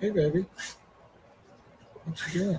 Hey, baby, what you doing?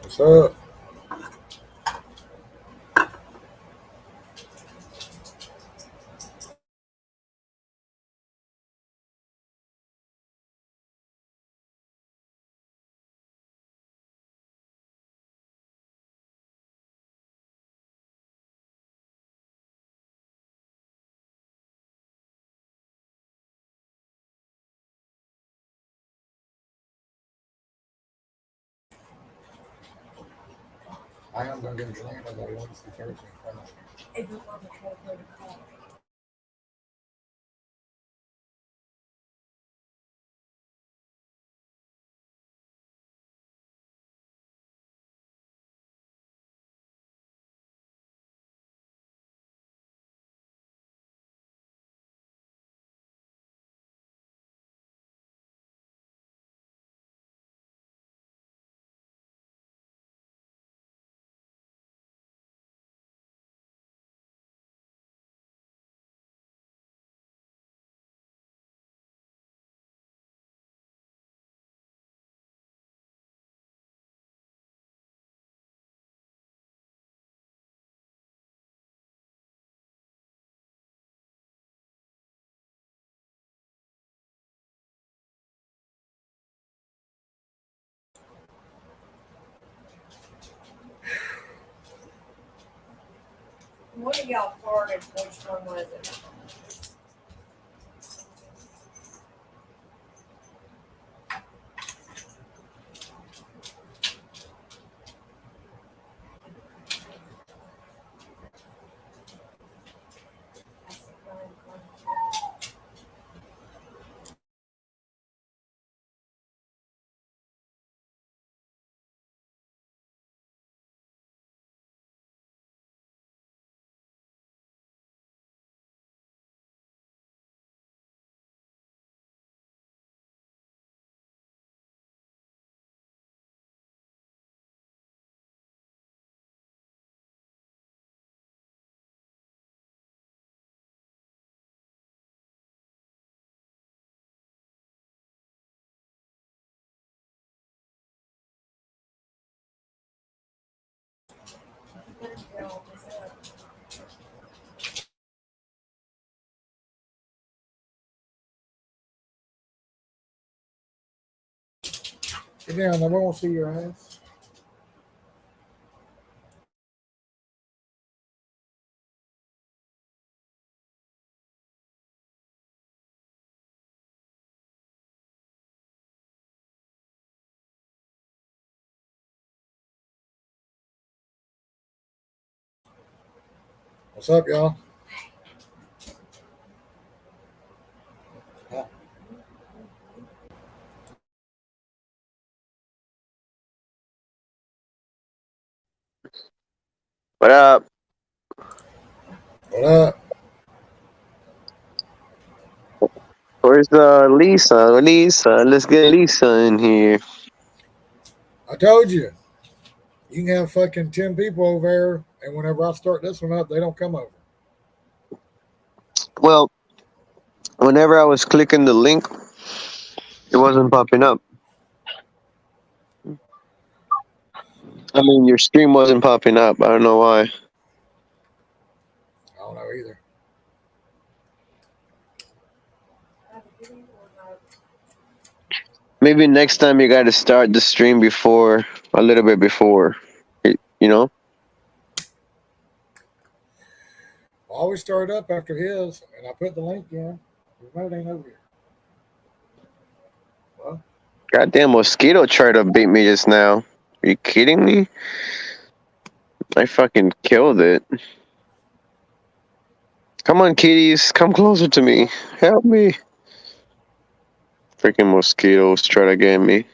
What's up? I am going to get Atlanta, but I want to see Thursday. One of y'all farted. Which one was it? Get down. I won't see your ass. What's up, y'all? What up? What up? Where's Lisa? Lisa, let's get Lisa in here. I told you. You can have fucking 10 people over there, and whenever I start this one up, they don't come over. Well, whenever I was clicking the link, it wasn't popping up. I mean, your stream wasn't popping up. I don't know why. I don't know either. Maybe next time you got to start the stream before, a little bit before, you know? I always start up after his, and I put the link in. Remote ain't over here. Well, Goddamn mosquito tried to beat me just now. Are you kidding me? I fucking killed it. Come on, kitties. Come closer to me. Help me. Freaking mosquitoes try to get me.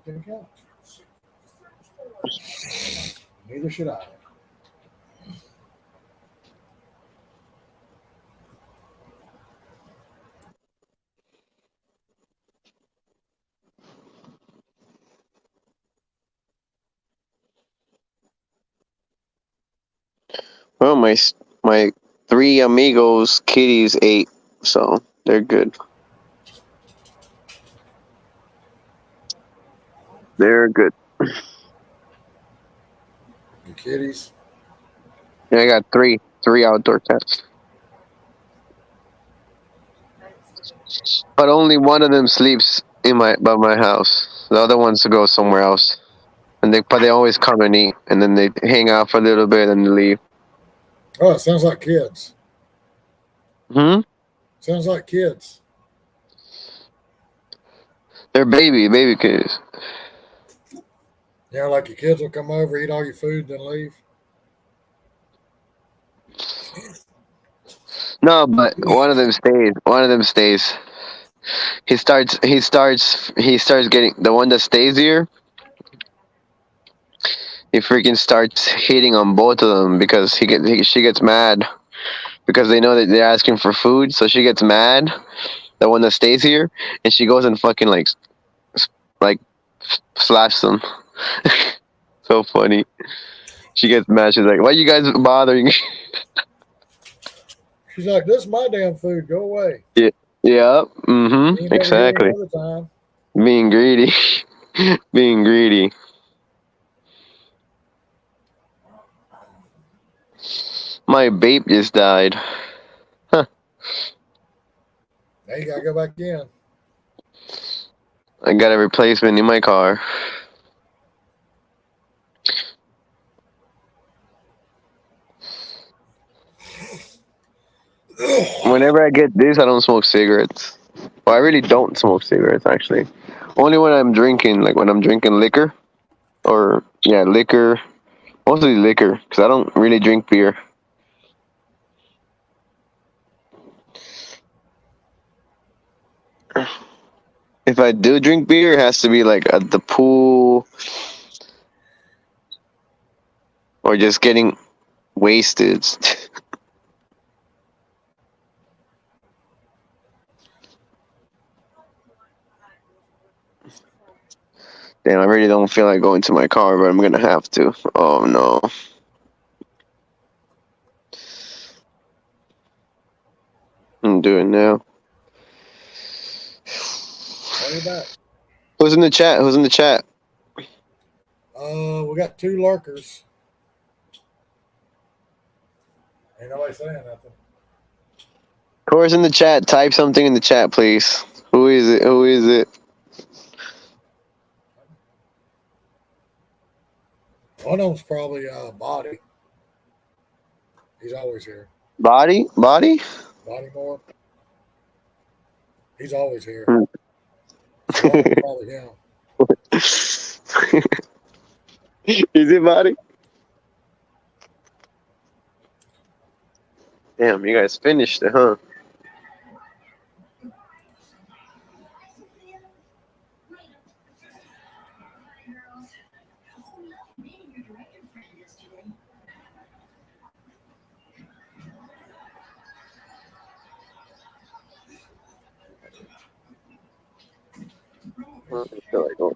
look in the couch. Neither should I. Well, my three amigos kitties ate, so they're good. They're good. You kitties. Yeah, I got three outdoor cats, but only one of them sleeps by my house. The other ones go somewhere else, but they always come and eat, and then they hang out for a little bit and leave. Oh, it sounds like kids. Sounds like kids. They're baby kids. You know, like your kids will come over, eat all your food, then leave. No, but one of them stays. One of them stays. He starts getting the one that stays here. He freaking starts hitting on both of them because she gets mad because they know that they're asking for food, so she gets mad. The one that stays here, and she goes and fucking like slaps them. So funny. She gets mad. She's like, "Why you guys bothering?" She's like, "This is my damn food. Go away." Yeah. You ain't never hear Exactly. any other time. Being greedy. Being greedy. My vape just died. Now you gotta go back in. I got a replacement in my car. Whenever I get this, I don't smoke cigarettes. Well, I really don't smoke cigarettes, actually. Only when I'm drinking, like when I'm drinking liquor. Or, yeah, liquor. Mostly liquor, because I don't really drink beer. If I do drink beer, it has to be like at the pool. Or just getting wasted. Damn, I really don't feel like going to my car, but I'm gonna have to. Oh no. I'm doing now. Are you back? Who's in the chat? Who's in the chat? We got 2 lurkers. Ain't nobody saying nothing. Who's in the chat? Type something in the chat, please. Who is it? Who is it? One of them's probably Body. He's always here. Body? Body Moore. He's always here. So one of them's probably him. Is it Body? Damn, you guys finished it, huh? I feel like going.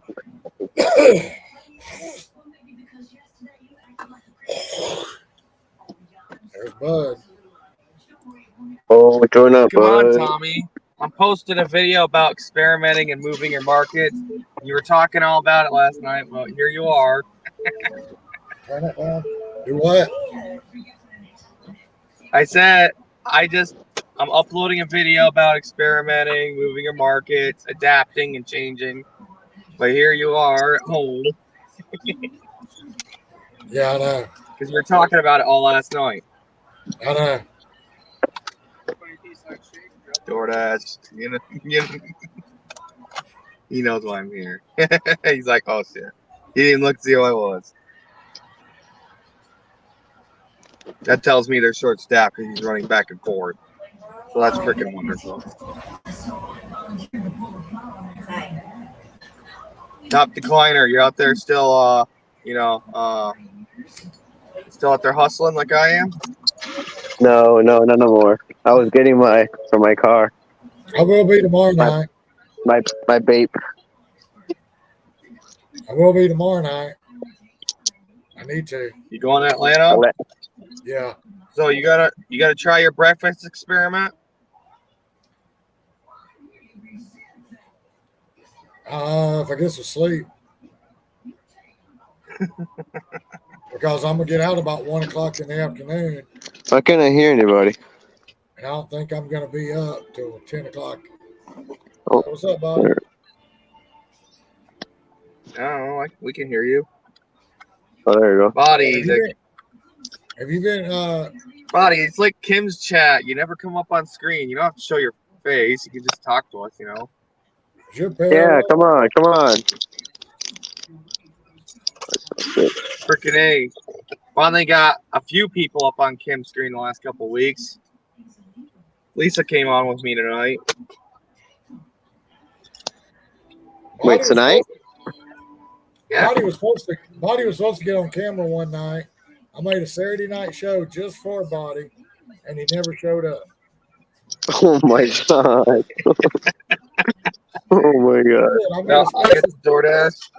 There's Bud. Oh, join up, Come on, bud. Tommy. I'm posting a video about experimenting and moving your market. You were talking all about it last night. Well, here you are. Turn it down. Do what? I said I'm uploading a video about experimenting, moving your markets, adapting and changing. But here you are at home Yeah, I know. because you were talking about it all last night. I know. DoorDash, he knows why I'm here. He's like, oh shit. He didn't look to see who I was. That tells me they're short staffed because he's running back and forth. So that's freaking wonderful. Hey, Top decliner, you're out there still, still out there hustling like I am? No, not no more. I was getting my car, I will be tomorrow night. my vape. I will be tomorrow night. I need to. You going to Atlanta? Yeah. So you gotta try your breakfast experiment. If I get some sleep. Because I'm gonna get out about 1 o'clock in the afternoon, I couldn't hear anybody. and I don't think I'm gonna be up till 10 o'clock. Oh. What's up, Bob? I don't know. We can hear you. Oh, there you go. Body, Have you been Body. It's like Kim's chat. You never come up on screen. You don't have to show your face. You can just talk to us. You know. is your Yeah, parent? come on. Freaking A. Finally got a few people up on Kim's screen the last couple of weeks. Lisa came on with me tonight. Wait, tonight? Yeah. Body was supposed to get on camera one night. I made a Saturday night show just for Body, and he never showed up. Oh my god. Oh my god. I made, No, a I special, got the DoorDash.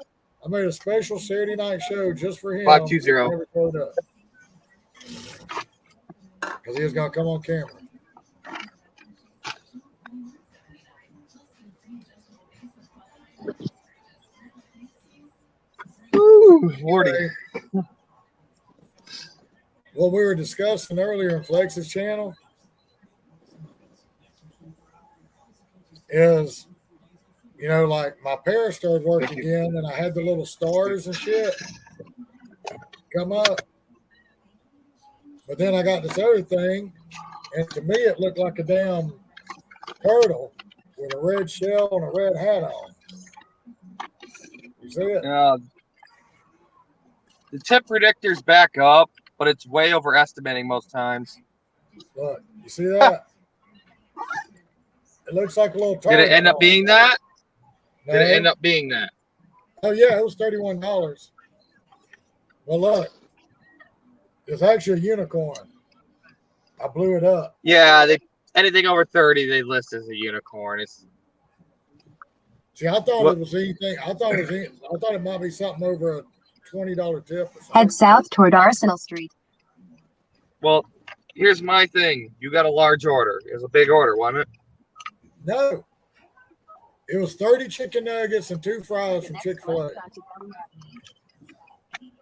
I made a special Saturday night show just for him. 520. He never showed up because he was gonna come on camera. Ooh, Lordy. What we were discussing earlier in Flex's channel is, like my parents started working again, and I had the little stars and shit come up. But then I got this other thing, and to me it looked like a damn turtle with a red shell and a red hat on. You see it? The tip predictor's back up, but it's way overestimating most times. Look, you see that? It looks like a little turtle. Did it end up being that? No. Did it end up being that? Oh yeah, it was $31. Well, look, it's actually a unicorn. I blew it up. Yeah, anything over 30 they list as a unicorn. See, I thought it was anything. I thought it might be something over a $20 tip or something. Head south toward Arsenal Street. Well, here's my thing. You got a large order. It was a big order, wasn't it? No, it was 30 chicken nuggets and 2 fries from Chick-fil-A.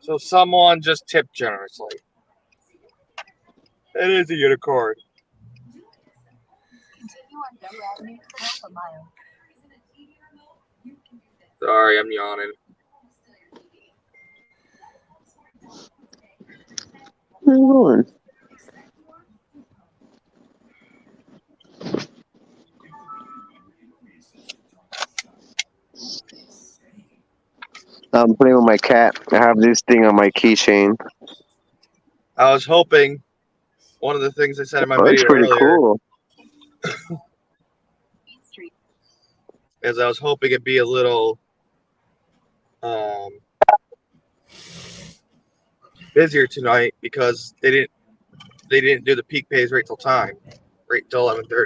So someone just tipped generously. It is a unicorn. Sorry, I'm yawning. Where are you going? I'm playing with my cat. I have this thing on my keychain. I was hoping one of the things I said in my Oh, that's video pretty earlier cool. Street. is I was hoping it'd be a little busier tonight because they didn't do the peak pays right till 11:30.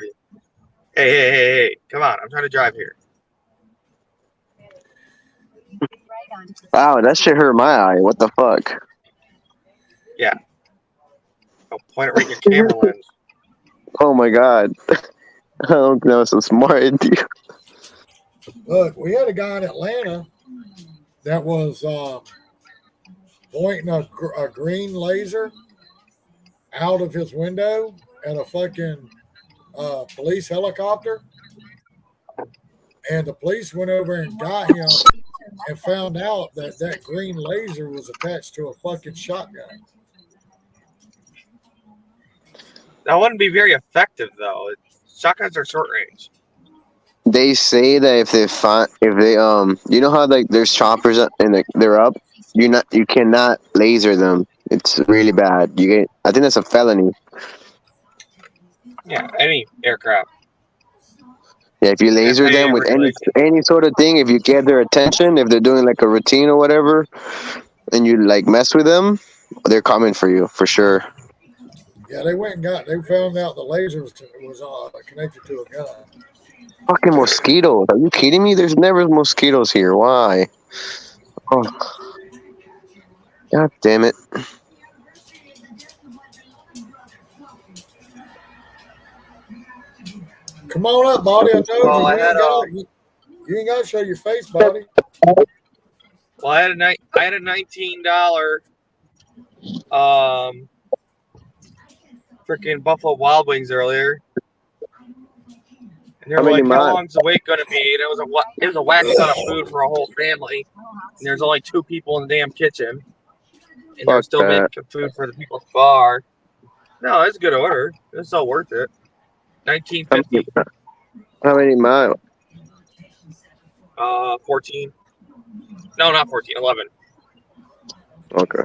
Hey, come on! I'm trying to drive here. Right onto the Wow, that shit hurt my eye. What the fuck? I'll point it right in your camera lens. Oh my god. I don't know. So smart, dude. Look, we had a guy in Atlanta that was pointing a green laser out of his window at a fucking police helicopter. And the police went over and got him and found out that that green laser was attached to a fucking shotgun. That wouldn't be very effective though. Shotguns are short range. They say that if they you know how like there's choppers and like they're up, you cannot laser them. It's really bad. I think that's a felony. Yeah, any aircraft. Yeah, if you laser them with any sort of thing, if you get their attention, if they're doing like a routine or whatever, and you like mess with them, they're coming for you for sure. Yeah, they found out the laser was connected to a gun. Fucking mosquitoes. Are you kidding me? There's never mosquitoes here. Why? Oh. God damn it. Come on up, buddy. I told Well, you. You ain't got to show your face, buddy. Well, I had a $19 freaking Buffalo Wild Wings earlier. And they were like, how long's the wait gonna be? And it was a whack ton of food for a whole family. And there's only 2 people in the damn kitchen. And they're still making food for the people at the bar. No, it's a good order. It's all worth it. $19.50. How many miles? 14. No, not 14. 11. Okay.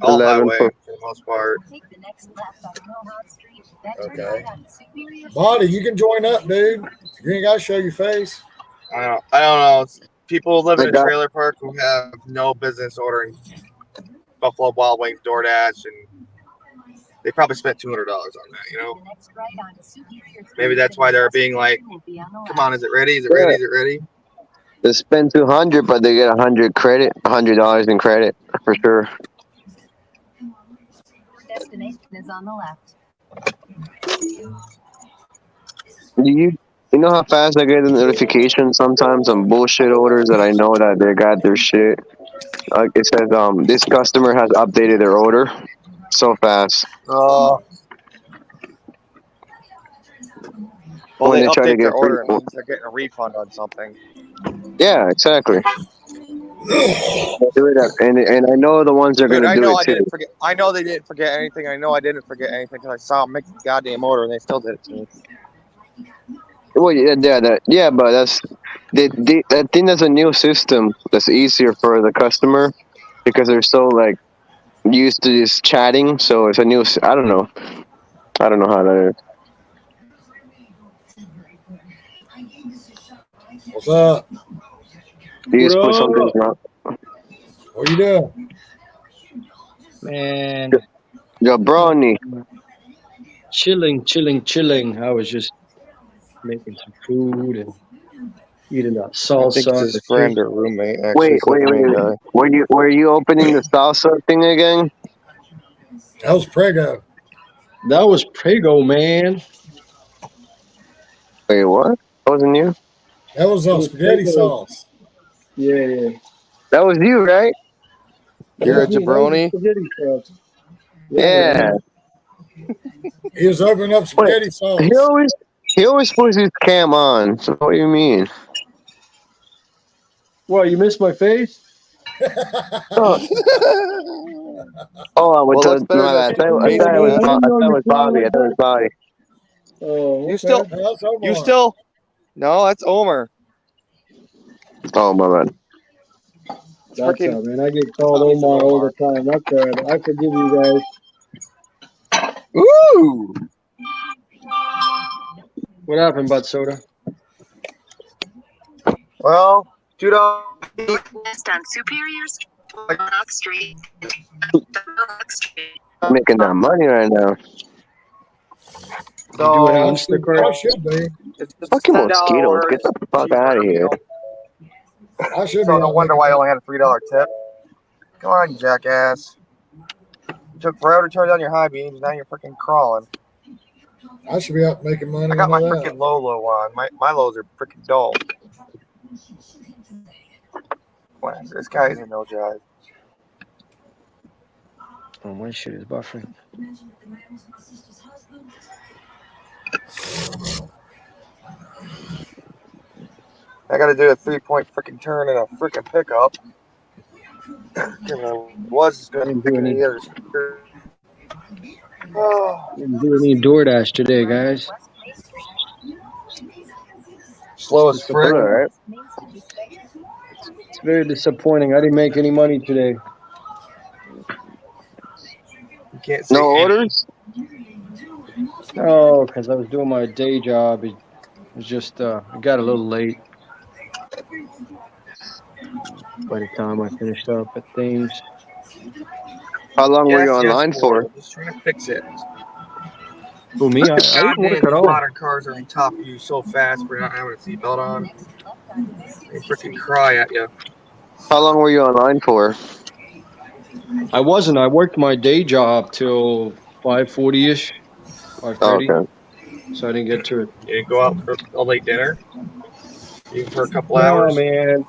All 11 highway for the most part. Take the next left on Mohawk Street. Then turn Okay. right onto Superior Buddy, you can join up, dude. You ain't got to show your face. I don't know. It's people who live in a trailer park who have no business ordering Buffalo Wild Wings, DoorDash, and they probably spent $200 on that, you know? The next right onto Superior Street. Maybe that's why they're being like, come on, is it ready? Is it ready? Is it ready? They spend $200, but they get $100 in credit for sure. Destination is on the left. You know how fast I get a notification sometimes on bullshit orders that I know that they got their shit. Like it says, this customer has updated their order. So fast. Well, When they they try to update their get order free- and means they're getting a refund on something. Yeah, exactly. They do it up, and I know the ones that are Dude, gonna I do know it too. I know they didn't forget anything. I know I didn't forget anything because I saw them make the goddamn order and they still did it to me. Well, yeah, but I think that's a new system that's easier for the customer because they're so like used to just chatting. So it's a new. I don't know how that is. What's up? You just put something wrong. What you doing? Man, Jabroni. chilling. I was just making some food and eating that I think salsa. it's his friend or roommate. Actually, Wait. Were you opening the salsa thing again? That was Prego. That was Prego, man. Wait, what? That wasn't you? That was spaghetti sauce. Yeah. That was you, right? You're a That was jabroni? spaghetti sauce. Yeah. He was opening up spaghetti sauce. He always puts his cam on. So what do you mean? What, you missed my face? Oh, I would Well, that's better my than bad. I thought it was Bobby. Oh, You still- That's Omar. You still? No, that's Omer. Oh, my bad. That's Freaking- man. I get called Omar all the time. That's all right. I forgive you guys. Ooh. What happened, Bud Soda? Well, $2. West on Superior Street. Making that money right now. You do it I on should, Instacart? I should be. It's just Fucking $10 mosquitoes. Get the fuck cheaper, out of here. you know? I should So be. no out wonder making why I money. only had a $3 tip. Come on, you jackass. You took forever to turn down your high beams, now you're freaking crawling. I should be out making money. I got my on that. freaking low on. My lows are freaking dull. Wow, this guy isn't no jive. Oh, my shit is buffering. I gotta do a 3-point freaking turn and a freaking pickup. Was gonna Didn't pick do any any- others. Oh, Didn't do any DoorDash today, guys. slow as frick. Alright. It's very disappointing. I didn't make any money today. You can't say No any. orders? Oh, because I was doing my day job. It was just, it got a little late by the time I finished up at things. How long were Yes, you yes, online boy. for? I'm just trying to fix it. Who, me? I God didn't damn, work these at all. modern cars are on top of you so fast for not having a seatbelt on. They freaking cry at you. How long were you online for? I wasn't. I worked my day job till 5:40-ish, 5:30. Oh, okay. So I didn't get to it. You didn't go out for a late dinner? Even for a couple No, hours? man.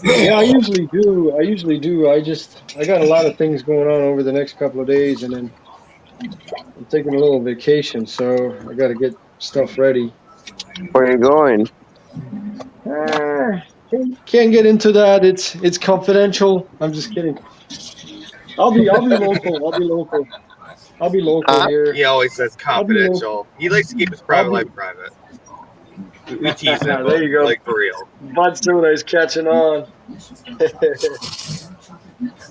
Yeah, I usually do. I got a lot of things going on over the next couple of days, and then I'm taking a little vacation, so I got to get stuff ready. Where are you going? Can't get into that. It's confidential. I'm just kidding. I'll be local. I'll be local here. He always says confidential. He likes to keep his private life private. We tease him, There but you go. like for real. Bud Soda is catching on.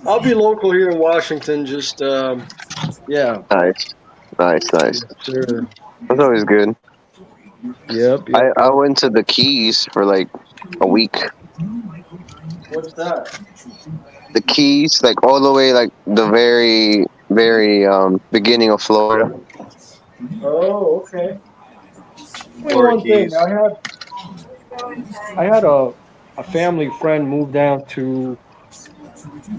I'll be local here in Washington. Just yeah. Nice. Sure. That's always good. Yep. I went to the Keys for like a week. What's that? The Keys, like all the way, like the very beginning of Florida. Oh, okay. Florida One thing, Keys. I had a family friend move down to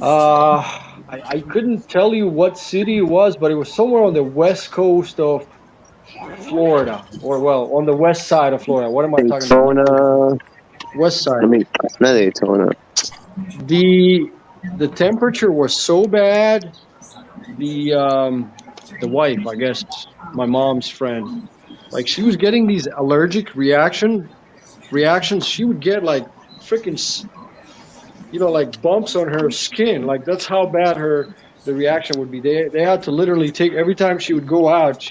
I couldn't tell you what city it was, but it was somewhere on the west coast of Florida, or well, on the west side of Florida. What am I talking about? Daytona. West side. I mean, not Daytona. The temperature was so bad. The wife, I guess, my mom's friend, like she was getting these allergic reactions. She would get like freaking, like bumps on her skin. Like that's how bad the reaction would be. They had to literally take every time she would go out.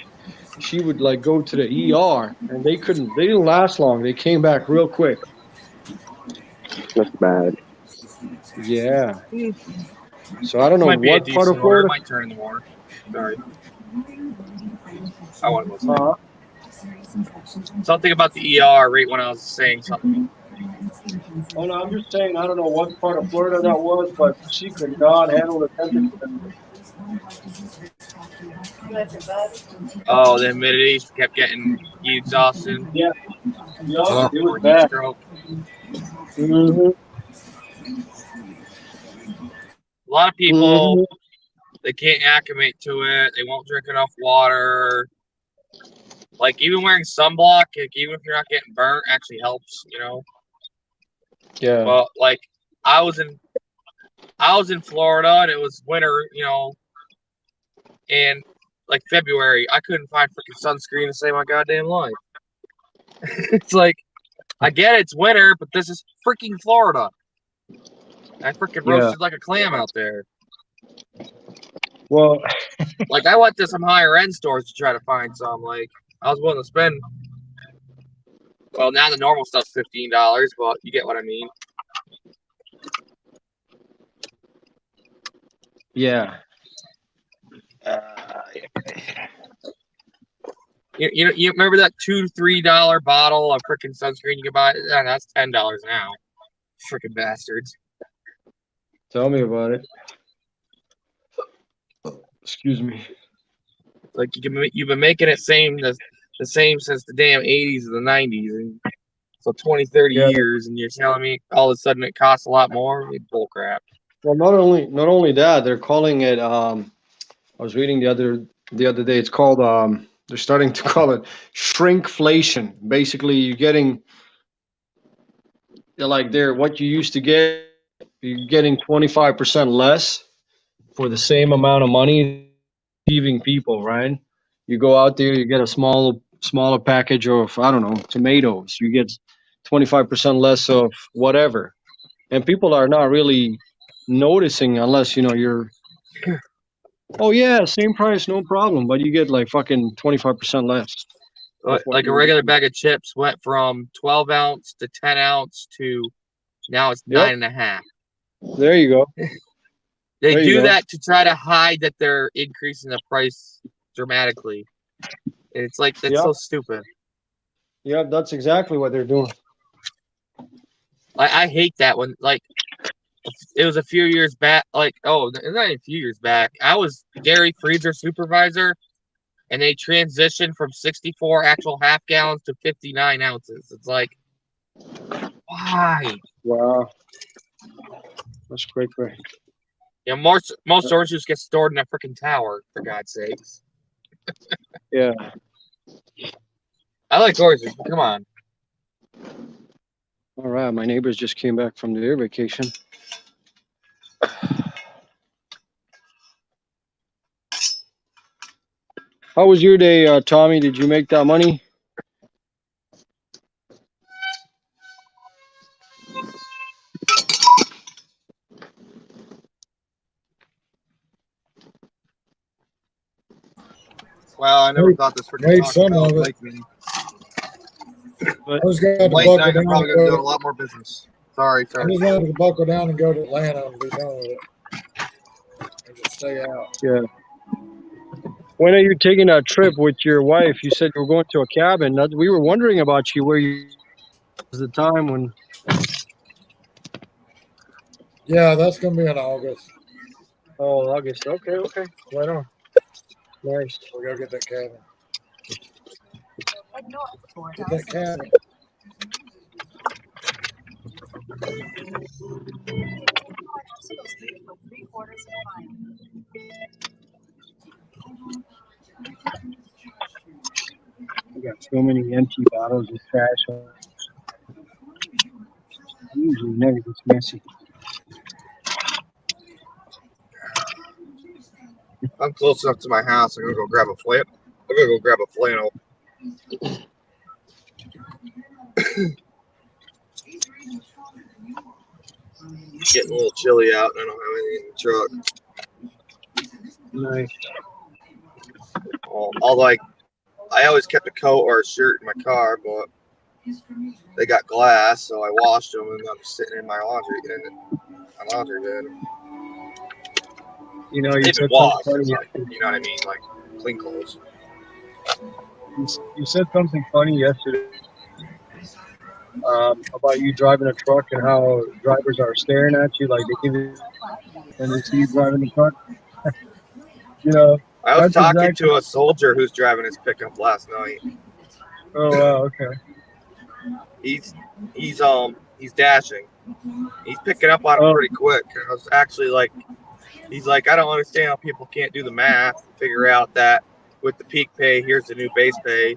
She would like go to the ER, and they didn't last long. They came back real quick. That's bad. Yeah. So I don't know Might be a what part decent of order. Florida. Might turn in the war. Sorry. I want to listen. Something about the ER right when I was saying something. Oh no, I'm just saying I don't know what part of Florida that was, but she could not handle the temperature. Oh, the humidity kept getting you exhausted. Yeah, Or it was heat bad. stroke. Mm-hmm. A lot of people, they can't acclimate to it. They won't drink enough water. Like even wearing sunblock, like even if you're not getting burnt, actually helps. Yeah. Well, like I was in Florida and it was winter, and like February, I couldn't find freaking sunscreen to save my goddamn life. It's like I get it's winter, but this is freaking Florida. I freaking roasted like a clam out there. Well, Like I went to some higher end stores to try to find some. Like I was willing to spend. Well, now the normal stuff's $15, but you get what I mean. Yeah. You remember that $2-3 bottle of freaking sunscreen you can buy? Yeah, that's $10 now. Freaking bastards. Tell me about it. Excuse me. Like you've been making it the same since the damn 80s and the 90s, and so 20, 30 Yeah. years, and you're telling me all of a sudden it costs a lot more? Bull crap. Well, not only that, they're calling it. I was reading the other day. It's called. They're starting to call it shrinkflation. Basically, you're getting like what you used to get. You're getting 25% less for the same amount of money. Deceiving people, right? You go out there, you get a smaller package of, I don't know, tomatoes. You get 25% less of whatever, and people are not really noticing unless you're. Oh yeah, same price, no problem, but you get like fucking 25% less. Like a regular bag of chips went from 12 ounce to 10 ounce to now it's 9.5. There you go. They There you do go. that to try to hide that they're increasing the price dramatically. And it's like, that's so stupid. Yeah, that's exactly what they're doing. I hate that one. Like, it was a few years back. Like, not even a few years back. I was dairy freezer supervisor, and they transitioned from 64 actual half gallons to 59 ounces. It's like, why? Wow, that's great. You know, most orange juice gets stored in a freaking tower, for God's sakes. Yeah. I like orange juice, but come on. All right, my neighbors just came back from their vacation. How was your day, Tommy? Did you make that money? Well, I never thought this freaking Made Taco some Bell of would it. like me. I was going to Late buckle night, I'm down probably and going to do a go. lot more business. Sorry. I just wanted to buckle down and go to Atlanta and be done with it, and just stay out. Yeah. When are you taking that trip with your wife? You said you were going to a cabin. We were wondering about you. Where you was the time when? Yeah, that's going to be in August. Oh, August. Okay. Right on. Nice. We'll go get that cabin. Get that cabin. We got so many empty bottles of trash. Usually never gets messy. I'm close enough to my house. I'm going to go grab a flannel. I'm going to go grab a flannel. It's getting a little chilly out, and I don't have anything in the truck. Nice. Although I always kept a coat or a shirt in my car, but they got glass, so I washed them, and I'm just sitting in my laundry bin. You know, They've been washed. You know what I mean? Like clean clothes. You said something funny yesterday about you driving a truck and how drivers are staring at you like they give you, and they see you driving the truck. You know. I was talking to a soldier who's driving his pickup last night. Oh wow, okay. He's dashing. He's picking up on it pretty quick. I was actually like, he's like, I don't understand how people can't do the math, figure out that with the peak pay, here's the new base pay,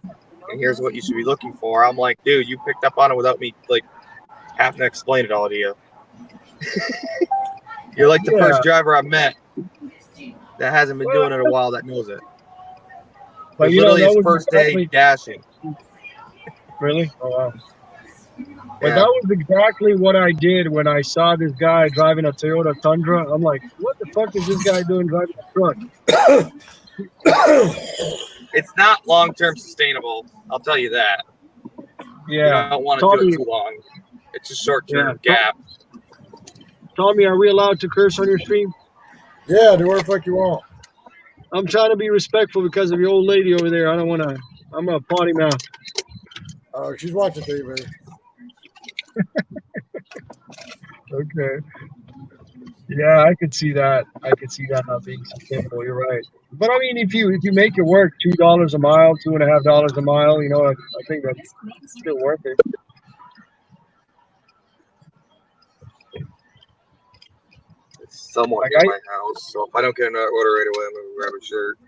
and here's what you should be looking for. I'm like, dude, you picked up on it without me like having to explain it all to you. You're like the first driver I've met that hasn't been doing it a while that knows it. But literally his first day dashing. Really? Oh wow. But that was exactly what I did when I saw this guy driving a Toyota Tundra. I'm like, what the fuck is this guy doing driving a truck? It's not long-term sustainable. I'll tell you that. Yeah. You don't want to do it too long. It's a short-term gap. Tommy, are we allowed to curse on your stream? Yeah, do whatever the fuck you want. I'm trying to be respectful because of your old lady over there. I don't want to. I'm a potty mouth. She's watching TV. Okay. Yeah, I could see that. I could see that not being sustainable. You're right. But I mean, if you make it work, $2 a mile, $2.50 a mile, I think that's still worth it. It's somewhat Like near my house, so if I don't get another order right away, I'm gonna grab a shirt.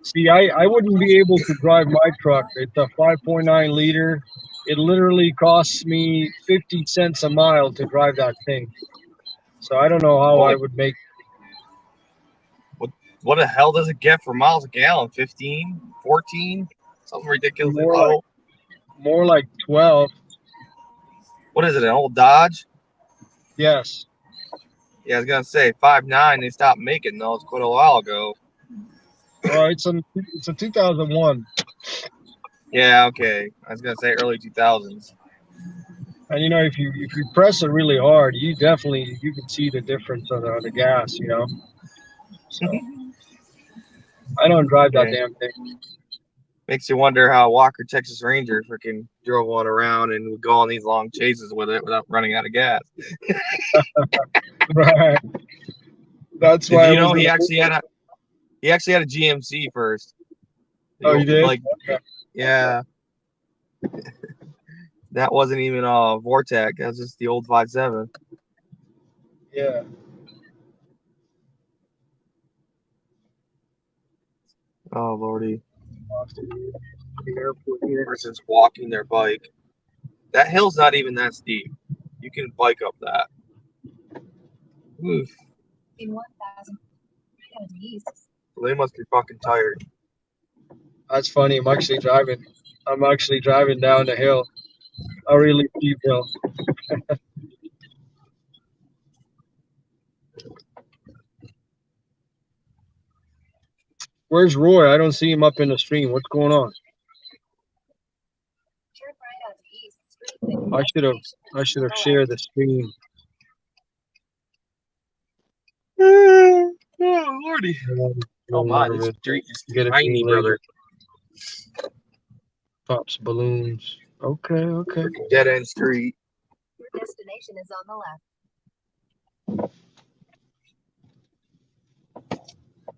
See, I wouldn't be able to drive my truck. It's a 5.9 liter. It literally costs me 50 cents a mile to drive that thing. So I don't know how I would make. What the hell does it get for miles a gallon? 15, 14, something ridiculously low. More like 12. What is it? An old Dodge? Yes. Yeah, I was gonna say 5.9. They stopped making those quite a while ago. Well, it's a 2001. Yeah, okay. I was gonna say early 2000s. And if you press it really hard, you can see the difference on the gas. So I don't drive that damn thing. Makes you wonder how Walker Texas Ranger freaking drove one around and would go on these long chases with it without running out of gas. Right. That's why he actually had a GMC first. Oh, you did? Yeah. That wasn't even a Vortec. That was just the old 5.7. Yeah. Oh lordy. The airport here. Person's walking their bike. That hill's not even that steep. You can bike up that. Oof. In 1,000 east. They must be fucking tired. That's funny. I'm actually driving down the hill. A really steep hill. Where's Roy? I don't see him up in the stream. What's going on? I should have shared the stream. Oh lordy. Oh my, this street is tiny, brother. Pops balloons. Okay. Dead end street. Your destination is on the left.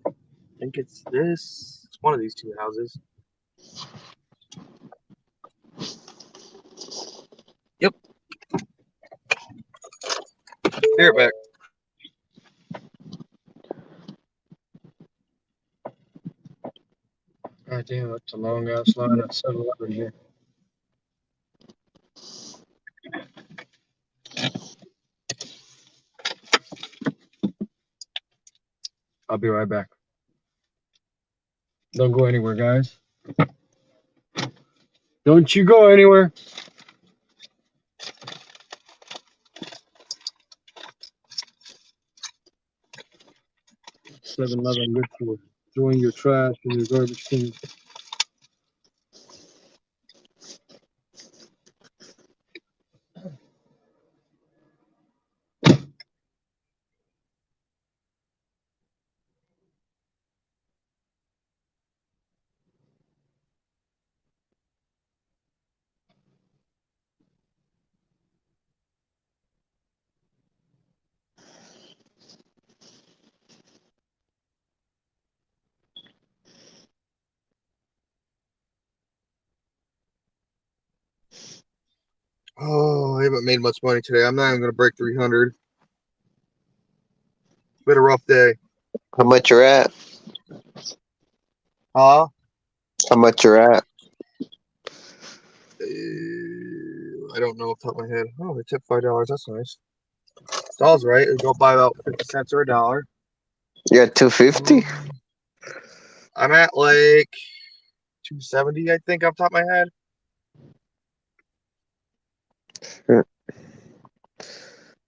I think it's this. It's one of these two houses. Yep. Here, back. God damn, that's a long ass line at 7-Eleven here. I'll be right back. Don't go anywhere, guys. Don't you go anywhere. Seven-Eleven, good for throwing your trash in your garbage can. Oh, I haven't made much money today. I'm not even gonna break 300. Been a rough day. How much you're at? Huh? How much you're at? I don't know off the top of my head. Oh, they tipped $5. That's nice. All's right. It'll go by about 50 cents or $1. You're at 250? I'm at like 270, I think, off the top of my head.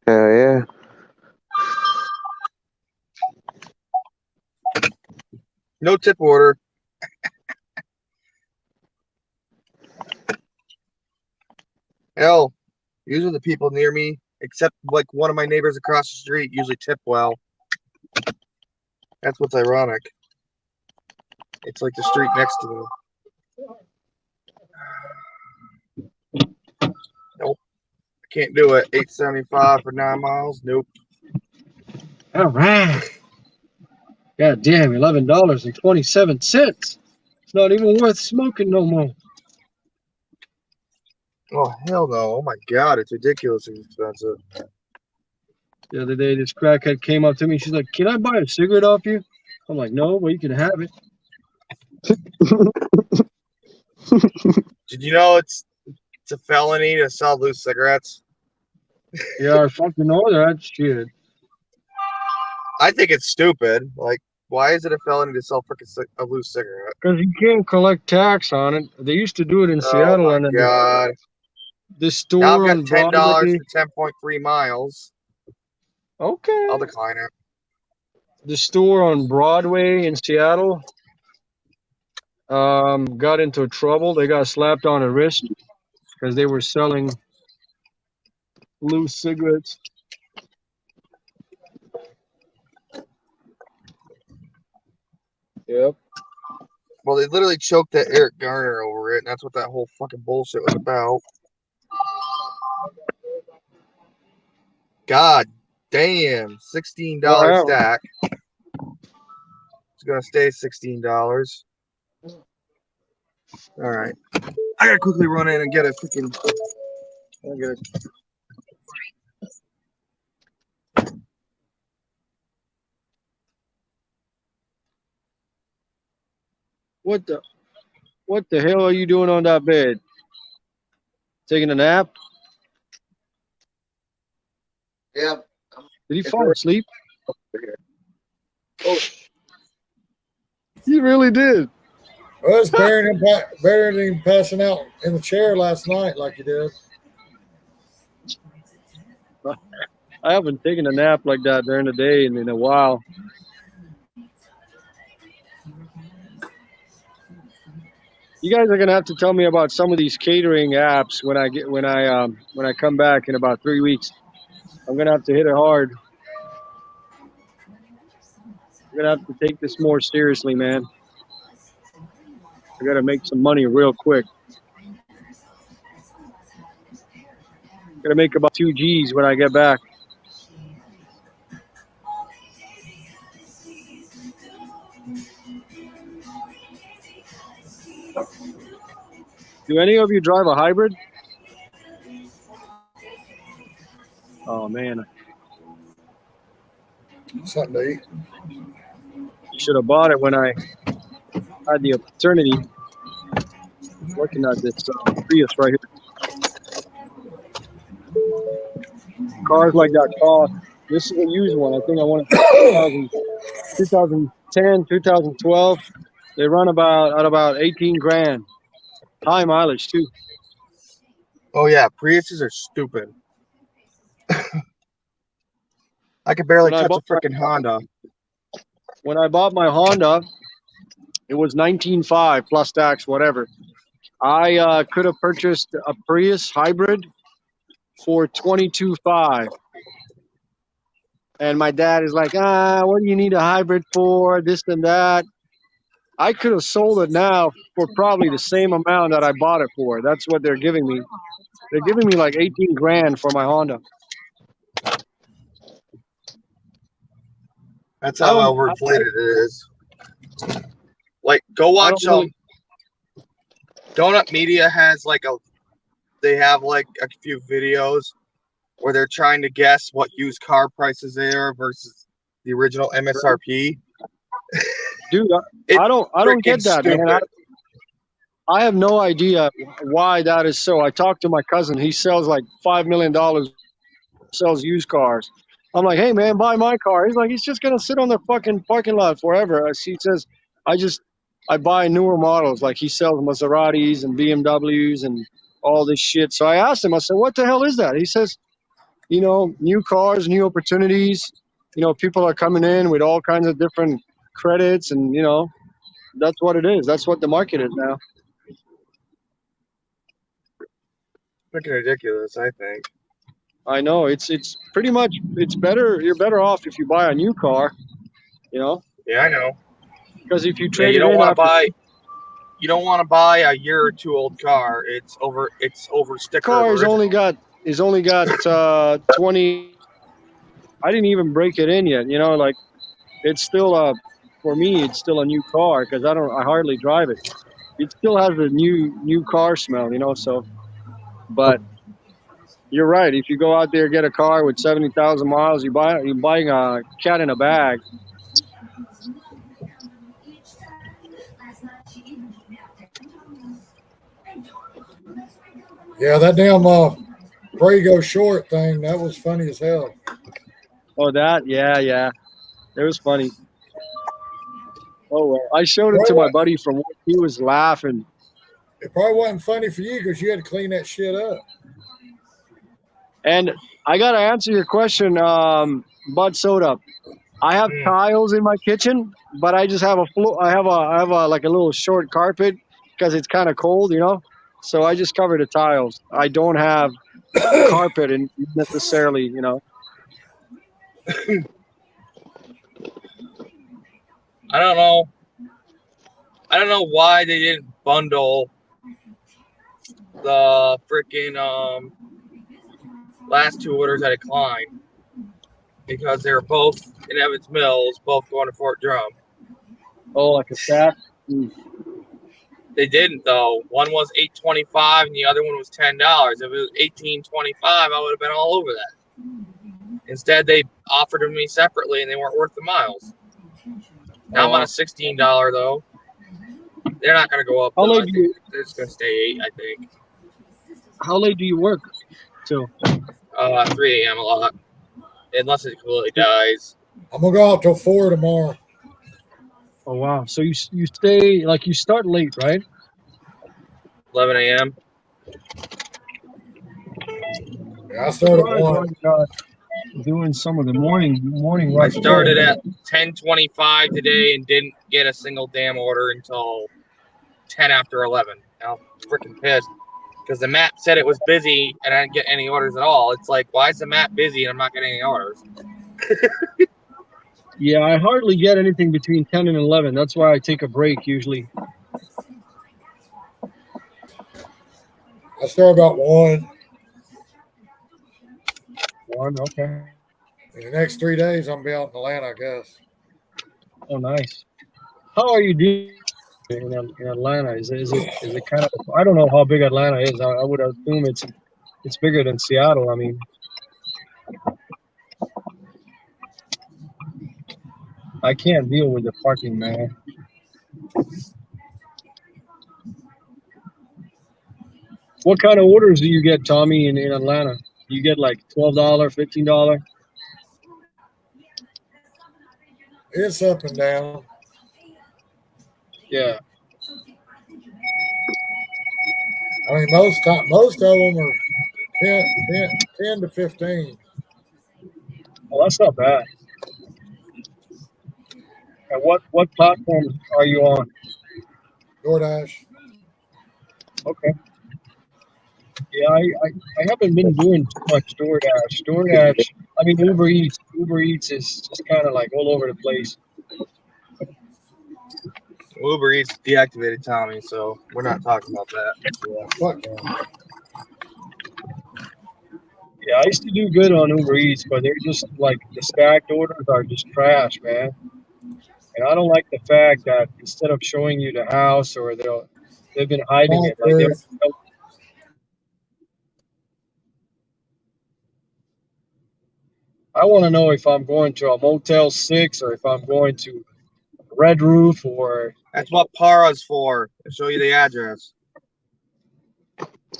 Hell yeah. No tip order. Hell, usually the people near me, except like one of my neighbors across the street, usually tip well. That's what's ironic. It's like the street next to them. Nope. I can't do it. $8.75 for 9 miles. Nope. All right. God damn, $11.27. It's not even worth smoking no more. Oh hell no! Oh my god, it's ridiculously expensive. The other day, this crackhead came up to me. She's like, "Can I buy a cigarette off you?" I'm like, "No, well, you can have it." Did you know it's a felony to sell loose cigarettes? Yeah, I fucking know that shit. I think it's stupid. Like, why is it a felony to sell a loose cigarette? Because you can't collect tax on it. They used to do it in Oh Seattle, my and then god! the Now store I've on got $10 Broadway. for 10.3 miles. Okay. I'll decline it. The store on Broadway in Seattle got into trouble. They got slapped on the wrist because they were selling loose cigarettes. Yep. Well, they literally choked that Eric Garner over it, and that's what that whole fucking bullshit was about. God damn, $16 Wow. stack. It's gonna stay $16. All right, I gotta quickly run in and get a freaking. I gotta. What the hell are you doing on that bed? Taking a nap? Yeah. Did he fall asleep? Oh, he really did. Well, it's better than him passing out in the chair last night like you did. I haven't taken a nap like that during the day in a while. You guys are gonna have to tell me about some of these catering apps when I come back in about 3 weeks. I'm gonna have to hit it hard. I'm gonna have to take this more seriously, man. I gotta make some money real quick. Gonna make about 2 G's when I get back. Do any of you drive a hybrid? Oh man, Something to eat. you should have bought it when I had the opportunity. Looking at this Prius right here. Cars like that cost. This is a used one. I think I want it 2010, 2012. They run about 18 grand. High mileage too. Oh yeah, Priuses are stupid. I could barely touch a freaking Honda. When I bought my Honda, it was 19.5 plus tax, whatever. I could have purchased a Prius hybrid for 22.5. And my dad is like, what do you need a hybrid for? This and that. I could have sold it now for probably the same amount that I bought it for. That's what they're giving me. They're giving me like 18 grand for my Honda. That's how overinflated it is. Like, go watch Donut Media has they have like a few videos where they're trying to guess what used car prices they are versus the original MSRP. Dude, I don't get that, man. I have no idea why that is so. I talked to my cousin. He sells like $5 million, sells used cars. I'm like, hey, man, buy my car. He's like, he's just going to sit on the fucking parking lot forever. He says, I buy newer models. Like he sells Maseratis and BMWs and all this shit. So I asked him, I said, what the hell is that? He says, new cars, new opportunities. People are coming in with all kinds of different credits and, that's what it is. That's what the market is now. Freaking ridiculous, I think. I know it's pretty much, it's better. You're better off if you buy a new car You know, Yeah, I know. because if you Yeah, trade you it don't in want to after, buy. You don't want to buy a year or two old car. It's over sticker car of is only original. got 20. I didn't even break it in yet. You know, like it's still for me, it's still a new car because I hardly drive it. It still has the new car smell, you know. So, but you're right. If you go out there get a car with 70,000 miles, you're buying a cat in a bag. Yeah, that damn Prego short thing, that was funny as hell. Oh, that, yeah, it was funny. Oh well, I showed it to Well, my buddy from work. He was laughing. it probably wasn't funny for you because you had to clean that shit up. And I gotta answer your question, Bud Soda. I have Mm. tiles in my kitchen, but I just have a floor. I have a like a little short carpet because it's kind of cold, you know. So I just cover the tiles. I don't have carpet and necessarily, you know. I don't know. I don't know why they didn't bundle the freaking last two orders I declined because they were both in Evans Mills, both going to Fort Drum. Oh, like a staff. They didn't though. One was $8.25 and the other one was $10. If it was $18.25, I would have been all over that. Instead, they offered them to me separately, and they weren't worth the miles. Now I'm on a $16 though. They're not going to go up. How Though. late I do think you they're just going to stay 8. I think How late do you work? Till 3 a.m. a lot, unless it completely dies. I'm gonna go out till 4 tomorrow. oh wow. So you stay like you start late, right? 11 a.m. Yeah, I started at Surprised 1. why you're not doing some of the morning I rush. started at 10:25 today and didn't get a single damn order until 10 after 11. Now I'm freaking pissed because the map said it was busy and I didn't get any orders at all. It's like, why is the map busy and I'm not getting any orders? Yeah, I hardly get anything between 10 and 11. That's why I take a break usually. I start about 1. One, okay. In the next 3 days, I'm gonna be out in Atlanta, I guess. Oh, nice. How are you doing in Atlanta? Is it kind of? I don't know how big Atlanta is. I would assume it's bigger than Seattle. I mean, I can't deal with the parking, man. What kind of orders do you get, Tommy, in Atlanta? Do you get like $12, $15? It's up and down. Yeah. I mean, most of them are 10 to 15. Well, that's not bad. And what platforms are you on? DoorDash. Okay. Yeah, I haven't been doing too much DoorDash. DoorDash, I mean Uber Eats. Uber Eats is just kind of like all over the place. Uber Eats deactivated Tommy, so we're not talking about that. Yeah, fuck them. Yeah, I used to do good on Uber Eats, but they're just like the stacked orders are just trash, man. And I don't like the fact that instead of showing you the house or they've been hiding it. Like I want to know if I'm going to a Motel 6 or if I'm going to Red Roof or That's what Para's for. To show you the address.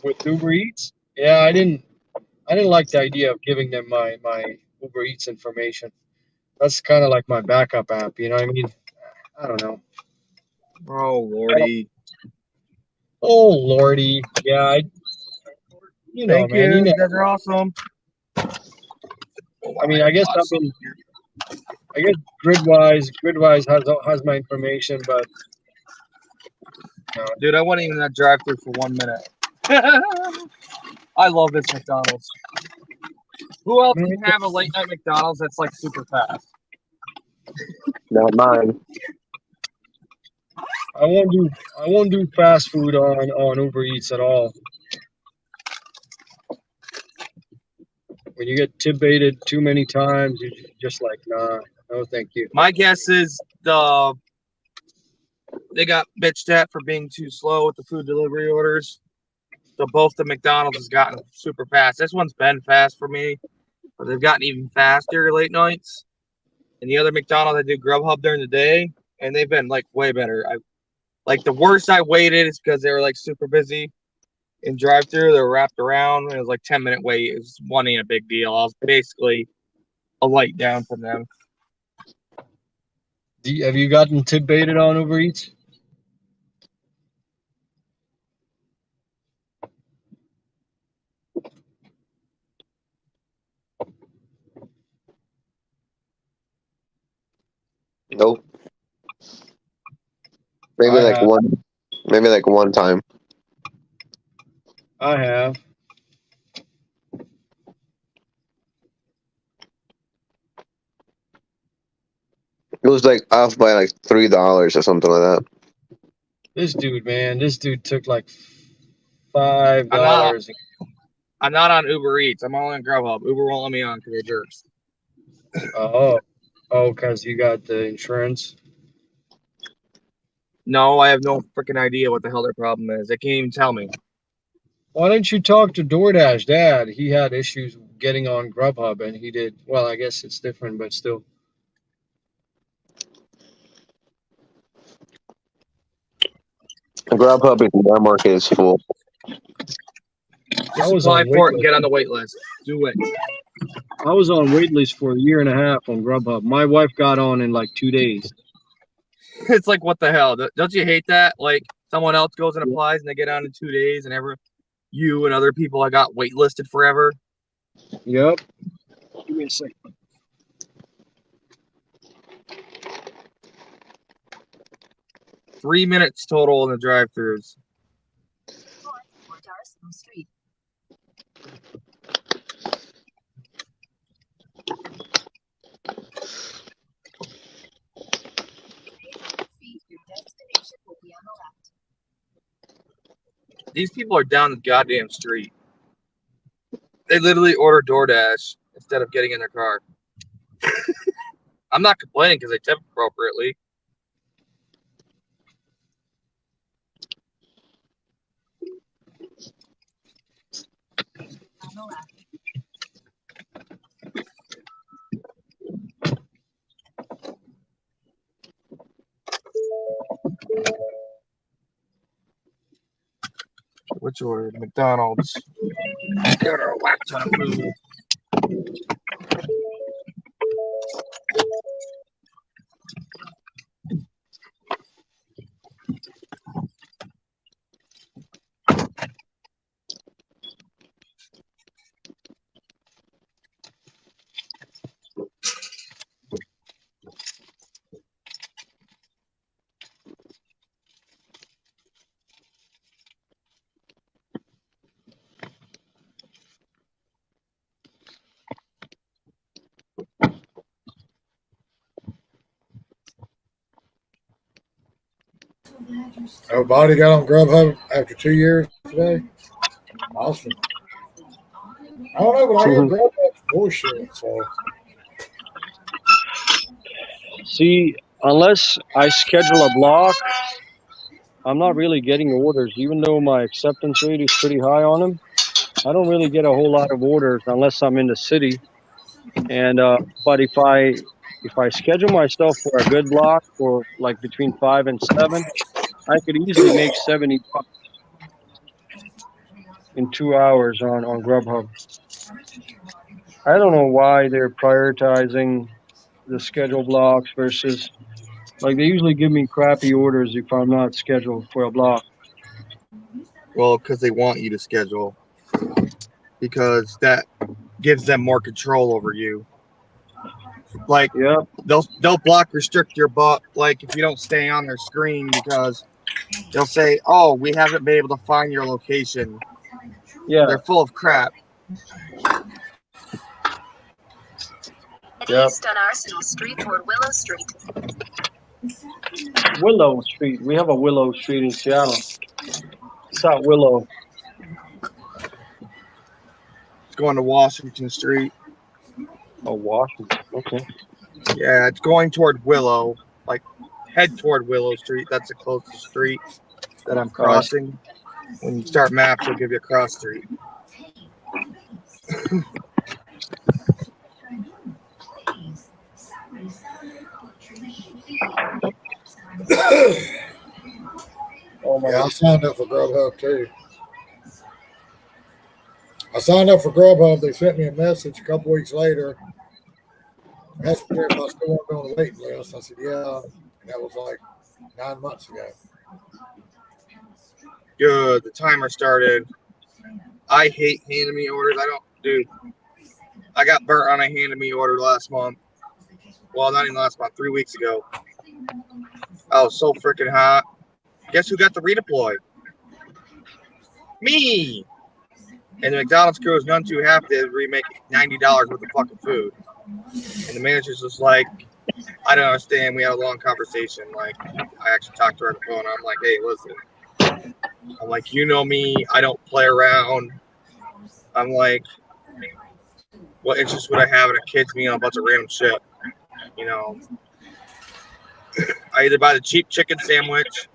with Uber Eats. Yeah, I didn't like the idea of giving them my Uber Eats information. That's kind of like my backup app, you know what I mean? I don't know. Oh lordy! Oh lordy, yeah, you know, Thank man. you. You know, You guys are awesome. I mean, I guess Gridwise has my information, but Dude, I went in that drive-through for 1 minute. I love this McDonald's. Who else can have a late night McDonald's that's like super fast? Not mine. I won't do fast food on Uber Eats at all. When you get tip-baited too many times, you're just like, nah, no, thank you. My guess is they got bitched at for being too slow with the food delivery orders. So both the McDonald's has gotten super fast. This one's been fast for me, but they've gotten even faster late nights. And the other McDonald's, I do Grubhub during the day, and they've been like way better. Like the worst I waited is because they were like super busy in drive-through. They were wrapped around. And it was like 10-minute wait. It was one ain't a big deal. I was basically a light down from them. Have you gotten tip-baited on Uber Eats? Nope. Maybe I like have. one. Maybe like one time. I have. It was like off by like $3 or something like that. This dude took like $5. I'm not on Uber Eats. I'm all on Grubhub. Uber won't let me on because they're jerks. Oh, because you got the insurance. No, I have no freaking idea what the hell their problem is. They can't even tell me. Why don't you talk to DoorDash, Dad? He had issues getting on Grubhub, and he did. Well, I guess it's different, but still. Grubhub in their market is full. I was Apply on for it and waitlist. get on the wait list. Do it. I was on waitlist for a year and a half on Grubhub. My wife got on in like 2 days. It's like, what the hell? Don't you hate that? Like, someone else goes and applies and they get on in 2 days, and you and other people I got waitlisted forever. Yep. Give me a second. Three minutes total in the drive-thrus. Arsenal Street. Your destination will be on the left. These people are down the goddamn street. They literally order DoorDash instead of getting in their car. I'm not complaining because they tip appropriately. On the left. Which order? McDonald's. Got a whack ton of food. Everybody got on Grubhub after 2 years today. Awesome. I don't know, but I hear Grubhub's bullshit. So See, unless I schedule a block, I'm not really getting orders. Even though my acceptance rate is pretty high on them, I don't really get a whole lot of orders unless I'm in the city. And but if I schedule myself for a good block for like between 5 and 7, I could easily make $70 in 2 hours on Grubhub. I don't know why they're prioritizing the schedule blocks versus, like, they usually give me crappy orders if I'm not scheduled for a block. Well, because they want you to schedule. Because that gives them more control over you. Like, Yeah, they'll block, restrict your butt, like, if you don't stay on their screen, because they'll say, oh, we haven't been able to find your location. yeah. They're full of crap. Yep. East on Arsenal Street toward Willow Street. Willow Street. We have a Willow Street in Seattle. It's not Willow. It's going to Washington Street. Oh, Washington. Okay. Yeah, it's going toward Willow. Like, head toward Willow Street. That's the closest street that I'm crossing. When you start maps, it'll give you a cross street. Oh my Yeah, I signed up for Grubhub too. I signed up for Grubhub. They sent me a message a couple weeks later. Asked me if I still want to be on the waiting list. I said, yeah. And that was like 9 months ago. Good. The timer started. I hate handing me orders. Dude. I got burnt on a handed me order last month. Well, not even last month, 3 weeks ago. I was so freaking hot. Guess who got the redeploy? Me! And the McDonald's crew was none too happy to remake $90 worth of fucking food. And the manager's just like, I don't understand. We had a long conversation. Like, I actually talked to her on the phone. I'm like, hey, listen. I'm like, you know me. I don't play around. I'm like, what interest would I have in a kid's meal and a bunch of random shit? You know, I either buy the cheap chicken sandwich,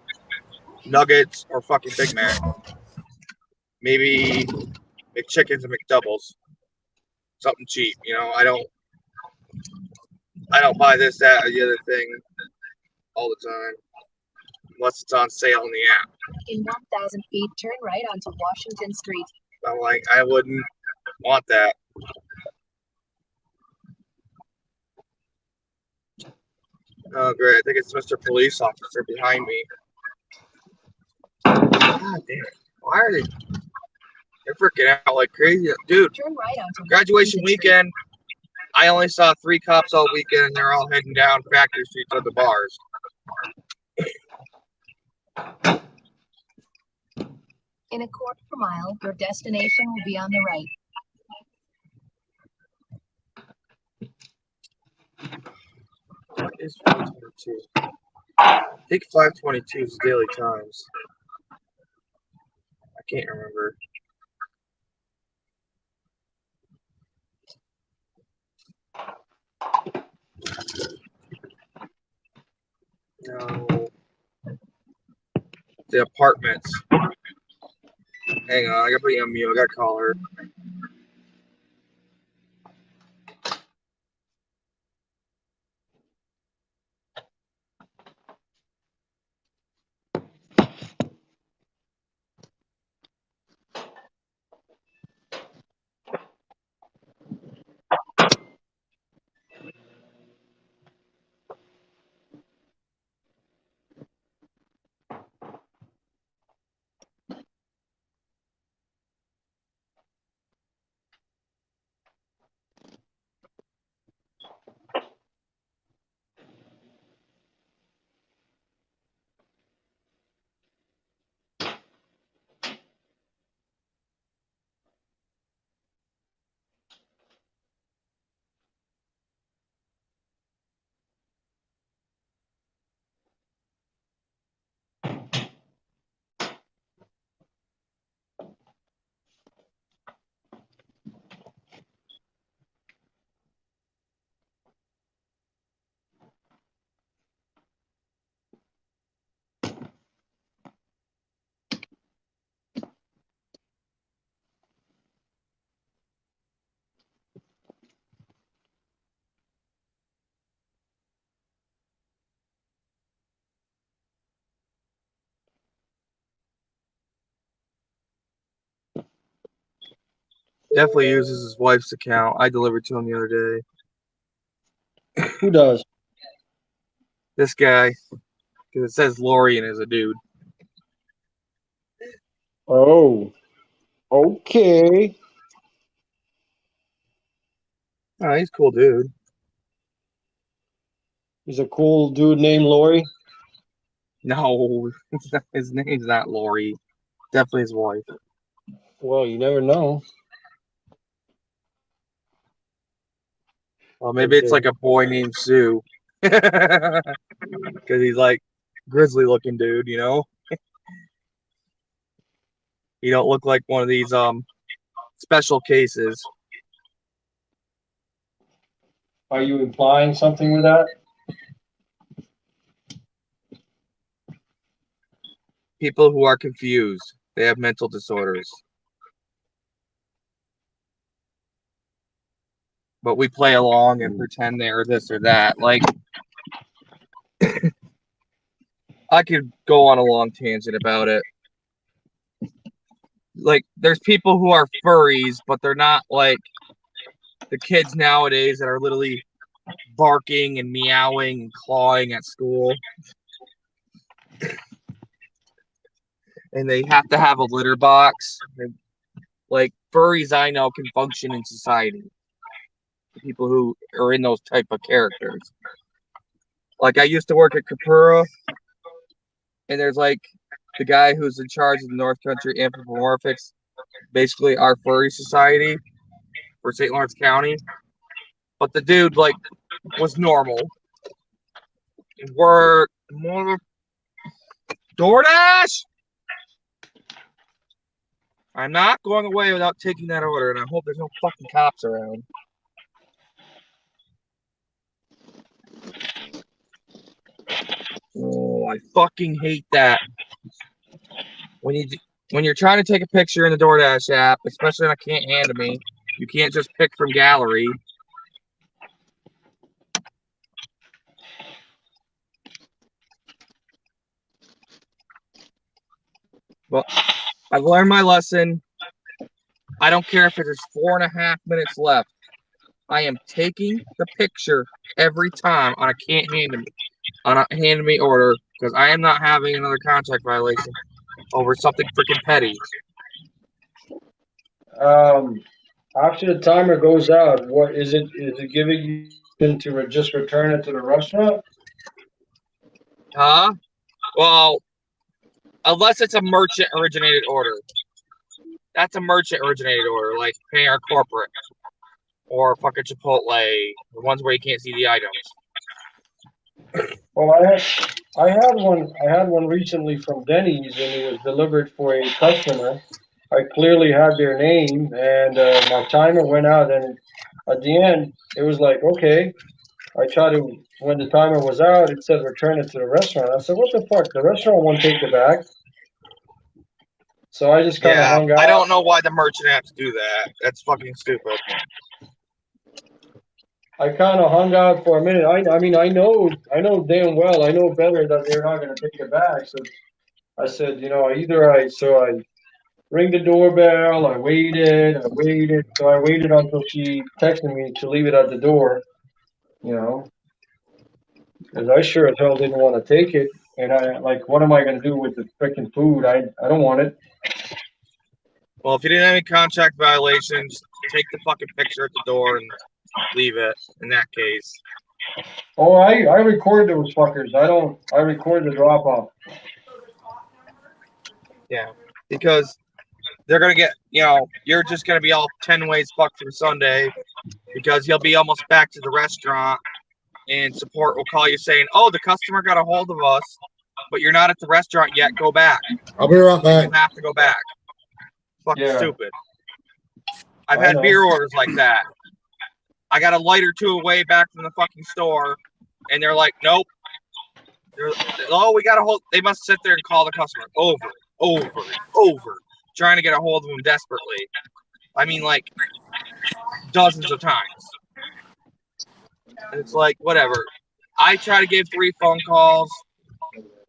nuggets, or fucking Big Mac. Maybe McChickens and McDoubles. Something cheap, you know. I don't buy this, that, or the other thing all the time. Unless it's on sale in the app. In 1,000 feet, turn right onto Washington Street. I'm like, I wouldn't want that. Oh, great. I think it's Mr. Police Officer behind me. God damn it. Why are they? They're freaking out like crazy. Dude, Turn right onto graduation Washington Street. weekend, I only saw 3 cops all weekend, and they're all heading down Factory Street to the bars. In a quarter-mile, your destination will be on the right. What is 522? I think 522 is daily times. I can't remember. No. The apartments. Hang on, I gotta put you on mute. I gotta call her. Definitely uses his wife's account. I delivered to him the other day. Who does? This guy, because it says Lorian is a dude. Oh. Okay. Oh, he's a cool dude. He's a cool dude named Lori. No, his name's not Lori. Definitely his wife. Well, you never know. Well, maybe it's like a boy named Sue. Because he's like grizzly looking dude, you know? You don't look like one of these special cases. Are you implying something with that? People who are confused. They have mental disorders. But we play along and pretend they're this or that. Like, I could go on a long tangent about it. Like, there's people who are furries, but they're not like the kids nowadays that are literally barking and meowing and clawing at school. And they have to have a litter box. Like, furries I know can function in society. People who are in those type of characters. Like, I used to work at Kapura, and there's like the guy who's in charge of the North Country Anthropomorphics, basically our furry society for St. Lawrence County. But the dude like was normal. Work more DoorDash. I'm not going away without taking that order, and I hope there's no fucking cops around. Oh, I fucking hate that. When you're trying to take a picture in the DoorDash app, especially on a Can't Hand Me, you can't just pick from gallery. Well, I've learned my lesson. I don't care if there's 4.5 minutes left. I am taking the picture every time on a Can't Hand Me order, because I am not having another contract violation over something freaking petty. After the timer goes out, what is it? Is it giving you to just return it to the restaurant? Huh? Well, unless it's a merchant originated order. That's a merchant originated order, like pay our corporate or fucking Chipotle, the ones where you can't see the items. Well, I had one recently from Denny's, and it was delivered for a customer. I clearly had their name, and my timer went out, and at the end, it was like, okay. I tried to, when the timer was out, it said return it to the restaurant. I said, what the fuck? The restaurant won't take it back. So I just kind of hung out. I don't know why the merchant apps do that. That's fucking stupid. I kind of hung out for a minute. I mean, I know damn well, I know better that they're not going to take it back. So I said, so I ring the doorbell. I waited. So I waited until she texted me to leave it at the door, because I sure as hell didn't want to take it. And I like, what am I going to do with the freaking food? I don't want it. Well, if you didn't have any contract violations, take the fucking picture at the door and leave it in that case. Oh, I record those fuckers. I record the drop off. Yeah, because they're going to get, you're just going to be all 10 ways fucked from Sunday because you'll be almost back to the restaurant and support will call you saying, oh, the customer got a hold of us, but you're not at the restaurant yet. Go back. I'll be right back. You have to go back. Fucking stupid. I've I had know. beer orders like that. I got a light or two away back from the fucking store, and they're like, nope. We got a hold. They must sit there and call the customer over, trying to get a hold of them desperately. I mean, like, dozens of times. And it's like, whatever. I try to give 3 phone calls.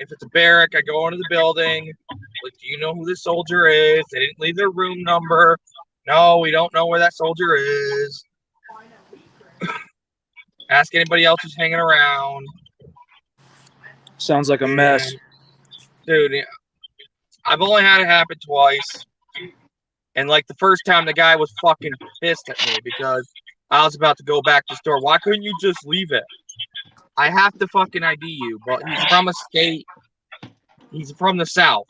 If it's a barrack, I go into the building. Like, do you know who this soldier is? They didn't leave their room number. No, we don't know where that soldier is. Ask anybody else who's hanging around. Sounds like a mess. Dude, I've only had it happen twice. And, like, the first time, the guy was fucking pissed at me because I was about to go back to the store. Why couldn't you just leave it? I have to fucking ID you, but he's from a state. He's from the South.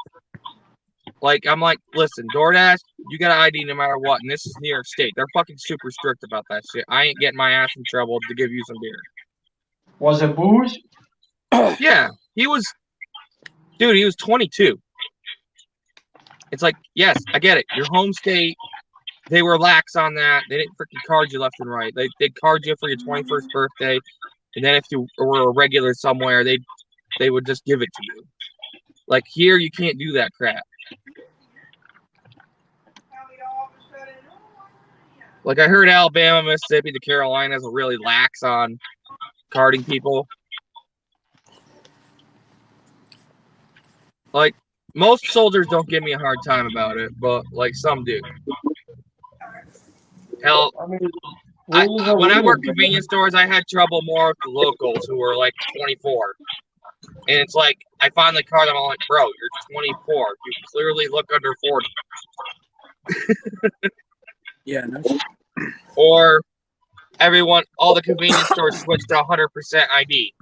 Like, I'm like, listen, DoorDash, You got to ID no matter what. And this is New York State. They're fucking super strict about that shit. I ain't getting my ass in trouble to give you some beer. Was it booze? Yeah, he was 22. It's like, yes, I get it. Your home state, they were lax on that. They didn't freaking card you left and right. They'd card you for your 21st birthday. And then if you were a regular somewhere, they would just give it to you. Like here, you can't do that crap. Like I heard Alabama, Mississippi, the Carolinas are really lax on carding people. Like most soldiers don't give me a hard time about it, but like some do. Hell, I mean, when I worked convenience stores, I had trouble more with the locals who were like 24. And it's like, I finally caught them. I'm like, bro, you're 24. You clearly look under 40. Yeah. No. Or all the convenience stores switched to 100% ID.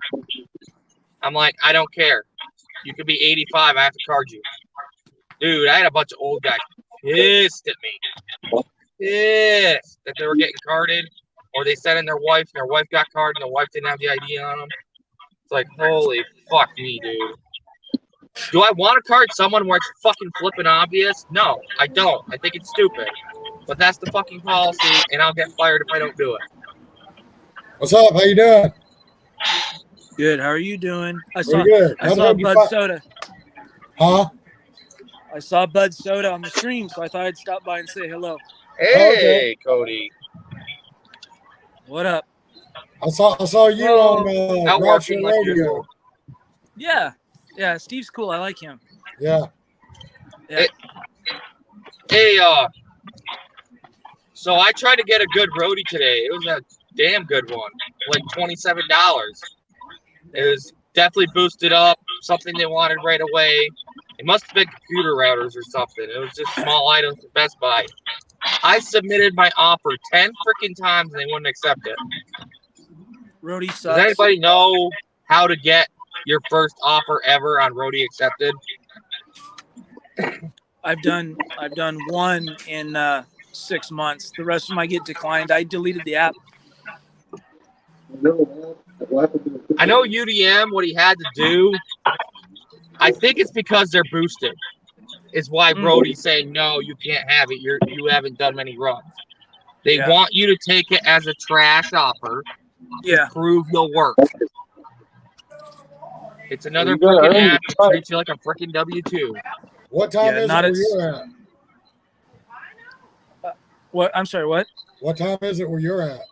I'm like, I don't care. You could be 85. I have to card you. Dude, I had a bunch of old guys pissed at me. Pissed that they were getting carded. Or they sent in their wife, and their wife got carded, and the wife didn't have the ID on them. It's like, holy fuck me, dude. Do I want to card someone where it's fucking flipping obvious? No, I don't. I think it's stupid. But that's the fucking policy, and I'll get fired if I don't do it. What's up? How you doing? Good. How are you doing? I saw Pretty good. I saw Bud Soda. Huh? I saw Bud Soda on the stream, so I thought I'd stop by and say hello. Hey, Okay. Cody. What up? I saw you on Out Rapture working like Radio. usual. Yeah. Steve's cool. I like him. Yeah. Yeah. Hey, so I tried to get a good roadie today. It was a damn good one, like $27. It was definitely boosted up, something they wanted right away. It must have been computer routers or something. It was just small items at Best Buy. I submitted my offer 10 freaking times and they wouldn't accept it. Roadie Does sucks. anybody know how to get your first offer ever on Roadie accepted? I've done one in 6 months. The rest of them I get declined. I deleted the app. I know UDM, what he had to do, I think it's because they're boosted. Is why Brody's saying, no, you can't have it. You haven't done many runs. They want you to take it as a trash offer to prove you'll work. It's another freaking app that treats you like a freaking W-2. What time is it where you're at? What? I'm sorry, what? What time is it where you're at?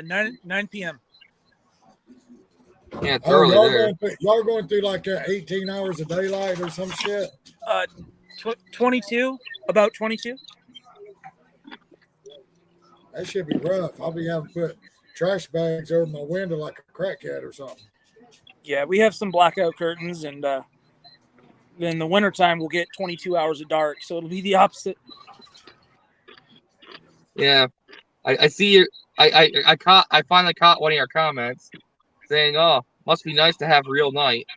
9 p.m. Yeah, it's early there. Y'all are going through like 18 hours of daylight or some shit? 22, about 22. That should be rough. I'll be having to put trash bags over my window like a crackhead or something. Yeah, we have some blackout curtains, and then the wintertime we'll get 22 hours of dark, so it'll be the opposite. Yeah, I see you. I finally caught one of your comments saying, "Oh, must be nice to have real night."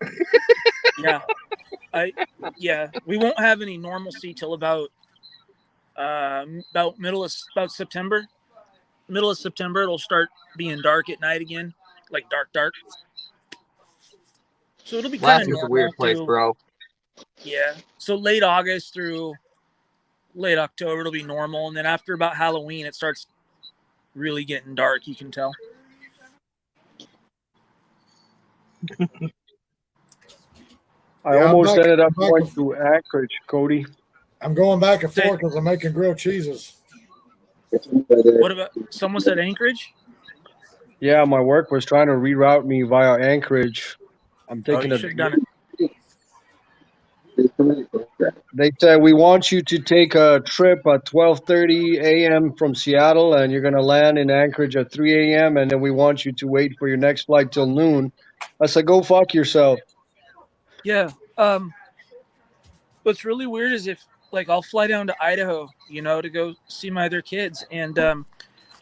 We won't have any normalcy till about September. Middle of September, it'll start being dark at night again, like dark. So it'll be kind of normal. a weird place, bro. Yeah. So late August through late October, it'll be normal, and then after about Halloween, it starts really getting dark. You can tell. I almost ended up going to Anchorage, Cody. I'm going back and forth because I'm making grilled cheeses. What about someone said Anchorage? Yeah, my work was trying to reroute me via Anchorage. I'm thinking you should have done it. They said we want you to take a trip at 12:30 a.m. from Seattle, and you're gonna land in Anchorage at 3 a.m. and then we want you to wait for your next flight till noon. I said, go fuck yourself. Yeah. What's really weird is if I'll fly down to Idaho, to go see my other kids, and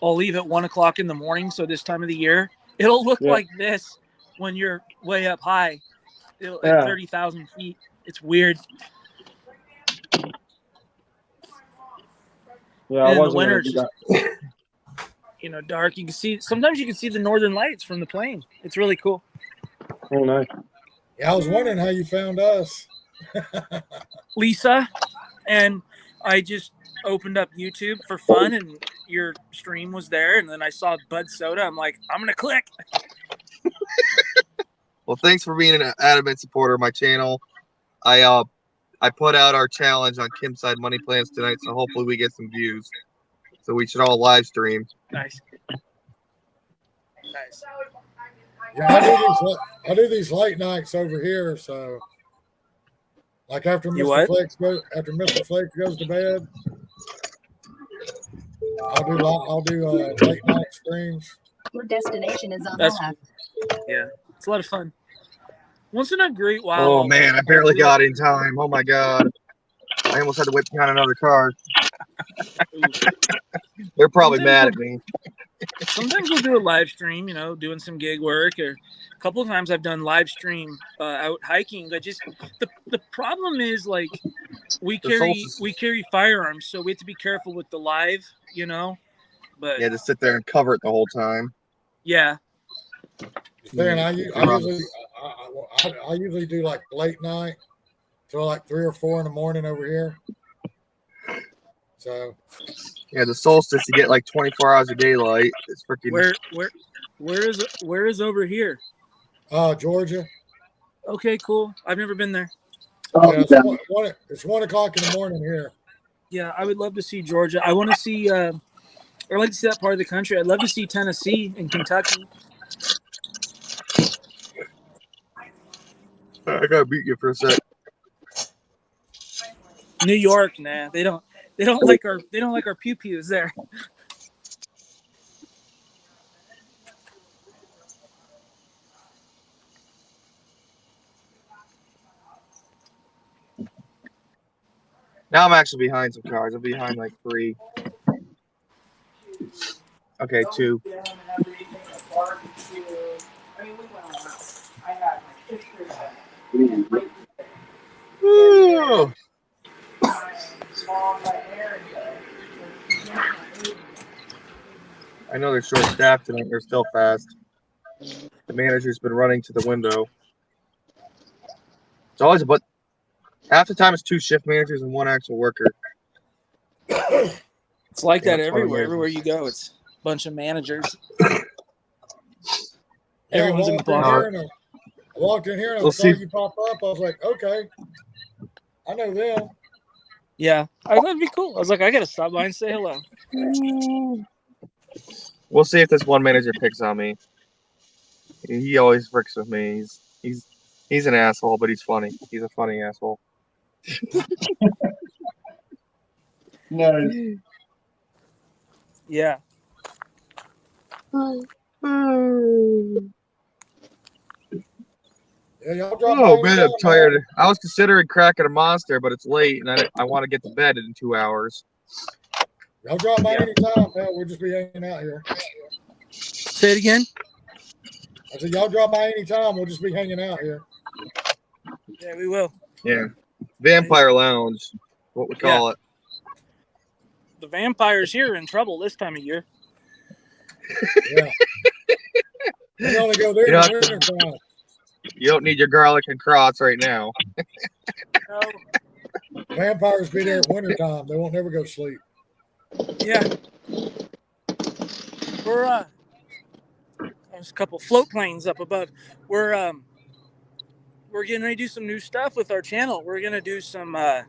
I'll leave at 1 o'clock in the morning. So this time of the year, it'll look like this when you're way up high, at 30,000 feet. It's weird. Yeah, I And in the wasn't winter, gonna it's do just that. dark. You can see sometimes you can see the northern lights from the plane. It's really cool. Oh, nice. Yeah, I was wondering how you found us. Lisa, and I just opened up YouTube for fun, and your stream was there, and then I saw Bud Soda. I'm like, I'm gonna click. Well, thanks for being an adamant supporter of my channel. I put out our challenge on Kim's Side Money Plans tonight, so hopefully we get some views. So we should all live stream. Nice. Nice. Yeah, I do these late nights over here. So, like after You Mr. what? Mr. Flex goes to bed, I'll do late night streams. Your destination is on That's the left. yeah. It's a lot of fun. Once in a great while. Oh man, I barely got in time. Oh my god. I almost had to whip behind another car. They're probably mad at me. Sometimes we'll do a live stream, doing some gig work, or a couple of times I've done live stream out hiking. But just the problem is like we carry firearms, so we have to be careful with the live, But Yeah, just sit there and cover it the whole time. yeah, Man, I usually do like late night till like 3 or 4 in the morning over here. So Yeah, the solstice you get like 24 hours of daylight. It's freaking. where is over here? Georgia. Okay, cool. I've never been there. Yeah, it's 1 o'clock in the morning here. Yeah, I would love to see Georgia. I want to see. I'd like to see that part of the country. I'd love to see Tennessee and Kentucky. I gotta beat you for a sec. New York, nah, they don't like our pew pews there. Now I'm actually behind some cars. I'm behind like 3. Okay, 2. Woo! I know they're short staffed tonight. They're still fast. The manager's been running to the window. It's always but half the time it's 2 shift managers and 1 actual worker. It's like that Yeah, everywhere. 20 Everywhere you go, it's a bunch of managers. Yeah, Everyone's in the bar. I walked in here and I We'll saw see. you pop up. I was like, okay, I know them. Yeah, I thought it'd be cool. I was like, I gotta stop by and say hello. We'll see if this one manager picks on me. He always works with me. He's an asshole, but he's funny. He's a funny asshole. Nice. Yeah. Yeah, y'all drop Oh by man, I'm anytime, tired. I was considering cracking a monster, but it's late, and I want to get to bed in 2 hours. Y'all drop by anytime, man. We'll just be hanging out here. Say it again. I said, y'all drop by anytime. We'll just be hanging out here. Yeah, we will. Yeah, Vampire Lounge, what we call it. The vampires here are in trouble this time of year. Yeah. We only go there in the winter time. You don't need your garlic and cross right now. No. Vampires be there at winter time. They won't never go to sleep. Yeah. We're there's a couple float planes up above. We're getting ready to do some new stuff with our channel. We're gonna do some we're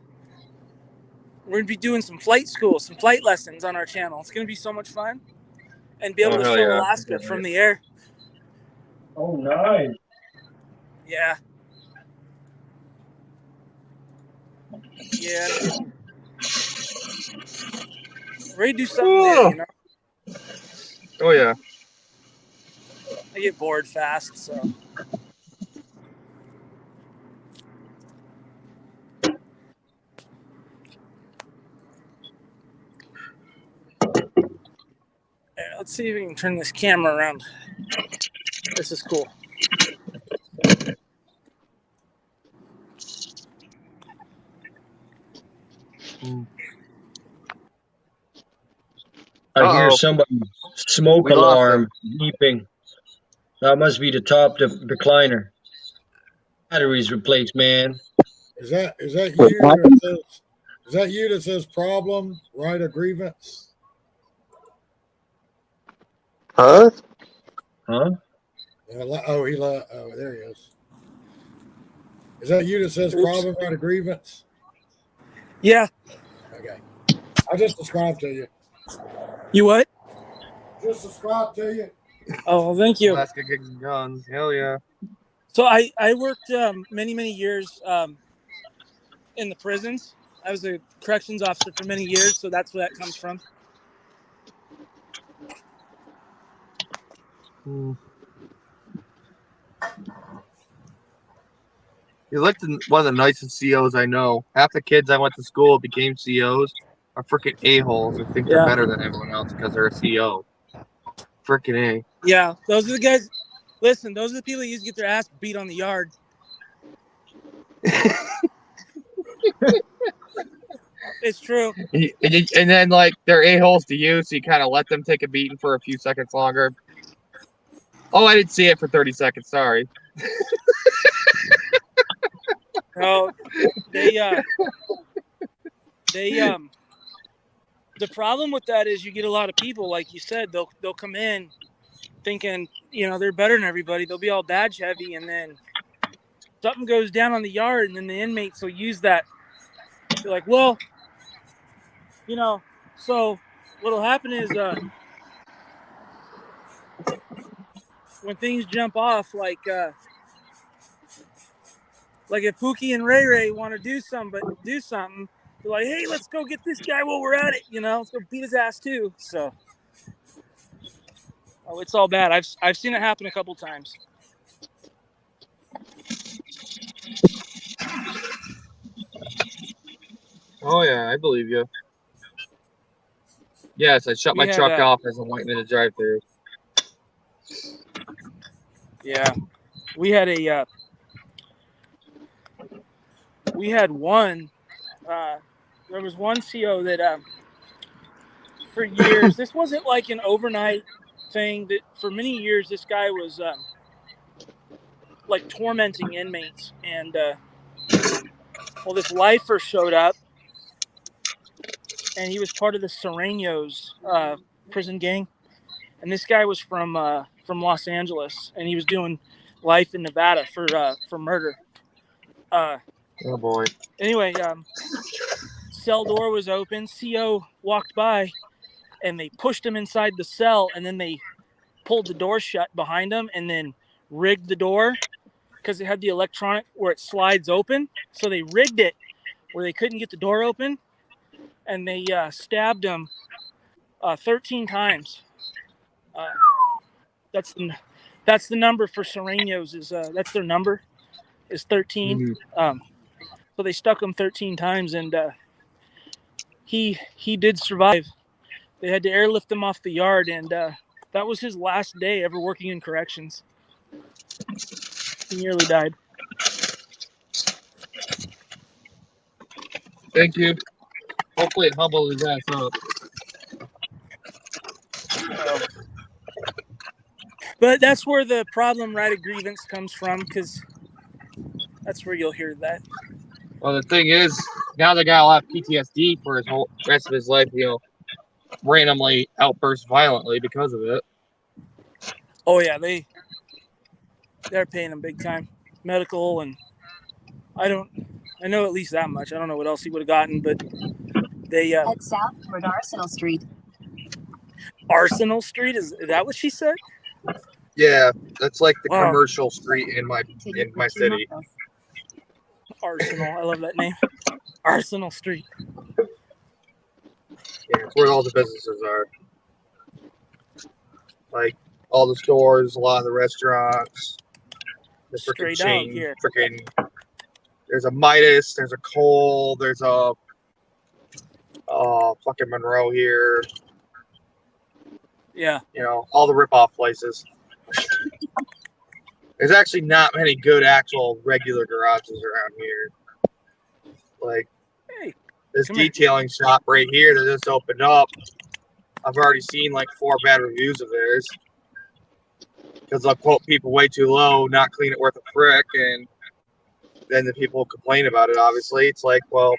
gonna be doing some flight school, some flight lessons on our channel. It's gonna be so much fun. And be able Oh, to hell show yeah. Alaska from the air. Oh, nice. Yeah. Yeah. Ready to do something there, you know? Oh yeah. I get bored fast, so. Yeah, let's see if we can turn this camera around. This is cool. hear Uh-oh. somebody smoke We lost alarm beeping. That must be the top recliner. Batteries replaced, man. Is that you? What happened? That says, is that you that says problem? Right, a grievance. Huh? Huh? Oh, he left. Oh, there he is. Is that you that says Oops. problem, right, a grievance? Yeah. Okay. I just subscribed to you. You what? Just subscribed to you. Oh, well, thank you. Alaska Gigs and Guns. Hell yeah. So I worked many years in the prisons. I was a corrections officer for many years, so that's where that comes from. You're like one of the nicest COs I know. Half the kids I went to school became COs are freaking a-holes who think they're Yeah. better than everyone else because they're a CO. Freaking A. Yeah, those are the guys. Listen, those are the people that used to get their ass beat on the yard. It's true. And then, like, they're a-holes to you, so you kind of let them take a beating for a few seconds longer. Oh, I didn't see it for 30 seconds. Sorry. No, the problem with that is you get a lot of people, like you said, they'll come in thinking, they're better than everybody. They'll be all badge heavy, and then something goes down on the yard, and then the inmates will use that. They're like, well, so what'll happen is when things jump off, like if Pookie and Ray Ray want to do something, they're like, hey, let's go get this guy while we're at it. Let's go beat his ass too. So, it's all bad. I've seen it happen a couple times. Oh, yeah, I believe you. Yes, I shut my truck off as I'm waiting in the drive-thru. Yeah. We had one, there was one CO that for years, this wasn't like an overnight thing, that for many years this guy was like tormenting inmates, and this lifer showed up, and he was part of the Serranos prison gang, and this guy was from Los Angeles, and he was doing life in Nevada for murder. Oh boy. Anyway, cell door was open. CO walked by, and they pushed him inside the cell, and then they pulled the door shut behind him, and then rigged the door because it had the electronic where it slides open. So they rigged it where they couldn't get the door open, and they stabbed him 13 times. That's the number for Serranos. That's their number, is 13. Mm-hmm. So they stuck him 13 times, and he did survive. They had to airlift him off the yard, and that was his last day ever working in corrections. He nearly died. Thank you. Hopefully it humbled his ass up. But that's where the problem right of grievance comes from, because that's where you'll hear that. Well, the thing is, now the guy will have PTSD for his whole rest of his life. Randomly outburst violently because of it. Oh yeah, they're paying him big time, medical, and I know at least that much. I don't know what else he would have gotten, but they Head south toward Arsenal Street. Arsenal Street, is that what she said? Yeah, that's like the Wow. commercial street in my city. Arsenal, I love that name. Arsenal Street. Yeah, it's where all the businesses are. Like all the stores, a lot of the restaurants. The freaking Straight out chain. here. Freaking. There's a Midas. There's a Cole. There's a fucking Monroe here. Yeah. All the rip-off places. There's actually not many good actual regular garages around here. Like Hey, this come here. detailing shop right here that just opened up. I've already seen like 4 bad reviews of theirs because they'll quote people way too low, not clean it worth a frick, and then the people complain about it. Obviously, it's like, well,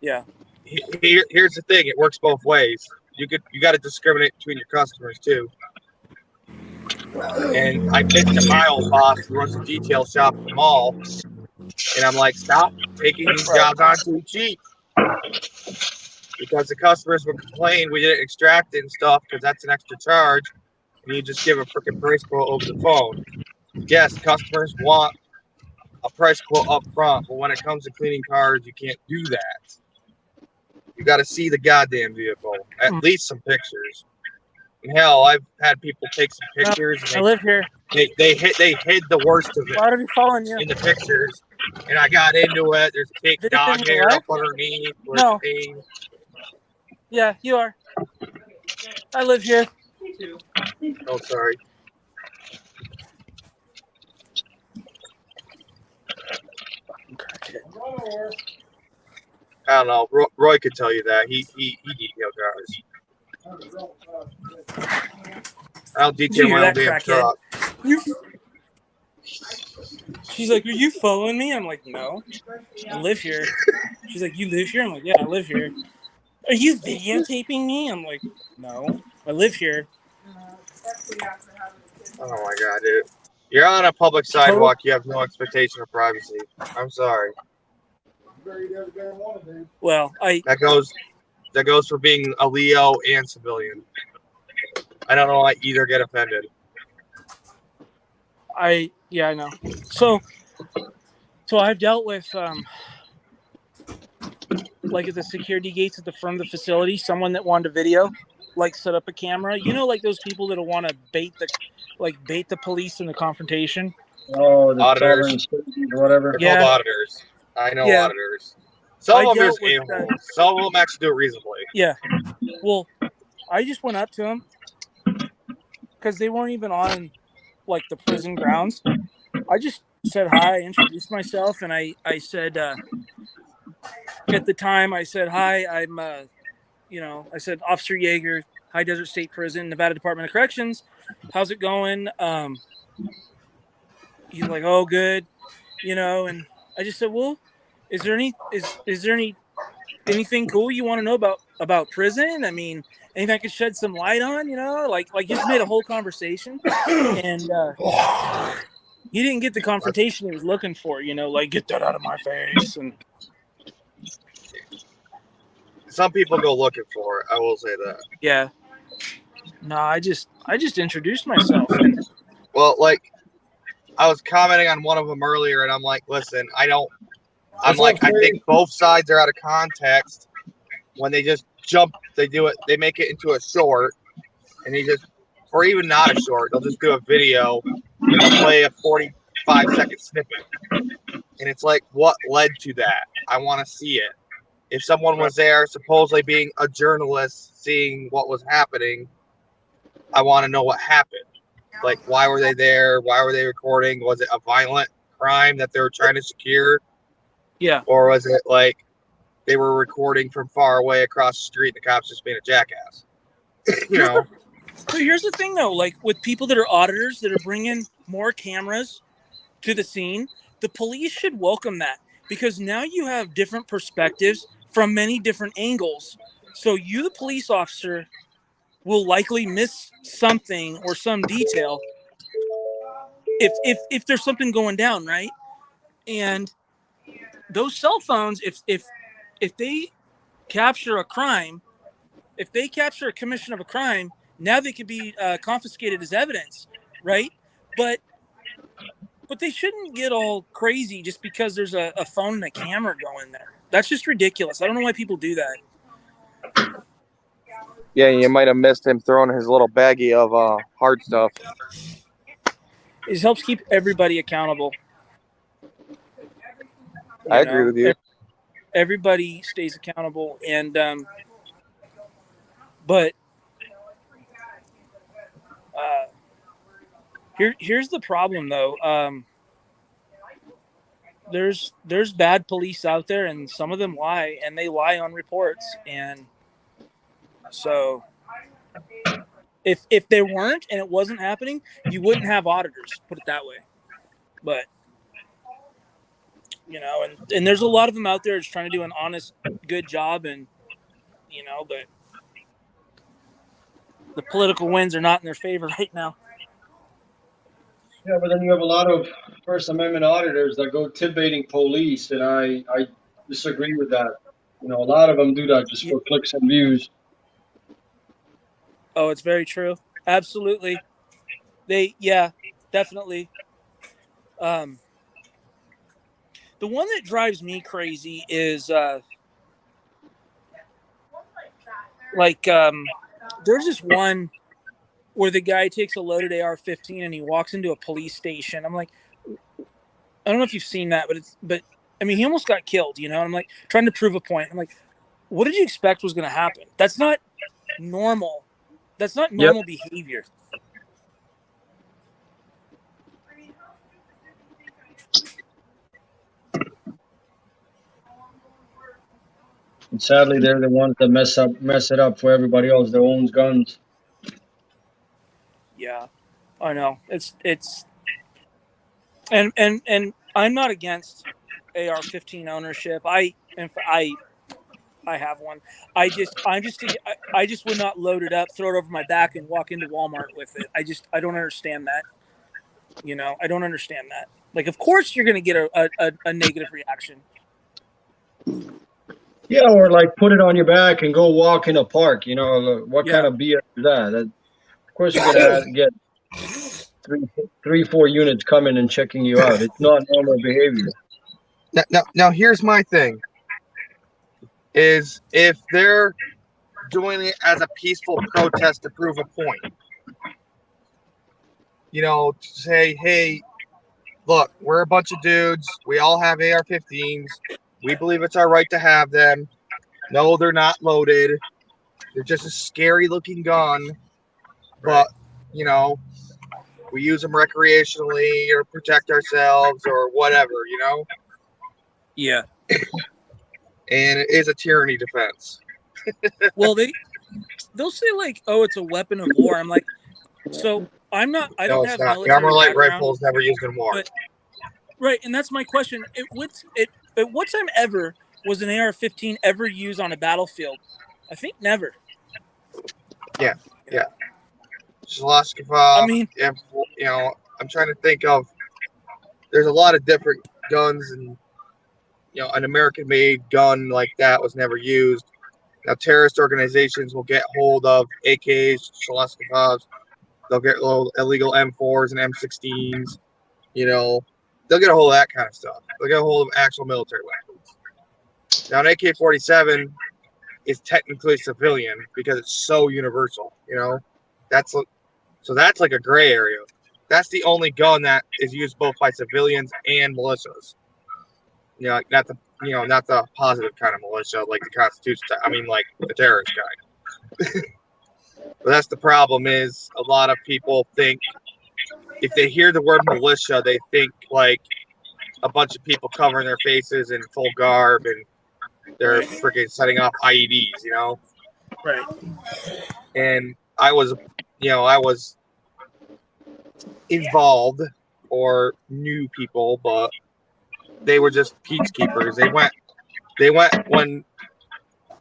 Yeah. here's the thing: it works both ways. You got to discriminate between your customers too. And I bitched to my old boss who runs a detail shop at the mall, and I'm like, stop taking these jobs on too cheap. Because the customers would complain we didn't extract it and stuff because that's an extra charge, and you just give a freaking price quote over the phone. Yes, customers want a price quote up front, but when it comes to cleaning cars, you can't do that. You got to see the goddamn vehicle, at least some pictures. And hell, I've had people take some pictures. I And live here. they hid the worst of it Why are we following you? in the pictures, and I got into it. There's fake Did it dog in your hair life? up underneath. Where No. it's pain. Yeah, you are. I live here. Oh, sorry. I don't know. Roy could tell you that. He detailed cars. I don't detail hear my own that, damn crackhead? truck. She's like, are you following me? I'm like, no. I live here. She's like, you live here? I'm like, yeah, I live here. Are you videotaping me? I'm like, no. I live here. Oh my god, dude. You're on a public sidewalk. You have no expectation of privacy. I'm sorry. Well, That goes for being a Leo and civilian. I don't know why either get offended. yeah, I know. So I've dealt with like at the security gates at the front of the facility, someone that wanted a video, like set up a camera. You know, like those people that'll want to bait the police in the confrontation. Oh, the Auditors. whatever. They're called auditors. I know auditors. Some of them is a-holes. Some of them actually do it reasonably. Yeah. Well, I just went up to them because they weren't even on like the prison grounds. I just said hi, introduced myself, and I said at the time I said hi. I'm I said Officer Yeager, High Desert State Prison, Nevada Department of Corrections. How's it going? He's like, oh, good, and I just said, well, is there anything cool you want to know about prison? I mean, anything I could shed some light on, like just made a whole conversation, and he didn't get the confrontation he was looking for, like get that out of my face. And some people go looking for it. I will say that. Yeah. No, I just introduced myself. And well, like I was commenting on one of them earlier, and I'm like, listen, I think both sides are out of context when they just jump. They do it. They make it into a short, and or even not a short. They'll just do a video and they'll play a 45-second snippet, and it's like, what led to that? I want to see it. If someone was there, supposedly being a journalist, seeing what was happening, I want to know what happened. Like, why were they there? Why were they recording? Was it a violent crime that they were trying to secure? Yeah. Or was it like they were recording from far away across the street and the cops just being a jackass? So here's the thing, though. Like, with people that are auditors that are bringing more cameras to the scene, the police should welcome that because now you have different perspectives from many different angles. So you, the police officer, will likely miss something or some detail if there's something going down, right? And those cell phones, if they capture a crime, if they capture a commission of a crime, now they could be confiscated as evidence, right? But they shouldn't get all crazy just because there's a phone and a camera going there. That's just ridiculous. I don't know why people do that. Yeah, you might have missed him throwing his little baggie of hard stuff. It helps keep everybody accountable. I agree with you. Everybody stays accountable, and but here's the problem, though. There's bad police out there, and some of them lie, and they lie on reports, and so If there weren't and it wasn't happening, you wouldn't have auditors. Put it that way. But and there's a lot of them out there just trying to do an honest, good job, and but the political winds are not in their favor right now. Yeah, but then you have a lot of First Amendment auditors that go tip-baiting police, and I disagree with that. A lot of them do that just for clicks and views. Oh, it's very true. Absolutely. Definitely. The one that drives me crazy is there's this one where the guy takes a loaded AR-15 and he walks into a police station. I'm like, I don't know if you've seen that, but I mean, he almost got killed, and I'm like trying to prove a point. I'm like, what did you expect was going to happen? That's not normal. That's not normal behavior. And sadly, they're the ones that mess it up for everybody else that owns guns. Yeah, I know. It's and I'm not against AR-15 ownership. I have one. I just would not load it up, throw it over my back, and walk into Walmart with it. I don't understand that. I don't understand that. Like, of course you're going to get a negative reaction. Yeah, or like put it on your back and go walk in a park. What kind of BS is that? Of course you're going to get 3-4 units coming and checking you out. It's not normal behavior. Now here's my thing. Is if they're doing it as a peaceful protest to prove a point, to say, hey, look, we're a bunch of dudes. We all have AR-15s. We believe it's our right to have them. No, they're not loaded. They're just a scary-looking gun. But, we use them recreationally or protect ourselves or whatever, Yeah. And it is a tyranny defense. Well, they'll say like, "Oh, it's a weapon of war." I'm like, so I don't have military Armalite background, rifles never used in war. Right, and that's my question. At what time ever was an AR-15 ever used on a battlefield? I think never. Yeah. Kalashnikov. I mean, I'm trying to think of. There's a lot of different guns, and an American-made gun like that was never used. Now, terrorist organizations will get hold of AKs, Kalashnikovs. They'll get illegal M4s and M16s. They'll get a hold of that kind of stuff. They'll get a hold of actual military weapons. Now, an AK-47 is technically civilian because it's so universal. That's like a gray area. That's the only gun that is used both by civilians and militias. Not the positive kind of militia like the Constitution. I mean, like the terrorist kind. But that's the problem. Is a lot of people think if they hear the word militia, they think like a bunch of people covering their faces in full garb and they're freaking setting off IEDs. Right. And I was involved or knew people, but they were just peacekeepers. They went when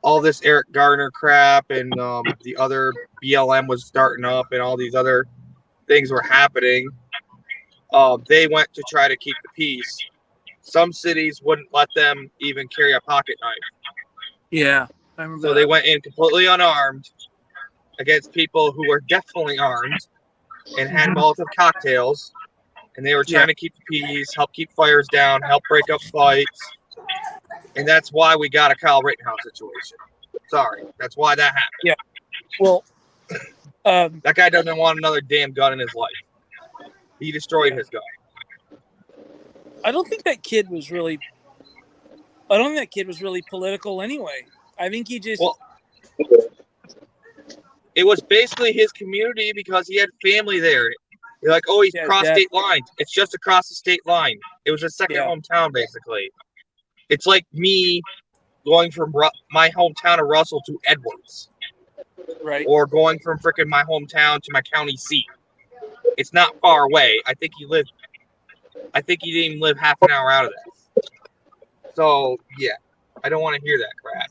all this Eric Garner crap and the other BLM was starting up and all these other things were happening. They went to try to keep the peace. Some cities wouldn't let them even carry a pocket knife. Yeah, I remember. So they went in completely unarmed against people who were definitely armed and had Molotov cocktails. And they were trying to keep the peace, help keep fires down, help break up fights. And that's why we got a Kyle Rittenhouse situation. Sorry. That's why that happened. Yeah. Well, that guy doesn't want another damn gun in his life. He destroyed his gun. I don't think that kid was really political anyway. I think he just... Well, it was basically his community because he had family there. You're like, oh, he's crossed state lines. It's just across the state line. It was his second hometown, basically. It's like me going from my hometown of Russell to Edwards. Right. or going from freaking my hometown to my county seat. It's not far away. I think he didn't even live half an hour out of that. So yeah, I don't want to hear that crap.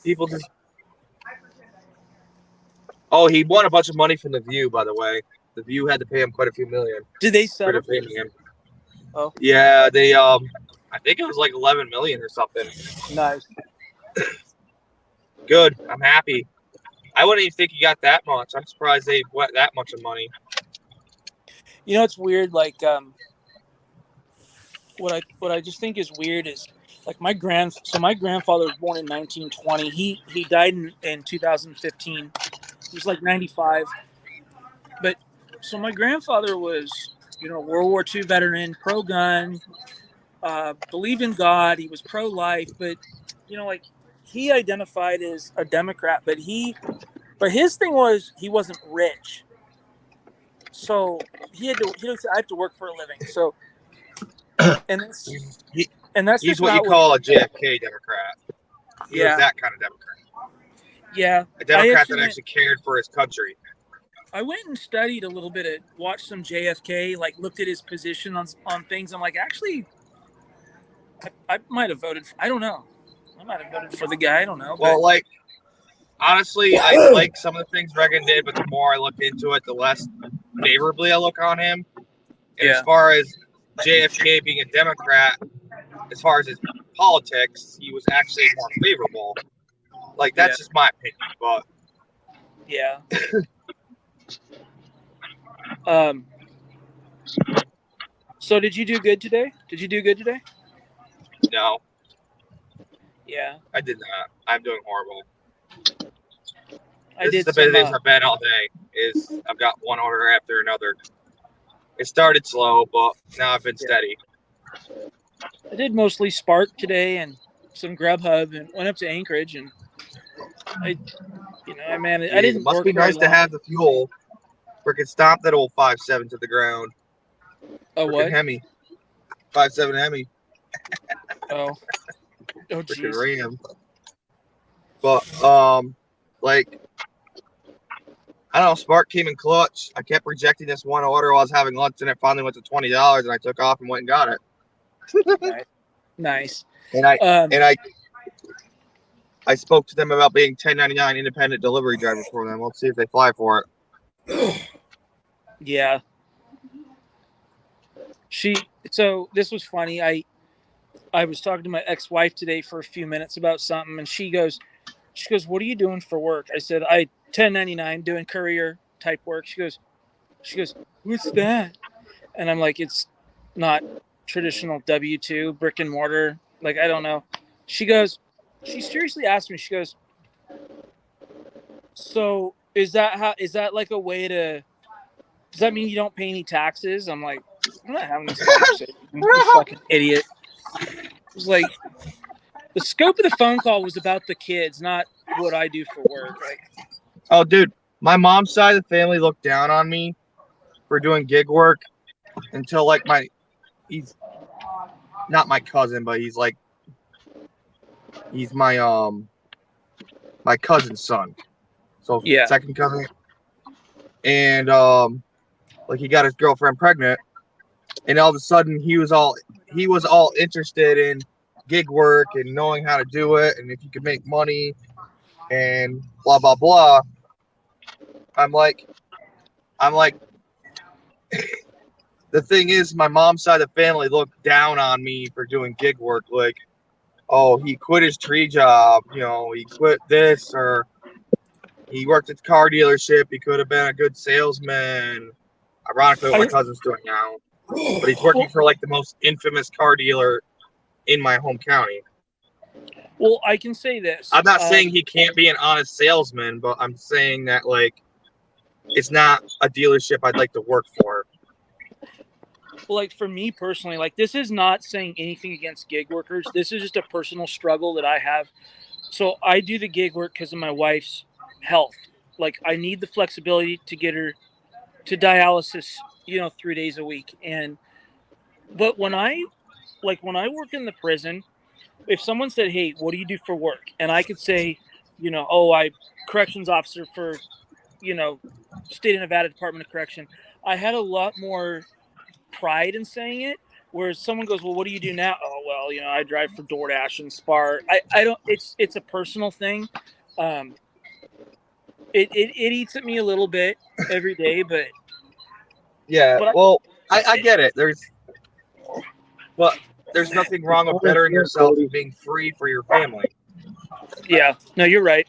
People just. Oh, he won a bunch of money from The View, by the way. The View had to pay him quite a few million Did they for settle? defaming him. Oh. Yeah, they I think it was like 11 million or something. Nice. Good. I'm happy. I wouldn't even think he got that much. I'm surprised they went that much of money. You know, it's weird. Like, what I just think is weird is like my grandfather was born in 1920. He died in 2015. He was like 95. But so my grandfather was, you know, World War II veteran, pro-gun, believed in God. He was pro-life, but you know, like he identified as a Democrat, but his thing was he wasn't rich, so he had to. I have to work for a living. So, and that's He's just what not you call a JFK Democrat. He was that kind of Democrat. Yeah, A Democrat that actually cared for his country. I went and studied a little bit, watched some JFK, like looked at his position on things. I'm like, actually, I might have voted. I don't know. I might have voted for the guy. I don't know. Well, But like, honestly, I like some of the things Reagan did, but the more I look into it, the less favorably I look on him. And as far as JFK being a Democrat, as far as his politics, he was actually more favorable. Like, that's just my opinion, but yeah. So did you do good today? no, Yeah, I did not. I'm doing horrible. I This did. is the busiest I've been all day. I've got one order after another. It started slow, but now I've been steady. I did mostly Spark today and some Grubhub, and went up to Anchorage, and I didn't. It must work be very nice to long. have the fuel. Freaking stomp that old 5.7 to the ground. Oh, what? Hemi. 5.7 Hemi. Oh, Freaking jeez. Ram. But like, I don't know. Spark came in clutch. I kept rejecting this one order while I was having lunch, and it finally went to $20, and I took off and went and got it. Nice. And I spoke to them about being 1099 independent delivery driver for them. Let's see if they fly for it. Yeah. So this was funny. I was talking to my ex-wife today for a few minutes about something, and she goes, "What are you doing for work?" I said, "I 1099 doing courier type work." She goes, "What's that?" And I'm like, "It's not traditional W-2 brick and mortar. Like, I don't know." She seriously asked me, she goes, "So is that like a way to, does that mean you don't pay any taxes?" I'm like, "I'm not having this conversation. You fucking idiot." It was like, the scope of the phone call was about the kids, not what I do for work. Like, oh, dude, my mom's side of the family looked down on me for doing gig work until like he's not my cousin, but he's my my cousin's son. So second cousin. And like he got his girlfriend pregnant, and all of a sudden he was all interested in gig work and knowing how to do it, and if you could make money and blah blah blah. I'm like the thing is, my mom's side of the family looked down on me for doing gig work. Like, oh, he quit his tree job, you know, he quit this, or he worked at the car dealership, he could have been a good salesman. Ironically, what my cousin's doing now. But he's working for like the most infamous car dealer in my home county. well, I can say this. I'm not saying he can't be an honest salesman, but I'm saying that like it's not a dealership I'd like to work for. Well, like for me personally, like this is not saying anything against gig workers. This is just a personal struggle that I have. So I do the gig work because of my wife's health. Like I need the flexibility to get her to dialysis, 3 days a week. But when I work in the prison, if someone said, "Hey, what do you do for work?" and I could say, you know, "Oh, I corrections officer for, you know, State of Nevada Department of Correction," I had a lot more pride in saying it. Whereas someone goes, "Well, what do you do now?" "Oh, well, you know, I drive for DoorDash and Spar." I don't. It's a personal thing. It eats at me a little bit every day, but Yeah, But I- well, I get it. There's nothing wrong with bettering yourself and being free for your family. yeah, no, you're right.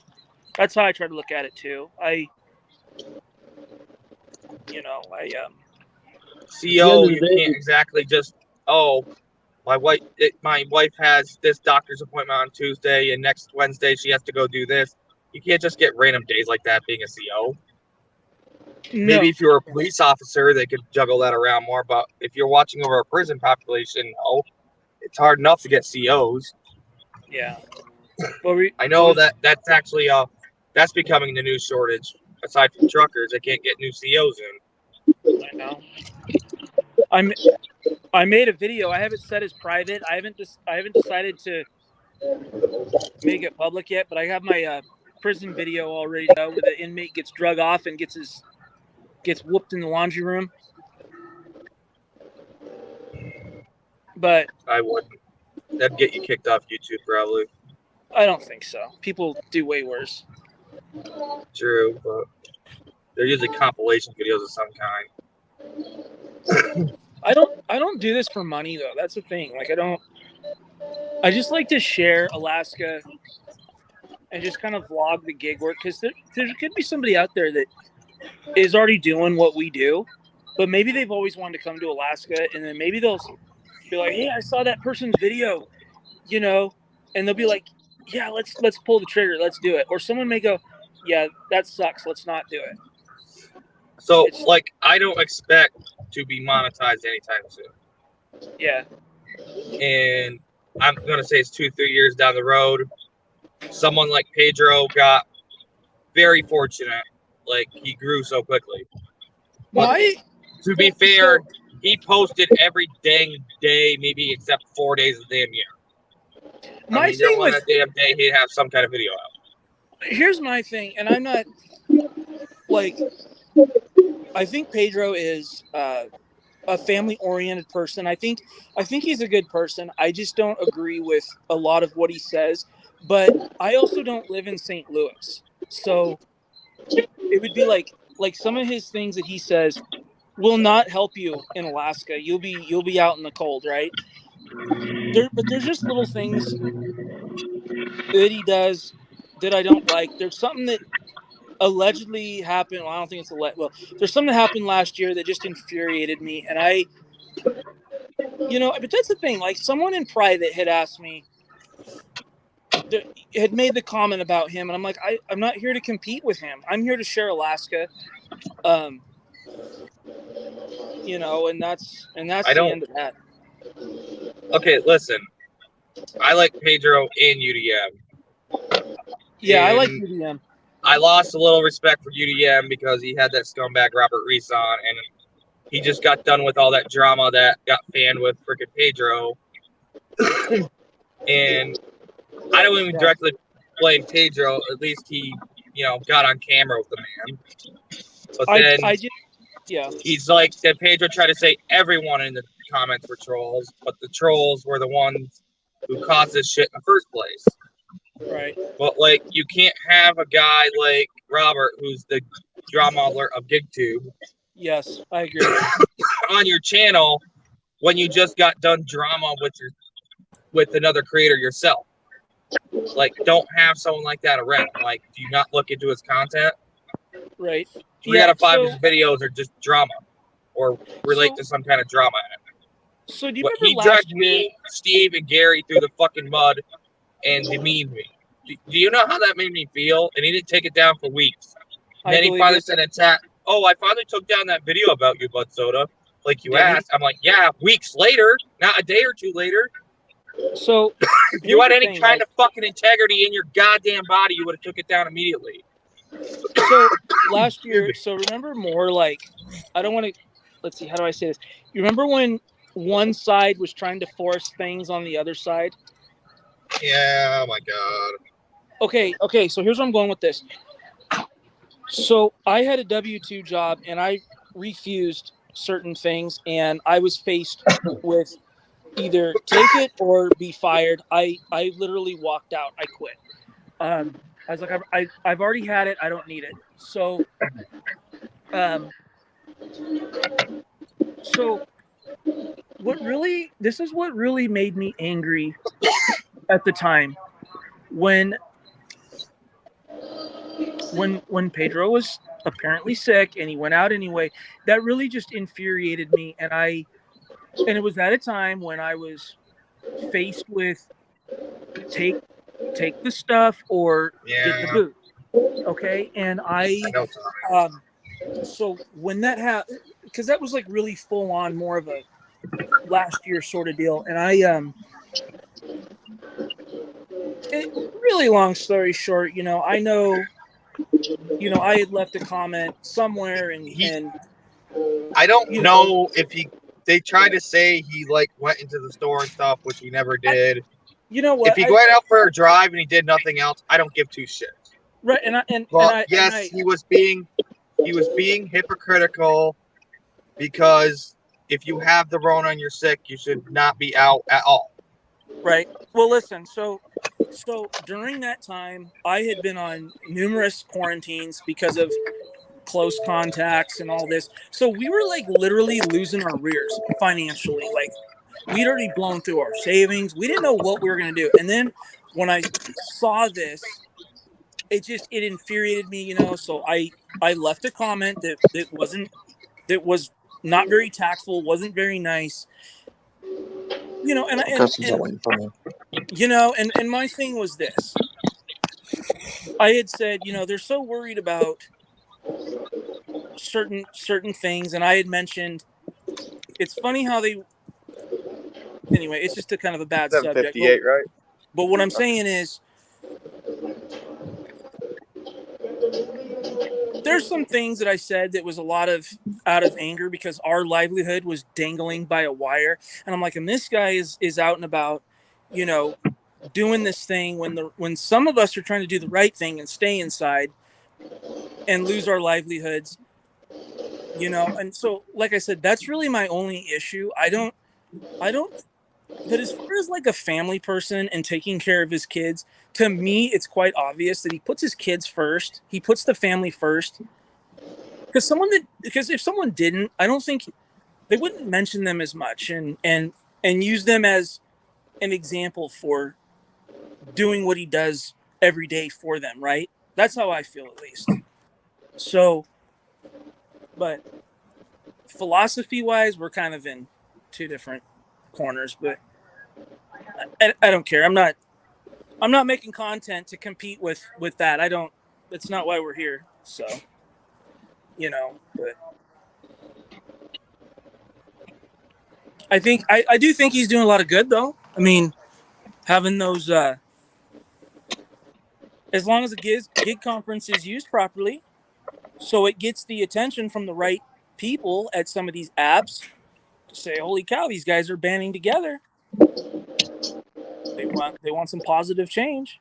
That's how I try to look at it too. CO, the you day- can't exactly just, oh, my wife has this doctor's appointment on Tuesday, and next Wednesday she has to go do this. You can't just get random days like that being a CO. No, Maybe if you're a police officer, they could juggle that around more. But if you're watching over a prison population, no, it's hard enough to get COs. yeah. I know that's actually that's becoming the new shortage. Aside from truckers, they can't get new COs in. I know. I made a video. I have it set as private. I haven't decided to make it public yet, but I have my prison video already where the inmate gets drug off and gets whooped in the laundry room. But I wouldn't. That'd get you kicked off YouTube probably. I don't think so. People do way worse. True, but they're usually compilation videos of some kind. I don't do this for money though. That's the thing. Like I just like to share Alaska and just kind of vlog the gig work, because there could be somebody out there that is already doing what we do, but maybe they've always wanted to come to Alaska, and then maybe they'll be like, "Hey, I saw that person's video," you know, and they'll be like, "Yeah, let's pull the trigger, let's do it." Or someone may go, "Yeah, that sucks, let's not do it." So, like, I don't expect to be monetized anytime soon. Yeah. And I'm going to say it's 2-3 years down the road. Someone like Pedro got very fortunate. Like, he grew so quickly. But to be fair, he posted every dang day, maybe except 4 days of the damn year. My thing on with that damn day, he'd have some kind of video out. Here's my thing, and I'm not like, I think Pedro is a family-oriented person. I think he's a good person. I just don't agree with a lot of what he says. But I also don't live in St. Louis, so it would be like some of his things that he says will not help you in Alaska. You'll be out in the cold, right? But there's just little things that he does that I don't like. There's something that allegedly happened. Well, I don't think it's there's something that happened last year that just infuriated me, and but that's the thing. Like, someone in private had asked me, had made the comment about him, and I'm like, I'm not here to compete with him. I'm here to share Alaska, and that's the end of that. Okay, listen. I like Pedro and UDM. Yeah, and I like UDM. I lost a little respect for UDM because he had that scumbag Robert Reese on, and he just got done with all that drama that got fanned with freaking Pedro. And I don't even directly blame Pedro. At least he, got on camera with the man. But then he's like, then Pedro tried to say everyone in the comments were trolls, but the trolls were the ones who caused this shit in the first place. Right. But, like, you can't have a guy like Robert, who's the drama alert of GigTube. Yes, I agree. On your channel when you just got done drama with another creator yourself. Like, don't have someone like that around. Like, do you not look into his content? Right. 3 out of 5 of his videos are just drama or relate to some kind of drama in it. So do you remember he dragged me, Steve, and Gary through the fucking mud and demeaned me. Do you know how that made me feel? And he didn't take it down for weeks. And then he finally said in chat, "Oh, I finally took down that video about you, Bud Soda, like you asked." I'm like, yeah, weeks later, not a day or two later. So if you had any kind of fucking integrity in your goddamn body, you would have took it down immediately. So last year, remember more like, I don't want to, let's see, how do I say this? You remember when one side was trying to force things on the other side? Yeah. Oh my god. Okay. So here's where I'm going with this. So I had a W-2 job and I refused certain things, and I was faced with either take it or be fired. I literally walked out. I quit. I was like, I've already had it. I don't need it. So, so this is what really made me angry at the time when Pedro was apparently sick and he went out anyway. That really just infuriated me, and it was at a time when I was faced with take the stuff or get the Yeah. boot. Okay, and I know, Tommy. so when that happened, because that was like really full on, more of a last year sort of deal, and really long story short, I know, I had left a comment somewhere, and I don't know if they tried to say he like went into the store and stuff, which he never did. you know what? If he went out for a drive and he did nothing else, I don't give two shits. Right, He was being hypocritical, because if you have the Rona and you're sick, you should not be out at all. Right. Well, listen. So during that time, I had been on numerous quarantines because of close contacts and all this. So we were like literally losing our rears financially. Like we'd already blown through our savings. We didn't know what we were going to do. And then when I saw this, it infuriated me, so I left a comment that was not very tactful, wasn't very nice, and my thing was this. I had said, they're so worried about certain things, and I had mentioned, it's funny how anyway, it's just a kind of a bad subject. Right? But what I'm saying is, there's some things that I said that was a lot of out of anger because our livelihood was dangling by a wire. And I'm like, and this guy is out and about, doing this thing when some of us are trying to do the right thing and stay inside and lose our livelihoods, And so, like I said, that's really my only issue. I don't, but as far as like a family person and taking care of his kids, to me, it's quite obvious that he puts his kids first. He puts the family first. Because if someone didn't, I don't think they wouldn't mention them as much and use them as an example for doing what he does every day for them, right? That's how I feel, at least. So, but philosophy-wise, we're kind of in two different corners, but I don't care. I'm not making content to compete with that. That's not why we're here. So, but I think I do think he's doing a lot of good, though. I mean, having those, as long as the gig conference is used properly, so it gets the attention from the right people at some of these apps to say, holy cow, these guys are banding together. They want some positive change.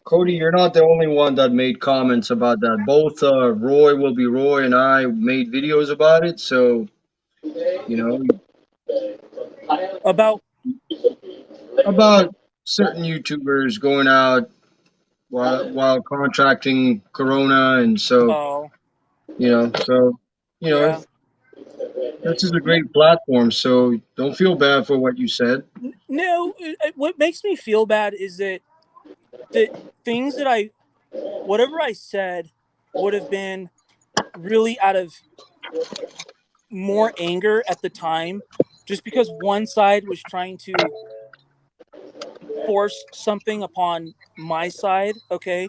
Cody, you're not the only one that made comments about that. Both Roy Will Be Roy and I made videos about it. So, About certain YouTubers going out while contracting Corona, and so yeah. this is a great platform. So don't feel bad for what you said. No, what makes me feel bad is that things that whatever I said would have been really out of more anger at the time, just because one side was trying to force something upon my side, okay?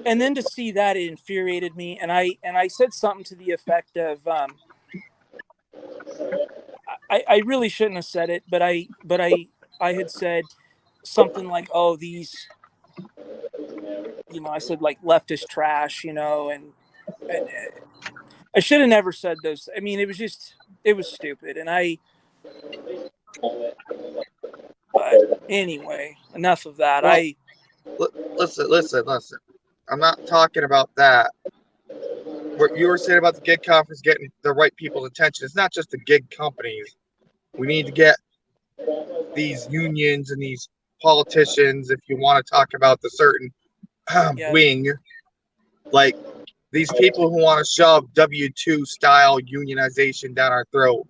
And then to see that, it infuriated me, and I said something to the effect of, I really shouldn't have said it, but I had said something like, oh, these, I said like leftist trash, and I should have never said those. I mean, it was stupid, and but Anyway, enough of that. Well, Listen. I'm not talking about that. What you were saying about the gig conference getting the right people's attention. It's not just the gig companies. We need to get these unions and these politicians, if you want to talk about the certain Yes. wing, like these people who want to shove W-2 style unionization down our throat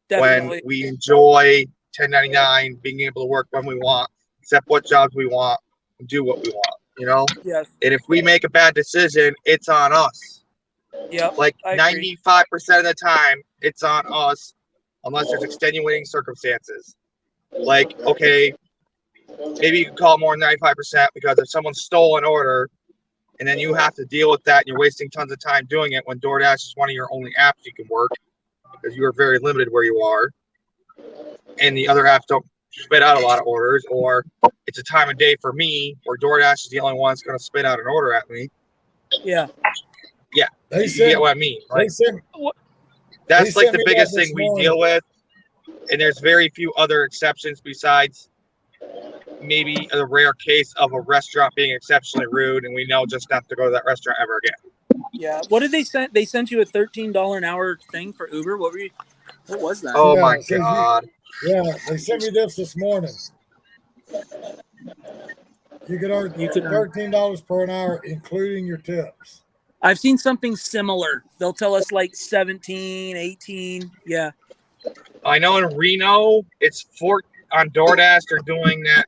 Definitely. when we enjoy 1099, being able to work when we want, accept what jobs we want, and do what we want, you know? Yes. And if we make a bad decision, it's on us. Yep. Like I agree. 95% of the time, it's on us unless there's extenuating circumstances. Like, okay, maybe you can call it more than 95% because if someone stole an order and then you have to deal with that and you're wasting tons of time doing it when DoorDash is one of your only apps you can work because you are very limited where you are and the other apps don't spit out a lot of orders, or it's a time of day for me where DoorDash is the only one that's going to spit out an order at me. Yeah. They You sent, get what I mean? they Like, sent, that's they like sent the me biggest that this thing we morning. deal with, and there's very few other exceptions besides maybe a rare case of a restaurant being exceptionally rude, and we know just not to go to that restaurant ever again. Yeah. What did they send? They sent you a $13 an hour thing for Uber. What was that? Oh Yeah, my it says god! yeah, they sent me this morning. You could earn You could earn- $13 per an hour, including your tips. I've seen something similar. They'll tell us like 17, 18. Yeah. I know in Reno, it's on DoorDash. They're doing that.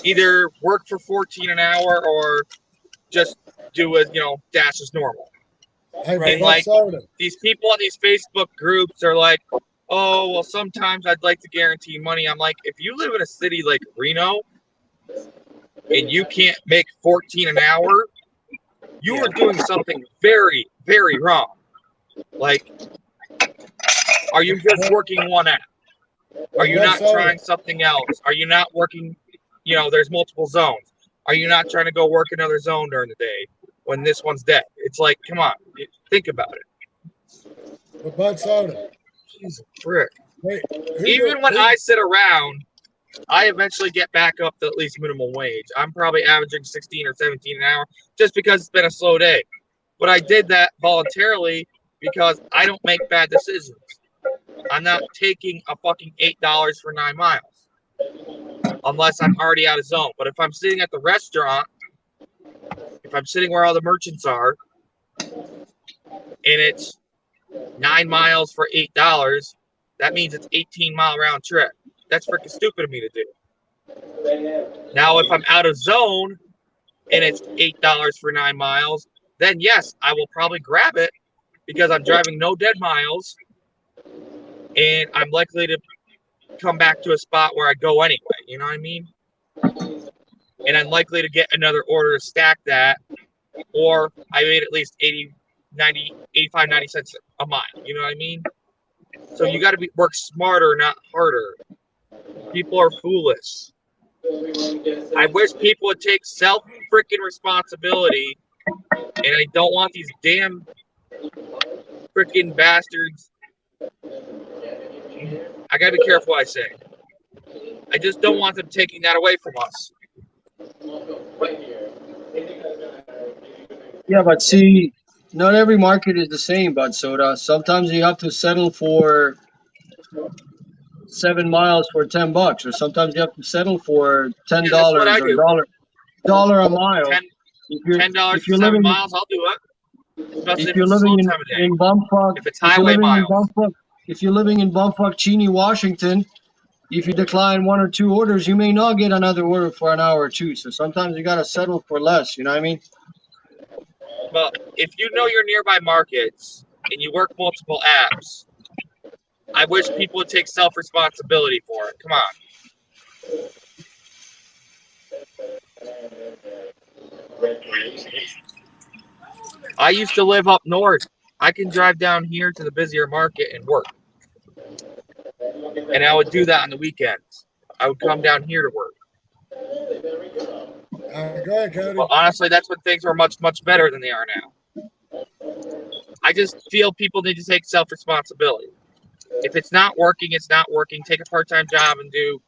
Either work for 14 an hour or just do it, dash as normal. Hey, Right. but Like- soda. These people on these Facebook groups are like, oh, well, sometimes I'd like to guarantee money. I'm like, if you live in a city like Reno and you can't make 14 an hour, you are doing something very, very wrong. Like, are you just working one app? Are you not trying something else? Are you not working, there's multiple zones. Are you not trying to go work another zone during the day when this one's dead? It's like, come on, think about it. But Bud Soda. Jesus frick. Wait, Even when I sit around, I eventually get back up to at least minimum wage. I'm probably averaging 16 or 17 an hour just because it's been a slow day. But I did that voluntarily because I don't make bad decisions. I'm not taking a fucking $8 for 9 miles unless I'm already out of zone. But if I'm sitting at the restaurant, if I'm sitting where all the merchants are, and it's 9 miles for $8, that means it's 18-mile round trip. That's freaking stupid of me to do. Now, if I'm out of zone and it's $8 for 9 miles, then yes, I will probably grab it because I'm driving no dead miles and I'm likely to come back to a spot where I go anyway. You know what I mean? And I'm likely to get another order to stack that, or I made at least 85, 90 cents a mile. You know what I mean? So you got to work smarter, not harder. People are foolish. I wish people would take self-freaking responsibility, and I don't want these damn freaking bastards. I gotta be careful what I say. I just don't want them taking that away from us. Yeah, but see, not every market is the same, Bud Soda. Sometimes you have to settle for 7 miles for $10, or sometimes you have to settle for $10 Yeah, that's what I or do. dollar a mile. $10 If for you're 7 living, miles, I'll do it. Especially if if you're it's a slow living time of day. in Bumfuck, If it's if you're highway living in miles. Bumfuck, if you're living in Bumfuck, Cheney, Washington, if you decline 1 or 2 orders, you may not get another order for an hour or two. So sometimes you gotta settle for less. You know what I mean? But if you know your nearby markets and you work multiple apps, I wish people would take self-responsibility for it. Come on. I used to live up north. I can drive down here to the busier market and work. And I would do that on the weekends. I would come down here to work. Go ahead, Cody. Well, honestly, that's when things were much, much better than they are now. I just feel people need to take self-responsibility. If it's not working, it's not working. Take a part-time job and do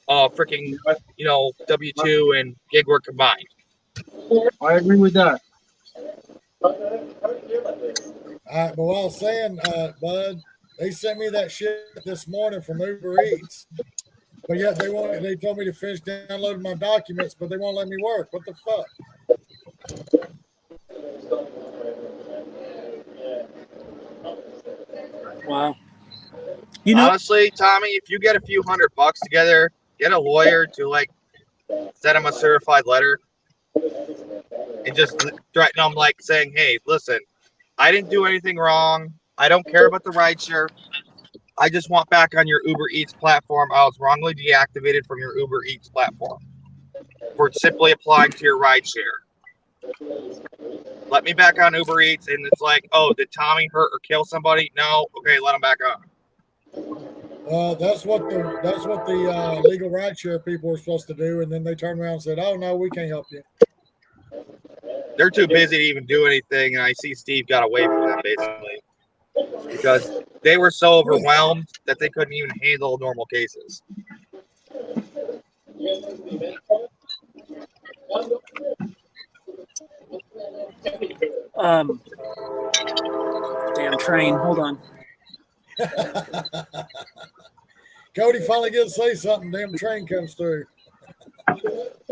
freaking, W-2 and gig work combined. I agree with that. All right, but what I was saying, Bud, they sent me that shit this morning from Uber Eats. But yet they told me to finish downloading my documents, but they won't let me work. What the fuck? Wow. You know, Honestly, Tommy, if you get a few $100 together, get a lawyer to like send him a certified letter and just threaten them, like saying, "Hey, listen, I didn't do anything wrong. I don't care about the rideshare. I just want back on your Uber Eats platform. I was wrongly deactivated from your Uber Eats platform for simply applying to your rideshare. Let me back on Uber Eats." And it's like, "Oh, did Tommy hurt or kill somebody? No. Okay, let him back on." That's what the legal rideshare people were supposed to do, and then they turned around and said, "Oh no, we can't help you." They're too busy to even do anything, and I see Steve got away from that basically because they were so overwhelmed that they couldn't even handle normal cases. Damn train. Hold on. Cody finally gets to say something. Damn train comes through.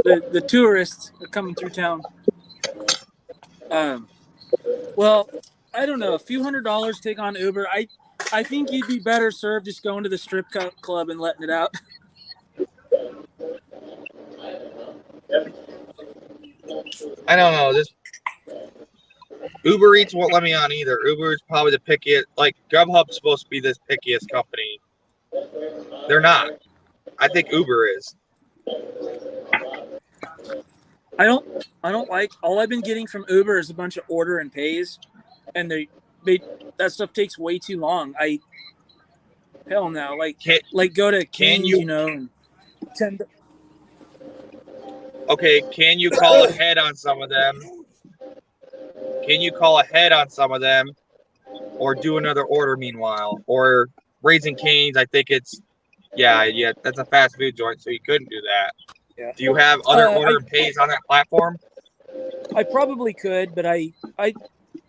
The tourists are coming through town. Well, I don't know. A few $100 take on Uber. I think you'd be better served just going to the strip club and letting it out. I don't know. This Uber Eats won't let me on either. Uber is probably the pickiest. Like Grubhub's supposed to be this pickiest company. They're not. I think Uber is. I don't like. All I've been getting from Uber is a bunch of order and pays, and they that stuff takes way too long. Hell no. Like go to Cane's, and tend. Okay, can you call ahead on some of them? Can you call ahead on some of them, or do another order meanwhile? Or Raising Cane's, I think it's yeah, that's a fast food joint, so you couldn't do that. Yeah. Do you have other order and pays on that platform? I probably could, but I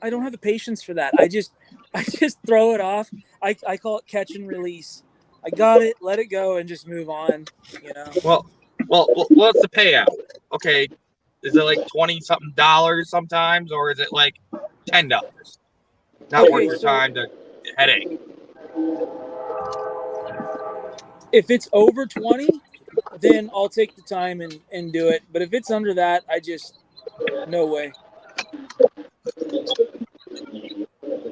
don't have the patience for that. I just throw it off. I call it catch and release. I got it, let it go, and just move on. Well, what's the payout? Okay, is it like $20-something sometimes, or is it like $10? Not worth your time to headache. If it's over 20, then I'll take the time and do it. But if it's under that, no way.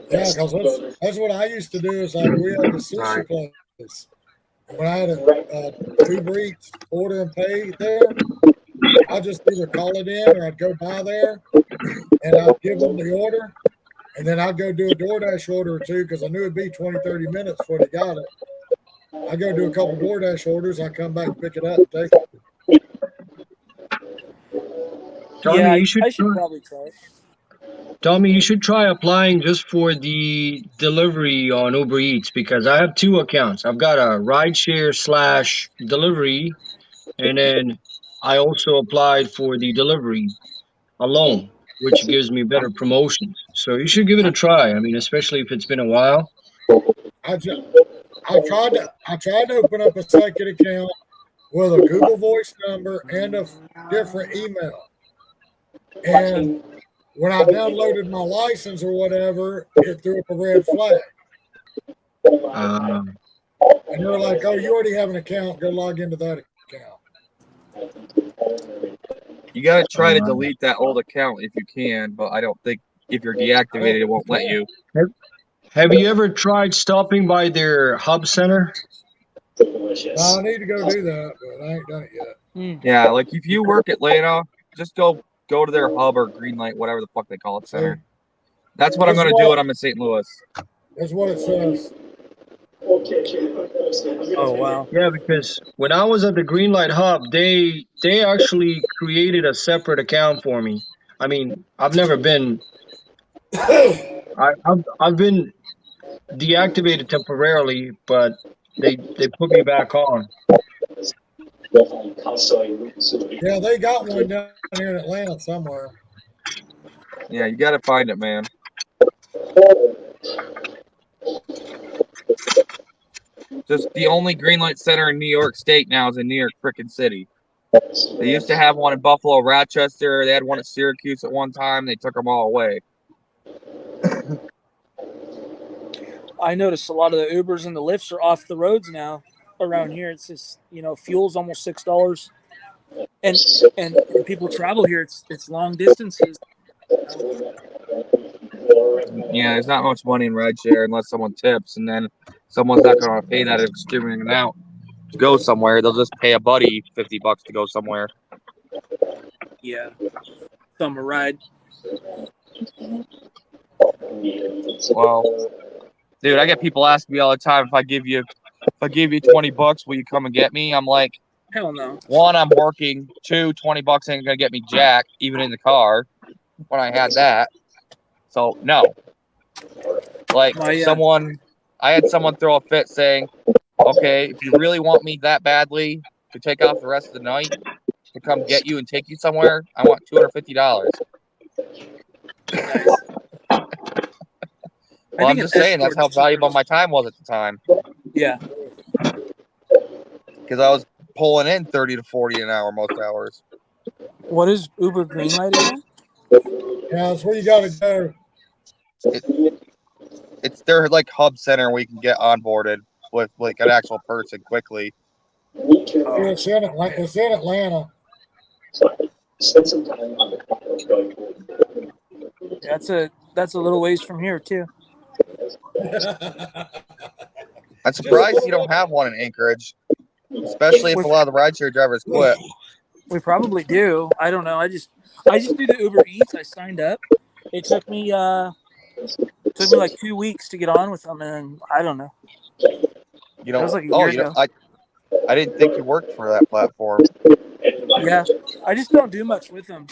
Yeah, because that's what I used to do. Is like we had the sushi place. When I had a Uber Eats order and pay there, I just either call it in or I'd go by there and I'd give them the order, and then I'd go do a DoorDash order or two because I knew it'd be 20, 30 minutes before they got it. I go do a couple DoorDash orders. I come back and pick it up and take it. Tommy, I you should should probably try it. Tommy, you should try applying just for the delivery on Uber Eats because I have two accounts. I've got a rideshare / delivery, and then I also applied for the delivery alone, which gives me better promotions. So you should give it a try. I mean, especially if it's been a while. I tried to open up a second account with a Google Voice number and a different email. And when I downloaded my license or whatever, it threw up a red flag. And they were like, "Oh, you already have an account. Go log into that account." You gotta try to delete that old account if you can, but I don't think if you're deactivated, it won't let you. Have you ever tried stopping by their hub center? No, I need to go do that, but I ain't done it yet. Yeah, like if you work at Lena, just go to their hub or Greenlight, whatever the fuck they call it, center. That's what I'm gonna do when I'm in St. Louis. That's what it says. Oh wow. Yeah, because when I was at the Greenlight hub, they actually created a separate account for me. I mean, I've never been. I've been deactivated temporarily, but they put me back on. Yeah, they got one down here in Atlanta somewhere. Yeah, you got to find it, man. Just the only green light center in New York State now is in New York frickin' City. They used to have one in Buffalo, Rochester. They had one at Syracuse at one time. They took them all away. I noticed a lot of the Ubers and the Lyfts are off the roads now around here. It's just, fuel's almost $6, and people travel here. It's long distances. Yeah, there's not much money in rideshare unless someone tips, and then someone's not going to pay that extreme amount to go somewhere. They'll just pay a buddy $50 to go somewhere. Yeah, summer ride. Well, dude, I get people asking me all the time if I give you $20, will you come and get me? I'm like, Hell no. one, I'm working. Two, $20 ain't gonna get me jack, even in the car. When I had that, so no. Like I had someone throw a fit saying, "Okay, if you really want me that badly to take off the rest of the night to come get you and take you somewhere, I want $250." Well, I'm just saying that's how valuable my time was at the time. Yeah. Because I was pulling in 30 to 40 an hour most hours. What is Uber Greenlight again? Yeah, that's where you got to go. It's their like hub center where you can get onboarded with like an actual person quickly. It's in Atlanta. That's a little ways from here too. I'm surprised you don't have one in Anchorage, especially if a lot of the rideshare drivers quit. We probably do. I don't know. I just do the Uber Eats. I signed up. It took me like 2 weeks to get on with them, and I don't know. You know, That was like a year ago. I didn't think you worked for that platform. Yeah, I just don't do much with them.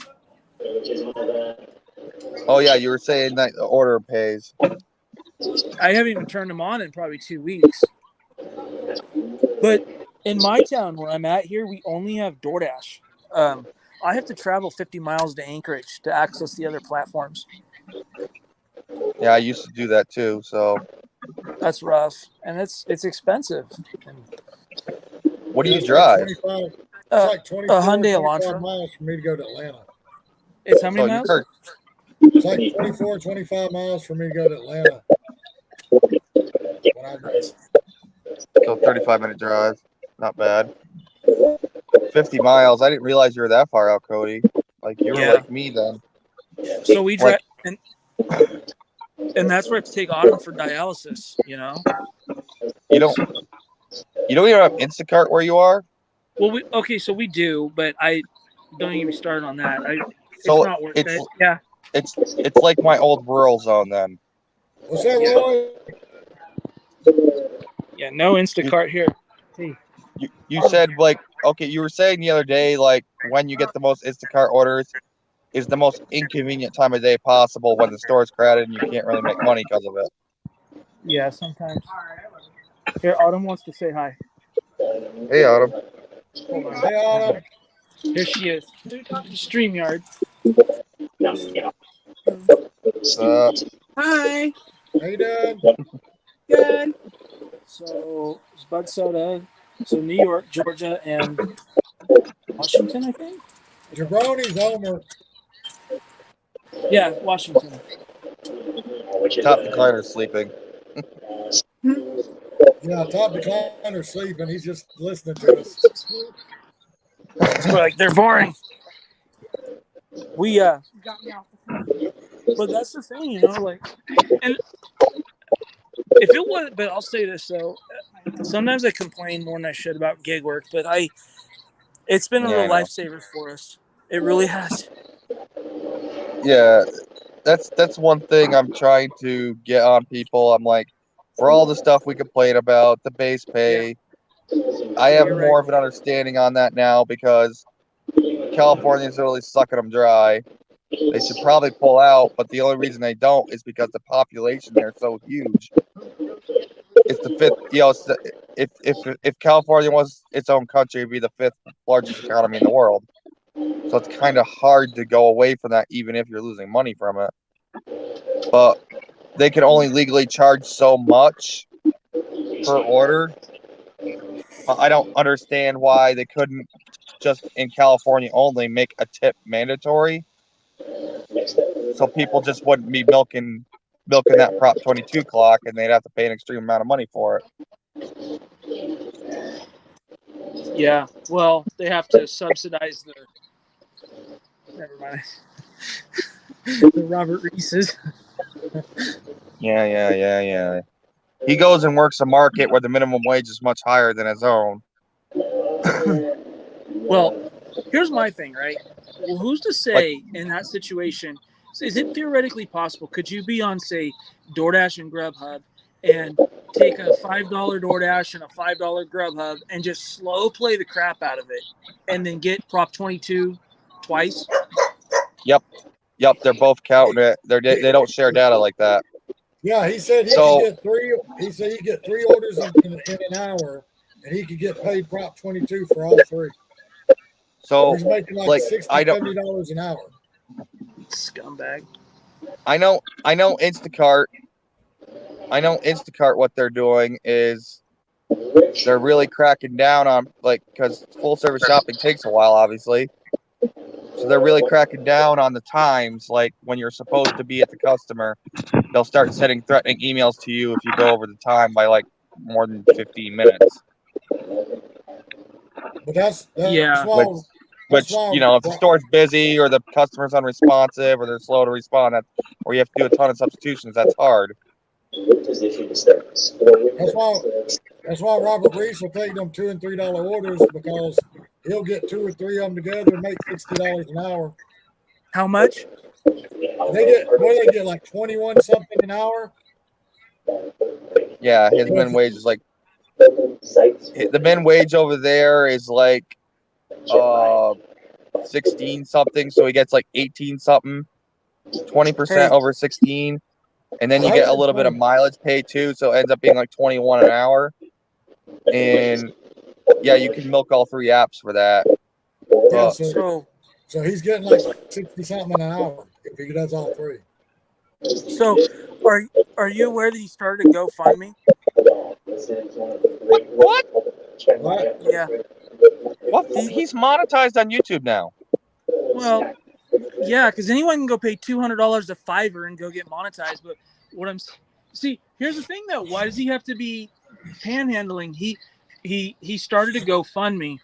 Oh yeah, you were saying that the order pays. I haven't even turned them on in probably 2 weeks. But in my town where I'm at here, we only have DoorDash. I have to travel 50 miles to Anchorage to access the other platforms. Yeah, I used to do that too. So that's rough, and it's expensive. What do you drive? It's like 24, a Hyundai 25 Elantra. miles for me to go to Atlanta. It's how many miles? It's like 24, 25 miles for me to go to Atlanta. So 35-minute drive, not bad. 50 miles. I didn't realize you were that far out, Cody. Like you were like me then. So we drive, and that's where I have to take Autumn for dialysis. You don't even have Instacart where you are? Well, so we do, but I don't even start on that. It's so not worth it. Yeah. It's like my old rural zone then. What's that, Roy? Yeah, no Instacart here. Hey. You said like, okay, you were saying the other day like when you get the most Instacart orders is the most inconvenient time of day possible when the store's crowded and you can't really make money because of it. Yeah, sometimes. Here, Autumn wants to say hi. Hey, Autumn. Hold on. Hey, Autumn. Here she is. StreamYard. What's up? Hi. How you doing? Good. So it's Bud Soda. So New York, Georgia, and Washington, I think. Jabroni's Homer. Yeah, Washington. Top decliner's sleeping. Yeah, Top decliner's sleeping. He's just listening to us. Like they're boring. We but that's the thing, like, and if it was, but I'll say this though, sometimes I complain more than I should about gig work, but it's been a real lifesaver for us. It really has. Yeah, that's one thing I'm trying to get on people. I'm like, for all the stuff we complain about, the base pay, I have more of an understanding on that now because Californians are really sucking them dry. They should probably pull out, but the only reason they don't is because the population there is so huge. It's the fifth, if California was its own country, it'd be the 5th largest economy in the world. So it's kind of hard to go away from that, even if you're losing money from it. But they can only legally charge so much per order. I don't understand why they couldn't just in California only make a tip mandatory, so people just wouldn't be milking that Prop 22 clock, and they'd have to pay an extreme amount of money for it. Yeah, well, they have to subsidize the. Never mind. The Robert Reese's. Yeah. He goes and works a market where the minimum wage is much higher than his own. Well, here's my thing, right? Well, who's to say in that situation, is it theoretically possible? Could you be on, say, DoorDash and Grubhub and take a $5 DoorDash and a $5 Grubhub and just slow play the crap out of it and then get Prop 22 twice? Yep. They're both counting it. They don't share data like that. Yeah, he said he could get three. He said he could get 3 orders in an hour, and he could get paid Prop 22 for all 3. So he's making like $60, $70 an hour. Scumbag. I know Instacart. What they're doing is they're really cracking down on, because full service shopping takes a while, obviously. So they're really cracking down on the times, like when you're supposed to be at the customer. They'll start sending threatening emails to you if you go over the time by more than 15 minutes. But that's yeah. Which if the store's busy or the customer's unresponsive or they're slow to respond, or you have to do a ton of substitutions, that's hard. That's why Robert Reese will take them $2 and $3 orders, because he'll get 2 or 3 of them together and make $60 an hour. How much? They get like 21 something an hour. Yeah, his min wage is the min wage over there is 16 something, so he gets 18 something, 20% over 16, and then you get a little bit of mileage pay too, so it ends up being 21 an hour. And yeah, you can milk all 3 apps for that. Yeah, so he's getting 60 something an hour if he does all 3. So are you aware that he started a GoFundMe? What? Yeah. What? He's monetized on YouTube now. Well, yeah, because anyone can go pay $200 to Fiverr and go get monetized. But here's the thing though. Why does he have to be panhandling? He started a GoFundMe,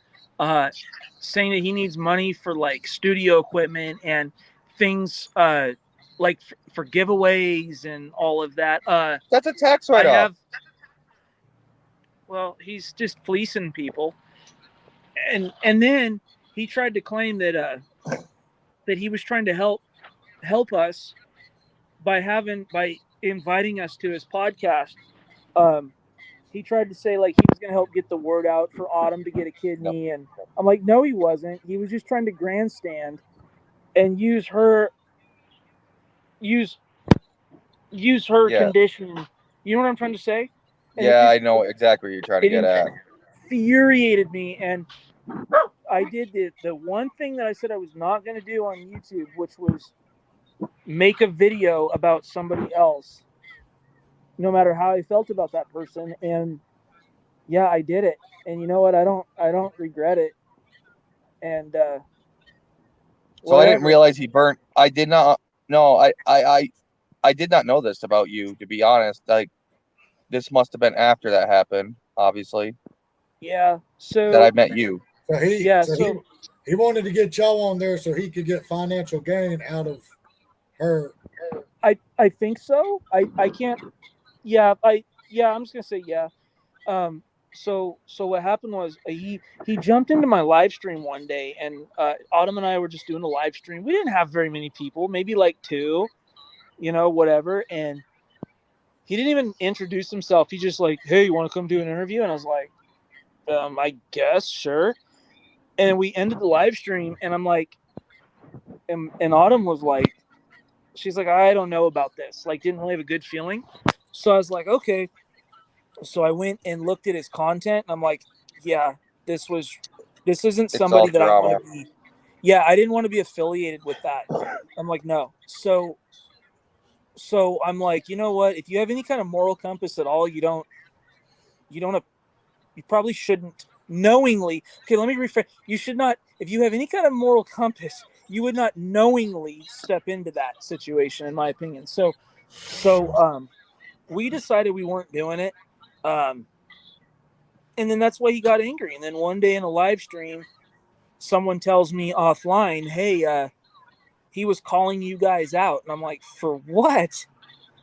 saying that he needs money for studio equipment and things for giveaways and all of that. That's a tax write-off. Well, he's just fleecing people, and then he tried to claim that that he was trying to help us by inviting us to his podcast. He tried to say he was going to help get the word out for Autumn to get a kidney, and I'm like, no, he wasn't. He was just trying to grandstand and use her condition. You know what I'm trying to say? And yeah, I know exactly what you're trying to get at. Infuriated me, and I did the one thing that I said I was not going to do on YouTube, which was make a video about somebody else, no matter how I felt about that person. And yeah, I did it. And you know what? I don't regret it. And so I didn't realize he burnt. I did not. No, I did not know this about you, to be honest. This must have been after that happened, obviously. Yeah. So that I met you. So he wanted to get y'all on there so he could get financial gain out of her. I think so. I can't. Yeah. I'm just gonna say yeah. So what happened was he jumped into my live stream one day, and Autumn and I were just doing a live stream. We didn't have very many people, maybe 2, whatever. And he didn't even introduce himself. He just hey, you want to come do an interview? And I was like, I guess, sure. And we ended the live stream, and I'm like, and Autumn was like, she's like, I don't know about this. Didn't really have a good feeling. So I was like, okay. So I went and looked at his content, and I'm like, yeah, this isn't It's somebody all that I drama. want to be. Yeah, I didn't want to be affiliated with that. I'm like, no. So I'm like, you know what? If you have any kind of moral compass at all, you probably shouldn't knowingly. Okay, let me rephrase. You should not. If you have any kind of moral compass, you would not knowingly step into that situation, in my opinion. So we decided we weren't doing it. And then that's why he got angry. And then one day in a live stream, someone tells me offline, hey, he was calling you guys out. And I'm like, for what?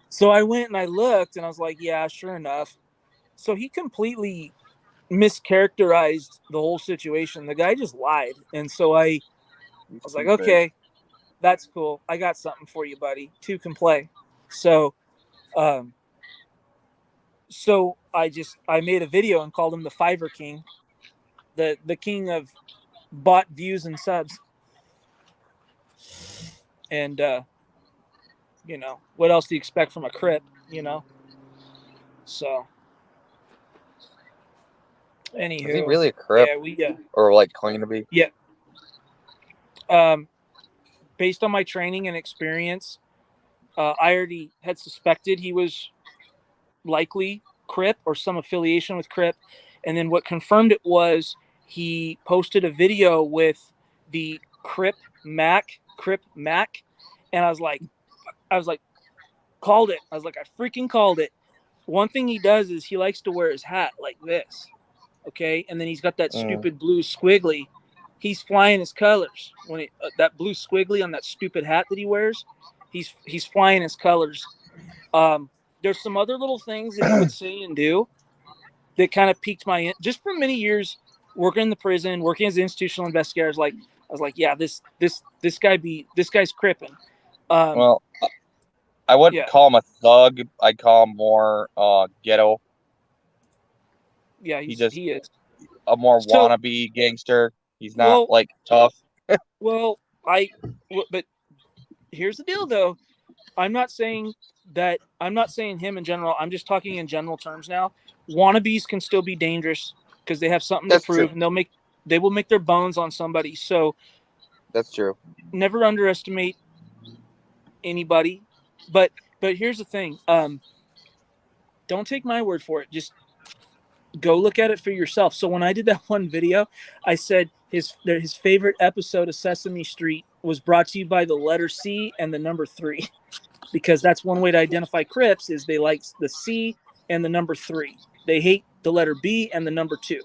So I went and I looked and I was like, yeah, sure enough. So he completely mischaracterized the whole situation. The guy just lied. And so I was like, okay, that's cool. I got something for you, buddy. Two can play. So I made a video and called him the Fiverr King, the king of bot views and subs. And what else do you expect from a Crip? So anywho, Is he really a Crip? Yeah, Or like claim to be? Yeah. Based on my training and experience, I already had suspected he was likely Crip or some affiliation with Crip. And then what confirmed it was he posted a video with the Crip Mac. And I was like, called it. I was like, I freaking called it. One thing he does is he likes to wear his hat like this. Okay. And then he's got that stupid blue squiggly. He's flying his colors when that blue squiggly on that stupid hat that he wears. He's flying his colors. There's some other little things that he would say and do that kind of piqued my just for many years working in the prison, working as an institutional investigator. I was like, yeah, this guy's cripping. Well, I wouldn't call him a thug. I'd call him more ghetto. Yeah, he is a more wannabe gangster. He's not tough. But here's the deal, though. I'm not saying him in general. I'm just talking in general terms now. Wannabes can still be dangerous because they have something to prove, and they will make their bones on somebody. So that's true. Never underestimate anybody. But here's the thing. Don't take my word for it. Just go look at it for yourself. So when I did that one video, I said his favorite episode of Sesame Street was brought to you by the letter C and the number 3, because that's one way to identify Crips is they like the C and the number 3. They hate the letter B and the number 2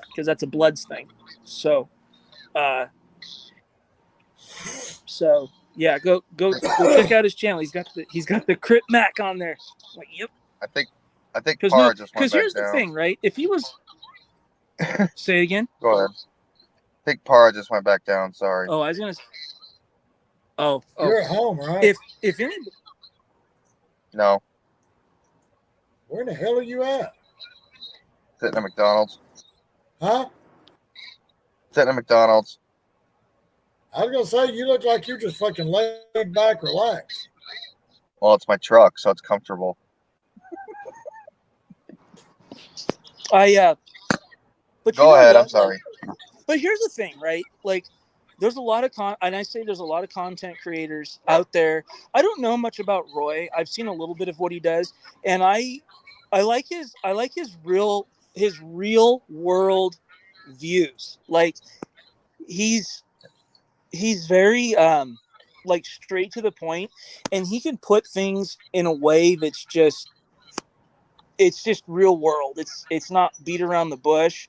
because that's a Bloods thing. So yeah, go check out his channel. He's got the Crip Mac on there. Like, yep. I think Parra just went back down. Because here's the thing, right? If he was say it again. Go ahead. I think Parra just went back down. Sorry. Oh, I was gonna. Oh. You're at home, right? If any. No. Where the hell are you at? Sitting at McDonald's. Huh? Sitting at McDonald's. I was gonna say you look like you're just fucking laid back, relaxed. Well, it's my truck, so it's comfortable. But go ahead. I'm sorry. But here's the thing, right? Like, there's a lot of there's a lot of content creators out there. I don't know much about Roy. I've seen a little bit of what he does, and I like his real world views. Like, he's very like straight to the point, and he can put things in a way that's just real world. It's not beat around the bush.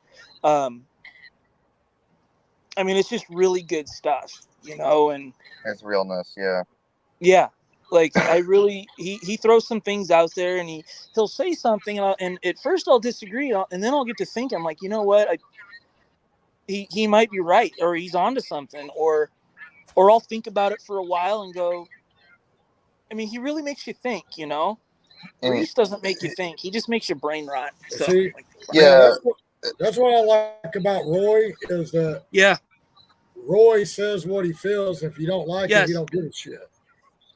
I mean, it's just really good stuff, and it's realness. Yeah. Like, he throws some things out there, and he'll say something, and at first I'll disagree, and then I'll get to think, I'm like, you know what? He might be right, or he's onto something, or I'll think about it for a while and go, I mean, he really makes you think, Reese doesn't make you think. He just makes your brain rot. So, see, yeah. That's what I like about Roy is that Roy says what he feels. If you don't like it, you don't give a shit.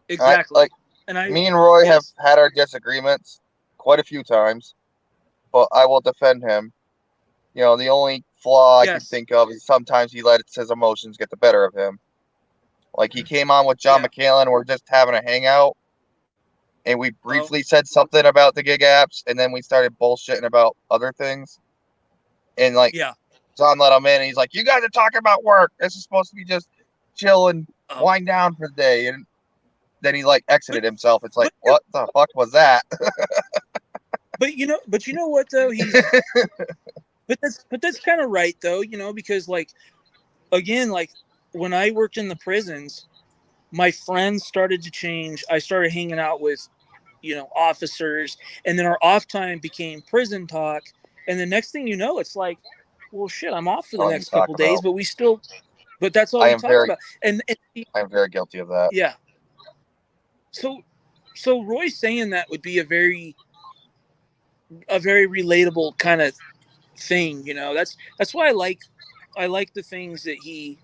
Exactly. Me and Roy have had our disagreements quite a few times. but I will defend him. You know, the only flaw I can Yes. think of is sometimes he lets his emotions get the better of him. Like he came on with John Yeah. McCallan, we're just having a hangout, and we briefly said something about the gig apps, and then we started bullshitting about other things. And like Yeah. John let him in, and he's like, "You guys are talking about work. This is supposed to be just chill and Oh. wind down for the day." And then he like exited himself. It's like, what the fuck was that? But you know what though, he's but that's kind of right though, you know, because like again, like when I worked in the prisons, my friends started to change. I started hanging out with, you know, officers, and then our off time became prison talk. And the next thing you know, it's like, well, shit, I'm off for the All you next talk couple days, about. but that's all I we am talk very- about. And I'm very guilty of that. yeah. So Roy saying that would be a very relatable kind of thing, you know. That's why I like the things that he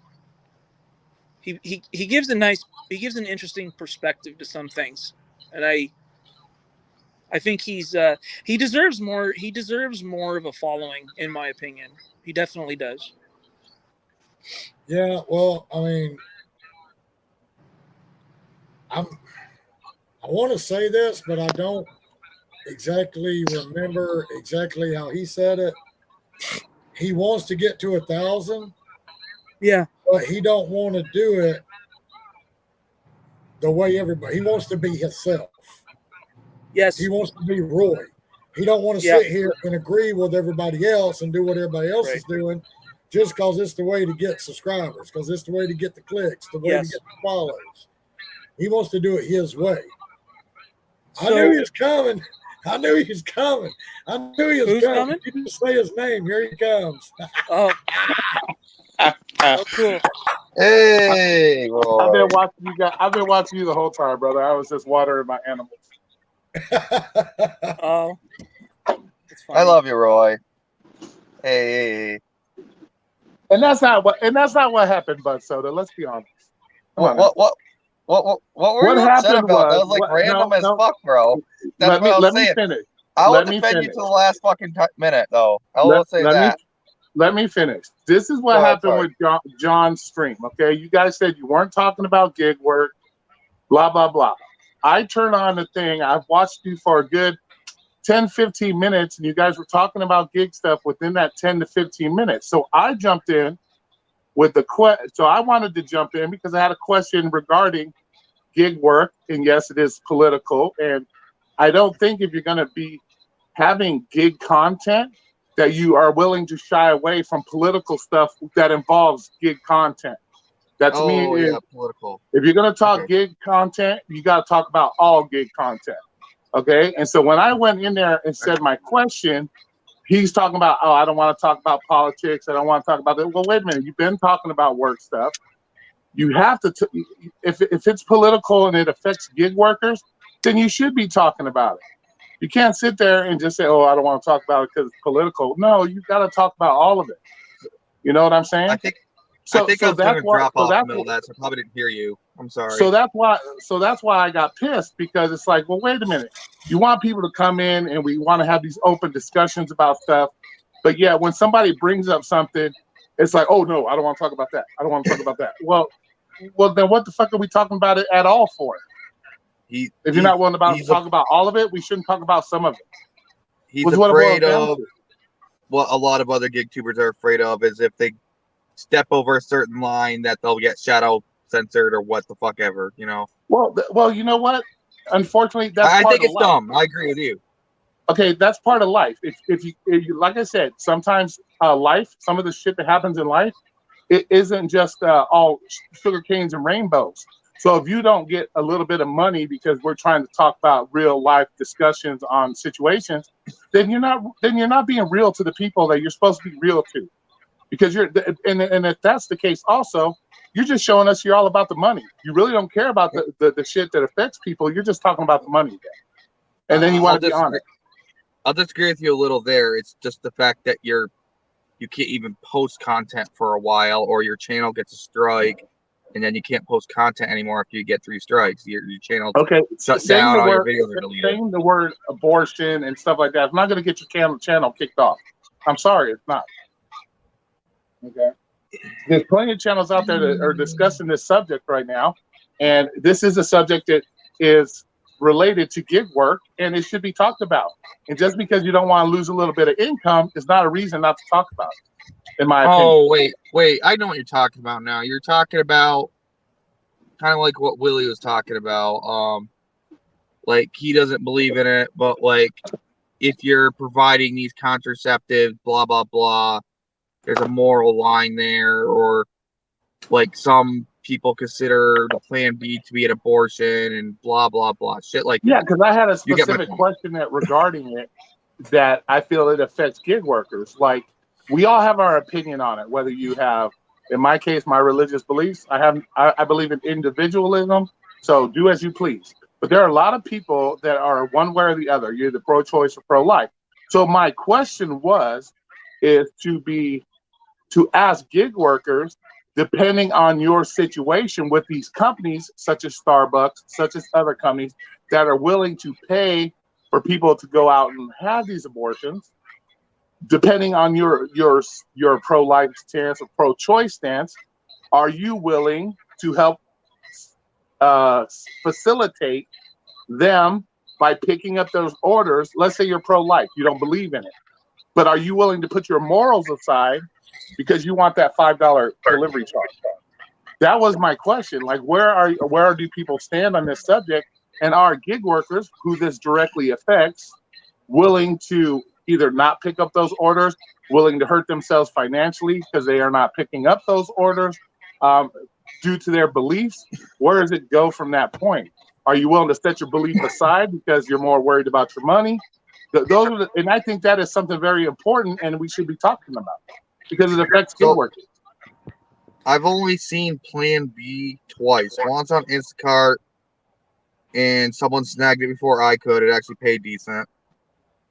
gives an interesting perspective to some things, and I think he deserves more of a following, in my opinion. He definitely does. Yeah, well, I mean, I want to say this, but I don't exactly remember exactly how he said it. He wants to get to 1,000, Yeah. but he don't want to do it the way everybody. He wants to be himself. Yes. He wants to be Roy. He don't want to Yeah. sit here and agree with everybody else and do what everybody else is doing, just because it's the way to get subscribers, because it's the way to get the clicks, the way Yes. to get the follows. He wants to do it his way. I So- knew he was coming. I knew he was coming. I knew he was Who's coming. coming? You just say his name. Here he comes. Oh. Oh, cool. Hey, Roy. I've been watching you guys. I've been watching you the whole time, brother. I was just watering my animals. Oh. It's funny. I love you, Roy. Hey. And that's not what happened, Bud Soda. Let's be honest. Come on now. What were What you upset happened about? That was- was like what- random no, as no. fuck, bro. That's what I was let me saying. finish. I will Let me defend you finish. to the last fucking minute, though. I will say that. Let me finish. This is what Go ahead, happened sorry. with John's stream. Okay, you guys said you weren't talking about gig work, blah blah blah. I turned on the thing. I've watched you for a good 10, 15 minutes, and you guys were talking about gig stuff within that 10 to 15 minutes. So I jumped in with the question. So I wanted to jump in because I had a question regarding gig work, and yes, it is political. And I don't think if you're going to be having gig content, that you are willing to shy away from political stuff that involves gig content. That to me is, political. if you're going to talk Okay. gig content, you got to talk about all gig content. Okay. And so when I went in there and said my question, he's talking about, oh, I don't want to talk about politics. I don't want to talk about that. Well, wait a minute. You've been talking about work stuff. You have to, if it's political and it affects gig workers, then you should be talking about it. You can't sit there and just say, oh, I don't want to talk about it because it's political. No, you got to talk about all of it. You know what I'm saying? I think I was going to drop off in the middle of that, so I probably didn't hear you. I'm sorry. So that's why I got pissed, because it's like, well, wait a minute. You want people to come in and we want to have these open discussions about stuff. But yeah, when somebody brings up something, it's like, oh no, I don't want to talk about that. I don't want to talk about that. Well, then what the fuck are we talking about it at all for? If you're not willing to talk about all of it, we shouldn't talk about some of it. He's Which is what it afraid boils down of to. what a lot of other gig tubers are afraid of is if they step over a certain line that they'll get shadow censored or what the fuck ever, you know. Well, you know what? Unfortunately, that's I part think of it's life. dumb. I agree with you. Okay, that's part of life. If you like I said, sometimes life, some of the shit that happens in life, it isn't just all sugar canes and rainbows. So if you don't get a little bit of money because we're trying to talk about real life discussions on situations, then you're not being real to the people that you're supposed to be real to. Because and if that's the case also, you're just showing us you're all about the money. You really don't care about the shit that affects people. You're just talking about the money. And then you want to be honest. I'll disagree with you a little there. It's just the fact that you can't even post content for a while, or your channel gets a strike, and then you can't post content anymore after you get 3 strikes. Your channel Okay, shut saying down. the All your word, videos are deleted. saying the word abortion and stuff like that, it's not going to get your channel kicked off. I'm sorry, it's not. Okay, there's plenty of channels out there that are discussing this subject right now, and this is a subject that is related to gig work, and it should be talked about. And just because you don't want to lose a little bit of income is not a reason not to talk about it, in my opinion. Oh, wait. I know what you're talking about now. You're talking about kind of like what Willie was talking about. Like, he doesn't believe in it, but, like, if you're providing these contraceptives, blah, blah, blah, there's a moral line there. Or, like, some people consider the plan B to be an abortion and blah, blah, blah. Shit like Yeah, that. because I had a You get my specific point. question that regarding it that I feel it affects gig workers. Like, we all have our opinion on it, whether you have, in my case, my religious beliefs. I believe in individualism, so do as you please. But there are a lot of people that are one way or the other. You're either pro-choice or pro-life. So my question is to ask gig workers, depending on your situation with these companies, such as Starbucks, such as other companies that are willing to pay for people to go out and have these abortions, depending on your pro-life stance or pro-choice stance, are you willing to help facilitate them by picking up those orders? Let's say you're pro-life, you don't believe in it, but are you willing to put your morals aside because you want that $5 delivery charge? That was my question. Like, where do people stand on this subject, and are gig workers who this directly affects willing to either not pick up those orders, willing to hurt themselves financially because they are not picking up those orders due to their beliefs? Where does it go from that point? Are you willing to set your belief aside because you're more worried about your money? And I think that is something very important, and we should be talking about because it affects gig workers. I've only seen Plan B twice. Once on Instacart, and someone snagged it before I could. It actually paid decent.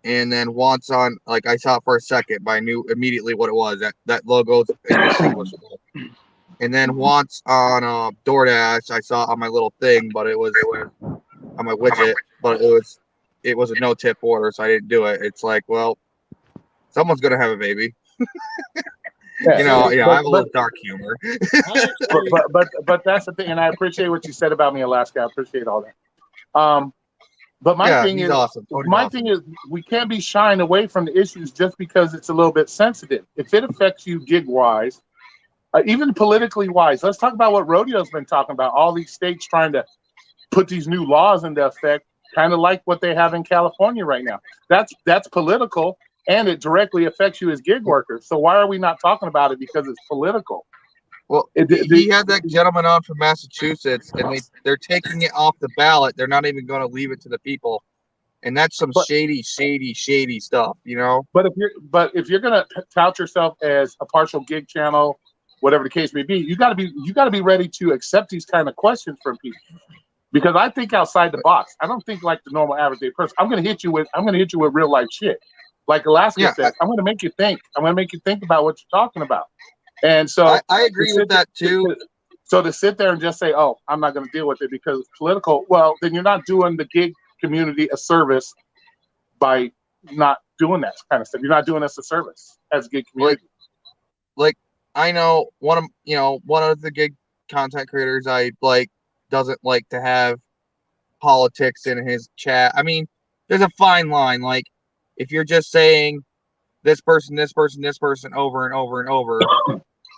And then once on, like, I saw it for a second, but I knew immediately what it was. That logo's indistinguishable. And then once on DoorDash, I saw it on my little thing, but it was on my widget, but it was a no-tip order, so I didn't do it. It's like, well, someone's gonna have a baby. Yeah. I have a little dark humor. but that's the thing, and I appreciate what you said about me, Alaska. I appreciate all that. But my thing is, awesome. thing is, we can't be shying away from the issues just because it's a little bit sensitive. If it affects you gig wise, even politically wise, let's talk about what Rodeo's been talking about. All these states trying to put these new laws into effect, kind of like what they have in California right now. That's political, and it directly affects you as gig workers. So why are we not talking about it? Because it's political. Well, he had that gentleman on from Massachusetts, and they're taking it off the ballot. They're not even going to leave it to the people, and that's some shady stuff, you know. But if you're going to tout yourself as a partial gig channel, whatever the case may be, you got to be ready to accept these kind of questions from people. Because I think outside the box. I don't think like the normal average day person. I'm going to hit you with real life shit. Like Alaska said, I'm going to make you think. I'm going to make you think about what you're talking about. And so I agree with that too. So to sit there and just say, "Oh, I'm not going to deal with it because it's political," well, then you're not doing the gig community a service by not doing that kind of stuff. You're not doing us a service as a gig community. Like I know one of the gig content creators I like doesn't like to have politics in his chat. I mean, there's a fine line. Like if you're just saying this person over and over and over,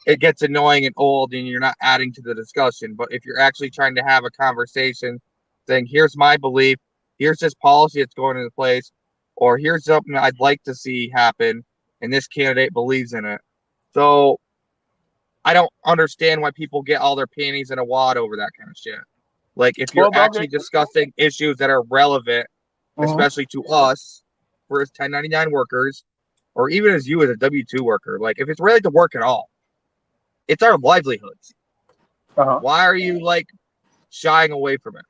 it gets annoying and old and you're not adding to the discussion. But if you're actually trying to have a conversation saying, here's my belief, here's this policy that's going into place, or here's something I'd like to see happen, and this candidate believes in it. So I don't understand why people get all their panties in a wad over that kind of shit. Like if you're actually discussing issues that are relevant, especially to us, for as 1099 workers, or even as you as a W-2 worker, like if it's related to work at all, it's our livelihoods. Why are you like shying away from it?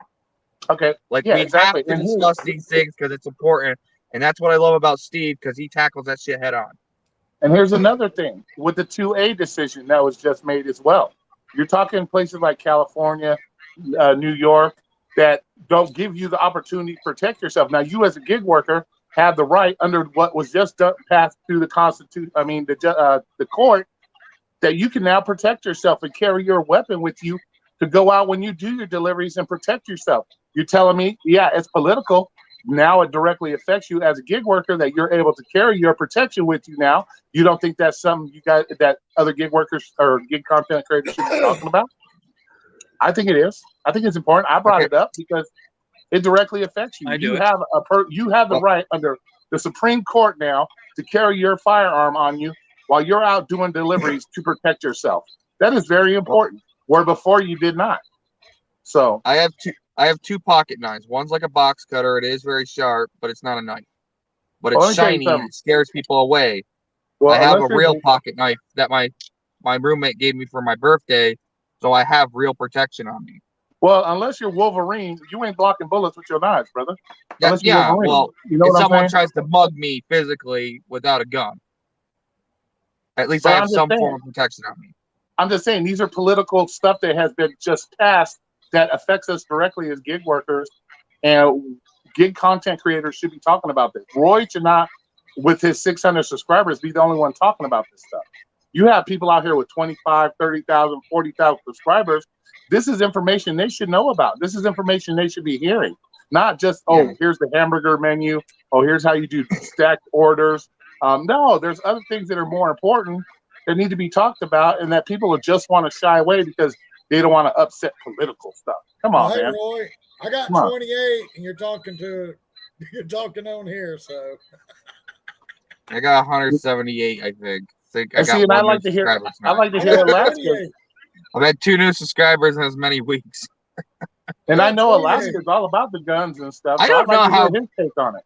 Okay. Like we have to discuss these things because it's important. And that's what I love about Steve, because he tackles that shit head on. And here's another thing with the 2A decision that was just made as well. You're talking places like California, New York, that don't give you the opportunity to protect yourself. Now, you as a gig worker have the right under what was just passed through the Constitution. I mean, the court, that you can now protect yourself and carry your weapon with you to go out when you do your deliveries and protect yourself. You're telling me, yeah, it's political. Now it directly affects you as a gig worker that you're able to carry your protection with you now. You don't think that's something you guys, that other gig workers or gig content creators should be talking about? I think it is. I think it's important. I brought it up because it directly affects you. You have the right under the Supreme Court now to carry your firearm on you while you're out doing deliveries to protect yourself. That is very important. Where before you did not. So I have two pocket knives. One's like a box cutter. It is very sharp, but it's not a knife. But it's shiny and it scares people away. Well, I have a real pocket knife that my roommate gave me for my birthday, so I have real protection on me. Well, unless you're Wolverine, you ain't blocking bullets with your knives, brother. Yeah, well, you know if someone tries to mug me physically without a gun, at least I have some form of protection on me. I'm just saying, these are political stuff that has been just passed that affects us directly as gig workers, and gig content creators should be talking about this. Roy should not, with his 600 subscribers, be the only one talking about this stuff. You have people out here with 25, 30,000, 40,000 subscribers. This is information they should know about. This is information they should be hearing. Not just, here's the hamburger menu. Oh, here's how you do stacked orders. No, there's other things that are more important that need to be talked about, and that people will just want to shy away because they don't want to upset political stuff. Come on, hey, man. Roy, I got 28, and you're talking on here, so. I got 178, I think. I like to hear Alaska. I've had 2 new subscribers in as many weeks. And I know Alaska is all about the guns and stuff. I don't know how his take on it.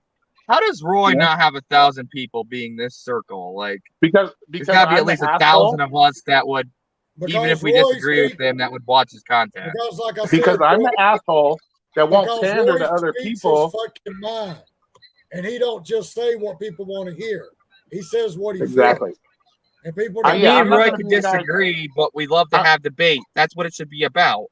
How does Roy not have 1,000 people being this circle? Like, because there's got to be at least 1,000 of us that would, even if we disagree with him, that would watch his content. Because I'm the asshole that won't pander to other people. Fucking mind, and he don't just say what people want to hear. He says what he feels. And people. Me and Roy can disagree, but we love to have debate. That's what it should be about.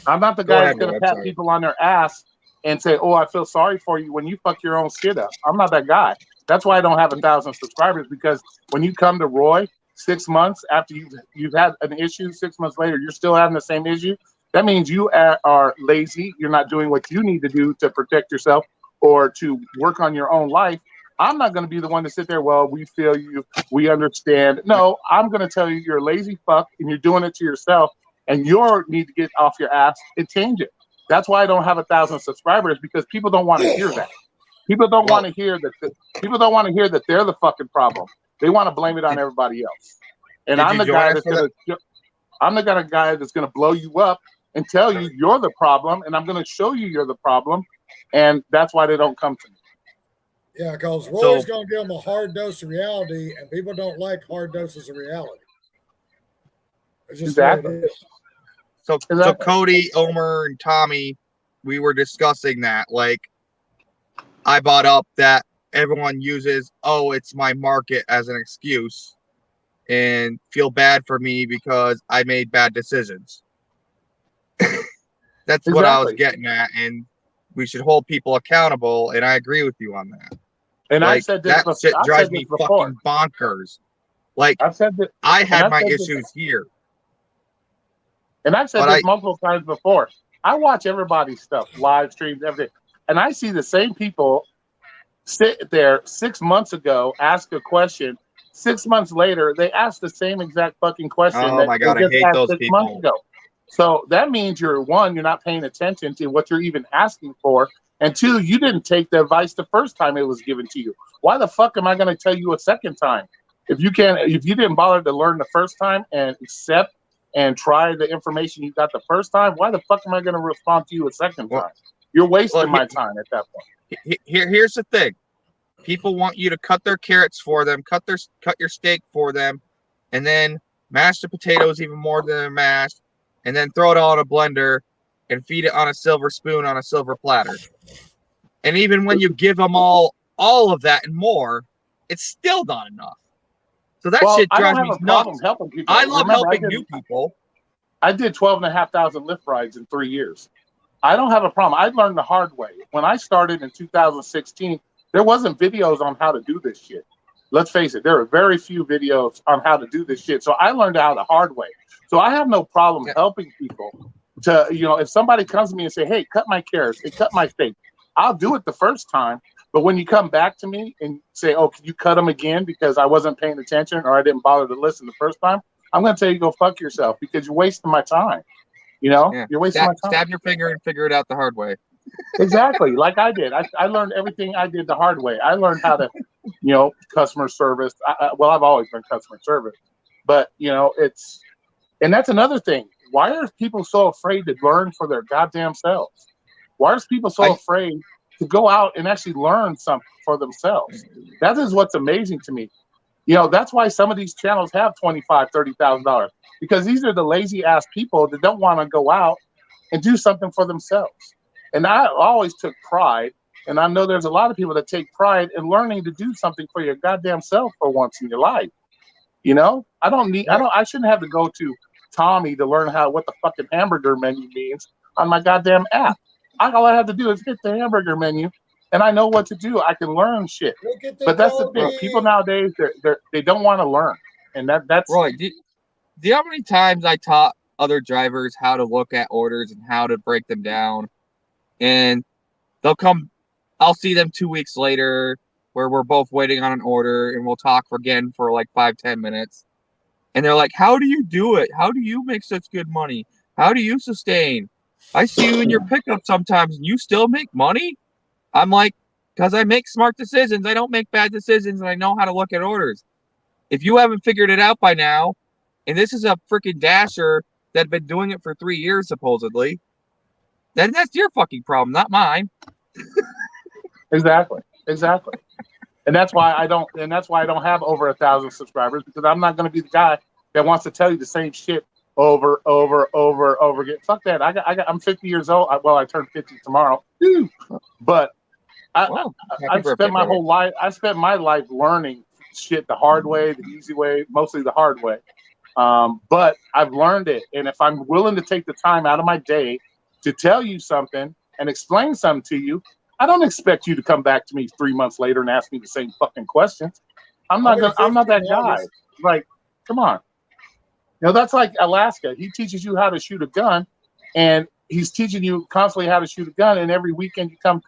I'm not the guy that's going to pat people on their ass and say, "Oh, I feel sorry for you" when you fuck your own shit up. I'm not that guy. That's why I don't have 1,000 subscribers, because when you come to Roy 6 months after you've had an issue, 6 months later you're still having the same issue. That means you are lazy. You're not doing what you need to do to protect yourself or to work on your own life. I'm not going to be the one to sit there. Well, we feel you. We understand. No, I'm going to tell you you're a lazy fuck and you're doing it to yourself, and you need to get off your ass and change it. That's why I don't have 1,000 subscribers, because people don't want to hear that. People don't want to hear that. People don't want to hear that they're the fucking problem. They want to blame it on everybody else. And I'm the guy that's going to blow you up and tell you you're the problem, and I'm going to show you you're the problem, and that's why they don't come to me. Yeah, because Roy's going to give them a hard dose of reality, and people don't like hard doses of reality. It's just exactly. So Cody, Omer, and Tommy, we were discussing that. Like, I brought up that everyone uses, it's my market as an excuse, and feel bad for me because I made bad decisions. That's what I was getting at, and we should hold people accountable, and I agree with you on that. And I said this that shit drives me fucking bonkers. Like, I've said that, I had my issues here. And I've said this multiple times before. I watch everybody's stuff, live streams, everything. And I see the same people sit there 6 months ago, ask a question. 6 months later, they ask the same exact fucking question. Oh my God, I hate those people. Months ago. So that means you're not paying attention to what you're even asking for. And 2, you didn't take the advice the first time it was given to you. Why the fuck am I going to tell you a second time? If you didn't bother to learn the first time and accept and try the information you got the first time, why the fuck am I going to respond to you a second time? You're wasting my time at that point. Here's the thing. People want you to cut their carrots for them, cut your steak for them, and then mash the potatoes even more than they're mashed, and then throw it all in a blender and feed it on a silver spoon on a silver platter. And even when you give them all of that and more, it's still not enough. So that shit drives me nuts. I love helping new people. I did 12,500 lift rides in 3 years. I don't have a problem. I learned the hard way. When I started in 2016, there wasn't videos on how to do this shit. Let's face it, there are very few videos on how to do this shit. So I learned how the hard way. So I have no problem helping people to, if somebody comes to me and say, hey, cut my carrots and cut my steak, I'll do it the first time. But when you come back to me and say, oh, can you cut them again because I wasn't paying attention or I didn't bother to listen the first time, I'm going to tell you go fuck yourself because you're wasting my time. Yeah. You're wasting my time. Stab your finger and figure it out the hard way. Exactly, like I did. I learned everything I did the hard way. I learned how to, customer service. Well, I've always been customer service, but and that's another thing. Why are people so afraid to learn for their goddamn selves? Why are people so afraid to go out and actually learn something for themselves? That is what's amazing to me. That's why some of these channels have $25,000, $30,000 because these are the lazy ass people that don't want to go out and do something for themselves. And I always took pride, and I know there's a lot of people that take pride in learning to do something for your goddamn self for once in your life. I shouldn't have to go to Tommy to learn what the fucking hamburger menu means on my goddamn app. All I have to do is hit the hamburger menu, and I know what to do. I can learn shit. But that's the thing. People nowadays, they don't want to learn, and that's Roy. Do you know how many times I taught other drivers how to look at orders and how to break them down? And I'll see them 2 weeks later where we're both waiting on an order and we'll talk again for like 5-10 minutes. And they're like, how do you do it? How do you make such good money? How do you sustain? I see you in your pickup sometimes and you still make money? I'm like, because I make smart decisions. I don't make bad decisions and I know how to look at orders. If you haven't figured it out by now, and this is a freaking dasher that's been doing it for 3 years supposedly, then that's your fucking problem, not mine. Exactly. And that's why I don't have over 1,000 subscribers because I'm not going to be the guy that wants to tell you the same shit over again. Fuck that. I'm 50 years old. I turn 50 tomorrow. But I spent my whole life. I spent my life learning shit the hard way, the easy way, mostly the hard way. But I've learned it, and if I'm willing to take the time out of my day to tell you something and explain something to you, I don't expect you to come back to me 3 months later and ask me the same fucking questions. I'm not that guy. Like, come on. That's like Alaska. He teaches you how to shoot a gun, and he's teaching you constantly how to shoot a gun. And every weekend you come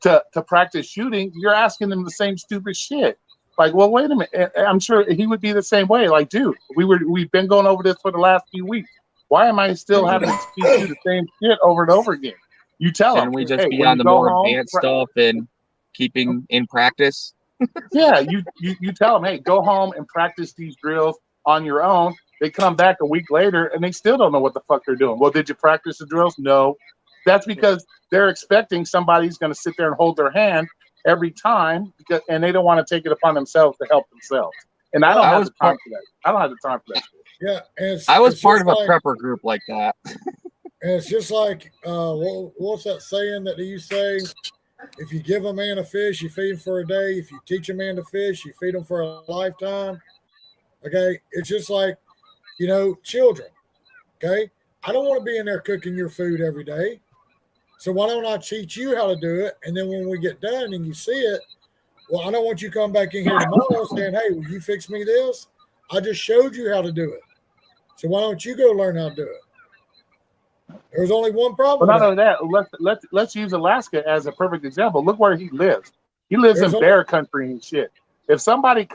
to practice shooting, you're asking him the same stupid shit. Like, well, wait a minute. I'm sure he would be the same way. Like, dude, we've been going over this for the last few weeks. Why am I still having to teach you the same shit over and over again? You tell him. Can we just be on the more advanced stuff and keeping in practice? Yeah, you tell them, hey, go home and practice these drills on your own. They come back a week later and they still don't know what the fuck they're doing. Well, did you practice the drills? No. That's because they're expecting somebody's going to sit there and hold their hand every time, and they don't want to take it upon themselves to help themselves. And I don't have the time for that. I don't have the time for that. Yeah, I was part of a prepper group like that. And it's just like, what's that saying that you say? If you give a man a fish, you feed him for a day. If you teach a man to fish, you feed him for a lifetime. Okay, it's just like, children. Okay, I don't want to be in there cooking your food every day. So why don't I teach you how to do it? And then when we get done and you see it, well, I don't want you to come back in here tomorrow saying, hey, will you fix me this? I just showed you how to do it. So why don't you go learn how to do it? There's only one problem. But not only that, let's use Alaska as a perfect example. Look where he lives. He lives in bear country and shit. If somebody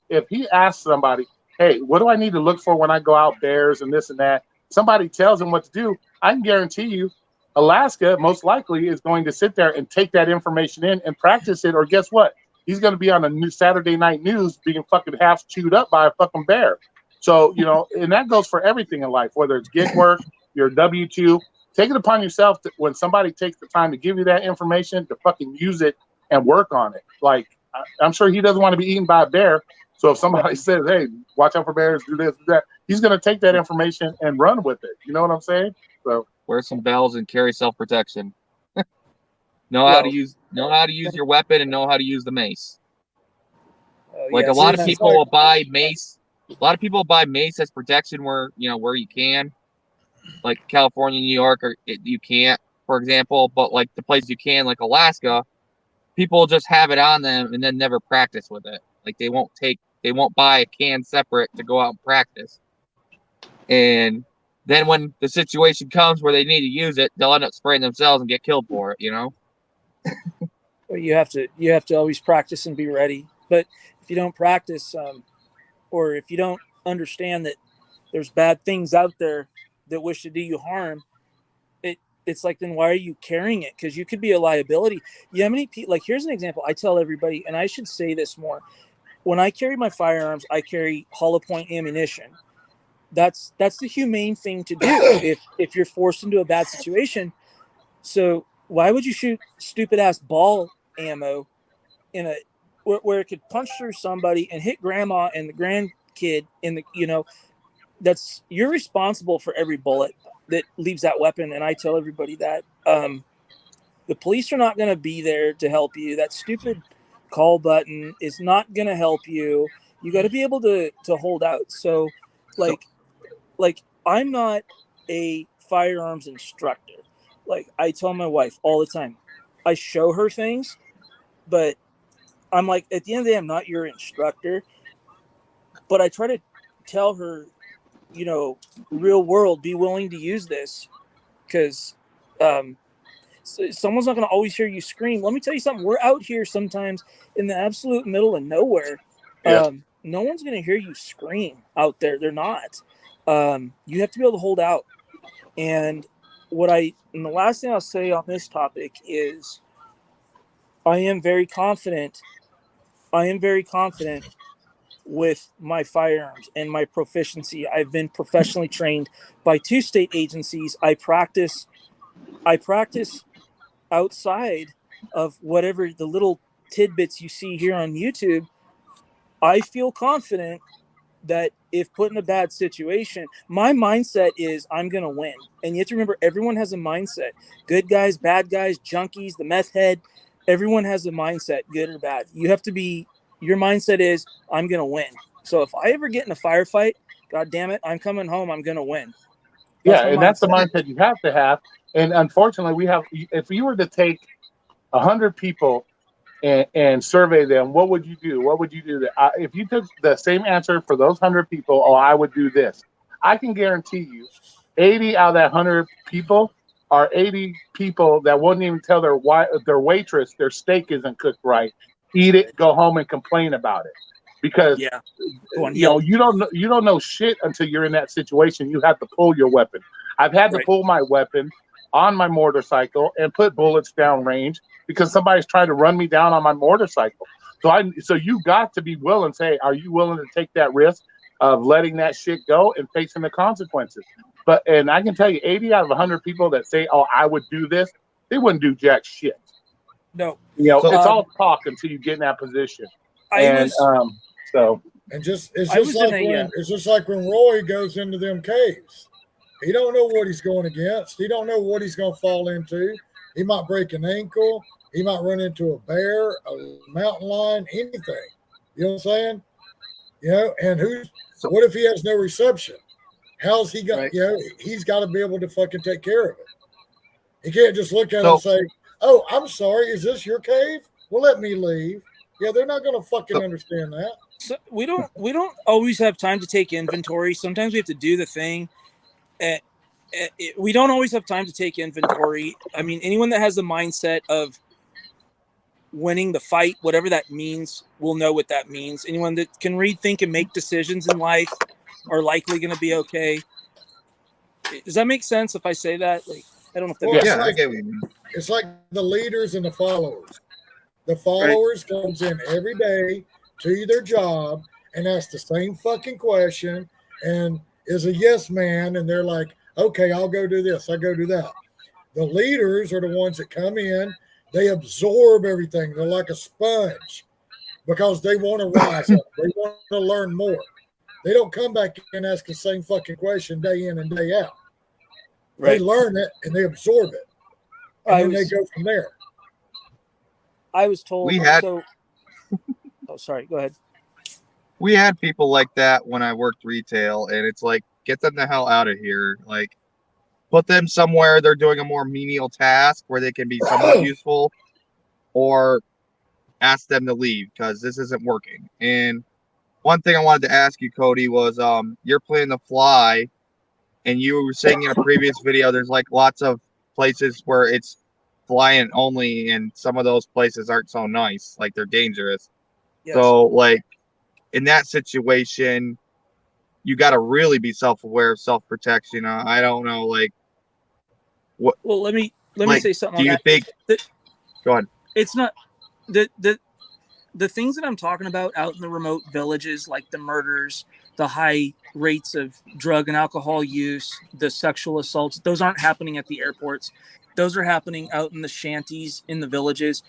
if he asks somebody, hey, what do I need to look for when I go out bears and this and that? Somebody tells him what to do. I can guarantee you, Alaska most likely is going to sit there and take that information in and practice it. Or guess what? He's going to be on the new Saturday night news being fucking half chewed up by a fucking bear. So, and that goes for everything in life, whether it's gig work, your W-2, take it upon yourself to, when somebody takes the time to give you that information, to fucking use it and work on it. Like, I'm sure he doesn't want to be eaten by a bear. So if somebody says, hey, watch out for bears, do this, do that, he's going to take that information and run with it. You know what I'm saying? So wear some bells and carry self-protection. know how to use your weapon and know how to use the mace. A lot of people will buy mace. A lot of people buy mace as protection where you can. like California, New York, you can't, for example. But like the places you can, like Alaska, people just have it on them and then never practice with it. Like they won't buy a can separate to go out and practice. And then when the situation comes where they need to use it, they'll end up spraying themselves and get killed for it, you know? You have to always practice and be ready. But if you don't practice, or if you don't understand that there's bad things out there that wish to do you harm, it's like, then why are you carrying it? Because you could be a liability. You know how many people, like, here's an example. I tell everybody, and I should say this more. When I carry my firearms, I carry hollow point ammunition. That's the humane thing to do if you're forced into a bad situation. So why would you shoot stupid ass ball ammo in where it could punch through somebody and hit grandma and the grandkid in the, that's, you're responsible for every bullet that leaves that weapon. And I tell everybody that the police are not going to be there to help you. That stupid call button is not going to help you. You got to be able to hold out. So like I'm not a firearms instructor. Like I tell my wife all the time, I show her things, but I'm like, at the end of the day, I'm not your instructor, but I try to tell her, real world, be willing to use this, because someone's not going to always hear you scream. Let me tell you something. We're out here sometimes in the absolute middle of nowhere. Yeah. No one's going to hear you scream out there. They're not. You have to be able to hold out. And the last thing I'll say on this topic is I am very confident with my firearms and my proficiency. I've been professionally trained by 2 state agencies. I practice outside of whatever the little tidbits you see here on YouTube. I feel confident that if put in a bad situation, my mindset is I'm going to win. And you have to remember, everyone has a mindset. Good guys, bad guys, junkies, the meth head, everyone has a mindset, good or bad. Your mindset is I'm going to win. So if I ever get in a firefight, God damn it, I'm coming home. I'm going to win. That's the mindset you have to have. And unfortunately, if you were to take 100 people and survey them, what would you do? What would you do? If you took the same answer for those 100 people, I would do this. I can guarantee you 80 out of that 100 people are 80 people that wouldn't even tell their waitress their steak isn't cooked right. Eat it, go home and complain about it. Because you don't know shit until you're in that situation. You have to pull your weapon. I've had to pull my weapon on my motorcycle and put bullets down range because somebody's trying to run me down on my motorcycle. So you got to be willing. Say, are you willing to take that risk of letting that shit go and facing the consequences? And I can tell you, 80 out of 100 people that say, "Oh, I would do this," they wouldn't do jack shit. No, it's all talk until you get in that position. It's just like when Roy goes into them caves. He don't know what he's going against. He don't know what he's going to fall into. He might break an ankle. He might run into a bear, a mountain lion, anything. You know what I'm saying? And what if he has no reception? How's he got? He's got to be able to fucking take care of it. He can't just look at it and say, "Oh, I'm sorry. Is this your cave? Well, let me leave." Yeah, they're not going to fucking understand that. So we don't always have time to take inventory. Sometimes we have to do the thing. We don't always have time to take inventory. I mean, anyone that has the mindset of winning the fight, whatever that means, will know what that means. Anyone that can read, think, and make decisions in life are likely going to be okay. Does that make sense if I say that? Like, I don't know if that makes sense. I get what you mean. It's like the leaders and the followers. The followers comes in every day to their job and ask the same fucking question and is a yes man, and they're like, okay, I'll go do this, I'll go do that. The leaders are the ones that come in, they absorb everything. They're like a sponge because they want to rise up. They want to learn more. They don't come back and ask the same fucking question day in and day out. They learn it and they absorb it. And then they go from there. I was told oh, sorry, go ahead. We had people like that when I worked retail, and it's like, get them the hell out of here. Like, put them somewhere they're doing a more menial task where they can be somewhat useful, or ask them to leave because this isn't working. And one thing I wanted to ask you, Cody, was you're planning to fly, and you were saying in a previous video there's like lots of places where it's flying only, and some of those places aren't so nice, like they're dangerous. Yes. So like in that situation, you got to really be self-aware of self-protection. I don't know, like what. Well, let me like, say something. Do you on think? that. Go ahead. It's not the things that I'm talking about out in the remote villages, like the murders, the high rates of drug and alcohol use, the sexual assaults. Those aren't happening at the airports. Those are happening out in the shanties in the villages.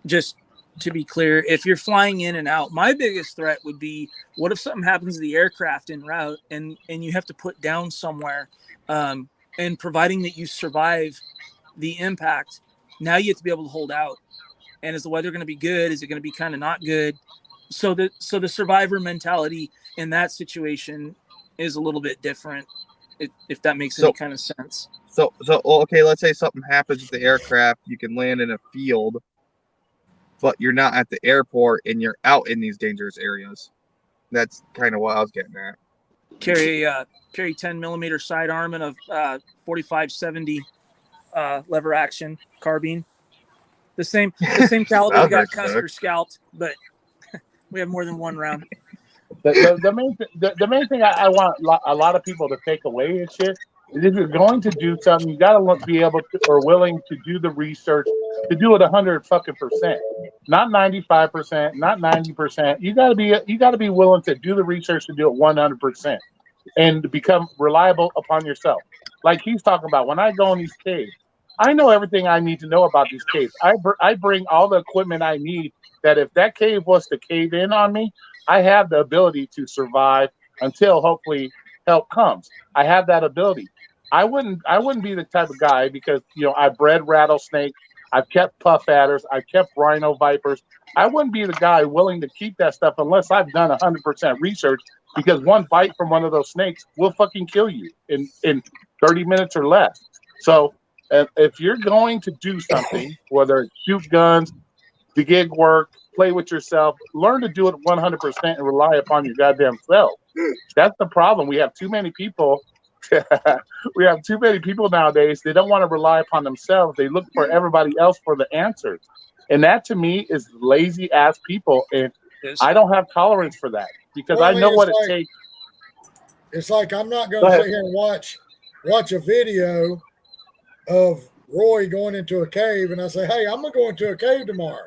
Just to be clear, if you're flying in and out, my biggest threat would be, what if something happens to the aircraft en route and you have to put down somewhere, and providing that you survive the impact, now you have to be able to hold out. And is the weather going to be good? Is it going to be kind of not good? So the survivor mentality in that situation is a little bit different, if that makes any kind of sense. So okay, let's say something happens with the aircraft. You can land in a field, but you're not at the airport, and you're out in these dangerous areas. That's kind of what I was getting at. Carry 10mm sidearm and a 45-70 lever action carbine. The same caliber we got Custer scalped, but we have more than one round. The main thing I want a lot of people to take away and shit is, if you're going to do something, you got to be able to, or willing to do the research to do it 100%, not 95%, not 90%. You got to be willing to do the research to do it 100% and to become reliable upon yourself. Like he's talking about, when I go in these caves, I know everything I need to know about these caves. I bring all the equipment I need, that if that cave was to cave in on me, I have the ability to survive until hopefully help comes. I have that ability. I wouldn't be the type of guy, because I bred rattlesnake, I've kept puff adders, I've kept rhino vipers. I wouldn't be the guy willing to keep that stuff unless I've done 100% research, because one bite from one of those snakes will fucking kill you in 30 minutes or less. So if you're going to do something, whether it's shoot guns, the gig work, play with yourself, learn to do it 100% and rely upon your goddamn self. That's the problem. We have too many people. We have too many people nowadays. They don't want to rely upon themselves. They look for everybody else for the answers. And that, to me, is lazy ass people. And I don't have tolerance for that, because I know what it takes. It's like, I'm not going to sit here and watch a video of Roy going into a cave, and I say, hey, I'm going to go into a cave tomorrow.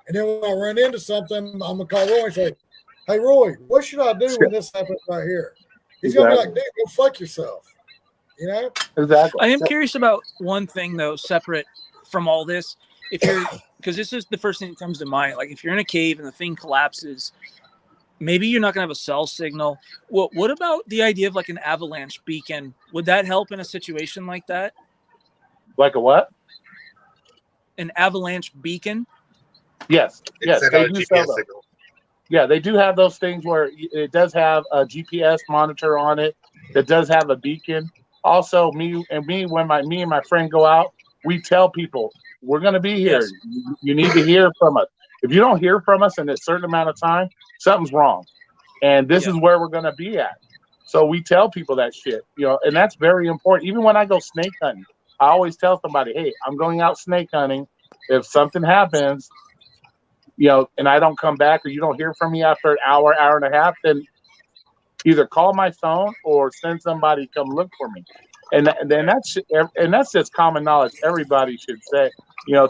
And then when I run into something, I'm going to call Roy and say, hey, Roy, what should I do when this happens right here? He's going to be like, dude, go fuck yourself. Exactly. I am curious about one thing, though, separate from all this. Because this is the first thing that comes to mind. Like, if you're in a cave and the thing collapses, maybe you're not going to have a cell signal. What about the idea of like an avalanche beacon? Would that help in a situation like that? Like a what? An avalanche beacon? Yes. They do sell those. Yeah, they do have those things where it does have a GPS monitor on it. That does have a beacon. Also, when me and my friend go out, we tell people, we're going to be here. Yes. You need to hear from us. If you don't hear from us in a certain amount of time, something's wrong. And this is where we're going to be at. So we tell people that shit, and that's very important. Even when I go snake hunting, I always tell somebody, hey, I'm going out snake hunting. If something happens, and I don't come back, or you don't hear from me after an hour and a half, then either call my phone or send somebody come look for me. And that's just common knowledge. Everybody should say,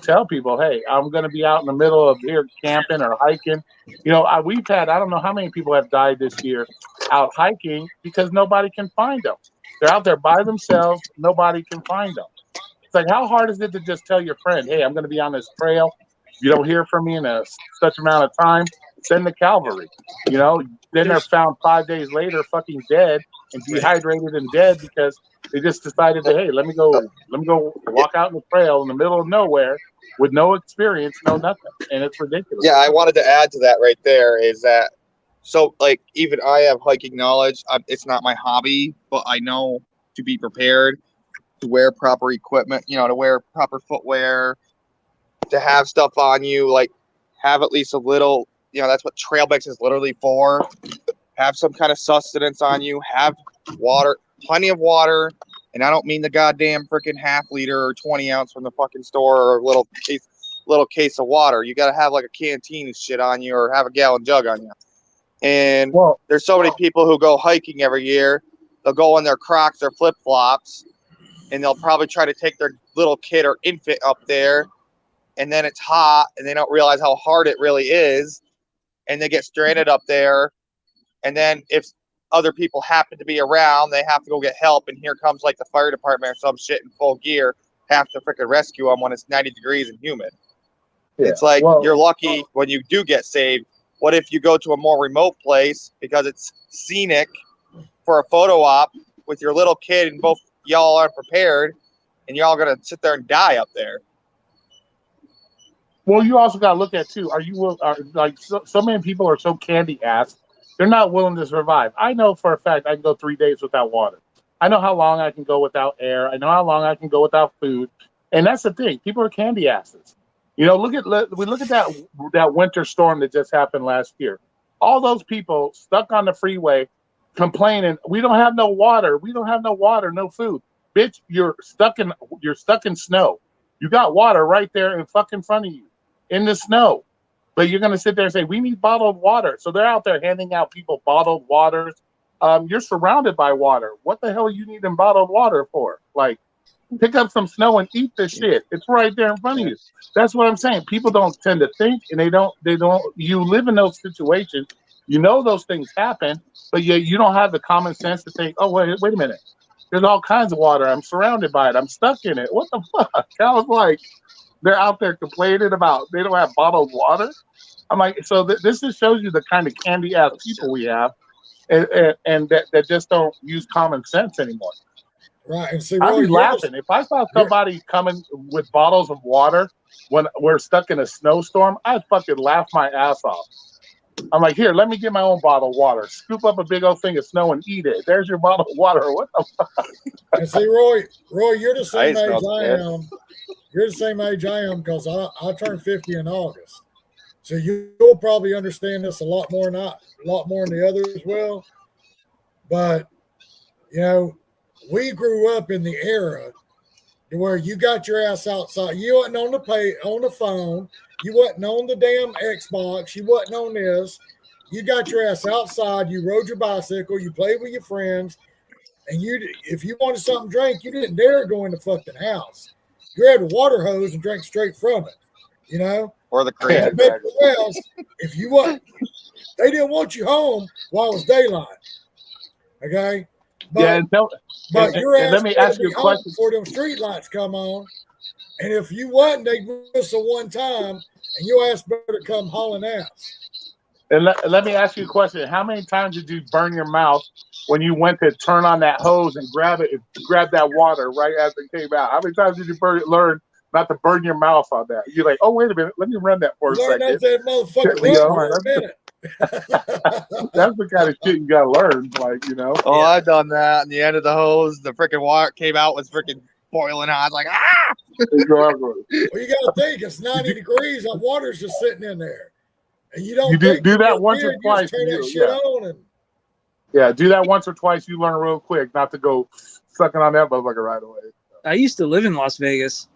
tell people, hey, I'm going to be out in the middle of here camping or hiking. We've had, I don't know how many people have died this year out hiking because nobody can find them. They're out there by themselves. Nobody can find them. It's like, how hard is it to just tell your friend, hey, I'm going to be on this trail. You don't hear from me in such amount of time, send the cavalry. Then they're found 5 days later fucking dead and dehydrated and dead because they just decided that, hey, let me go walk out in the trail in the middle of nowhere with no experience, no nothing. And it's ridiculous. Yeah, I wanted to add to that right there is that, so like, even I have hiking knowledge. It's not my hobby, but I know to be prepared. to wear proper equipment, to wear proper footwear, to have stuff on you, like have at least a little, that's what trail mix is literally for. Have some kind of sustenance on you, have water, plenty of water. And I don't mean the goddamn freaking half liter or 20 ounce from the fucking store or a little case of water. You got to have like a canteen and shit on you, or have a gallon jug on you. And there's so many people who go hiking every year. They'll go in their Crocs, their flip flops, and they'll probably try to take their little kid or infant up there. And then it's hot and they don't realize how hard it really is. And they get stranded up there. And then if other people happen to be around, they have to go get help, and here comes like the fire department or some shit in full gear, have to freaking rescue them when it's 90 degrees and humid. Yeah. It's like, you're lucky when you do get saved. What if you go to a more remote place because it's scenic for a photo op with your little kid, and both y'all aren't prepared, and y'all gonna sit there and die up there? Well, you also got to look at too. So many people are so candy ass. They're not willing to survive. I know for a fact I can go 3 days without water. I know how long I can go without air. I know how long I can go without food. And that's the thing. People are candy asses. Look at that winter storm that just happened last year. All those people stuck on the freeway complaining, we don't have no water. We don't have no water, no food. Bitch, you're stuck in snow. You got water right there in fucking front of you in the snow. But you're going to sit there and say, we need bottled water. So they're out there handing out people bottled waters. You're surrounded by water. What the hell are you needing bottled water for? Like, pick up some snow and eat the shit. It's right there in front of you. That's what I'm saying. People don't tend to think, and you live in those situations. Those things happen, but you don't have the common sense to think, oh, wait a minute. There's all kinds of water. I'm surrounded by it. I'm stuck in it. What the fuck? I was like, they're out there complaining about they don't have bottled water. I'm like, so this just shows you the kind of candy ass people we have, and that just don't use common sense anymore. Right. And see, I'd be laughing if I saw somebody coming with bottles of water when we're stuck in a snowstorm. I'd fucking laugh my ass off. I'm like, here, let me get my own bottle of water. Scoop up a big old thing of snow and eat it. There's your bottle of water. What the fuck? And see, Roy, you're the same age I am. You're the same age I am, because I turned 50 in August. So you'll probably understand this a lot more than the others will. But we grew up in the era where you got your ass outside. You wasn't on the phone. You wasn't on the damn Xbox. You wasn't on this. You got your ass outside. You rode your bicycle. You played with your friends. And if you wanted something to drink, you didn't dare go in the fucking house. You had a water hose and drank straight from it, Or the crazy else, if you want, they didn't want you home while it was daylight. Okay? But, let me ask you a question before them street lights come on. And if you wasn't, they whistle one time, and your ass better come hauling ass. And let me ask you a question. How many times did you burn your mouth when you went to turn on that hose and grab that water right as it came out? How many times did you learn not to burn your mouth on that? You're like, oh, wait a minute. Let me run that for a second. Learn that motherfucker for a minute. That's the kind of shit you gotta learn, Oh, yeah. I've done that. And the end of the hose, the freaking water came out, was freaking boiling hot. I was like, ah! Well, you gotta think it's 90 degrees. That water's just sitting in there, and you don't do that once or twice. Turn that shit on and do that once or twice. You learn real quick not to go sucking on that motherfucker right away. I used to live in Las Vegas.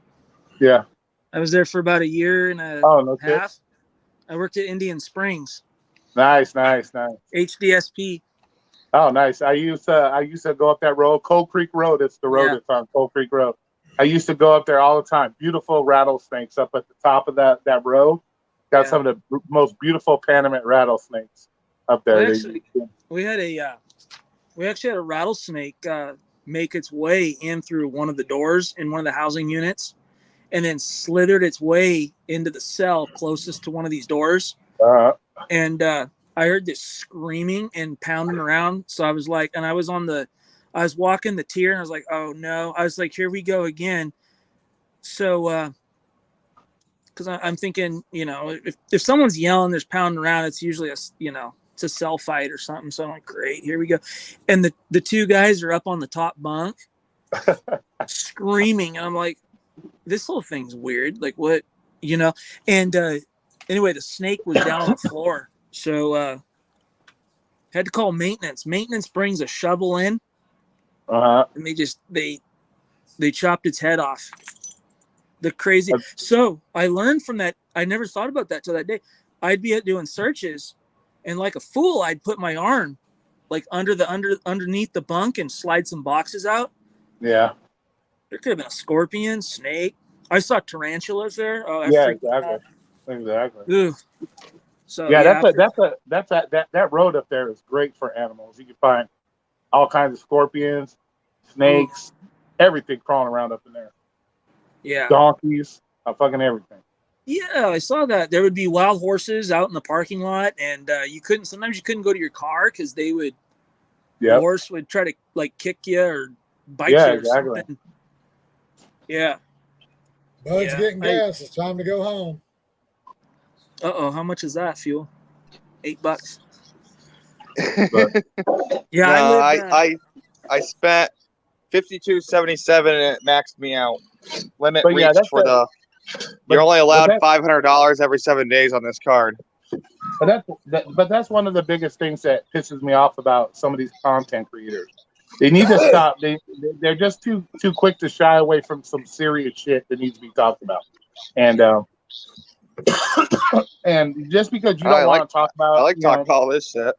Yeah, I was there for about a year and a half. I worked at Indian Springs. Nice. HDSP. Oh, nice. I used to go up that road, Cold Creek Road. It's the road that's on Cold Creek Road. I used to go up there all the time. Beautiful rattlesnakes up at the top of that road. Got some of the most beautiful Panamint rattlesnakes up there. We actually had a rattlesnake make its way in through one of the doors in one of the housing units, and then slithered its way into the cell closest to one of these doors. And I heard this screaming and pounding around. So I was like, and I was walking the tier, and I was like, oh no. I was like, here we go again. So, because I'm thinking, if someone's yelling, there's pounding around, it's usually it's a cell fight or something. So I'm like, great, here we go. And the two guys are up on the top bunk, screaming. And I'm like, this whole thing's weird. Like, what, you know? And anyway, the snake was down on the floor. So had to call maintenance. Maintenance brings a shovel in. And they chopped its head off. The crazy. So I learned from that. I never thought about that till that day. I'd be doing searches, and like a fool, I'd put my arm like underneath the bunk and slide some boxes out. Yeah. There could have been a scorpion, snake. I saw tarantulas there. Oh, Yeah, exactly. Ooh. So yeah, that road up there is great for animals. You can find all kinds of scorpions, snakes, everything crawling around up in there. Yeah. Donkeys, fucking everything. Yeah, I saw that. There would be wild horses out in the parking lot, and sometimes you couldn't go to your car because the horse would try to like kick you or bite you or something. Yeah. Bud's getting gas. It's time to go home. How much is that fuel? $8. Yeah, I spent $52.77 and it maxed me out. Limit reached for you're only allowed $500 every 7 days on this card. But that's one of the biggest things that pisses me off about some of these content creators. They need to stop. They're just too quick to shy away from some serious shit that needs to be talked about. And and just because you don't want to talk about, I like talking about this shit.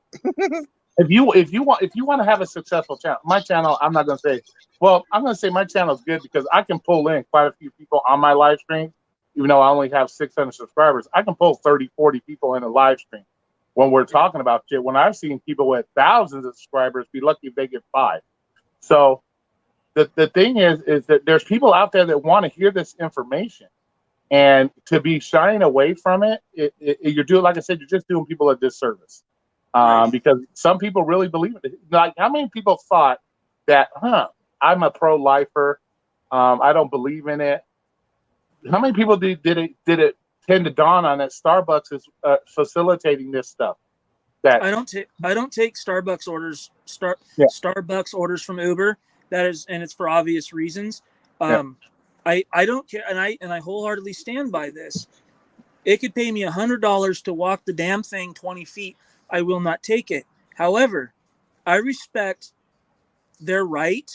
If you want to have a successful channel, my channel, I'm not going to say. Well, I'm going to say my channel is good because I can pull in quite a few people on my live stream, even though I only have 600 subscribers. I can pull 30, 40 people in a live stream when we're talking about shit. When I've seen people with thousands of subscribers be lucky if they get 5. So the thing is that there's people out there that want to hear this information, and to be shying away from it, you're doing, like I said, you're just doing people a disservice. Because some people really believe it. Like, how many people thought that, I'm a pro-lifer, I don't believe in it. How many people did it tend to dawn on that Starbucks is facilitating this stuff? That I don't take Starbucks orders. Starbucks orders from Uber. That is, and it's for obvious reasons. I don't care, and I wholeheartedly stand by this. It could pay me $100 to walk the damn thing 20 feet. I will not take it. However, I respect their right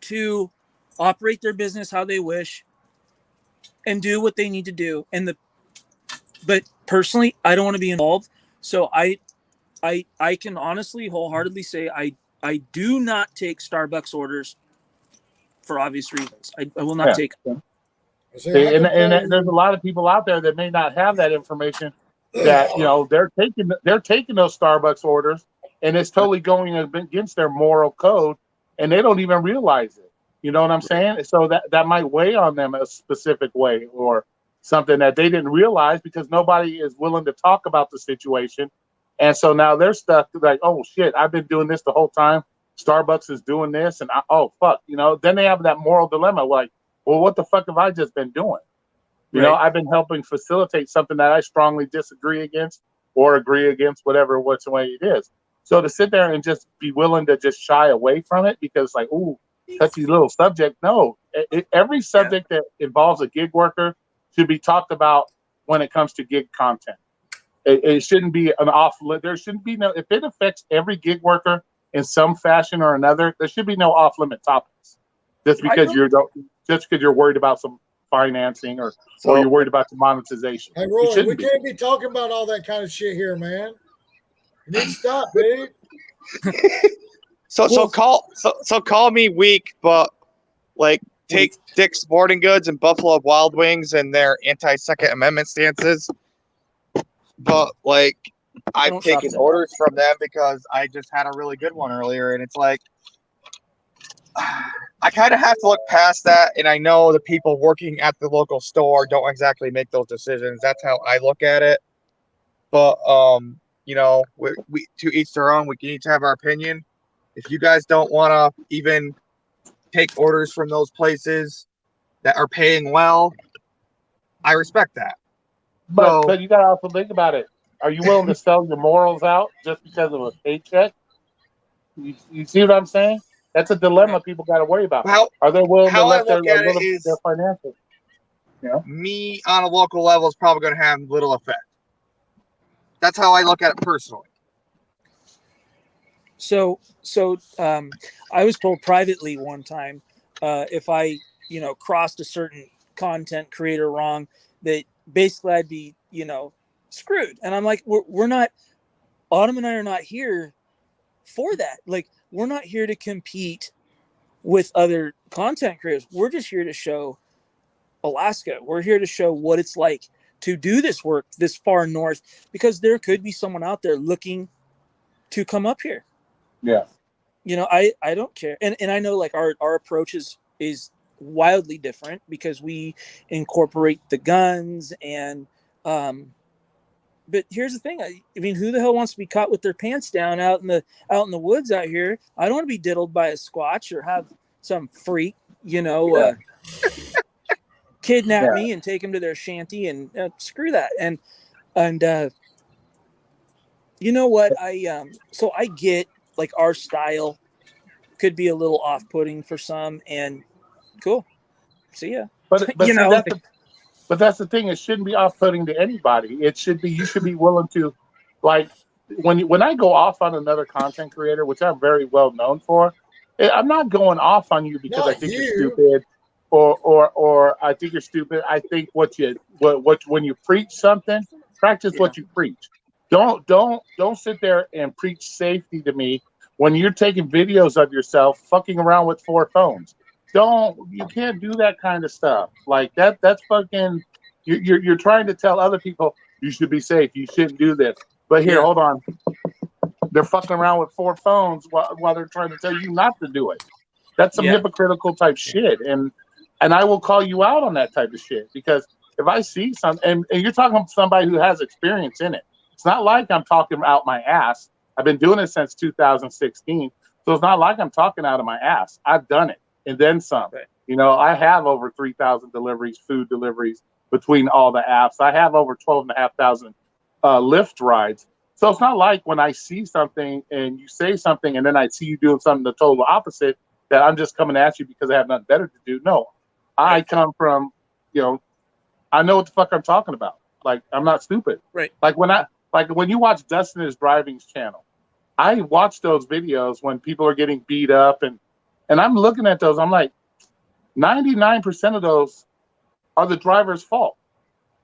to operate their business how they wish and do what they need to do. But personally, I don't want to be involved. So I can honestly, wholeheartedly say I do not take Starbucks orders for obvious reasons. I will not take them. And there's a lot of people out there that may not have that information. That they're taking those Starbucks orders, and it's totally going against their moral code, and they don't even realize it. You know what I'm saying? So that might weigh on them a specific way, or something that they didn't realize because nobody is willing to talk about the situation, and so now they're stuck like, oh shit, I've been doing this the whole time. Starbucks is doing this, and oh fuck, Then they have that moral dilemma, like, well, what the fuck have I just been doing? You know, I've been helping facilitate something that I strongly disagree against or agree against, whatever which way it is. So to sit there and just be willing to just shy away from it because, like, ooh, touchy little subject. No, every subject that involves a gig worker should be talked about when it comes to gig content. It shouldn't be an off. There shouldn't be no. If it affects every gig worker in some fashion or another, there should be no off-limit topics. Just because you're worried about some financing or you're worried about the monetization. Hey, Roy, we can't be talking about all that kind of shit here, man. You need to stop, dude. So call me weak, but like take Dick's Sporting Goods and Buffalo Wild Wings and their anti-Second Amendment stances. But like I've taken orders from them because I just had a really good one earlier, and it's like I kind of have to look past that, and I know the people working at the local store don't exactly make those decisions. That's how I look at it. But we to each their own. We can each have our opinion. If you guys don't want to even take orders from those places that are paying well, I respect that. But you got to also think about it. Are you willing to sell your morals out just because of a paycheck? You see what I'm saying? That's a dilemma people got to worry about. How Are they willing to how I let their look at it little is their financial? You know, me on a local level is probably going to have little effect. That's how I look at it personally. So I was told privately one time, if I, crossed a certain content creator wrong, that basically I'd be, screwed. And I'm like, we're not, Autumn and I are not here for that. Like, we're not here to compete with other content creators. We're just here to show Alaska. We're here to show what it's like to do this work this far north, because there could be someone out there looking to come up here. yeah. I don't care. And I know like our approach is wildly different because we incorporate the guns and but here's the thing. I mean, who the hell wants to be caught with their pants down out in the woods out here? I don't want to be diddled by a Squatch or have some freak, kidnap me and take him to their shanty and screw that. And you know what? So I get like our style could be a little off-putting for some, and cool. See ya. But that's the thing. It shouldn't be off-putting to anybody. It should be, you should be willing to, like, when I go off on another content creator, which I'm very well known for, I'm not going off on you because I think you're stupid or I think you're stupid. I think when you preach something, practice what you preach. Don't sit there and preach safety to me when you're taking videos of yourself fucking around with 4 phones. You can't do that kind of stuff. Like that's fucking, you're trying to tell other people you should be safe, you shouldn't do this. But here, hold on. They're fucking around with 4 phones while they're trying to tell you not to do it. That's some hypocritical type shit. And I will call you out on that type of shit, because if I see something, and you're talking to somebody who has experience in it. It's not like I'm talking out my ass. I've been doing it since 2016. So it's not like I'm talking out of my ass. I've done it and then some. Right. I have over 3,000 deliveries, food deliveries between all the apps. I have over 12,500 Lyft rides. So it's not like when I see something and you say something and then I see you doing something the total opposite, that I'm just coming at you because I have nothing better to do. No, I come from, I know what the fuck I'm talking about. Like, I'm not stupid. Right. Like when you watch Dustin is Driving's channel, I watch those videos when people are getting beat up and I'm looking at those. I'm like, 99% of those are the driver's fault.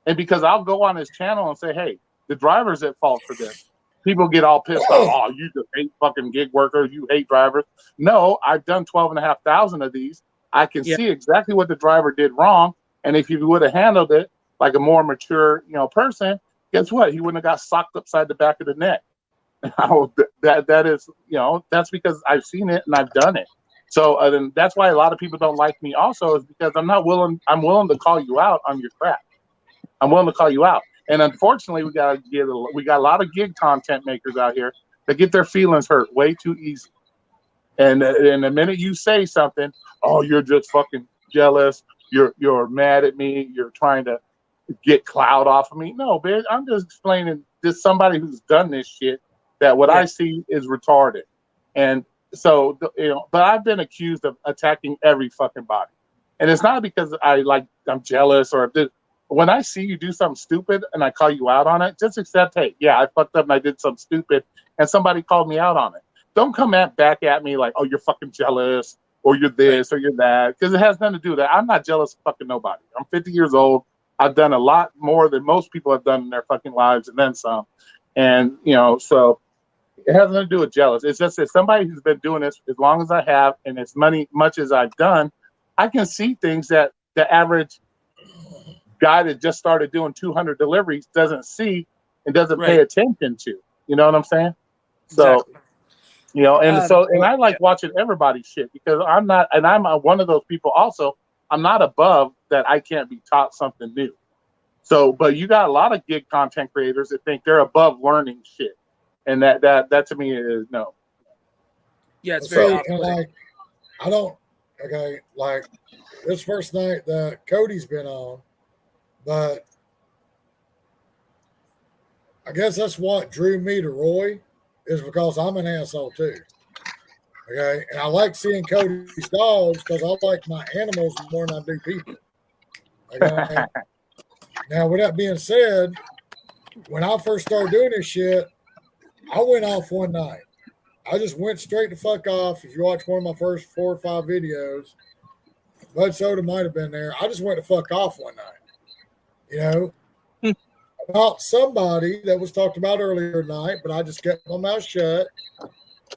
And because I'll go on his channel and say, hey, the driver's at fault for this. People get all pissed off. Oh, you just hate fucking gig workers. You hate drivers. No, I've done 12,500 of these. I can see exactly what the driver did wrong. And if you would have handled it like a more mature, person, guess what? He wouldn't have got socked upside the back of the neck. That is, that's because I've seen it and I've done it. So then that's why a lot of people don't like me also, is because I'm willing to call you out on your crap. I'm willing to call you out. And unfortunately, we got a lot of gig content makers out here that get their feelings hurt way too easy. And the minute you say something, oh, you're just fucking jealous. You're mad at me. You're trying to get clout off of me. No, bitch, I'm just explaining to somebody who's done this shit that what I see is retarded. And so, but I've been accused of attacking every fucking body. And it's not because I'm jealous or when I see you do something stupid and I call you out on it, just accept, hey, yeah, I fucked up and I did something stupid and somebody called me out on it. Don't come back at me like, oh, you're fucking jealous or you're this or you're that, because it has nothing to do with that. I'm not jealous of fucking nobody. I'm 50 years old. I've done a lot more than most people have done in their fucking lives and then some. And, so it has nothing to do with jealous. It's just that somebody who's been doing this as long as I have and as much as I've done, I can see things that the average guy that just started doing 200 deliveries doesn't see and doesn't pay attention to. You know what I'm saying? So, and I like watching everybody's shit because I'm one of those people also. I'm not above that I can't be taught something new. So, but you got a lot of gig content creators that think they're above learning shit. And that to me is no. Yeah, it's very like this first night that Cody's been on, but I guess that's what drew me to Roy, is because I'm an asshole too. Okay, and I like seeing Cody's dogs because I like my animals more than I do people. Okay. Now, with that being said, when I first started doing this shit, I went off one night. I just went straight to fuck off. If you watch one of my first 4 or 5 videos, Bud Soda might have been there. I just went to fuck off one night. You know, about somebody that was talked about earlier tonight, but I just kept my mouth shut.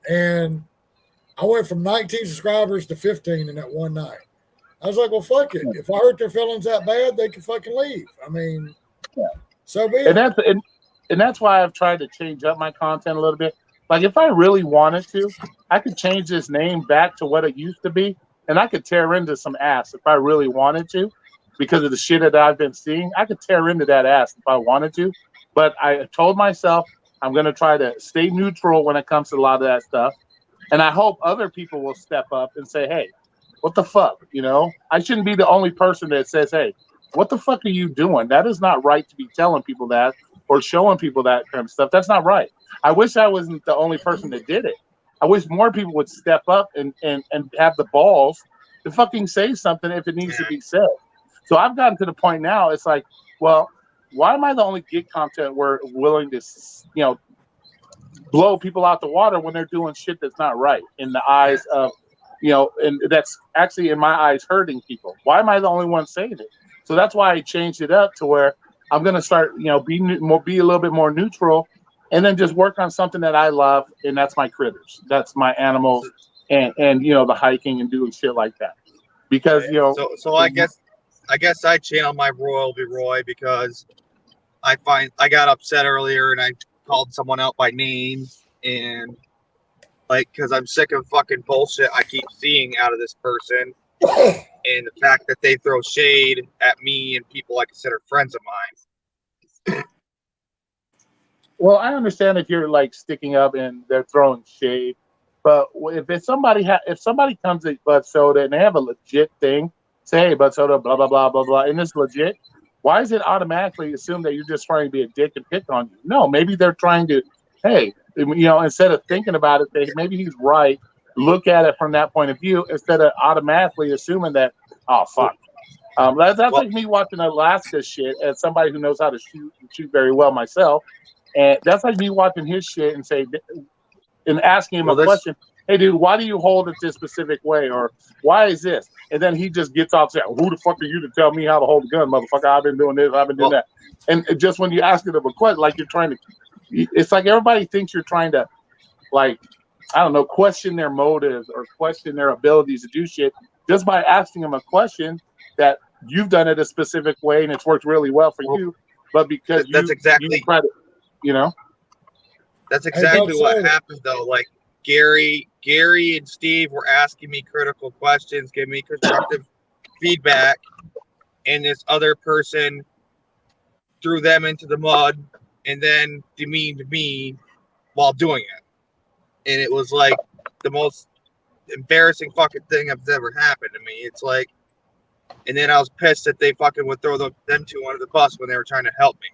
And I went from 19 subscribers to 15 in that one night. I was like, well, fuck it. If I hurt their feelings that bad, they can fucking leave. I mean, so be it. And that's why I've tried to change up my content a little bit. Like, if I really wanted to, I could change this name back to what it used to be, and I could tear into some ass if I really wanted to, because of the shit that I've been seeing. I could tear into that ass if I wanted to, but I told myself I'm going to try to stay neutral when it comes to a lot of that stuff, and I hope other people will step up and say, hey, what the fuck, you know? I shouldn't be the only person that says, hey, what the fuck are you doing? That is not right to be telling people that or showing people that kind of stuff. That's not right. I wish I wasn't the only person that did it. I wish more people would step up and have the balls to fucking say something if it needs to be said. So I've gotten to the point now, it's like, well, why am I the only gig content we're willing to, you know, blow people out the water when they're doing shit that's not right in the eyes of, you know, and that's actually in my eyes hurting people? Why am I the only one saying it? So that's why I changed it up to where I'm going to start, you know, be a little bit more neutral, and then just work on something that I love, and that's my critters. That's my animals, and you know, the hiking and doing shit like that. Because, you know, so I guess I channel my Royal be Roy because I got upset earlier and I called someone out by name, and like, because I'm sick of fucking bullshit I keep seeing out of this person, and the fact that they throw shade at me and people I consider friends of mine. Well, I understand if you're like sticking up and they're throwing shade, but if somebody comes at Bud Soda and they have a legit thing, say, hey, Bud Soda, blah blah blah blah blah, and it's legit, why is it automatically assumed that you're just trying to be a dick and pick on you? No, maybe they're trying to, hey, you know, instead of thinking about it, maybe he's right. Look at it from that point of view instead of automatically assuming that, oh fuck. That's like me watching Alaska shit as somebody who knows how to shoot very well myself. And that's like me watching his shit and asking him a question. Hey, dude, why do you hold it this specific way? Or why is this? And then he just gets off saying, who the fuck are you to tell me how to hold a gun, motherfucker? I've been doing this, I've been doing that. And just when you ask it a question, like you're trying to, it's like everybody thinks you're trying to, like, I don't know, question their motives or question their abilities to do shit just by asking them a question that you've done it a specific way and it's worked really well for you. But because that's exactly, you know, that's exactly what happened though. Like Gary and Steve were asking me critical questions, giving me constructive feedback, and this other person threw them into the mud and then demeaned me while doing it. And it was like the most embarrassing fucking thing that's ever happened to me. It's like, and then I was pissed that they fucking would throw them two under the bus when they were trying to help me.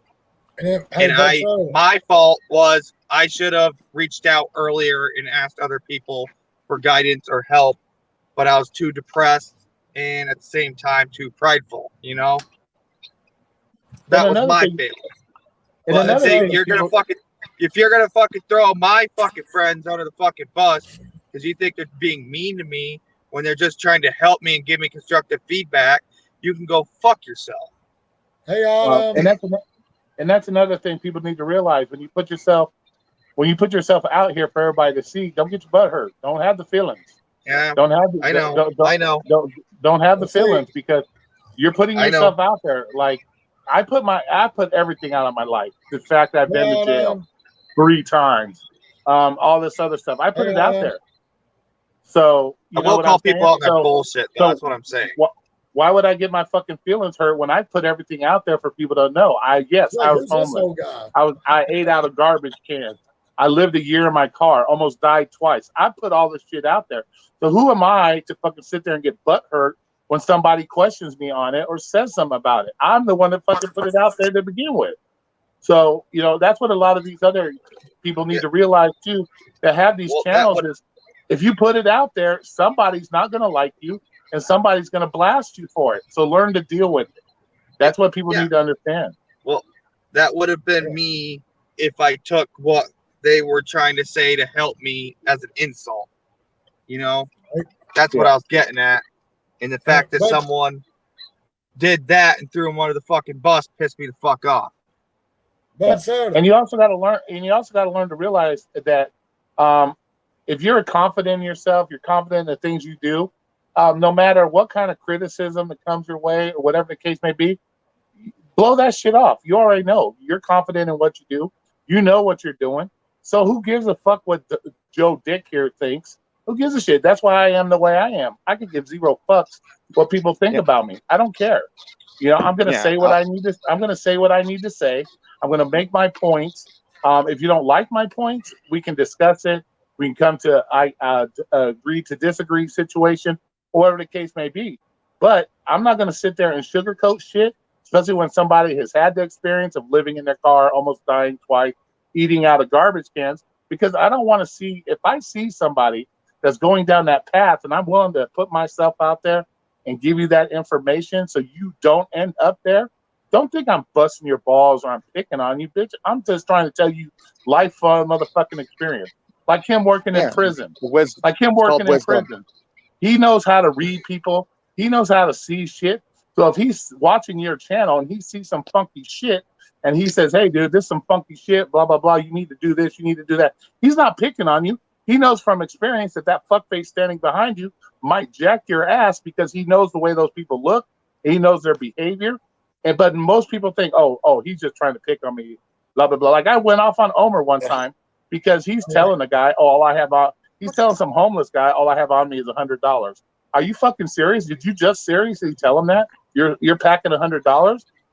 My fault was I should have reached out earlier and asked other people for guidance or help, but I was too depressed and at the same time too prideful, you know? That was my failing. But if you're gonna fucking throw my fucking friends under the fucking bus because you think they're being mean to me when they're just trying to help me and give me constructive feedback, you can go fuck yourself. Hey, and that's another thing people need to realize when you put yourself out here for everybody to see. Don't get your butt hurt. Don't have the feelings. Yeah, don't have. I know. Don't have the feelings because you're putting yourself out there. Like I put everything out of my life. The fact that I've been to jail 3 times, all this other stuff. I put it out there. So I will call people out on their bullshit. That's what I'm saying. Why would I get my fucking feelings hurt when I put everything out there for people to know? I was homeless. I ate out of garbage cans. I lived a year in my car, almost died twice. I put all this shit out there. So who am I to fucking sit there and get butt hurt when somebody questions me on it or says something about it? I'm the one that fucking put it out there to begin with. So, you know, that's what a lot of these other people need to realize too, that have these channels if you put it out there, somebody's not going to like you and somebody's going to blast you for it. So learn to deal with it. That's what people Yeah. need to understand. Well, that would have been me if I took what they were trying to say to help me as an insult. You know, that's what I was getting at. And the fact that But- someone did that and threw him under the fucking bus pissed me the fuck off. But sir, And you also got to learn, to realize that if you're confident in yourself, you're confident in the things you do, no matter what kind of criticism that comes your way or whatever the case may be, blow that shit off. You already know. You're confident in what you do. You know what you're doing. So who gives a fuck what Joe Dick here thinks? Who gives a shit? That's why I am the way I am. I can give zero fucks what people think about me. I don't care. You know, I'm gonna say what I need to. I'm gonna say what I need to say. I'm gonna make my points. If you don't like my points, we can discuss it. We can come to agree to disagree situation, whatever the case may be. But I'm not gonna sit there and sugarcoat shit, especially when somebody has had the experience of living in their car, almost dying twice, eating out of garbage cans, because I don't want to see, if I see somebody that's going down that path and I'm willing to put myself out there and give you that information so you don't end up there, don't think I'm busting your balls or I'm picking on you, bitch. I'm just trying to tell you life motherfucking experience. Like him working in prison. Wisdom. Like him working in wisdom. prison. He knows how to read people. He knows how to see shit. So if he's watching your channel and he sees some funky shit and he says, hey, dude, this is some funky shit, blah, blah, blah. You need to do this. You need to do that. He's not picking on you. He knows from experience that fuckface standing behind you might jack your ass because he knows the way those people look. He knows their behavior. But most people think, oh, he's just trying to pick on me, blah, blah, blah. Like I went off on Omer one time because he's telling the guy, he's telling some homeless guy, all I have on me is $100. Are you fucking serious? Did you just seriously tell him that? You're packing $100?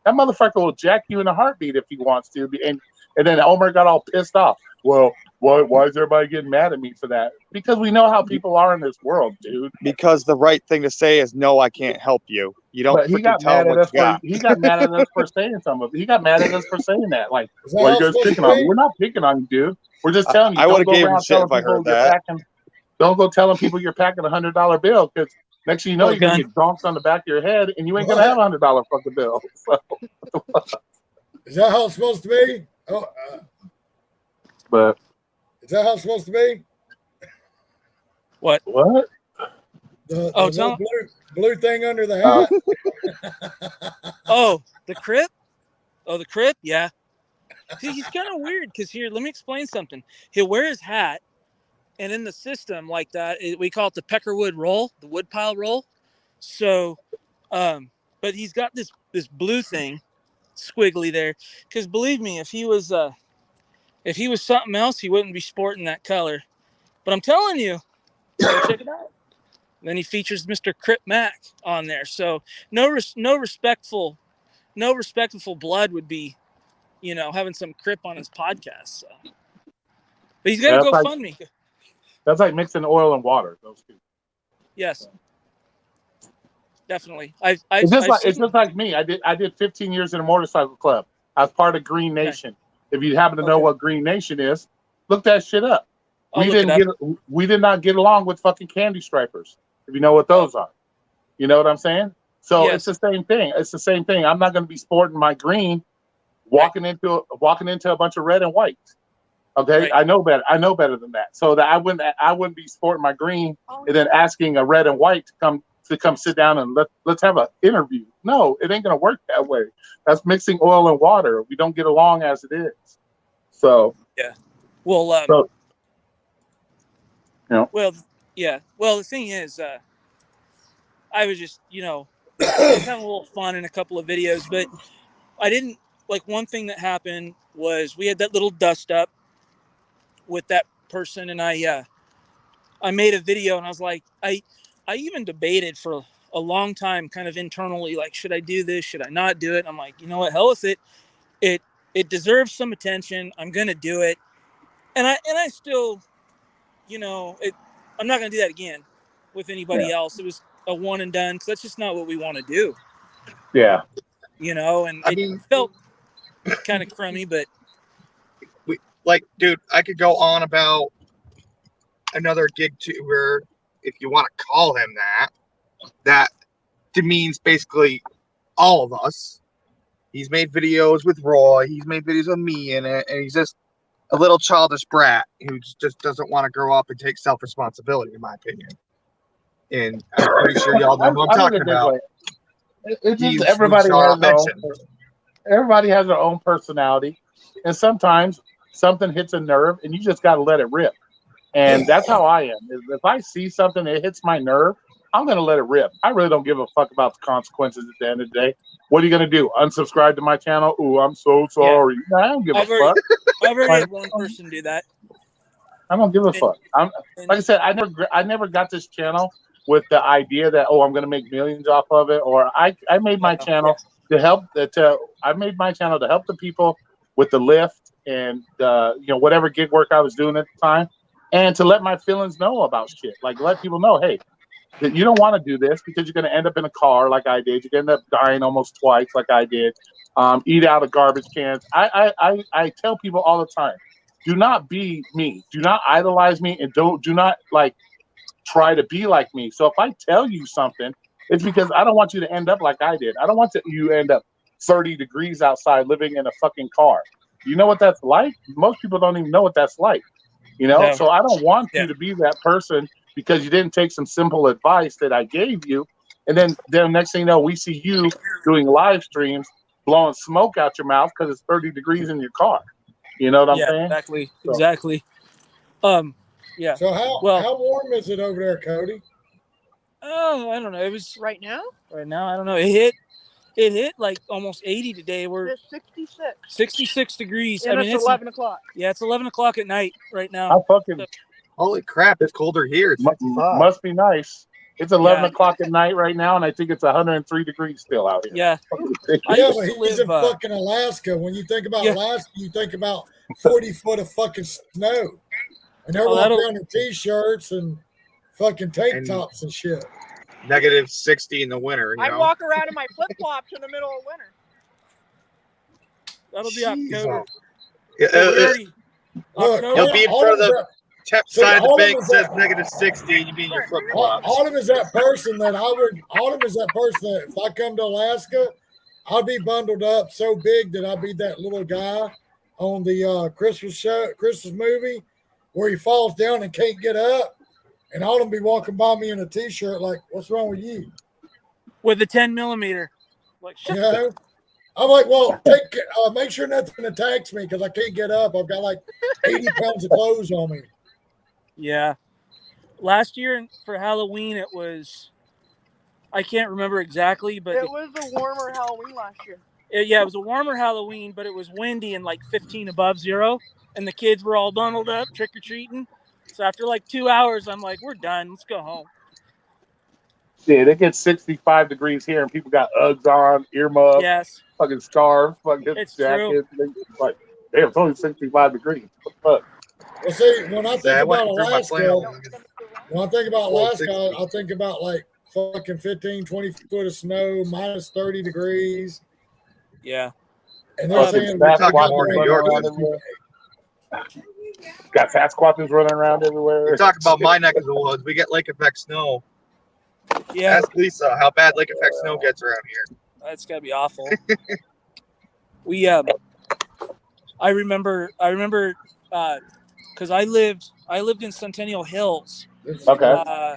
That motherfucker will jack you in a heartbeat if he wants to. And then Omer got all pissed off. Well, why is everybody getting mad at me for that? Because we know how people are in this world, dude. Because the right thing to say is, no, I can't help you. You don't But he freaking got tell mad them at what us you got. he got mad at us for saying some of it. He got mad at us for saying that. Like, is that why how you it's guys supposed picking to on me? be? We're not picking on you, dude. We're just telling you. I don't would've go gave him around shit telling if I people heard you're that. Don't go telling people you're packing $100 bill because next thing you know, Or you're gonna gun. get donked on the back of your head and you ain't gonna have $100 fucking bill. So, Is that how it's supposed to be? Oh, but is that how it's supposed to be? what? The Oh, little tell- blue thing under the hat? Oh, the Crip? Oh, the Crip? Yeah. See, he's kind of weird because here, let me explain something. He'll wear his hat, and in the system like that, we call it the Peckerwood roll, the woodpile roll. So, but he's got this blue thing, squiggly there. Because believe me, if he was something else, he wouldn't be sporting that color. But I'm telling you, go check it out. Then he features Mr. Crip Mac on there. So no respectful blood would be, having some Crip on his podcast. So. But he's got to Yeah, go fund me. That's like mixing oil and water. Those two. Yes, definitely. It's just like me. I did 15 years in a motorcycle club. I was part of Green Nation. If you happen to know what Green Nation is, look that shit up. I'll look it up. We did not get along with fucking candy stripers. If you know what those are, you know what I'm saying. So Yes. it's the same thing. It's the same thing. I'm not going to be sporting my green, walking into a bunch of red and white. Okay, Right. I know better. I know better than that. So that I wouldn't be sporting my green and then asking a red and white to come sit down and let's have an interview. No, it ain't gonna work that way. That's mixing oil and water. We don't get along as it is. So Well, So- well, yeah. Well, the thing is, I was just, having a little fun in a couple of videos, but I didn't like one thing that happened was we had that little dust up with that person, and I made a video, and I was like, I even debated for a long time, kind of internally, like, should I do this? Should I not do it? I'm like, you know what? Hell with it. It deserves some attention. I'm gonna do it, and I still, I'm not gonna do that again with anybody else. It was a one and done because that's just not what we want to do. yeah. And it felt kind of crummy, but Like, dude, I could go on about another gig tuber, if you want to call him that demeans basically all of us. He's made videos with Roy. He's made videos with me in it, and he's just a little childish brat who just doesn't want to grow up and take self-responsibility, in my opinion. And I'm pretty sure y'all know who I'm talking about. It's He's just everybody Shara has their own, mentioned. everybody has their own personality, and sometimes something hits a nerve, and you just got to let it rip. And that's how I am. If I see something that hits my nerve, I'm gonna let it rip. I really don't give a fuck about the consequences at the end of the day. What are you gonna do? Unsubscribe to my channel? Ooh, I'm so sorry. No, I don't give a I've already, fuck. I've already had one person do that. I don't give a fuck. I'm like I said, I never got this channel with the idea that I'm gonna make millions off of it, or I made my channel to help I made my channel to help the people with the lift and whatever gig work I was doing at the time, and to let my feelings know about shit. Like let people know, hey, that you don't want to do this because you're going to end up in a car like I did. You're going to end up dying almost twice like I did. Eat out of garbage cans. I tell people all the time, do not be me. Do not idolize me, and do not like try to be like me. So if I tell you something, it's because I don't want you to end up like I did. I don't want you end up 30 degrees outside living in a fucking car. You know what that's like? Most people don't even know what that's like. No. So I don't want you to be that person because you didn't take some simple advice that I gave you. And then next thing you know, we see you doing live streams, blowing smoke out your mouth because it's 30 degrees in your car. You know what I'm saying? Exactly. So. Exactly. Yeah. So how warm is it over there, Cody? Oh, I don't know. It was Right now? right now. I don't know. It hit like almost 80 today. We're It's 66. 66 degrees. And I mean, it's 11 o'clock. Yeah, it's 11 o'clock at night right now. I fucking Holy crap, it's colder here. It's 55. must be nice. It's 11 Yeah. o'clock at night right now, and I think it's 103 degrees still out here. Yeah. I Yeah, used but to he's live, in fucking Alaska. When you think about Yeah. Alaska, you think about 40 foot of fucking snow. And they're Oh, walking that'll- around in t-shirts and fucking tank tops and shit. Negative 60 in the winter. I walk around in my flip flops in the middle of winter. That'll be Jeez. October. Yeah, We already- Look, You'll be in front of the Autumn's tap See, side of the Autumn bank is says that- negative 60, and you be in your flip that, flops. Autumn is that person that if I come to Alaska, I'll be bundled up so big that I'll be that little guy on the Christmas movie where he falls down and can't get up. And Autumn be walking by me in a t-shirt like, what's wrong with you? with a 10 millimeter. Like, You know? I'm like, well, make sure nothing attacks me because I can't get up. I've got like 80 pounds of clothes on me. yeah. Last year for Halloween, it was, I can't remember exactly, but It was a warmer Halloween last year. it was a warmer Halloween, but it was windy and like 15 above zero. And the kids were all bundled up trick-or-treating. So after like 2 hours, I'm like, we're done. Let's go home. Shit, it gets 65 degrees here, and people got Uggs on, earmuffs, Yes. fucking scarves, fucking It's jackets. Like, damn, it's only 65 degrees. What the fuck? Well, see, when I think I about went through my Alaska, flannel. when I think about Cold Alaska, 60. I think about like fucking 15, 20 foot of snow, minus 30 degrees. Yeah. And they're Fucking saying fat talking squatters more New running York around than- everywhere. Got fat squatters running around everywhere. We're talking about my neck of the woods. We get lake effect snow. Yeah. Ask Lisa how bad lake effect snow gets around here. That's gotta be awful. We I remember because I lived in Centennial Hills. Okay.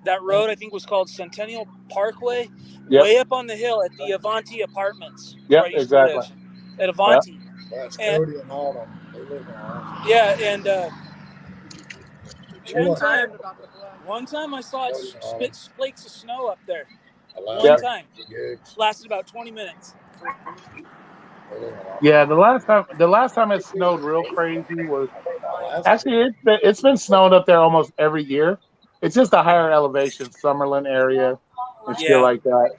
That road I think was called Centennial Parkway. Yep. Way up on the hill at the Avanti Apartments. Yep, where I used to live, exactly. at Avanti. that's And- Cody and Autumn. They live in Alaska. Yeah, and Sure. one time I saw it spit flakes of snow up there. Alaska One time. gigs. Lasted about 20 minutes. They live in Alaska. Yeah, the last time it snowed real crazy was Alaska. actually it's been snowing up there almost every year. It's just a higher elevation, Summerlin area and shit Yeah. like that.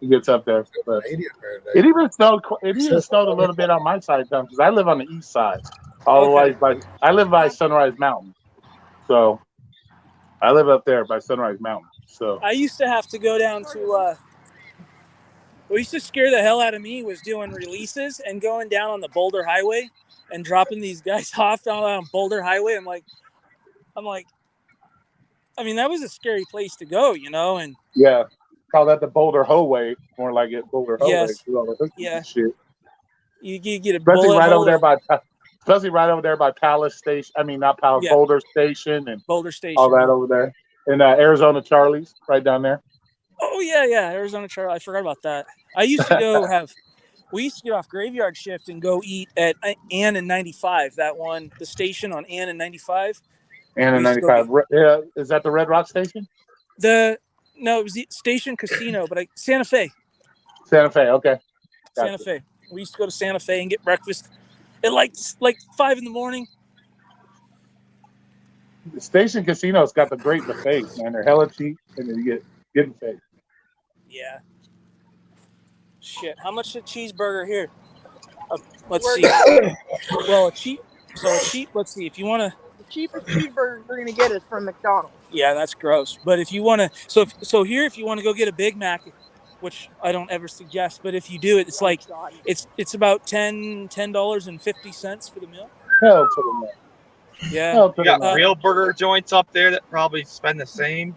It gets up there, but 80 up there today. it even snowed a little bit on my side because I live on the east side. I live by Sunrise Mountain, so I live up there by Sunrise Mountain. So I used to have to go down to what used to scare the hell out of me was doing releases and going down on the Boulder Highway and dropping these guys off down on Boulder Highway. I'm like, I'm like, I mean, that was a scary place to go, you know, and Yeah. Call that the Boulder Howway. More like it Boulder Howway. yes, through all the hookies yeah, and shit. you get a Especially bullet right over hole, there and especially right over there by Palace Station. I mean, not Palace, yeah, Boulder Station and Boulder all Station. that over there. And Arizona Charlie's right down there. Oh yeah, Arizona Charlie. I forgot about that. I used to go we used to get off graveyard shift and go eat at Ann and 95. That one, the station on Ann and 95. And We in used to go 95. Yeah, is that the Red Rock Station? no, it was the Station Casino, but Santa Fe. Santa Fe. Okay. Santa Gotcha. Fe. We used to go to Santa Fe and get breakfast at like 5 in the morning. The Station Casino's got the great buffets, man. They're hella cheap, and then you get good buffet. Yeah. Shit. How much is a cheeseburger here? Let's Where- see. Well, a cheap. Let's see. If you want to. The cheapest cheeseburger you're gonna get is from McDonald's. Yeah, that's gross. But if you want to, so here, if you want to go get a Big Mac, which I don't ever suggest, but if you do it, it's like it's about $10.50 for the meal. Hell to the no. Yeah. Hell to You the got no. real burger joints up there that probably spend the same.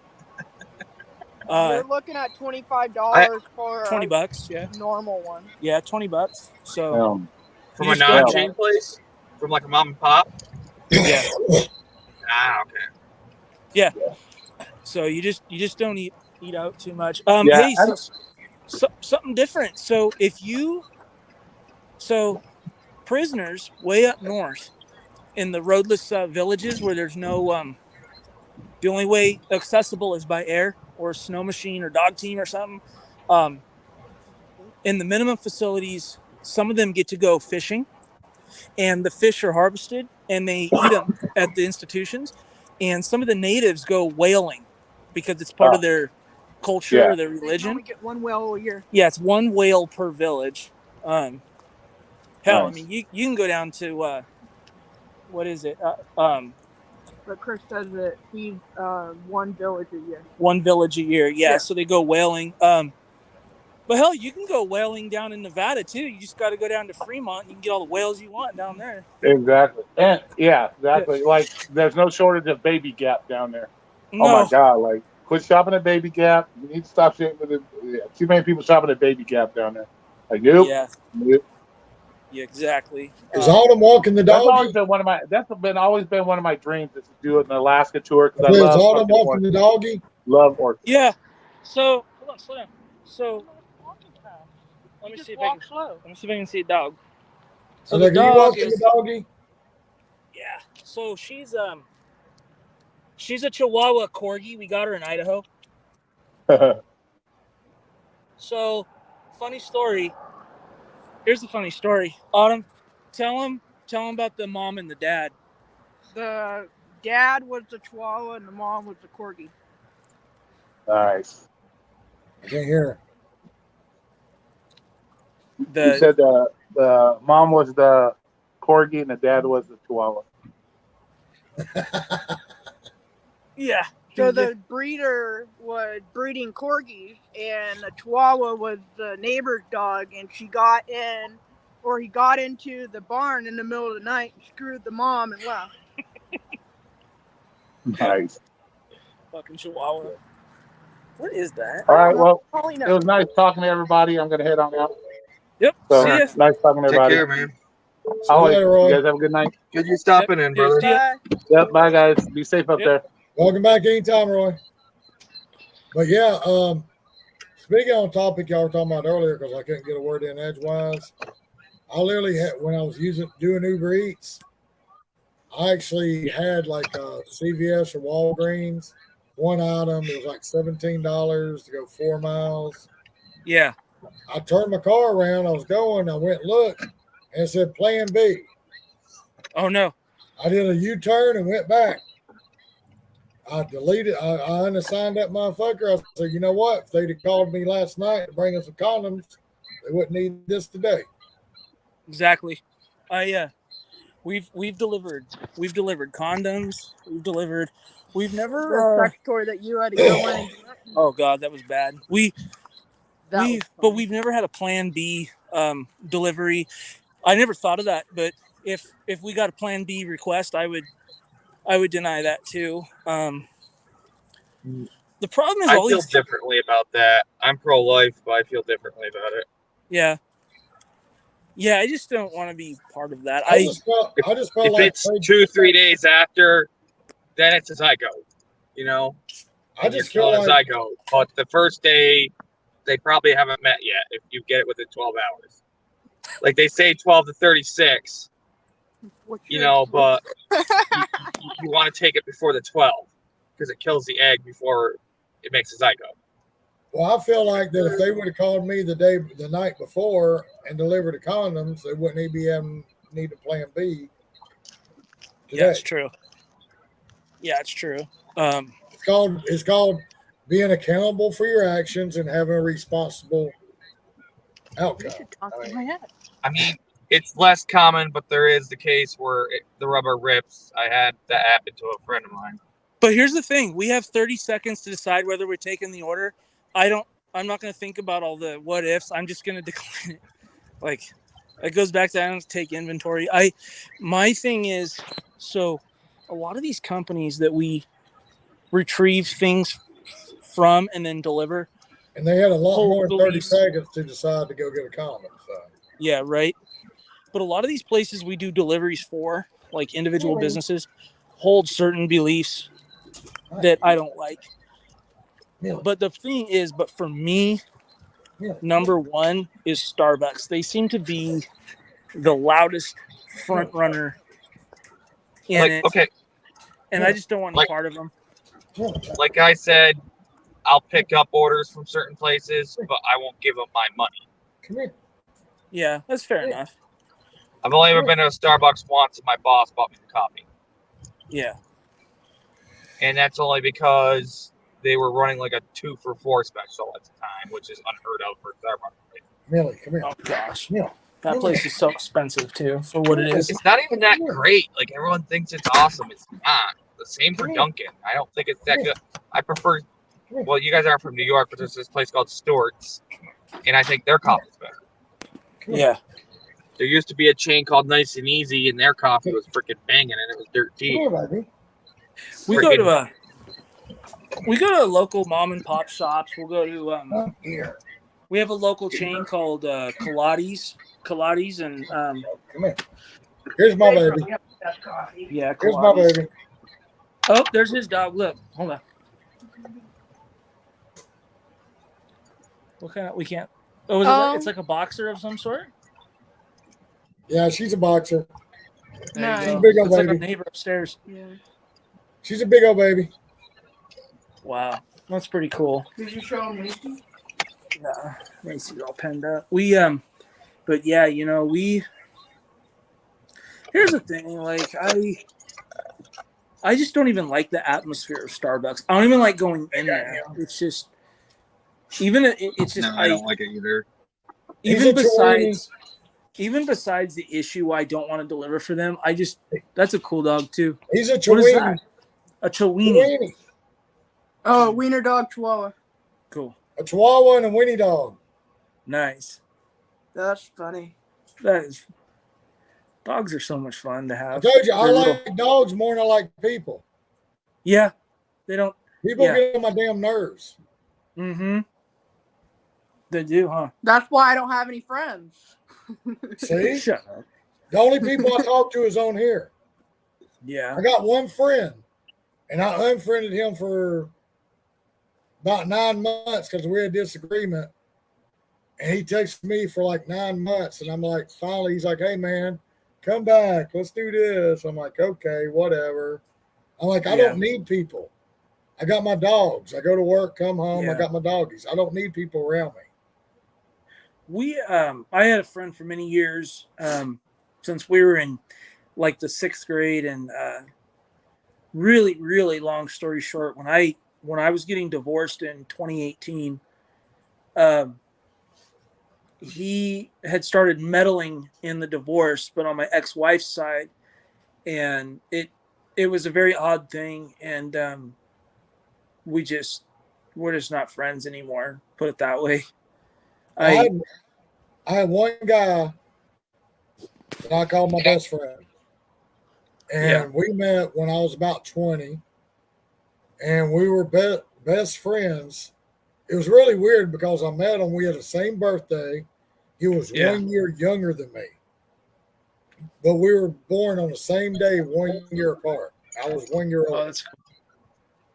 They're looking at $25 for $20. Yeah. normal one. Yeah, $20. So From you a just go non-chain place? From like a mom and pop? yeah. Ah, okay. Yeah. So you just don't eat out too much. Yeah, Hey, so something different. So prisoners way up north in the roadless villages where there's no the only way accessible is by air or snow machine or dog team or something. In the minimum facilities, some of them get to go fishing, and the fish are harvested and they eat them at the institutions. And some of the natives go whaling because it's part of their culture or their They religion. only get one whale a year. Yeah, it's one whale per village. Hell, Nice. I mean, you can go down to what is it? But Chris says that he's one village a year. One village a year. Yeah, Yeah. so they go whaling. But hell, you can go whaling down in Nevada too. You just got to go down to Fremont. And you can get all the whales you want down there. Exactly. And yeah, exactly. Like there's no shortage of Baby Gap down there. No, Oh my God! Like quit shopping at Baby Gap. You need to stop shopping with it. Yeah, too many people shopping at Baby Gap down there. Like nope. yeah, Nope. yeah, exactly. Is Autumn walking the That's dog? always been one of my. That's been always been one of my dreams is to do an Alaska tour because I Is love Autumn fucking walking orchids. the doggy? Love orchids. Yeah. So hold on, slow down. So let me Just see if I walk can. slow. Let me see if I can see a dog. So So the are you dog walking is the doggy? yeah. So she's a Chihuahua Corgi. We got her in Idaho. So, funny story. Here's the funny story. Autumn, tell him about the mom and the dad. The dad was the Chihuahua and the mom was the Corgi. Nice. I can't hear You The said the mom was the corgi and the dad was the chihuahua. her. yeah. So the breeder was breeding corgis, and the Chihuahua was the neighbor's dog, and he got into the barn in the middle of the night, screwed the mom, and left. Nice. Fucking Chihuahua. What is that? All right. Well, Probably it no. was nice talking to everybody. I'm gonna head on out. Yep. So See ya. nice talking to Take everybody. care, man. Always. later, Roy. You guys have a good night. Good you stopping in, brother. See ya. Bye. Yep. Bye, guys. Be safe up Yep. there. Welcome back anytime, Roy. But yeah, speaking on topic y'all were talking about earlier, because I couldn't get a word in edgewise. I literally had when I was doing Uber Eats, I actually had like a CVS or Walgreens, one item. It was like $17 to go 4 miles. Yeah. I turned my car around. I was going. I went and looked, and it said Plan B. Oh no. I did a U-turn and went back. I deleted. I unassigned that motherfucker. I said, you know what? If they'd have called me last night to bring us some condoms, they wouldn't need this today. Exactly. We've delivered condoms. We've The never. sex toy that you had to go in. Oh God, that was bad. That But we've never had a Plan B delivery. I never thought of that, but if we got a Plan B request, I would I would deny that too. The problem is I all feel these. differently about that. I'm pro-life, but I feel differently about it. Yeah. Yeah, I just don't want to be part of that. I just felt If like it's 2-3 days after, then it's a zygote. You know, I you're just feel killing a like zygote. But the first day, they probably haven't met yet. If you get it within 12 hours, like they say, 12 to 36. You know, but you want to take it before the 12 because it kills the egg before it makes a zygote. well, I feel like that if they would have called me the night before and delivered the condoms, they wouldn't even be having need a plan B. Yeah, it's true. Yeah, it's true. It's called being accountable for your actions and having a responsible outcome. I mean, it's less common, but there is the case where the rubber rips. I had that happen to a friend of mine. But here's the thing: we have 30 seconds to decide whether we're taking the order. I'm not going to think about all the what ifs. I'm just going to decline it. Like, it goes back to I don't take inventory. My thing is, so a lot of these companies that we retrieve things from and then deliver, and they had a lot more than 30 beliefs. seconds to decide to go get a condom. So. Yeah, right. But a lot of these places we do deliveries for, like individual businesses, hold certain beliefs that I don't like. But the thing is, but for me, number one is Starbucks. They seem to be the loudest front runner in Like, it. okay. And I just don't want any part of them. Like I said, I'll pick up orders from certain places, but I won't give them my money. Come here. Yeah, that's fair enough. I've only ever been to a Starbucks once, and my boss bought me the coffee. Yeah. And that's only because they were running like a 2-for-4 special at the time, which is unheard of for Starbucks. Millie, come here. Oh gosh. Millie. That place is so expensive too for what it is. It's not even that great. Like everyone thinks it's awesome. It's not. The same for Dunkin'. I don't think it's that good. I prefer. Well, you guys are from New York, but there's this place called Stewart's, and I think their coffee's better. Yeah. There used to be a chain called Nice and Easy, and their coffee was freaking banging, and it was dirt cheap. We go to local mom and pop shops. We'll go to we have a local chain called Pilates and Come here. Here's my baby. Yeah, Here's my baby. Oh, there's his dog. Look, hold on. What kind of? We can't. Oh, is it? It's like a boxer of some sort. Yeah, she's a boxer. There She's you a go. big old It's like baby. a neighbor upstairs. Yeah. She's a big old baby. Wow, that's pretty cool. Did you show him Macy? Yeah, Macy's all penned up. But yeah, here's the thing. Like I just don't even like the atmosphere of Starbucks. I don't even like going in there. It's just it's just No, I don't like it either. Even besides the issue I don't want to deliver for them, that's a cool dog too. He's a What is Chiweenie. that? A Chiweenie. Oh, wiener dog chihuahua. Cool. A Chihuahua and a Winnie dog. Nice. That's funny. Dogs are so much fun to I have. told you, I They're like dogs more than I like people. Yeah. They don't. People Yeah. get on my damn nerves. Mm-hmm. They do, huh? That's why I don't have any friends. See? Shut up. The only people I talk to is on here. Yeah. I got one friend, and I unfriended him for about 9 months because we had a disagreement. And he texted me for like 9 months, and I'm like, finally, he's like, "Hey, man, come back. Let's do this." I'm like, "Okay, whatever." I'm like, I don't need people. I got my dogs. I go to work, come home. I got my doggies. I don't need people around me. I had a friend for many years since we were in like the 6th grade, and really, really long story short, when I was getting divorced in 2018, he had started meddling in the divorce, but on my ex-wife's side, and it was a very odd thing, and we're just not friends anymore, put it that way. I had one guy that I call my best friend. And we met when I was about 20, and we were best friends. It was really weird because I met him. We had the same birthday. He was 1 year younger than me, but we were born on the same day, 1 year apart. I was 1 year old. Oh, that's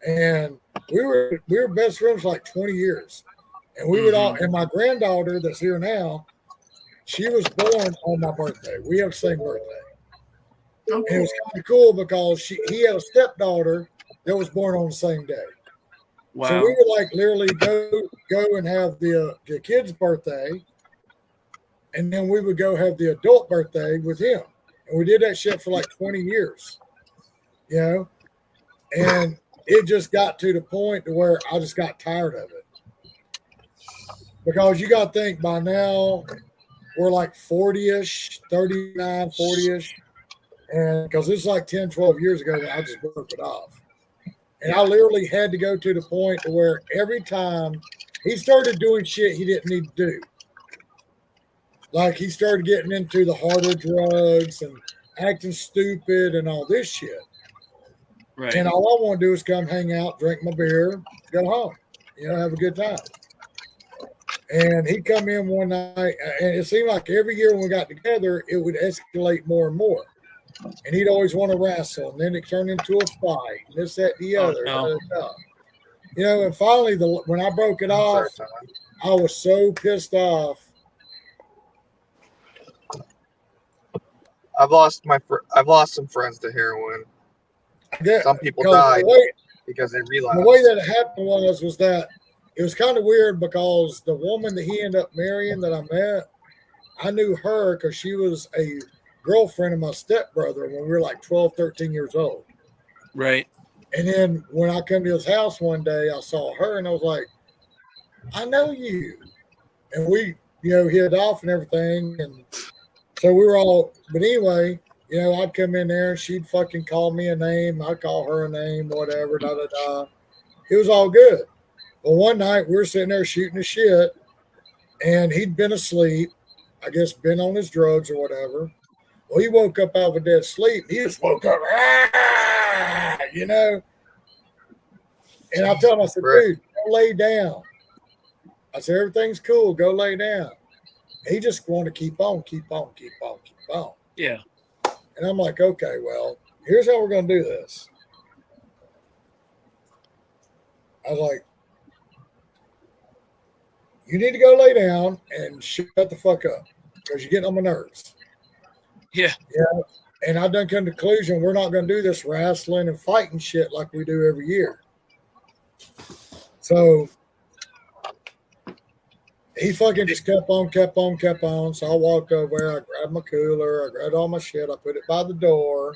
And we were best friends for like 20 years. And we would all, and my granddaughter that's here now, she was born on my birthday. We have the same birthday. And it was kind of cool because he had a stepdaughter that was born on the same day. wow. So we would like literally go and have the kid's birthday, and then we would go have the adult birthday with him. And we did that shit for like 20 years, you know? And it just got to the point to where I just got tired of it. Because you got to think by now we're like 40-ish, 39, 40-ish. And because it's like 10, 12 years ago that I just broke it off. And I literally had to go to the point to where every time he started doing shit he didn't need to do. Like he started getting into the harder drugs and acting stupid and all this shit. Right. And all I want to do is come hang out, drink my beer, go home, you know, have a good time. And he'd come in one night, and it seemed like every year when we got together, it would escalate more and more. And he'd always want to wrestle, and then it turned into a fight, and this, that, the other. no. You know, and finally, when I broke it off, I was so pissed off. I've lost some friends to heroin. Some people Because died because they realized. The way that it happened was that it was kind of weird because the woman that he ended up marrying that I met, I knew her because she was a girlfriend of my stepbrother when we were like 12, 13 years old. Right. And then when I come to his house one day, I saw her and I was like, I know you. And we, you know, hit off and everything. And so we were all, but anyway, you know, I'd come in there and she'd fucking call me a name. I'd call her a name, whatever, da, da, da. It was all good. But one night we were sitting there shooting the shit and he'd been asleep, I guess been on his drugs or whatever. Well, he woke up out of a dead sleep. He just woke up, you know. And I told him, I said, dude, go lay down. I said, everything's cool. Go lay down. He just wanted to keep on. Yeah. And I'm like, okay, well, here's how we're going to do this. I was like, you need to go lay down and shut the fuck up because you're getting on my nerves. Yeah. Yeah. And I done come to the conclusion we're not going to do this wrestling and fighting shit like we do every year. So he fucking just kept on. So I walked over there, I grabbed my cooler, I grabbed all my shit, I put it by the door.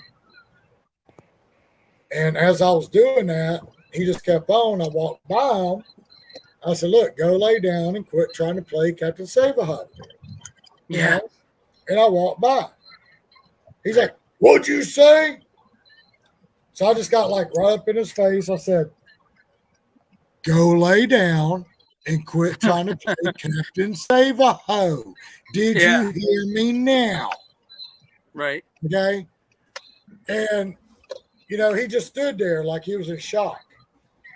And as I was doing that, he just kept on. I walked by him. I said, look, go lay down and quit trying to play Captain Save-A-Hut. Yeah. And I walked by. He's like, what'd you say? So I just got like right up in his face. I said, go lay down and quit trying to play Captain Save-A-Ho. Did you hear me now? Right. Okay. And, you know, he just stood there like he was in shock.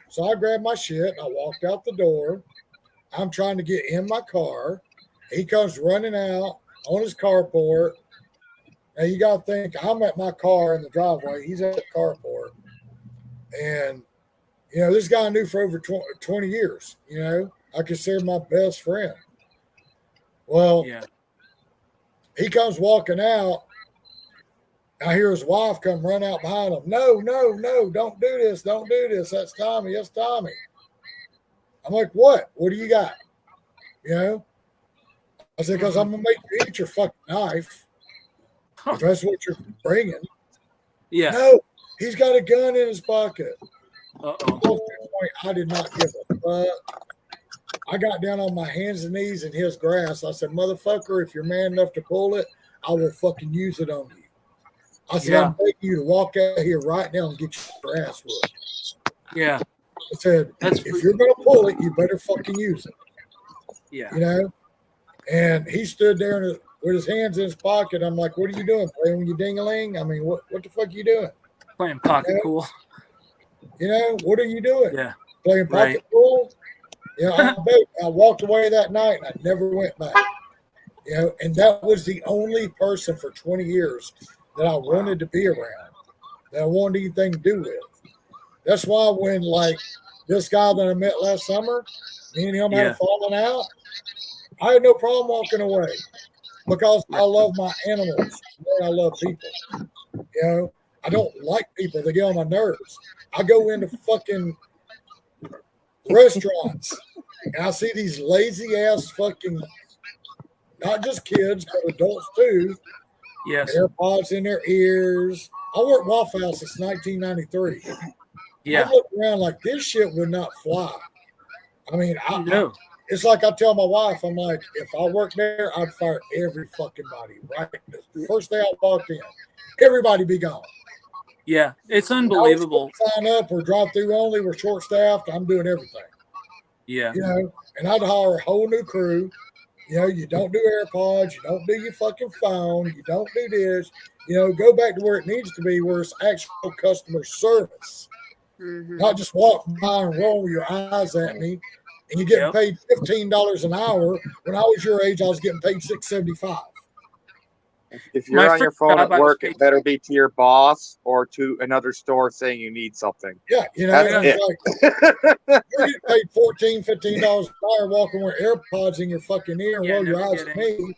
So I grabbed my shit and I walked out the door. I'm trying to get in my car. He comes running out on his carport. Now you got to think, I'm at my car in the driveway. He's at the carport. And, you know, this guy I knew for over 20 years, you know. I consider my best friend. Well, he comes walking out. I hear his wife come run out behind him. No, don't do this. Don't do this. That's Tommy. That's Tommy. I'm like, what? What do you got? You know? I said, because I'm going to make you eat your fucking knife. If that's what you're bringing. Yeah. No, he's got a gun in his pocket. Uh-oh. I did not give a fuck. I got down on my hands and knees in his grass. I said, motherfucker, if you're man enough to pull it, I will fucking use it on you. I said, I'm begging you to walk out here right now and get your ass whooped. Yeah. I said, if you're going to pull it, you better fucking use it. Yeah. You know? And he stood there with his hands in his pocket. I'm like, what are you doing? Playing with your ding-a-ling? I mean, what the fuck are you doing? Playing pocket pool. You know, what are you doing? Yeah. Playing pocket Right. pool? You know, I walked away that night and I never went back. You know, and that was the only person for 20 years that I wanted to be around, that I wanted anything to do with. That's why when, like, this guy that I met last summer, me and him had a falling out, I had no problem walking away because I love my animals more than I love people. You know, I don't like people. They get on my nerves. I go into fucking restaurants and I see these lazy ass fucking, not just kids, but adults too. Yes. AirPods in their ears. I worked Waffle House since 1993. Yeah. I look around like this shit would not fly. I mean, No. it's like I tell my wife, I'm like, if I worked there, I'd fire every fucking body. Right, the first day I walked in, everybody be gone. Yeah, it's unbelievable. Sign up, we're drive-through only, we're short-staffed. I'm doing everything. Yeah. You know, and I'd hire a whole new crew. You know, you don't do AirPods, you don't do your fucking phone, you don't do this. You know, go back to where it needs to be, where it's actual customer service. Not just walk by and roll your eyes at me, and you're getting paid $15 an hour. When I was your age, I was getting paid $6.75. If you're on your phone at work, it better be to your boss or to another store saying you need something. Yeah, you know, That's it's like you're getting paid $14, $15 an hour walking with AirPods in your fucking ear and roll your eyes at me.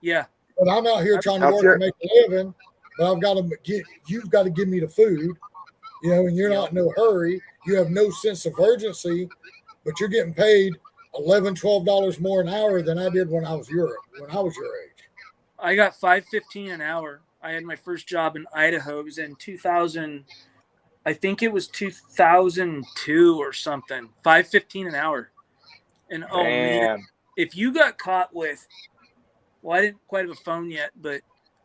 Yeah. But I'm out here trying to work and make a living, but I've got to get, you've got to give me the food, you know, and you're not in no hurry. You have no sense of urgency, but you're getting paid $11, $12 more an hour than I did when I was your age. I got $5.15 an hour. I had my first job in Idaho. It was in 2000. I think it was 2002 or something. $5.15 an hour. And oh man, if you got caught with, well, I didn't quite have a phone yet, but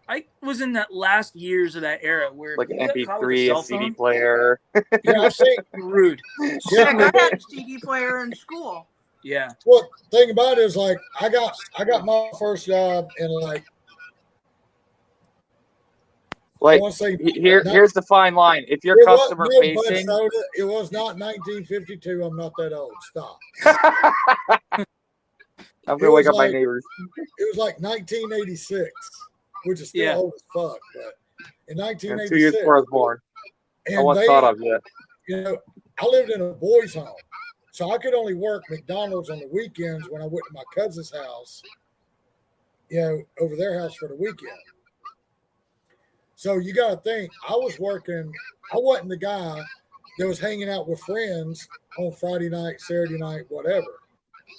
I was in that last years of that era where like an MP3, MP3, a CD player. Yeah, I see. Rude. Heck, I had a CD player in school. Yeah. Well, the thing about it is, like, I got my first job in like here's the fine line. If you're customer facing, it was not 1952. I'm not that old. Stop. I'm gonna wake up my neighbors. It was like 1986, which is still old as fuck. But in 1986, 2 years before I was born, I wasn't thought of yet. You know, I lived in a boys' home, so I could only work McDonald's on the weekends when I went to my cousin's house. You know, over their house for the weekend. So you got to think, I wasn't the guy that was hanging out with friends on Friday night, Saturday night, whatever.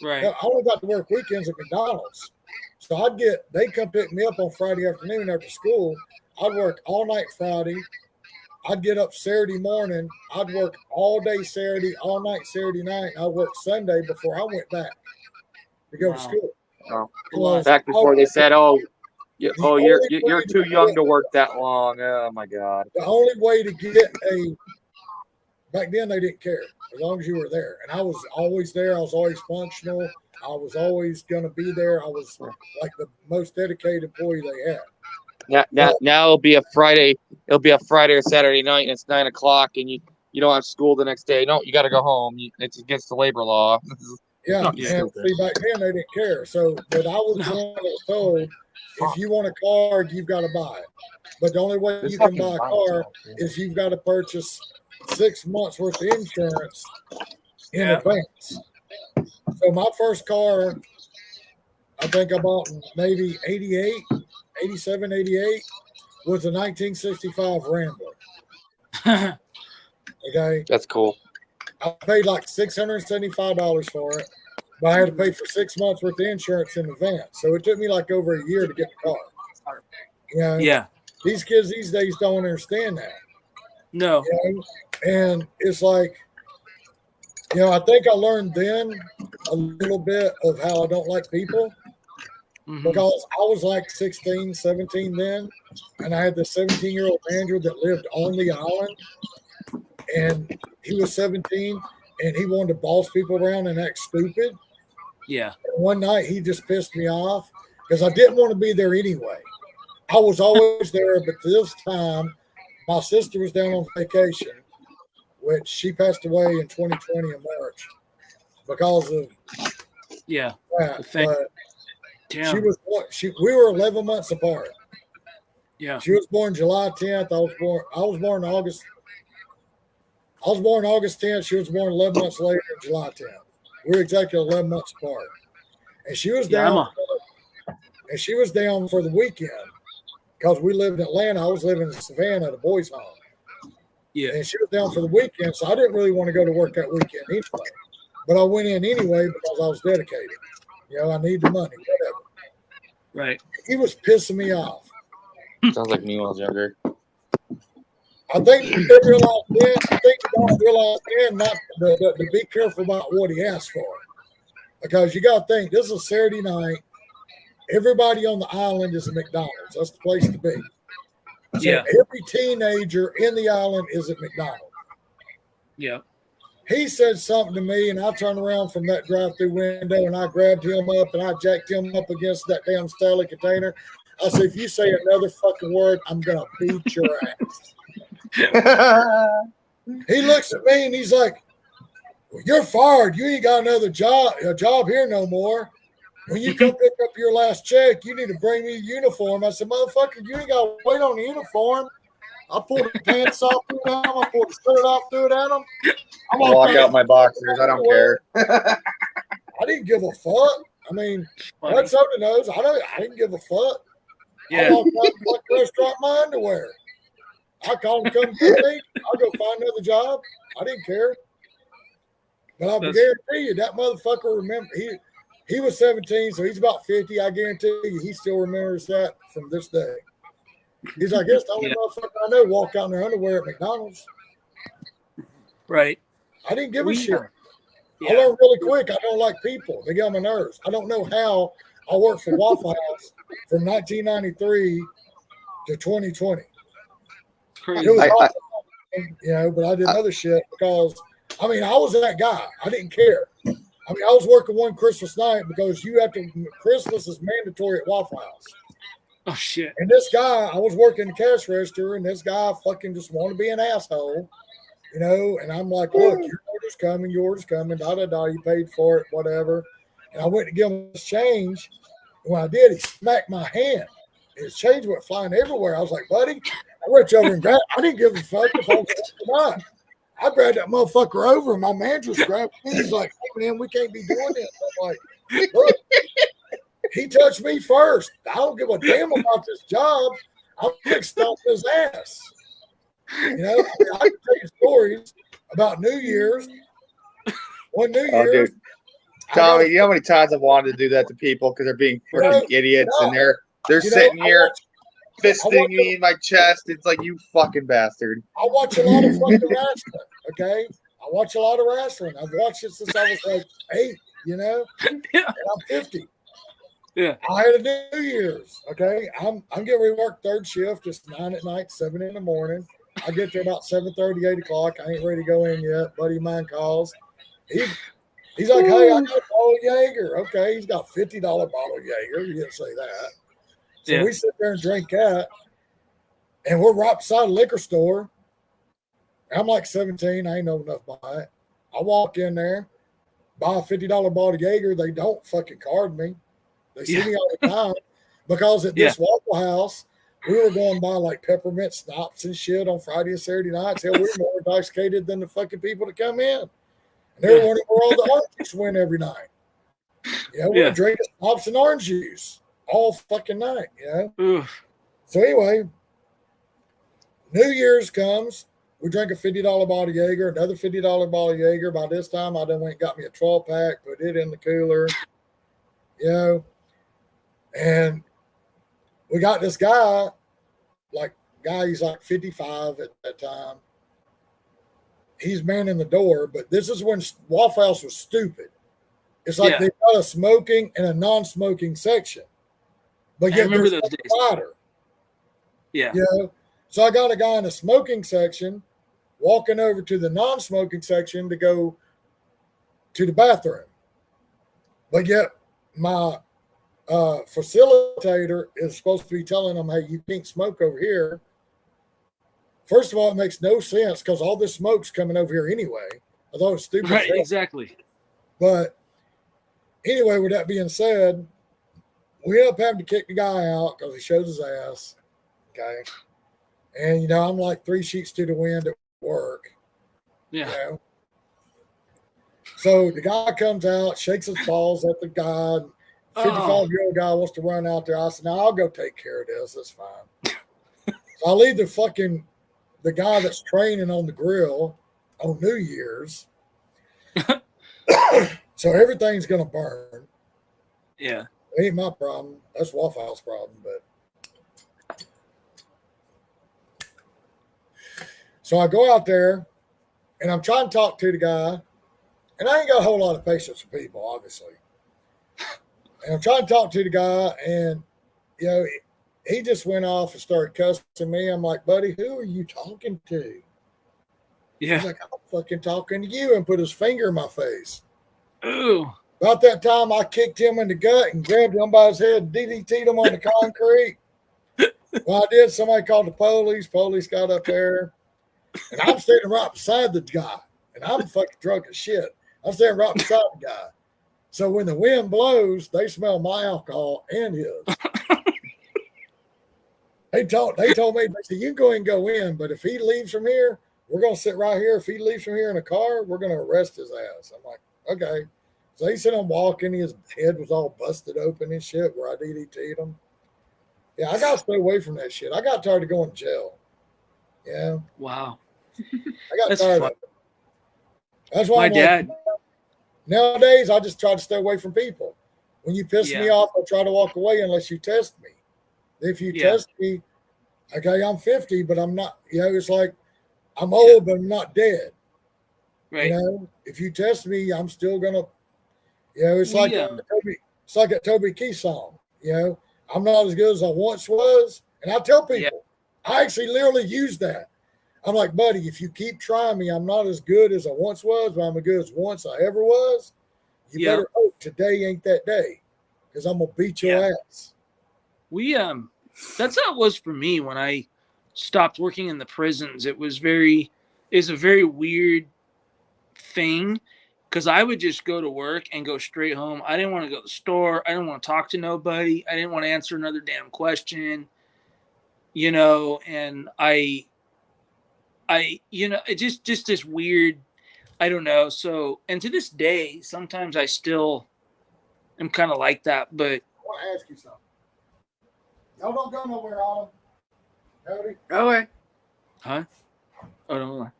Right. I only got to work weekends at McDonald's. So they'd come pick me up on Friday afternoon after school. I'd work all night Friday. I'd get up Saturday morning. I'd work all day Saturday, all night Saturday night. I'd work Sunday before I went back to go to school. Oh. Back before they said, you're too young to work that long. Oh my God. The only way to get back then they didn't care as long as you were there. And I was always there. I was always functional. I was always going to be there. I was like the most dedicated employee they had. Now it'll be a Friday. It'll be a Friday or Saturday night, and it's 9 o'clock, and you don't have school the next day. No, you got to go home. It's against the labor law. Yeah, and see, back then they didn't care. So, but I was the one that was told, if you want a car, you've got to buy it. But the only way you can buy a car is you've got to purchase 6 months worth of insurance in advance. So my first car, I think I bought in maybe 87, 88, was a 1965 Rambler. Okay. That's cool. I paid like $675 for it, but I had to pay for 6 months worth of insurance in advance. So it took me like over a year to get the car. You know, yeah. These kids these days don't understand that. No. You know? And it's like, you know, I think I learned then a little bit of how I don't like people because I was like 16, 17 then, and I had this 17-year-old manager that lived on the island, and he was 17, and he wanted to boss people around and act stupid. Yeah. And one night, he just pissed me off, because I didn't want to be there anyway. I was always there, but this time my sister was down on vacation, which she passed away in 2020 in March because of Yeah. that. Thank- But Damn. she was we were 11 months apart. Yeah. She was born July 10th. I was born August 10th. She was born 11 months later, July 10th. We were exactly 11 months apart. And she was Yeah, down for the weekend because we lived in Atlanta. I was living in Savannah at a boys' home. Yeah. And she was down for the weekend, so I didn't really want to go to work that weekend anyway. But I went in anyway because I was dedicated. You know, I need the money, whatever. Right. He was pissing me off. Sounds like me when I was younger. I think they realized then. I think they don't realize then not to be careful about what he asked for, because you got to think this is a Saturday night. Everybody on the island is a McDonald's. That's the place to be. So Yeah. every teenager in the island is at McDonald's. Yeah. He said something to me, and I turned around from that drive-through window, and I grabbed him up, and I jacked him up against that damn Stanley container. I said, if you say another fucking word, I'm going to beat your ass. He looks at me, and he's like, well, you're fired. You ain't got a job here no more. When you come pick up your last check, you need to bring me a uniform. I said, motherfucker, you ain't got to wait on the uniform. I pulled the pants off, threw it at him. I pulled the shirt off, threw it at him. I walk out my boxers. I don't care. I didn't give a fuck. I mean, what's up to those? I didn't give a fuck. I Yeah. walked out to the restaurant in my underwear. I called him, come get me. I'll go find another job. I didn't care. But I guarantee you, that motherfucker remember he was 17, so he's about 50. I guarantee you, he still remembers that from this day. He's like, it's the only motherfucker I know walk out in their underwear at McDonald's. Right. I didn't give a shit. Yeah. I learned really quick. I don't like people. They get on my nerves. I don't know how I worked for Waffle House from 1993 to 2020. Crazy. It was awesome, you know, but I did other shit because, I mean, I was that guy. I didn't care. I mean, I was working one Christmas night because Christmas is mandatory at Waffle House. Oh, shit. And this guy, I was working the cash register, and this guy fucking just wanted to be an asshole, you know, and I'm like, look, your order's coming, da-da-da, you paid for it, whatever. And I went to give him his change, and when I did, he smacked my hand. His change went flying everywhere. I was like, buddy, I reached over and grabbed. I didn't give a fuck if I was or not. I grabbed that motherfucker over, and my manager grabbed me. He's like, hey, man, we can't be doing this. I'm like, look, he touched me first. I don't give a damn about this job. I'm going to stomp his ass. You know, I mean, I can tell you stories about New Year's. One New Year's. Dude. Tommy, you know how many times I've wanted to do that to people because they're being freaking idiots and they're sitting here fisting me in my chest. It's like, you fucking bastard. I watch a lot of fucking wrestling, okay? I watch a lot of wrestling. I've watched it since I was like 8, you know? Yeah. And I'm 50. Yeah. I had a New Year's, okay? I'm getting ready to work third shift. It's 9 at night, 7 in the morning. I get there about 7:30, 8 o'clock. I ain't ready to go in yet. Buddy of mine calls. He's like, hey, I got a bottle of Jaeger. Okay, he's got a $50 bottle of Jaeger. You didn't say that. So we sit there and drink that, and we're right beside a liquor store. I'm like 17. I ain't know enough to buy it. I walk in there, buy a $50 bottle of Jaeger. They don't fucking card me. They see me all the time because at this Waffle House, we were going by like peppermint schnapps and shit on Friday and Saturday nights. Hell, we were more intoxicated than the fucking people that come in. And they were wondering where all the orange juice went every night. Yeah, we were drinking schnapps and orange juice all fucking night, you know? Oof. So anyway, New Year's comes. We drink a $50 bottle of Jaeger, another $50 bottle of Jaeger. By this time, I done went and got me a 12-pack, put it in the cooler, you know? And we got this guy, he's like 55 at that time. He's manning the door, but this is when Waffle House was stupid. It's like they got a smoking and a non-smoking section. But yet remember there's those no days. divider. Yeah. You know? So I got a guy in the smoking section walking over to the non-smoking section to go to the bathroom. But yet my facilitator is supposed to be telling them, hey, you can't smoke over here. First of all, it makes no sense because all this smoke's coming over here anyway. I thought it was stupid. Right, exactly. But anyway, with that being said, we end up having to kick the guy out because he showed his ass. Okay. And, you know, I'm like 3 sheets to the wind at work. Yeah. You know? So the guy comes out, shakes his balls at the guy. 55-year-old guy wants to run out there. I said, no, I'll go take care of this. That's fine. So I leave the guy that's training on the grill on New Year's. So everything's going to burn. Yeah. It ain't my problem. That's Waffle House problem. But so I go out there and I'm trying to talk to the guy, and I ain't got a whole lot of patience for people, obviously. And I'm trying to talk to the guy, and you know, he just went off and started cussing me. I'm like, buddy, who are you talking to? Yeah. He's like, I'm fucking talking to you, and put his finger in my face. Ooh. About that time, I kicked him in the gut and grabbed him by his head and DDT'd him on the concrete. Well, I did. Somebody called the police. Police got up there, and I'm standing right beside the guy, and I'm fucking drunk as shit. I'm standing right beside the guy. So when the wind blows, they smell my alcohol and his. They told me, they said, you can go ahead and go in, but if he leaves from here, we're going to sit right here. If he leaves from here in a car, we're going to arrest his ass. I'm like, okay. So he said I'm walking. His head was all busted open and shit where I DDT'd him. Yeah, I got to stay away from that shit. I got tired of going to jail. Yeah. Wow. I got That's tired fun. of it. That's why My I'm dad. like, nowadays, I just try to stay away from people. When you piss me Yeah. off, I try to walk away unless you test me. If you Yeah. test me, okay, I'm 50, but I'm not, you know, it's like I'm old, but I'm not dead. Right. You know, if you test me, I'm still going to, you know, it's like it's like a Toby Keith song, you know, I'm not as good as I once was. And I tell people, I actually literally use that. I'm like, buddy, if you keep trying me, I'm not as good as I once was, but I'm as good as once I ever was. You better hope today ain't that day, because I'm gonna beat your ass. That's how it was for me when I stopped working in the prisons. It's a very weird thing, because I would just go to work and go straight home. I didn't want to go to the store. I didn't want to talk to nobody. I didn't want to answer another damn question, you know, and I you know, it just this weird, I don't know. So, and to this day, sometimes I still am kind of like that, but I want to ask you something. Y'all don't go nowhere, Autumn. Cody? Okay. huh? Oh, no.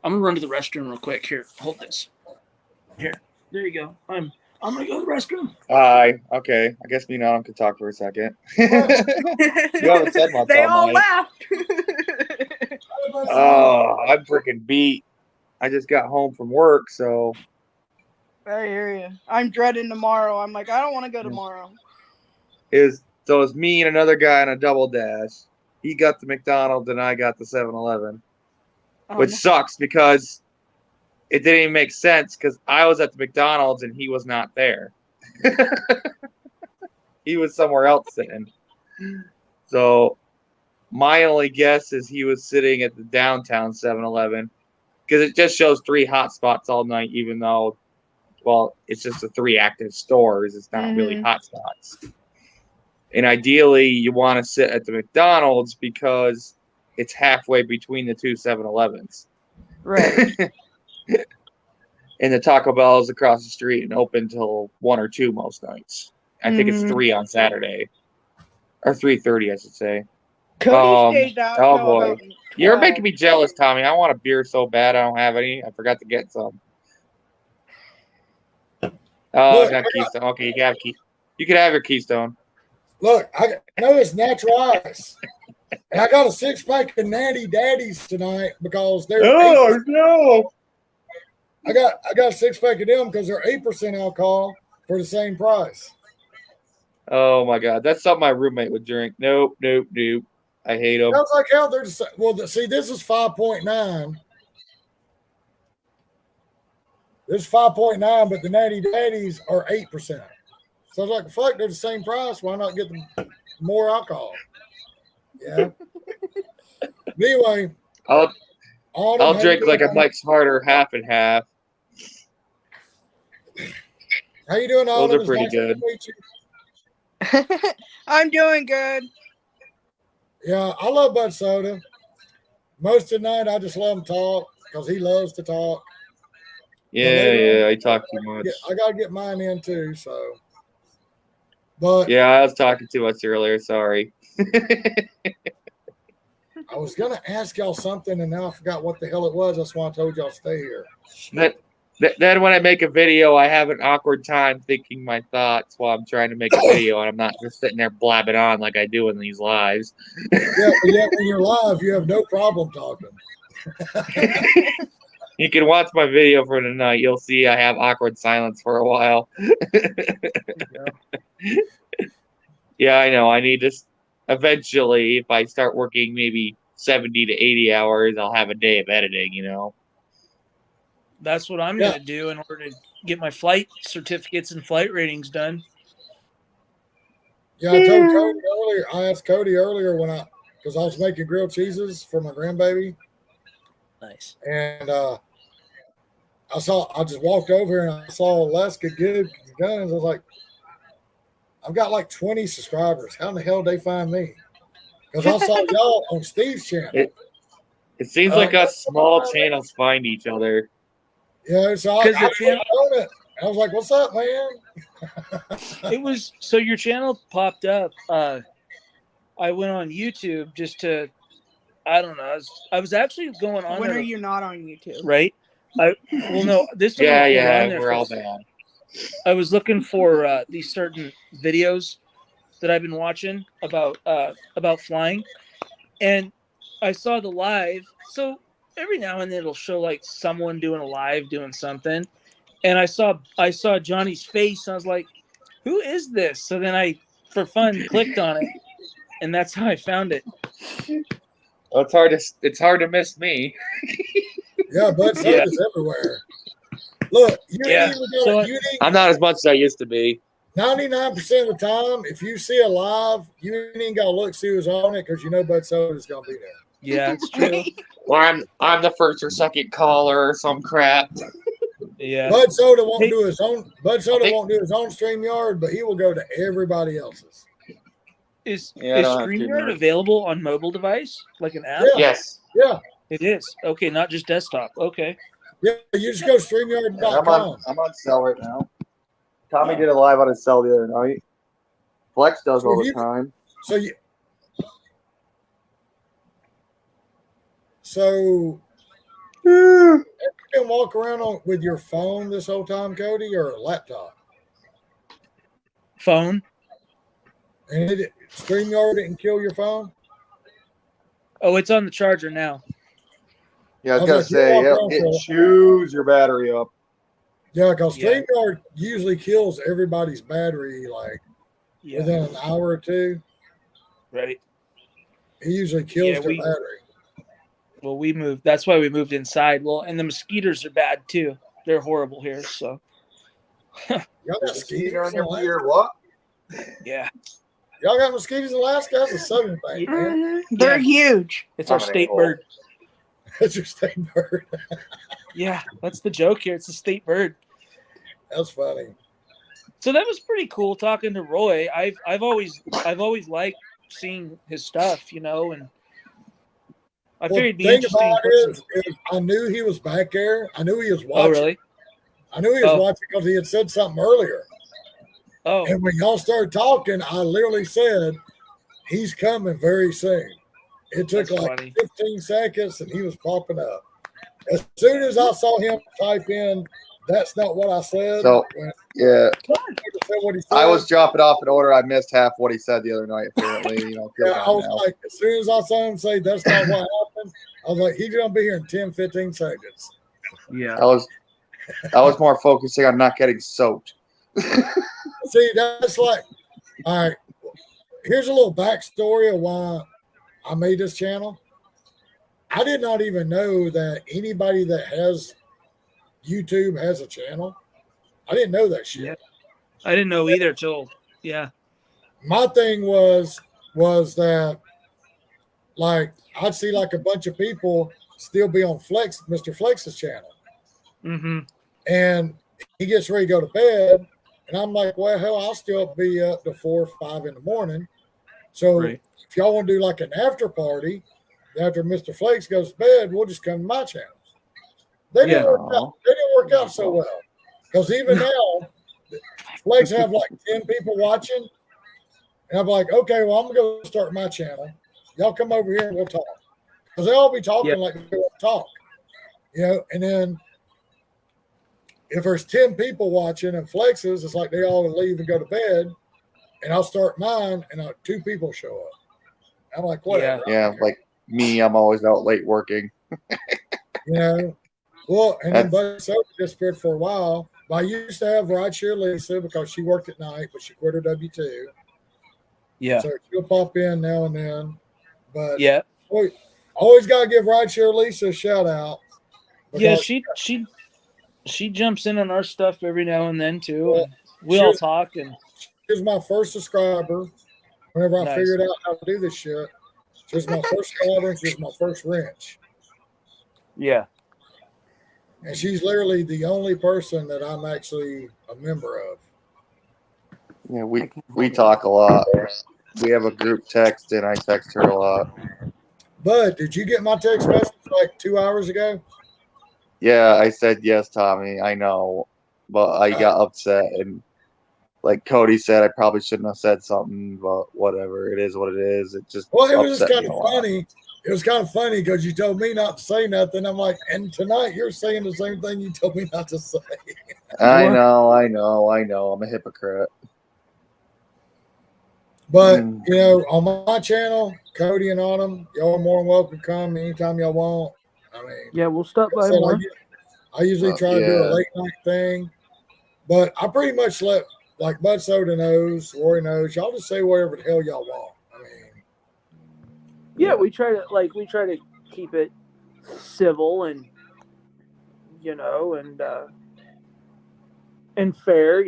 I'm gonna run to the restroom real quick. Here, hold this. Here, there you go. I'm gonna go to the restroom. Hi. Okay. I guess me and Adam can talk for a second. You haven't said much They all all night. laughed. Oh, I'm freaking beat. I just got home from work, so I hear you. I'm dreading tomorrow. I'm like, I don't want to go tomorrow. it's me and another guy on a double dash. He got the McDonald's and I got the 7-Eleven, which sucks because it didn't even make sense because I was at the McDonald's and he was not there. He was somewhere else sitting. So my only guess is he was sitting at the downtown 7-Eleven, because it just shows 3 hot spots all night, even though, well, it's just the 3 active stores. It's not really hot spots. And ideally, you want to sit at the McDonald's because it's halfway between the 2 7-Elevens. Right. And the Taco Bell is across the street and open till 1 or 2 most nights. I think it's 3 on Saturday. Or 3:30, I should say. Cody stayed out. Oh, till boy. about You're 12. making me jealous, Tommy. I want a beer so bad. I don't have any. I forgot to get some. Oh, Look, not Keystone. Okay, you can have your Keystone. Look, I know it's natural ice. And I got a 6-pack of Natty Daddies tonight because they're no! I got a 6-pack of them because they're 8% alcohol for the same price. Oh my God, that's something my roommate would drink. Nope. I hate them. Sounds like hell. They're just, well, see, this is 5.9. This is 5.9, but the Natty Daddies are 8%. So I was like, fuck, they're the same price. Why not get them more alcohol? Yeah. But anyway, I'll Autumn, I'll how drink you like a doing? Mike's Harder half and half. How you doing, Those Autumn? are It's pretty nice to good. meet you. I'm doing good. Yeah, I love Bud Soda. Most of the night, I just let him talk because he loves to talk. Yeah, I talk too much. I got to get mine in too. So, but Yeah, I was talking too much earlier. Sorry. I was going to ask y'all something and now I forgot what the hell it was. That's why I told y'all stay here. Then when I make a video, I have an awkward time thinking my thoughts while I'm trying to make a video, and I'm not just sitting there blabbing on like I do in these lives. Yeah, but yet when you're live, you have no problem talking. You can watch my video for tonight. You'll see I have awkward silence for a while. Yeah, I know. I need to eventually, if I start working maybe 70 to 80 hours, I'll have a day of editing, you know? That's what I'm going to do in order to get my flight certificates and flight ratings done. Yeah, I told Cody earlier. I asked Cody earlier because I was making grilled cheeses for my grandbaby. Nice. And I just walked over here and I saw Alaska Good Guns. I was like, I've got like 20 subscribers. How in the hell did they find me? Because I saw y'all on Steve's channel. It seems like us small channels find each other. Yeah, so I was like, what's up, man? It was so your channel popped up. I went on YouTube just to, I don't know. I was actually going on. When there, are you not on YouTube? right? No, this time Yeah, we're all bad. I was looking for these certain videos that I've been watching about flying, and I saw the live. So every now and then it'll show like someone doing a live doing something, and I saw Johnny's face. And I was like, "Who is this?" So then I, for fun, clicked on it, and that's how I found it. Well, it's hard to miss me. Yeah, Bud Soda's everywhere. Look, I'm not as much as I used to be. 99% of the time, if you see a live, you ain't even got to look see who's on it because you know Bud Soda's going to be there. Yeah, it's true. Or I'm the first or second caller or some crap. Yeah. Bud Soda won't do his own. Bud Soda won't do his own StreamYard, but he will go to everybody else's. Is StreamYard available on mobile device, like an app? Yeah. Yes. Yeah. It is. Okay, not just desktop. Okay. Yeah, you just go StreamYard.com. I'm on cell right now. Tommy did a live on his cell the other night. Flex does all the time. So you can walk around with your phone this whole time, Cody, or a laptop? Phone. And StreamYard didn't kill your phone? Oh, it's on the charger now. Yeah, I was gonna say, it chews your battery up. Yeah, because StreamYard usually kills everybody's battery within an hour or two. Right. It usually kills their battery. Well, we moved. That's why we moved inside. Well, and the mosquitoes are bad too. They're horrible here. So. Y'all got mosquitoes in Alaska? What? Yeah. Y'all got mosquitoes in Alaska? That's a southern thing, man. They're huge. It's our state bird. That's your state bird. Yeah, that's the joke here. It's a state bird. That's funny. So that was pretty cool talking to Roy. I've always liked seeing his stuff, and I figured it'd be interesting. About it is I knew he was back there. I knew he was watching. Oh, really? I knew he was watching because he had said something earlier. Oh. And when y'all started talking, I literally said, he's coming very soon. It took funny. 15 seconds and he was popping up. As soon as I saw him type in, that's not what I said. So, yeah. What he said. I was dropping off an order. I missed half what he said the other night, apparently. I was like, as soon as I saw him say that's not what happened, I was like, he's going to be here in 10, 15 seconds. Yeah. I was more focusing on not getting soaked. See, that's all right, here's a little backstory of why I made this channel. I did not even know that anybody that has YouTube has a channel. I didn't know that shit. I didn't know either till My thing was that like I'd see like a bunch of people still be on Mr. Flex's channel, Mm-hmm. and he gets ready to go to bed, and I'm like, well, hell, I'll still be up to 4 or 5 in the morning. So Right. if y'all want to do like an after party after Mr. Flex goes to bed, we'll just come to my channel. They didn't Yeah. work out so well because even now, Flex have like 10 people watching, and I'm like, okay, well, I'm gonna go start my channel. Y'all come over here and we'll talk because they all be talking like they want to talk, you know. And then if there's 10 people watching and Flexes, it's like they all leave and go to bed, and I'll start mine, and 2 people show up. I'm like, whatever. Yeah, like me, I'm always out late working. You know, well, and then Buddy Soda disappeared for a while. But I used to have Rideshare Lisa because she worked at night, but she quit her W-2. Yeah. So she'll pop in now and then. But Yeah. Always got to give Rideshare Lisa a shout out. Yeah, because she jumps in on our stuff every now and then too. Well, And we all talk and she was my first subscriber whenever I Nice. figured out how to do this shit. She was my first subscriber and she was my first wrench. yeah. And she's literally the only person that I'm actually a member of. Yeah, we talk a lot. We have a group text, and I text her a lot. Bud, did you get my text message like 2 hours ago? Yeah, I said yes, Tommy. I know, but I got upset, and like Cody said, I probably shouldn't have said something, but whatever. It is what it is. It just It was just upset kind me of a lot. funny. It was kind of funny because you told me not to say nothing. I'm like, and tonight you're saying the same thing you told me not to say. I know. I'm a hypocrite. But you know, on my channel, Cody and Autumn, y'all are more than welcome to come anytime y'all want. I mean, Yeah, we'll stop like I by said, more. I usually try to do yeah. a late night thing, but I pretty much let like Bud Soda knows, Rory knows. Y'all just say whatever the hell y'all want. I mean, Yeah, we try to keep it civil and and fair,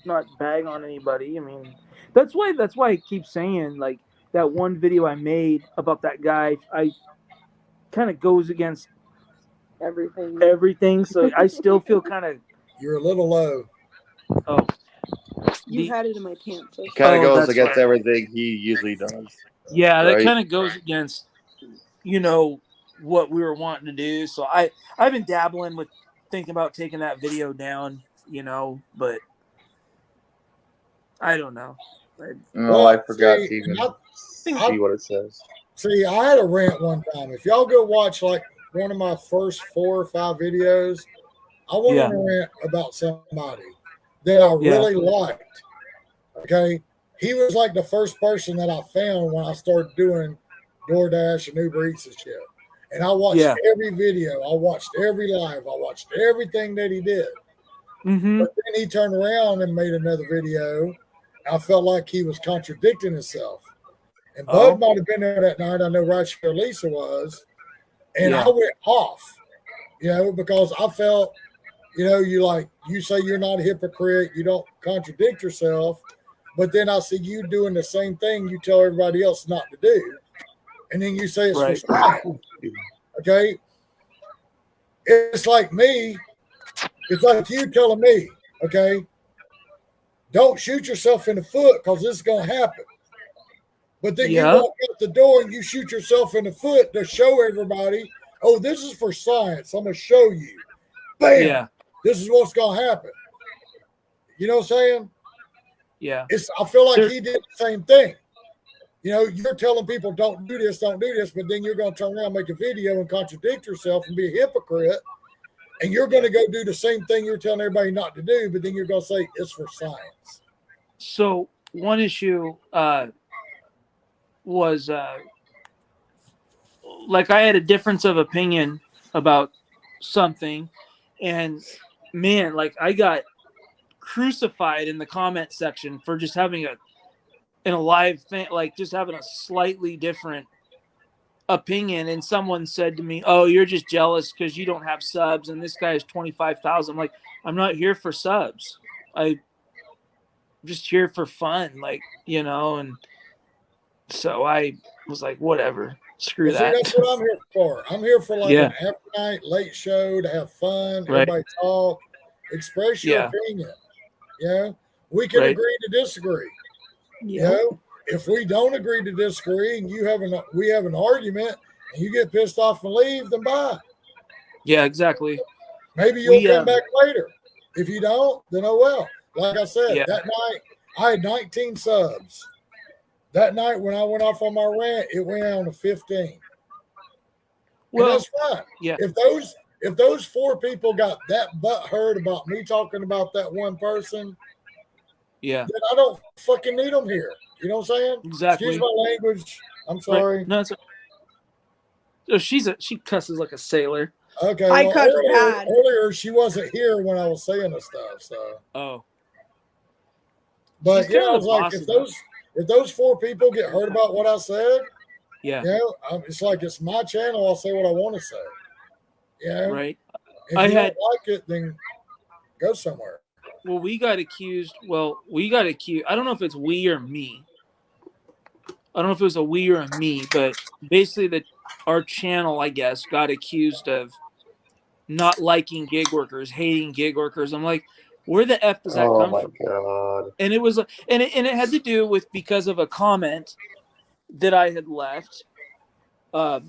not bag on anybody. I mean, that's why I keep saying like that one video I made about that guy, I kind of goes against everything. So I still feel kind of you're a little low. oh You had it in my pants. Kind of goes that's against right. everything he usually does. Yeah, that Right. kind of goes against, what we were wanting to do. So I've been dabbling with thinking about taking that video down, but I don't know. No, I forgot to see, even I- see what it says. See, I had a rant one time. If y'all go watch like one of my first 4 or 5 videos, I went on a rant about somebody that I really liked. Okay. He was like the first person that I found when I started doing DoorDash and Uber Eats and shit. And I watched every video. I watched every live. I watched everything that he did. Mm-hmm. But then he turned around and made another video. I felt like he was contradicting himself. And Bud might have been there that night. I know Rideshare Lisa was. And I went off, because I felt, you say you're not a hypocrite. You don't contradict yourself. But then I see you doing the same thing you tell everybody else not to do. And then you say it's for science. Okay? It's like me. It's like you telling me, okay, don't shoot yourself in the foot because this is going to happen. But then you walk out the door and you shoot yourself in the foot to show everybody, oh, this is for science. I'm going to show you. Bam! Yeah. This is what's going to happen. You know what I'm saying? Yeah. I feel like he did the same thing. You're telling people don't do this, but then you're going to turn around and make a video and contradict yourself and be a hypocrite. And you're going to go do the same thing you're telling everybody not to do, but then you're going to say it's for science. So one issue was like I had a difference of opinion about something, and man, like I got crucified in the comment section for just having in a live thing, like just having a slightly different opinion. And someone said to me, oh, you're just jealous because you don't have subs and this guy has 25,000. I'm like, I'm not here for subs. just here for fun, like, you know, and so I was like, whatever, screw Well, see, that. that's what I'm here for. I'm here for like Yeah. an after night late show to have fun, Right. everybody talk, express your Yeah. opinion. You know, we can Right. agree to disagree. You Yep. know, if we don't agree to disagree and we have an argument and you get pissed off and leave, then bye. Yeah, exactly. Maybe you'll We, come back later. If you don't, then oh well. Like I said, Yeah. that night I had 19 subs. That night when I went off on my rant, it went down to 15. Well, and that's fine. yeah. If those 4 people got that butt hurt about me talking about that one person, Yeah. then I don't fucking need them here. You know what I'm saying? Exactly. Excuse my language. I'm sorry. Right. No, it's so she cusses like a sailor. Okay. I well, cuss earlier, bad. earlier she wasn't here when I was saying the stuff. So, Oh. but She's yeah, kind I of was the like, boss if of that. those 4 people get hurt about what I said, Yeah. you know, it's like it's my channel. I'll say what I want to say. You know, Right. if I you had- don't like it, then go somewhere. Well, we got accused. I don't know if it's we or me. I don't know if it was a we or a me, but basically our channel, I guess, got accused of not liking gig workers, hating gig workers. I'm like, where the F does that Oh come my from? god. And it was, and it had to do with because of a comment that I had left. I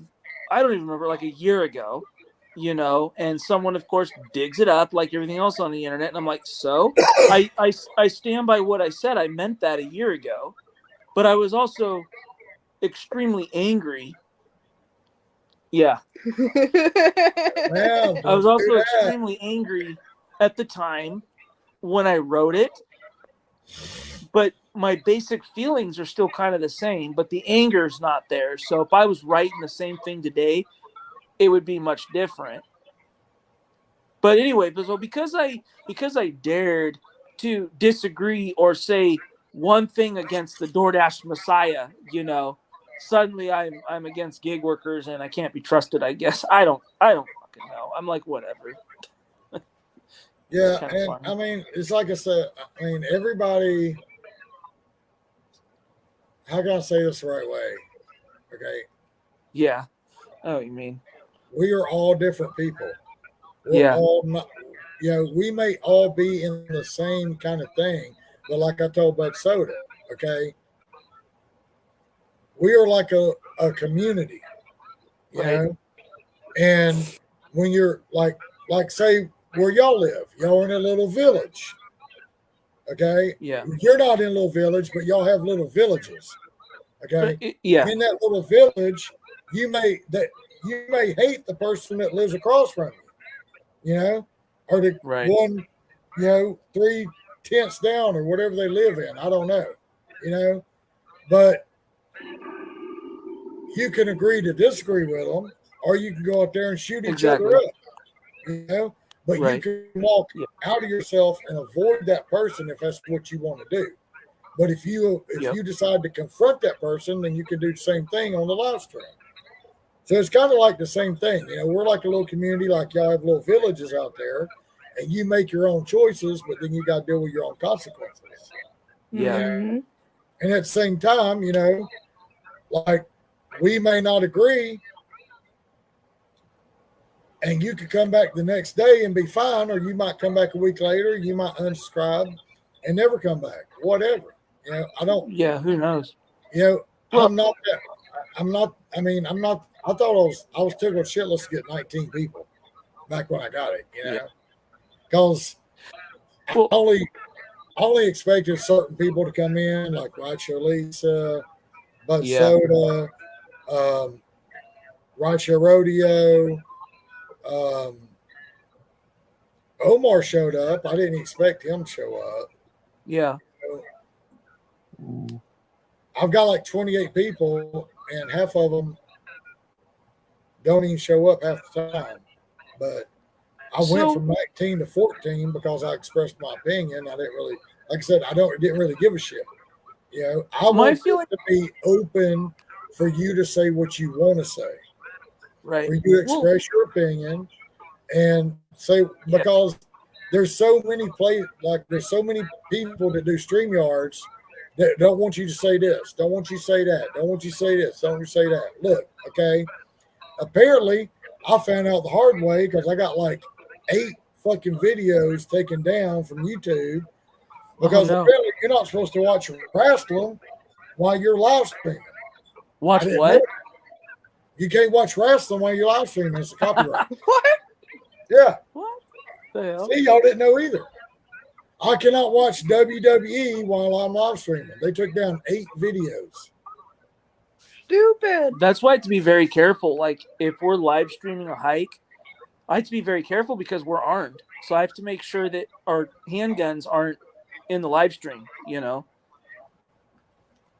don't even remember, like a year ago, you know, and someone, of course, digs it up like everything else on the internet. And I'm like, so I stand by what I said. I meant that a year ago, but I was also extremely angry. Yeah. Well, I was don't also do that. extremely angry at the time when I wrote it, but my basic feelings are still kind of the same, but the anger's not there. So if I was writing the same thing today, it would be much different. But anyway, so because I dared to disagree or say one thing against the DoorDash Messiah, you know, suddenly I'm against gig workers and I can't be trusted, I guess. I don't fucking know. I'm like, whatever. Yeah, kinda and funny. I mean, it's like I said. I mean, everybody. How can I say this the right way? Okay, Yeah. Oh, you mean? we are all different people. We're Yeah. all not. You know, we may all be in the same kind of thing, but like I told Bud Soda, okay, we are like a community, you Right. know. And when you're like say where y'all live, y'all in a little village, okay. Yeah. You're not in a little village, but y'all have little villages, okay. But yeah. In that little village, you may hate the person that lives across from you know, or the Right. one, you know, 3 tents down or whatever they live in. I don't know, you know, but you can agree to disagree with them, or you can go out there and shoot each Exactly. other up, you know. But Right. you can walk Yeah. out of yourself and avoid that person if that's what you want to do. But if you Yep. decide to confront that person, then you can do the same thing on the live stream. So it's kind of like the same thing. You know, we're like a little community, like y'all have little villages out there, and you make your own choices, but then you got to deal with your own consequences. Yeah. Mhm. And at the same time, you know, like we may not agree, and you could come back the next day and be fine, or you might come back a week later, you might unsubscribe and never come back, whatever. You know, I don't, Yeah. Who knows? you know, Well- I'm not, I thought I was tickled shitless to get 19 people back when I got it, you know, Yeah. because Well- I only expected certain people to come in, like Rideshare Lisa, Bud Yeah. Soda, Rideshare Rodeo. Omar showed up. I didn't expect him to show up. Yeah. I've got like 28 people, and half of them don't even show up half the time. But I So- went from 19 to 14 because I expressed my opinion. I didn't really, like I said, didn't really give a shit. You know, I My want feeling- it to be open for you to say what you want to say, Right. for you to Well- express your opinion, and say, because there's so many there's so many people that do StreamYards that don't want you to say this, don't want you to say that, don't want you to say this, don't want you to say that. Look, okay. Apparently, I found out the hard way because I got like 8 fucking videos taken down from YouTube because apparently you're not supposed to watch wrestling while you're live streaming. Watch what? You can't watch wrestling while you're live streaming. It's a copyright. What? Yeah. What the hell? See, y'all didn't know either. I cannot watch WWE while I'm live streaming. They took down 8 videos. Stupid. That's why I have to be very careful. Like if we're live streaming a hike, I have to be very careful because we're armed. So I have to make sure that our handguns aren't in the live stream, you know.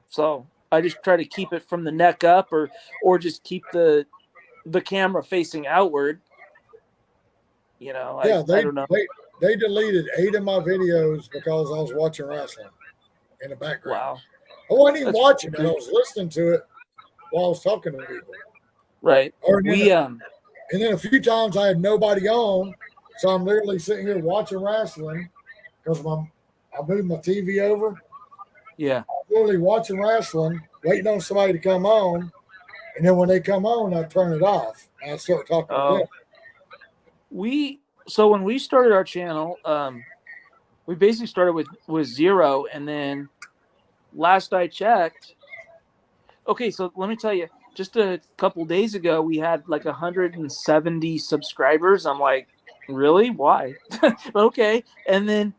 So I just try to keep it from the neck up or just keep the camera facing outward. You know, Yeah, I don't know. They deleted 8 of my videos because I was watching wrestling in the background. Wow. I wasn't even That's watching it. pretty I was listening to it while I was talking to people. Right. And then a few times I had nobody on, so I'm literally sitting here watching wrestling because I moved my TV over. Yeah. I'm literally watching wrestling, waiting on somebody to come on, and then when they come on, I turn it off and I start talking to them. So when we started our channel, we basically started with 0, and then last I checked, okay, so let me tell you, just a couple days ago we had like 170 subscribers. I'm like, really? Why? Okay, and then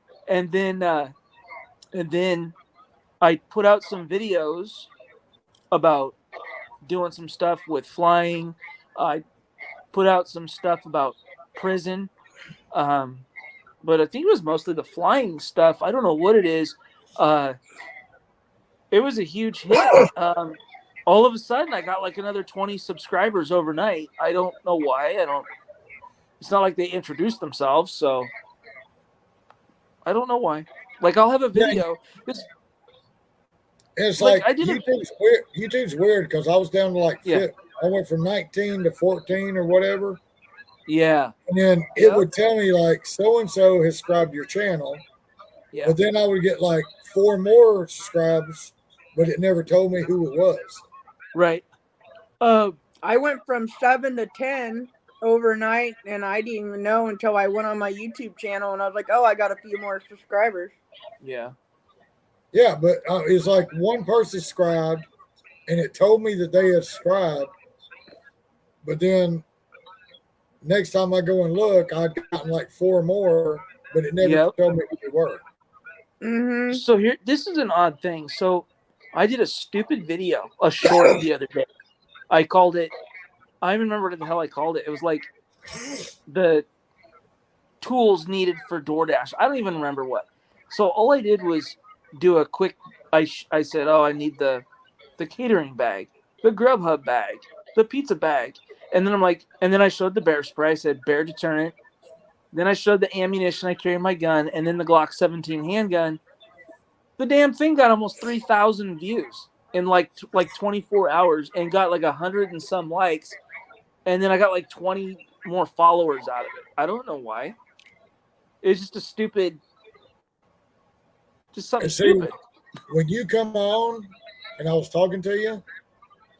I put out some videos about doing some stuff with flying. I put out some stuff about prison. But I think it was mostly the flying stuff. I don't know what it is. It was a huge hit. All of a sudden I got like another 20 subscribers overnight. I don't know why. It's not like they introduced themselves, so I don't know why. Like I'll have a video. It's like YouTube's weird because I was down to like I went from 19 to 14 or whatever. Yeah. And then it would tell me like so-and-so has subscribed to your channel. Yeah. But then I would get like 4 more subscribers, but it never told me who it was. Right. I went from 7 to 10 overnight, and I didn't even know until I went on my YouTube channel, and I was like, oh, I got a few more subscribers. Yeah. Yeah, but it's like one person subscribed, and it told me that they had subscribed, but then next time I go and look, I'd gotten like 4 more, but it never told me who they were. Mm-hmm. So this is an odd thing. So I did a stupid video, a short the other day. I called it, I don't remember what the hell I called it. It was like the tools needed for DoorDash. I don't even remember what. So all I did was do a quick, I said, oh, I need the catering bag, the Grubhub bag, the pizza bag. And then I'm like, and then I showed the bear spray. I said bear deterrent. Then I showed the ammunition I carry my gun, and then the Glock 17 handgun. The damn thing got almost 3,000 views in like 24 hours and got like 100 and some likes. And then I got like 20 more followers out of it. I don't know why. It's just something stupid. When you come on and I was talking to you,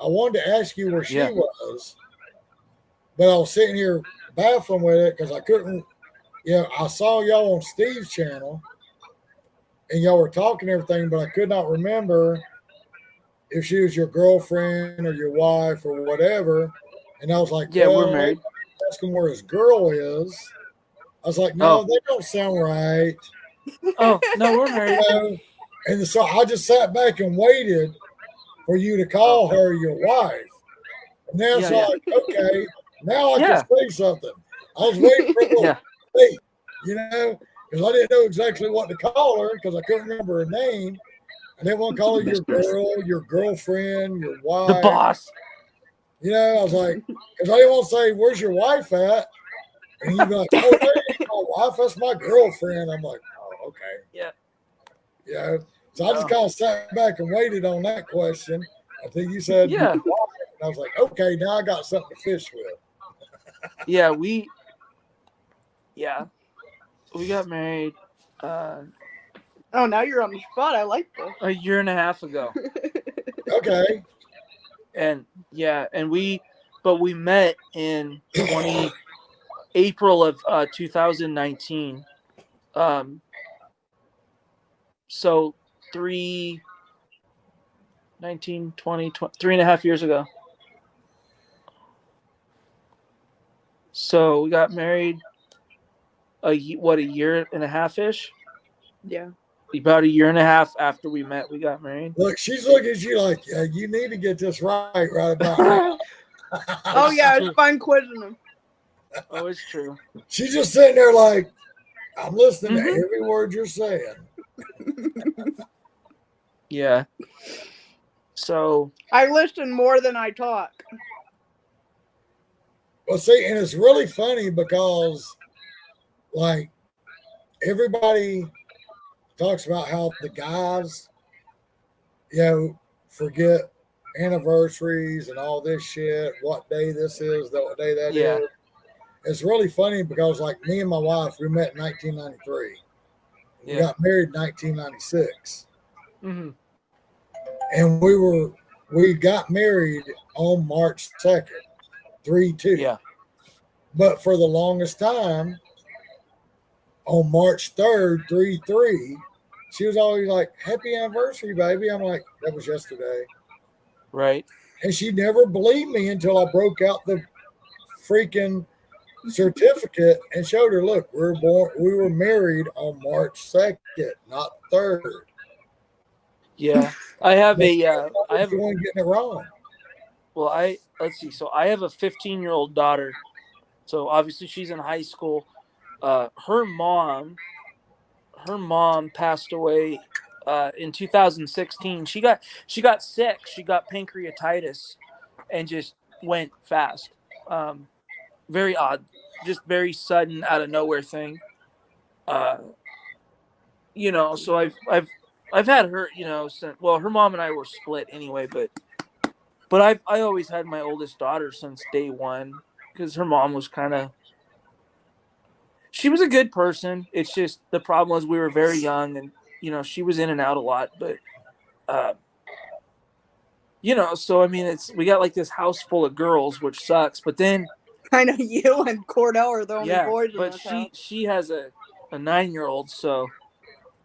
I wanted to ask you where she was, but I was sitting here baffling with it because I couldn't. I saw y'all on Steve's channel and y'all were talking everything, but I could not remember if she was your girlfriend or your wife or whatever. And I was like, we're married. Ask him where his girl is. I was like, no, they don't sound right. Oh, no, we're married. And so I just sat back and waited for you to call her your wife. And now it's like, okay, now I can say something. I was waiting for a little wait, because I didn't know exactly what to call her because I couldn't remember her name. I didn't want to call her your girl, your girlfriend, your wife. The boss. I was like, because I didn't want to say, where's your wife at? And you'd be like, oh, there ain't my wife, that's my girlfriend. I'm like, oh, okay. Yeah. So I just kind of sat back and waited on that question. I think you said, and I was like, okay, now I got something to fish with. We got married Oh, now you're on the spot. I like this. a year and a half ago. Okay. And but we met in April of 2019. So 3.5 years ago. So we got married a year and a half ish? Yeah. About a year and a half after we met, we got married. Look, she's looking at you like, you need to get this right about now. Oh yeah, it's fun quizzing them. Oh, it's true. She's just sitting there like, I'm listening Mm-hmm. to every word you're saying. Yeah. So I listen more than I talk. Well, see, and it's really funny because, like, everybody talks about how the guys, forget anniversaries and all this shit, what day this is, what day that is. Yeah. It's really funny because, like, me and my wife, we met in 1993. We Yeah. got married in 1996. Mm-hmm. And we got married on March 2nd, 3/2. Yeah. But for the longest time, on March 3rd, 3/3, she was always like, happy anniversary, baby. I'm like, that was yesterday. Right. And she never believed me until I broke out the freaking certificate and showed her, look, we were married on March 2nd, not 3rd. Yeah. I have the one getting it wrong. Well, let's see. So I have a 15-year-old daughter. So obviously she's in high school. Her mom passed away in 2016. She got sick. She got pancreatitis and just went fast. Very odd, just very sudden out of nowhere thing. So I've had her, since, well, her mom and I were split anyway, but I always had my oldest daughter since day one because her mom was she was a good person. It's just the problem was we were very young and, she was in and out a lot, but, so, I mean, we got like this house full of girls, which sucks, but then. I know you and Cordell are the only boys in but this house. she has a 9-year-old, so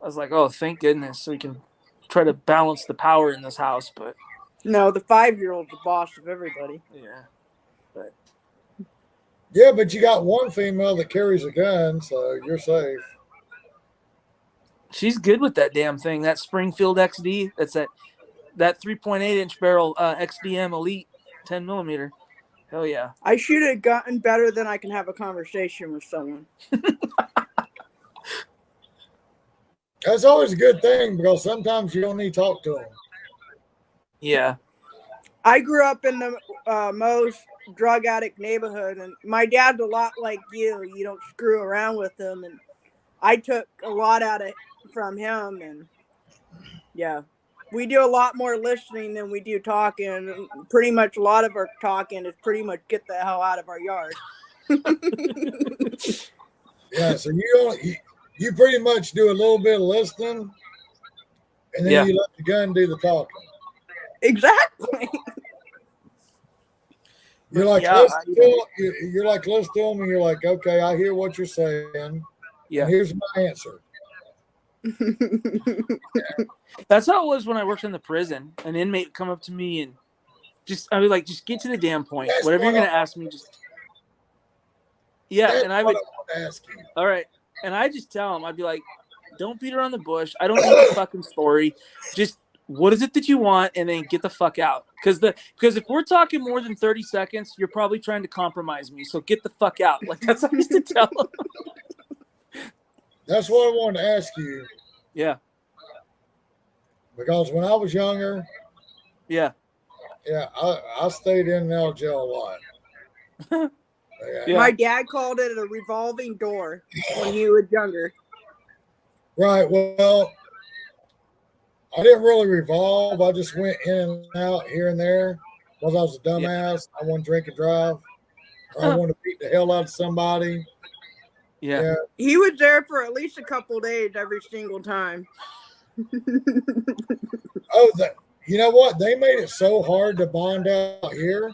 I was like, oh, thank goodness, so we can try to balance the power in this house. But no, the 5-year-old's the boss of everybody. Yeah, but you got one female that carries a gun, so you're safe. She's good with that damn thing. That Springfield XD. That's that 3.8-inch barrel XDM Elite 10 millimeter. Hell yeah. I shoot a gun better than I can have a conversation with someone. That's always a good thing because sometimes you don't need to talk to them. Yeah. I grew up in the most drug addict neighborhood, and my dad's a lot like you. You don't screw around with him, and I took a lot out of from him, and yeah. We do a lot more listening than we do talking. Pretty much a lot of our talking is pretty much get the hell out of our yard. Yeah, so you pretty much do a little bit of listening, and then you let the gun do the talking. Exactly. You're like, listen to them, and you're like, okay, I hear what you're saying. Yeah. Here's my answer. That's how it was when I worked in the prison. An inmate would come up to me and I was like, just get to the damn point. Whatever you're going to ask me, just. Yeah. And I would ask you. All right. And I just tell him, I'd be like, don't beat around the bush. I don't need a fucking story. Just what is it that you want? And then get the fuck out. Because if we're talking more than 30 seconds, you're probably trying to compromise me. So get the fuck out. Like that's what I used to tell him. That's what I wanted to ask you. Yeah. Because when I was younger, I stayed in and out of jail a lot. Yeah. My dad called it a revolving door when he was younger. Right. Well, I didn't really revolve. I just went in and out here and there because I was a dumbass. I wanted to drink and drive, or I wanted to beat the hell out of somebody. Yeah. Yeah. He was there for at least a couple days every single time. Oh, you know what? They made it so hard to bond out here.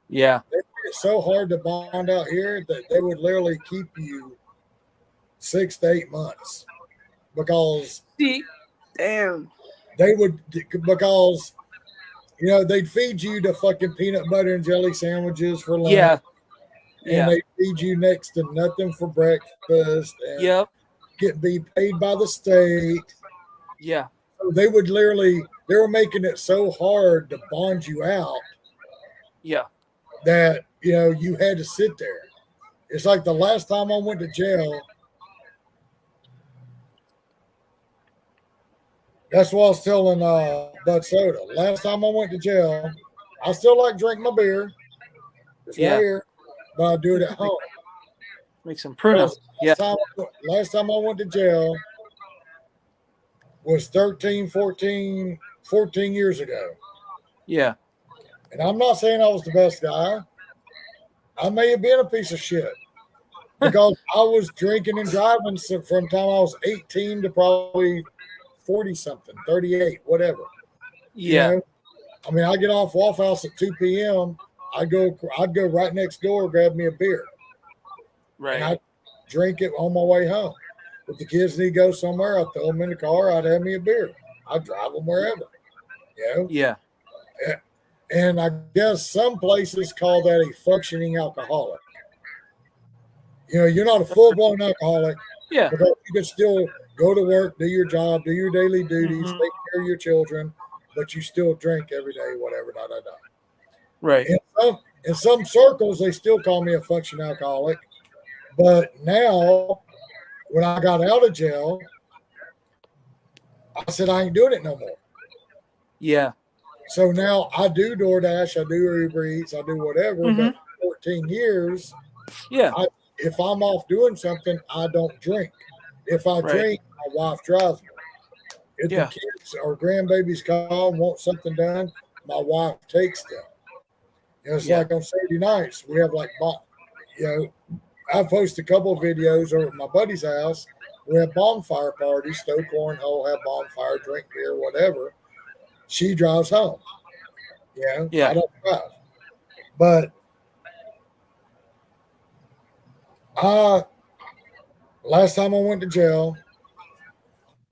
Yeah. They made it so hard to bond out here that they would literally keep you 6 to 8 months because See, Damn. they would because they'd feed you the fucking peanut butter and jelly sandwiches for lunch. yeah. And Yeah. they feed you next to nothing for breakfast and Yep. be paid by the state. Yeah. So they were making it so hard to bond you out Yeah. that you had to sit there. It's like the last time I went to jail. That's what I was telling Bud Soda. Last time I went to jail, I still like drink my beer. It's Yeah. right here, but I do it at home. Make some prunos. Yeah. Last time I went to jail was 13, 14 years ago. Yeah. And I'm not saying I was the best guy. I may have been a piece of shit because I was drinking and driving from time I was 18 to probably 40 something, 38, whatever. Yeah. I mean, I get off Waffle House at 2 p.m. I'd go right next door, grab me a beer. Right. And I'd drink it on my way home. If the kids need to go somewhere, I'd throw them in the car. I'd have me a beer. I'd drive them wherever. Yeah. And I guess some places call that a functioning alcoholic. You're not a full-blown alcoholic. Yeah. Because you can still go to work, do your job, do your daily duties, Mhm. take care of your children, but you still drink every day, whatever, da, da, da. Right. In some circles, they still call me a functioning alcoholic. But now, when I got out of jail, I said I ain't doing it no more. Yeah. So now I do DoorDash, I do Uber Eats, I do whatever. But for 14 years, Yeah. if I'm off doing something, I don't drink. If I Right. drink, my wife drives me. If Yeah. the kids or grandbabies call and want something done, my wife takes them. It's Yeah. like on Saturday nights, we have I've posted a couple of videos over at my buddy's house. We have bonfire parties, stow cornhole, have bonfire, drink beer, whatever. She drives home. Yeah. I don't drive. But last time I went to jail,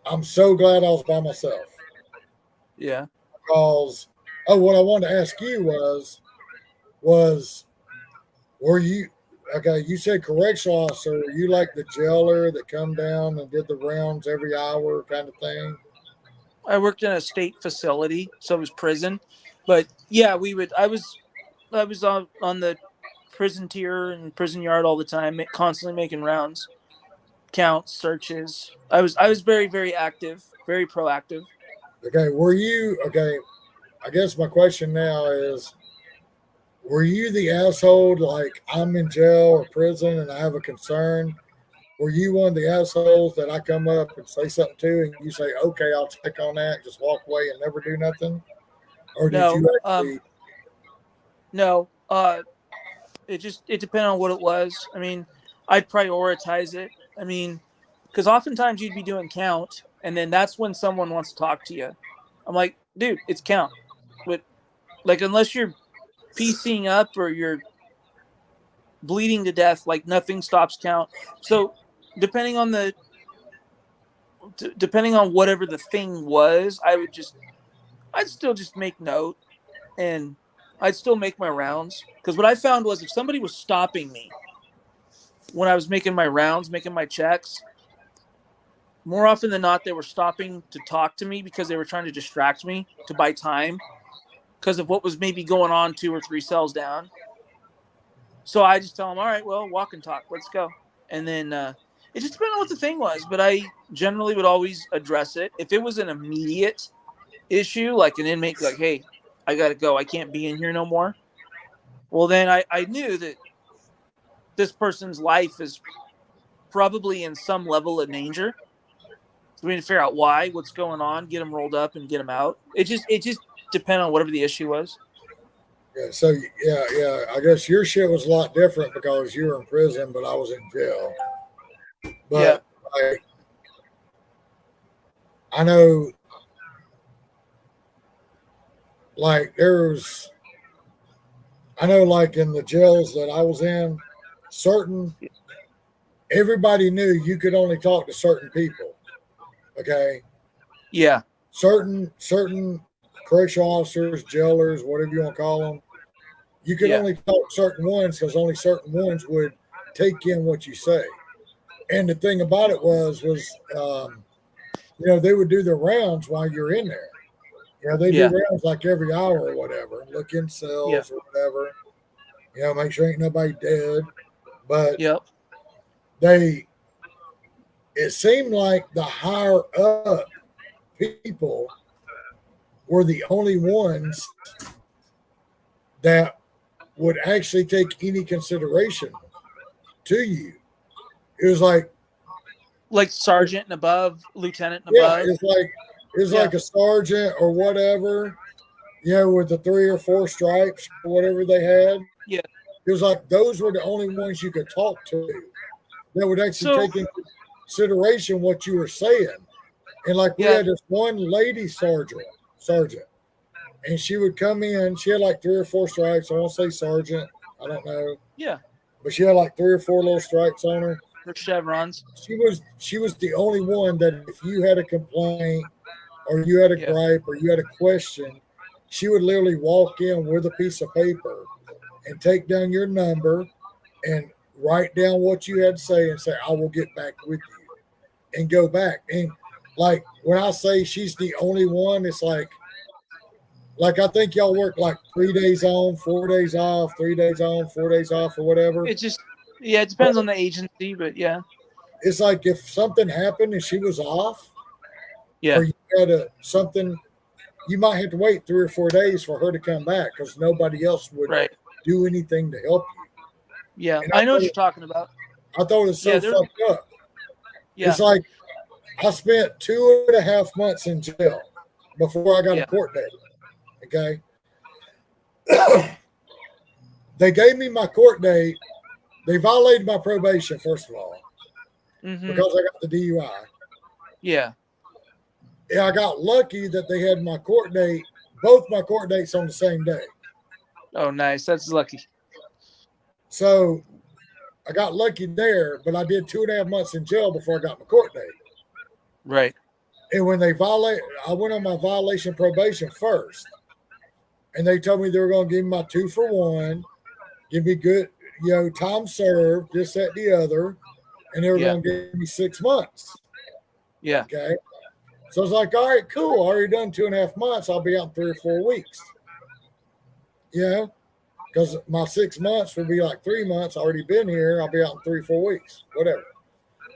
I'm so glad I was by myself. Yeah. Because what I wanted to ask you was were you okay? You said correctional officer. Were you like the jailer that come down and did the rounds every hour kind of thing? I worked in a state facility, so it was prison. But yeah, I was on the prison tier and prison yard all the time, constantly making rounds, counts, searches. I was very, very active, very proactive. Okay, I guess my question now is, were you the asshole, like I'm in jail or prison and I have a concern? Were you one of the assholes that I come up and say something to and you say, okay, I'll check on that, just walk away and never do nothing? Or did No, you actually... No, it depended on what it was. I mean, I'd prioritize it. I mean, because oftentimes you'd be doing count, and then that's when someone wants to talk to you. I'm like, dude, it's count. But like, unless you're piecing up or you're bleeding to death, like nothing stops count. So depending on whatever the thing was, I'd still just make note, and I'd still make my rounds. Because what I found was if somebody was stopping me when I was making my rounds, making my checks, more often than not, they were stopping to talk to me because they were trying to distract me to buy time because of what was maybe going on 2 or 3 cells down. So I just tell them, all right, well, walk and talk. Let's go. And then it just depended on what the thing was. But I generally would always address it. If it was an immediate issue, like an inmate, like, hey, I got to go. I can't be in here no more. Well, then I knew that this person's life is probably in some level of danger. So we need to figure out what's going on, get them rolled up and get them out. It just depended on whatever the issue was. Yeah, so I guess your shit was a lot different because you were in prison, but I was in jail. But like, I know, like I know, like in the jails that I was in, everybody knew you could only talk to certain people. Okay, Yeah. certain correctional officers, jailers, whatever you want to call them, you could only talk to certain ones because only certain ones would take in what you say. And the thing about it was they would do their rounds while you're in there. They do rounds like every hour or whatever, look in cells or whatever. Make sure ain't nobody dead. But it seemed like the higher up people were the only ones that would actually take any consideration to you. It was like sergeant and above, lieutenant and above. It's like a sergeant or whatever, with the 3 or 4 stripes or whatever they had. Yeah. It was like those were the only ones you could talk to that would actually take into consideration what you were saying. And like we had this one lady sergeant, and she would come in. She had like 3 or 4 stripes. I won't say sergeant. I don't know. Yeah. But she had like 3 or 4 little stripes on her. Her chevrons. She was the only one that if you had a complaint or you had a gripe or you had a question, she would literally walk in with a piece of paper and take down your number and write down what you had to say and say, I will get back with you, and go back. And like when I say she's the only one, it's like I think y'all work like 3 days on, 4 days off, 3 days on, 4 days off, or whatever. It just it depends on the agency, but it's like if something happened and she was off, or you had something, you might have to wait 3 or 4 days for her to come back because nobody else would do anything to help you. Yeah, I know what you're talking about. I thought it was so fucked up. Yeah. It's like I spent 2.5 months in jail before I got a court date. Okay. They gave me my court date. They violated my probation, first of all, because I got the DUI. Yeah. Yeah, I got lucky that they had both my court dates on the same day. Oh, nice. That's lucky. So I got lucky there, but I did 2.5 months in jail before I got my court date. Right. And when they I went on my violation probation first. And they told me they were going to give me my 2 for 1, give me good, time served, this, that, the other. And they were going to give me 6 months. Yeah. Okay. So I was like, all right, cool. I already done 2.5 months. I'll be out in 3 or 4 weeks. Because my 6 months would be like 3 months. I already been here. I'll be out in 3 or 4 weeks, whatever.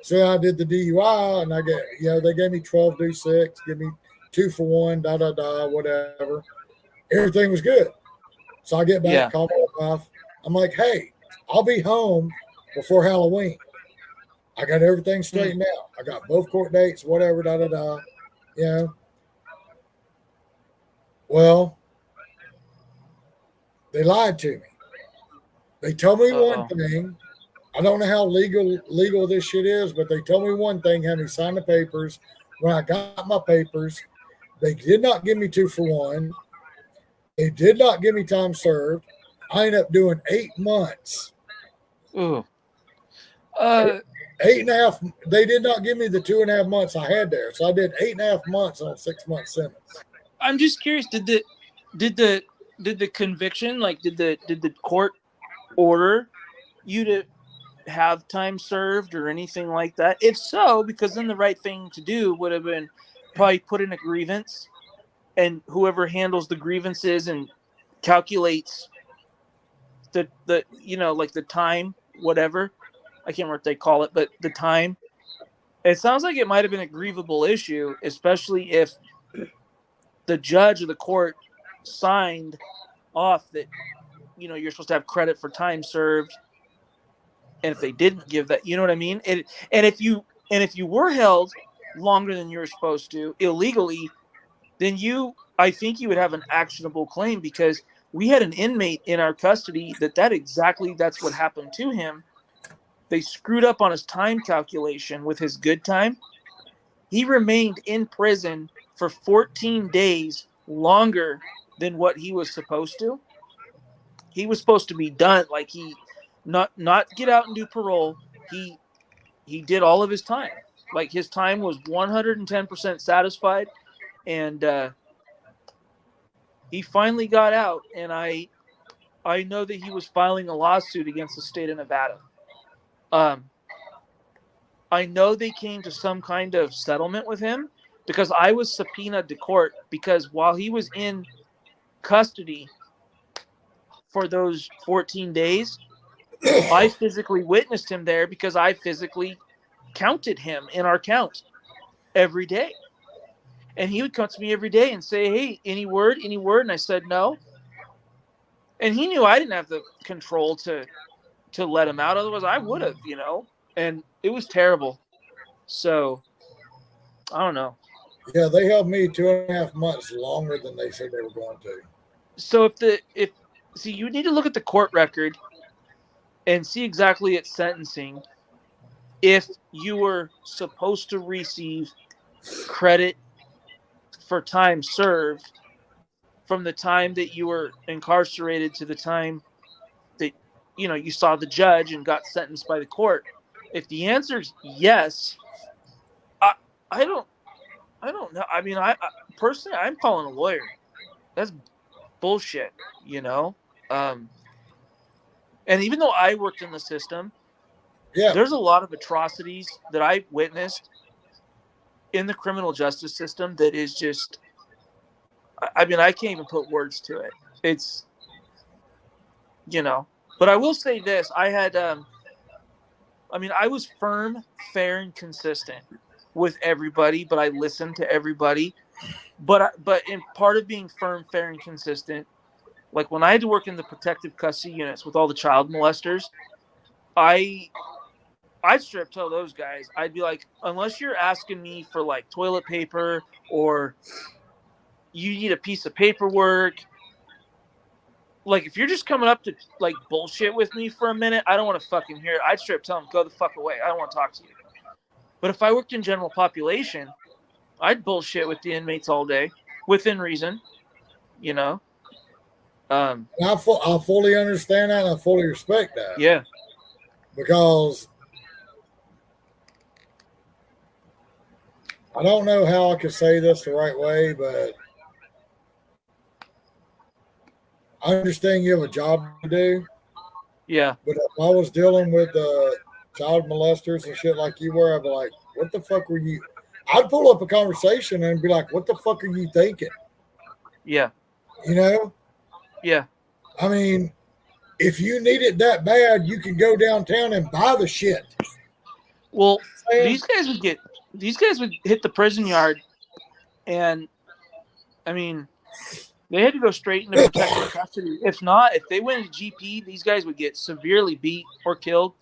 So I did the DUI, and I get, they gave me 12 do 6, give me 2 for 1, whatever. Everything was good. So I get back, call my wife. I'm like, hey, I'll be home before Halloween. I got everything straightened out. I got both court dates, whatever, Well, they lied to me. They told me one thing. I don't know how legal this shit is, but they told me one thing, had me sign the papers. When I got my papers, they did not give me 2 for 1. They did not give me time served. I ended up doing 8 months. Ooh. 8.5. They did not give me the 2.5 months I had there, so I did 8.5 months on a 6-month sentence. I'm just curious. Did the conviction, like, did the court order you to have time served or anything like that? If so, because then the right thing to do would have been probably put in a grievance, and whoever handles the grievances and calculates the like the time, whatever. I can't remember what they call it, but the time. It sounds like it might have been a grievable issue, especially if the judge of the court signed off that, you're supposed to have credit for time served. And if they didn't give that, you know what I mean? And if you were held longer than you were supposed to illegally, then I think you would have an actionable claim, because we had an inmate in our custody that's what happened to him. they screwed up on his time calculation with his good time. He remained in prison for 14 days longer than what he was supposed to. He was supposed to be done, like he not get out and do parole. He did all of his time. Like his time was 110% satisfied, and he finally got out. And I know that he was filing a lawsuit against the state of Nevada. I know they came to some kind of settlement with him because I was subpoenaed to court because while he was in custody for those 14 days, I physically witnessed him there because I physically counted him in our count every day. And he would come to me every day and say, hey, any word? And I said, no. And he knew I didn't have the control to let him out. Otherwise I would have, and it was terrible. So I don't know. Yeah, they held me 2.5 months longer than they said they were going to. So see, you need to look at the court record and see exactly at sentencing if you were supposed to receive credit for time served from the time that you were incarcerated to the time that you saw the judge and got sentenced by the court. If the answer is yes, I don't know. I mean, I personally, I'm calling a lawyer. That's bullshit, and even though I worked in the system, there's a lot of atrocities that I witnessed in the criminal justice system that is just, I mean, I can't even put words to it. It's, but I will say this. I had, I was firm, fair, and consistent with everybody, but I listened to everybody. But in part of being firm, fair, and consistent, like when I had to work in the protective custody units with all the child molesters, I'd strip tell those guys. I'd be like, unless you're asking me for like toilet paper or you need a piece of paperwork, like if you're just coming up to like bullshit with me for a minute, I don't want to fucking hear it. I'd strip tell them, go the fuck away. I don't want to talk to you. But if I worked in general population, I'd bullshit with the inmates all day within reason, I fully understand that and I fully respect that. Yeah. Because I don't know how I could say this the right way, but I understand you have a job to do. Yeah. But if I was dealing with child molesters and shit like you were, I'd be like, what the fuck were you? I'd pull up a conversation and be like, what the fuck are you thinking? Yeah. Yeah. I mean, if you need it that bad, you can go downtown and buy the shit. Well, these guys would hit the prison yard, and I mean, they had to go straight into protective custody. If not, if they went to GP, these guys would get severely beat or killed.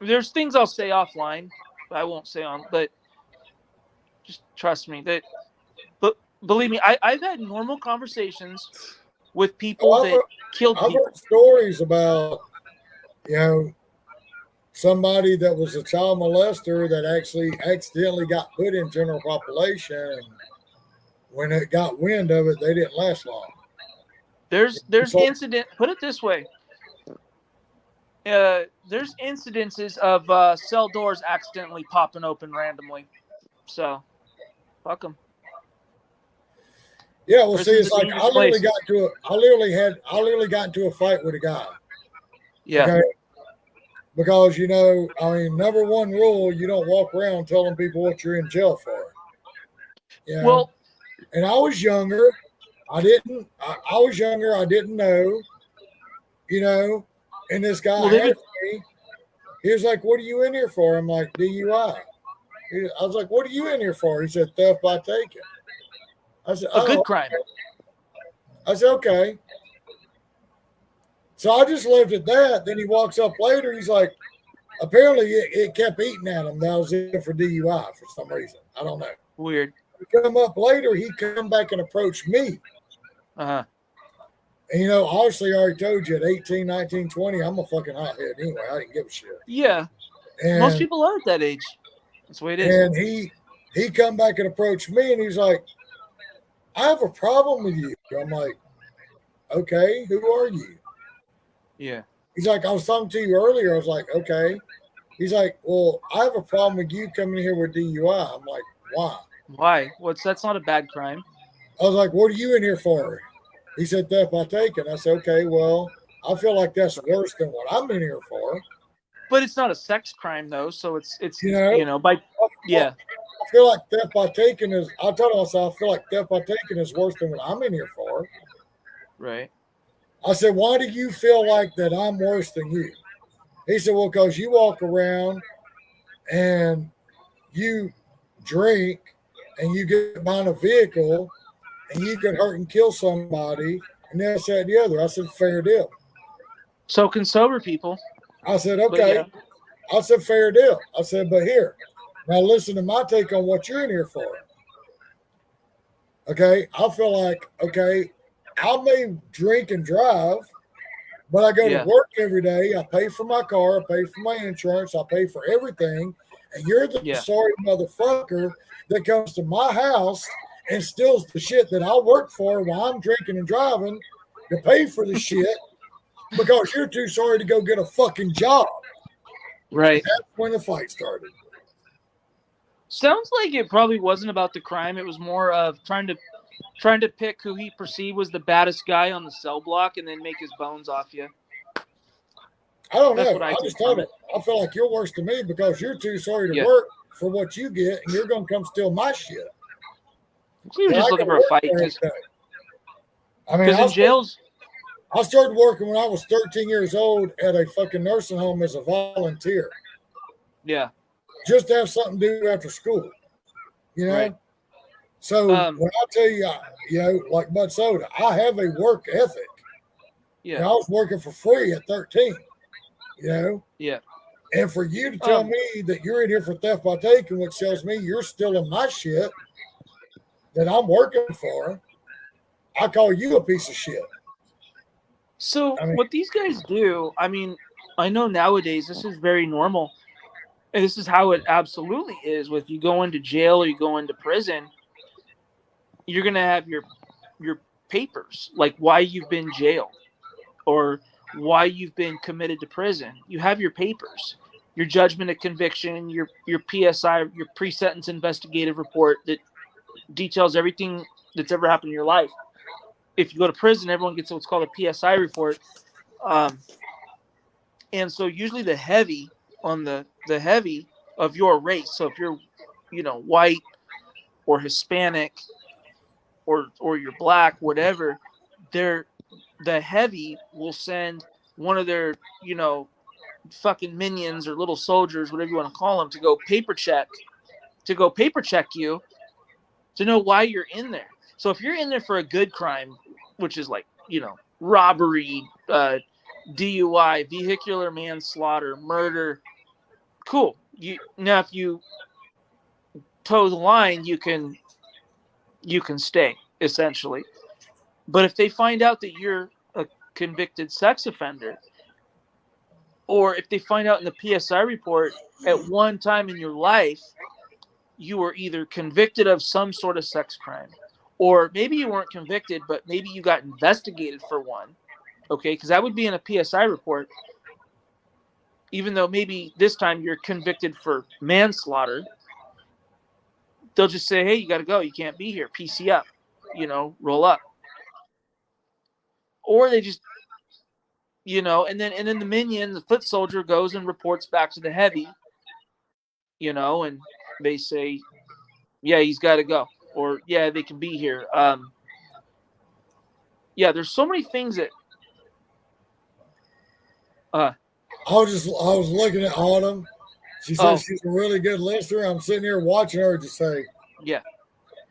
There's things I'll say offline, but I won't say on. But just trust me that. But believe me, I've had normal conversations with people that killed people. I've heard stories about, somebody that was a child molester that actually accidentally got put in general population, and when it got wind of it, they didn't last long. There's incident. Put it this way. There's incidences of cell doors accidentally popping open randomly. So, fuck them. Yeah, well, see, it's like I literally got into a fight with a guy. Yeah. Okay? Because number one rule, you don't walk around telling people what you're in jail for. Well, and I was younger. I didn't know. And this guy asked me. He was like, "What are you in here for?" I'm like, "DUI." I was like, "What are you in here for?" He said, "Theft by taking." I said, a good crime. I said, "Okay." So I just left it at that. Then he walks up later. He's like, apparently it kept eating at him that I was in for DUI for some reason. I don't know. Weird. He come up later. He come back and approached me. Uh-huh. And obviously, I already told you at 18, 19, 20, I'm a fucking hothead anyway. I didn't give a shit. Yeah. And Most people are at that age. That's the way it is. and he come back and approached me, and he's like, I have a problem with you. I'm like, okay, who are you? Yeah. He's like, I was talking to you earlier. I was like, okay. He's like, well, I have a problem with you coming here with DUI. I'm like, why? Why? That's not a bad crime. I was like, what are you in here for? He said, theft by taking. I said, okay, well, I feel like that's worse than what I'm in here for. But it's not a sex crime though, so it's I feel like theft by taking is. I told him, I said, I feel like theft by taking is worse than what I'm in here for. Right. I said, why do you feel like that I'm worse than you? He said, well, because you walk around and you drink and you get behind a vehicle and you can hurt and kill somebody and this, that, and the other. I said, fair deal. So can sober people. I said, okay. Yeah. I said, fair deal. I said, but here, now listen to my take on what you're in here for. Okay. I feel like, okay, I may drink and drive, but I go to work every day. I pay for my car. I pay for my insurance. I pay for everything. And you're the sorry motherfucker that comes to my house and steals the shit that I work for while I'm drinking and driving to pay for the shit because you're too sorry to go get a fucking job. Right. That's when the fight started. Sounds like it probably wasn't about the crime. It was more of trying to pick who he perceived was the baddest guy on the cell block and then make his bones off you. I don't That's know. what I I took just from told it. him, I feel like you're worse than me because you're too sorry to work for what you get and you're going to come steal my shit. We were just looking for a fight. I in jails. I started working when I was 13 years old at a fucking nursing home as a volunteer. Yeah. Just to have something to do after school. Right. So when I tell you, like Bud Soda, I have a work ethic. Yeah. And I was working for free at 13. Yeah. And for you to tell me that you're in here for theft by taking, which tells me you're stealing my shit that I'm working for, I call you a piece of shit. So what these guys do, I know nowadays this is very normal. And this is how it absolutely is. With you go into jail or you go into prison, you're going to have your papers, like why you've been jailed or why you've been committed to prison. You have your papers, your judgment of conviction, your PSI, your pre-sentence investigative report that details everything that's ever happened in your life. If you go to prison, everyone gets what's called a PSI report. And so usually the heavy on the heavy of your race. So if you're, white or Hispanic or you're black, whatever, the heavy will send one of their, fucking minions or little soldiers, whatever you want to call them, to go paper check you to know why you're in there. So if you're in there for a good crime, which is like, robbery, DUI, vehicular manslaughter, murder, cool. Now if you toe the line, you can stay, essentially. But if they find out that you're a convicted sex offender, or if they find out in the PSI report at one time in your life you were either convicted of some sort of sex crime, or maybe you weren't convicted, but maybe you got investigated for one, okay? Because that would be in a PSI report, even though maybe this time you're convicted for manslaughter. They'll just say, hey, you got to go. You can't be here. PC up, roll up. Or they just, and then the minion, the foot soldier, goes and reports back to the heavy, and they say, yeah, he's got to go. Or, yeah, they can be here. There's so many things that. I was looking at Autumn. She said she's a really good listener. I'm sitting here watching her just say, yeah.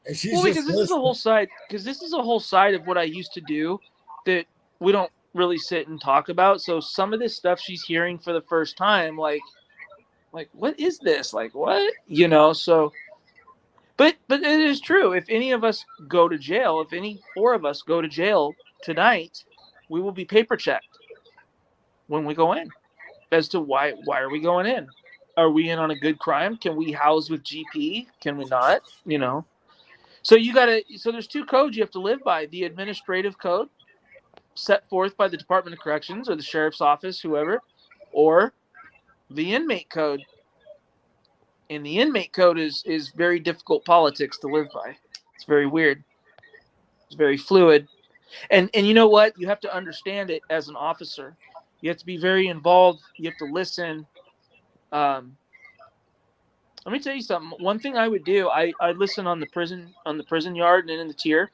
And she's because this is a whole side. Because this is a whole side of what I used to do that we don't really sit and talk about. So some of this stuff she's hearing for the first time, like what is this? Like what? So. But it is true. If any of us go to jail, if any four of us go to jail tonight, we will be paper checked when we go in as to why are we going in? Are we in on a good crime? Can we house with GP? Can we not? You know. So there's two codes you have to live by: the administrative code set forth by the Department of Corrections or the sheriff's office, whoever, or the inmate code. And the inmate code is very difficult politics to live by. It's very weird. It's very fluid. And you know what? You have to understand it as an officer. You have to be very involved. You have to listen. Let me tell you something. One thing I would do, I listen on the prison yard and in the tier.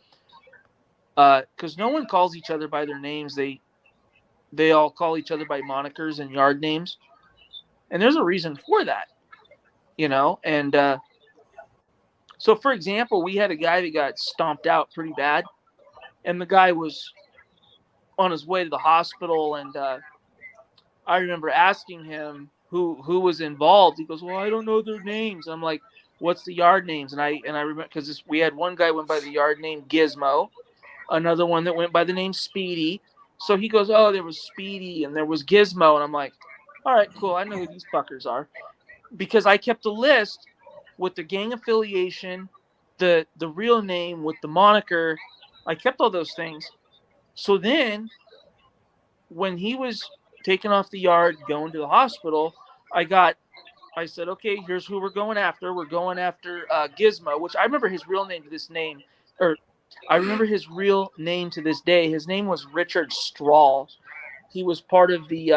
Because no one calls each other by their names. They all call each other by monikers and yard names. And there's a reason for that. You know, and so for example, we had a guy that got stomped out pretty bad, and the guy was on his way to the hospital, and I remember asking him who was involved. He goes, "Well, I don't know their names." I'm like, "What's the yard names?" And I remember because we had one guy went by the yard name Gizmo, another one that went by the name Speedy. So he goes, "Oh, there was Speedy and there was Gizmo," and I'm like, "All right, cool. I know who these fuckers are." Because I kept a list with the gang affiliation, the real name with the moniker. I kept all those things. So then when he was taken off the yard, going to the hospital, I said, okay, here's who we're going after. We're going after Gizmo, which I remember his real name to this day. His name was Richard Strahl. He was part of the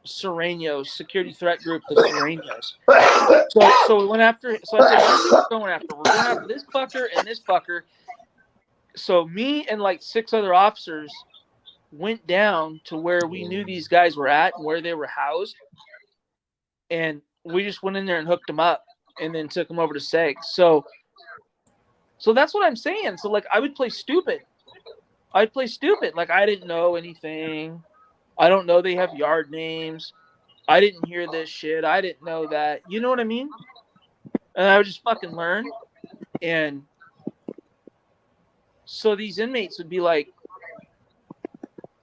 Serranos, security threat group, the Serranos. So we went after. So I said, "This is what we're going after. We're going after this fucker and this fucker." So me and like 6 other officers went down to where we knew these guys were at and where they were housed, and we just went in there and hooked them up, and then took them over to SEG. So that's what I'm saying. So like I would play stupid. Like I didn't know anything. I don't know they have yard names. I didn't hear this shit. I didn't know that. You know what I mean? And I would just fucking learn. And so these inmates would be like,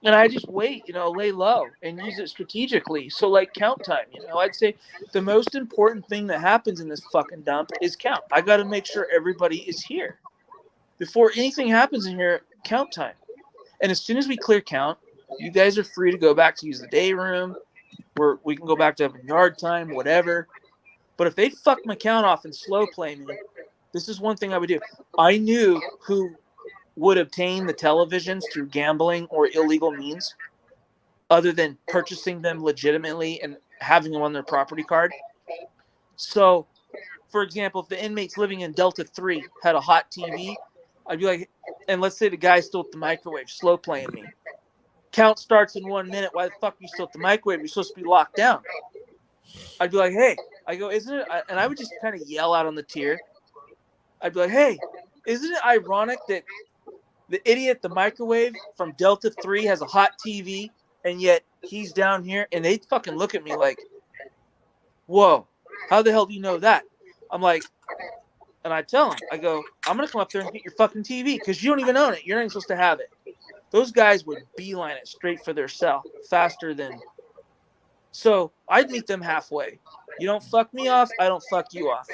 and I just wait, lay low and use it strategically. So like count time, I'd say the most important thing that happens in this fucking dump is count. I got to make sure everybody is here. Before anything happens in here, count time. And as soon as we clear count, you guys are free to go back to use the day room, where we can go back to having yard time, whatever. But if they fuck my count off and slow play me, this is one thing I would do. I knew who would obtain the televisions through gambling or illegal means, other than purchasing them legitimately and having them on their property card. So, for example, if the inmates living in Delta 3 had a hot TV, I'd be like, and let's say the guy still at the microwave, slow playing me. Count starts in 1 minute. Why the fuck are you still at the microwave? You're supposed to be locked down. I'd be like, hey, I go, isn't it? And I would just kind of yell out on the tier. I'd be like, hey, isn't it ironic that the idiot at the microwave from Delta 3 has a hot TV and yet he's down here? And they fucking look at me like, whoa, how the hell do you know that? I'm like, and I tell him, I go, I'm going to come up there and get your fucking TV because you don't even own it. You're not even supposed to have it. Those guys would beeline it straight for their cell faster than. So I'd meet them halfway. You don't fuck me off, I don't fuck you off,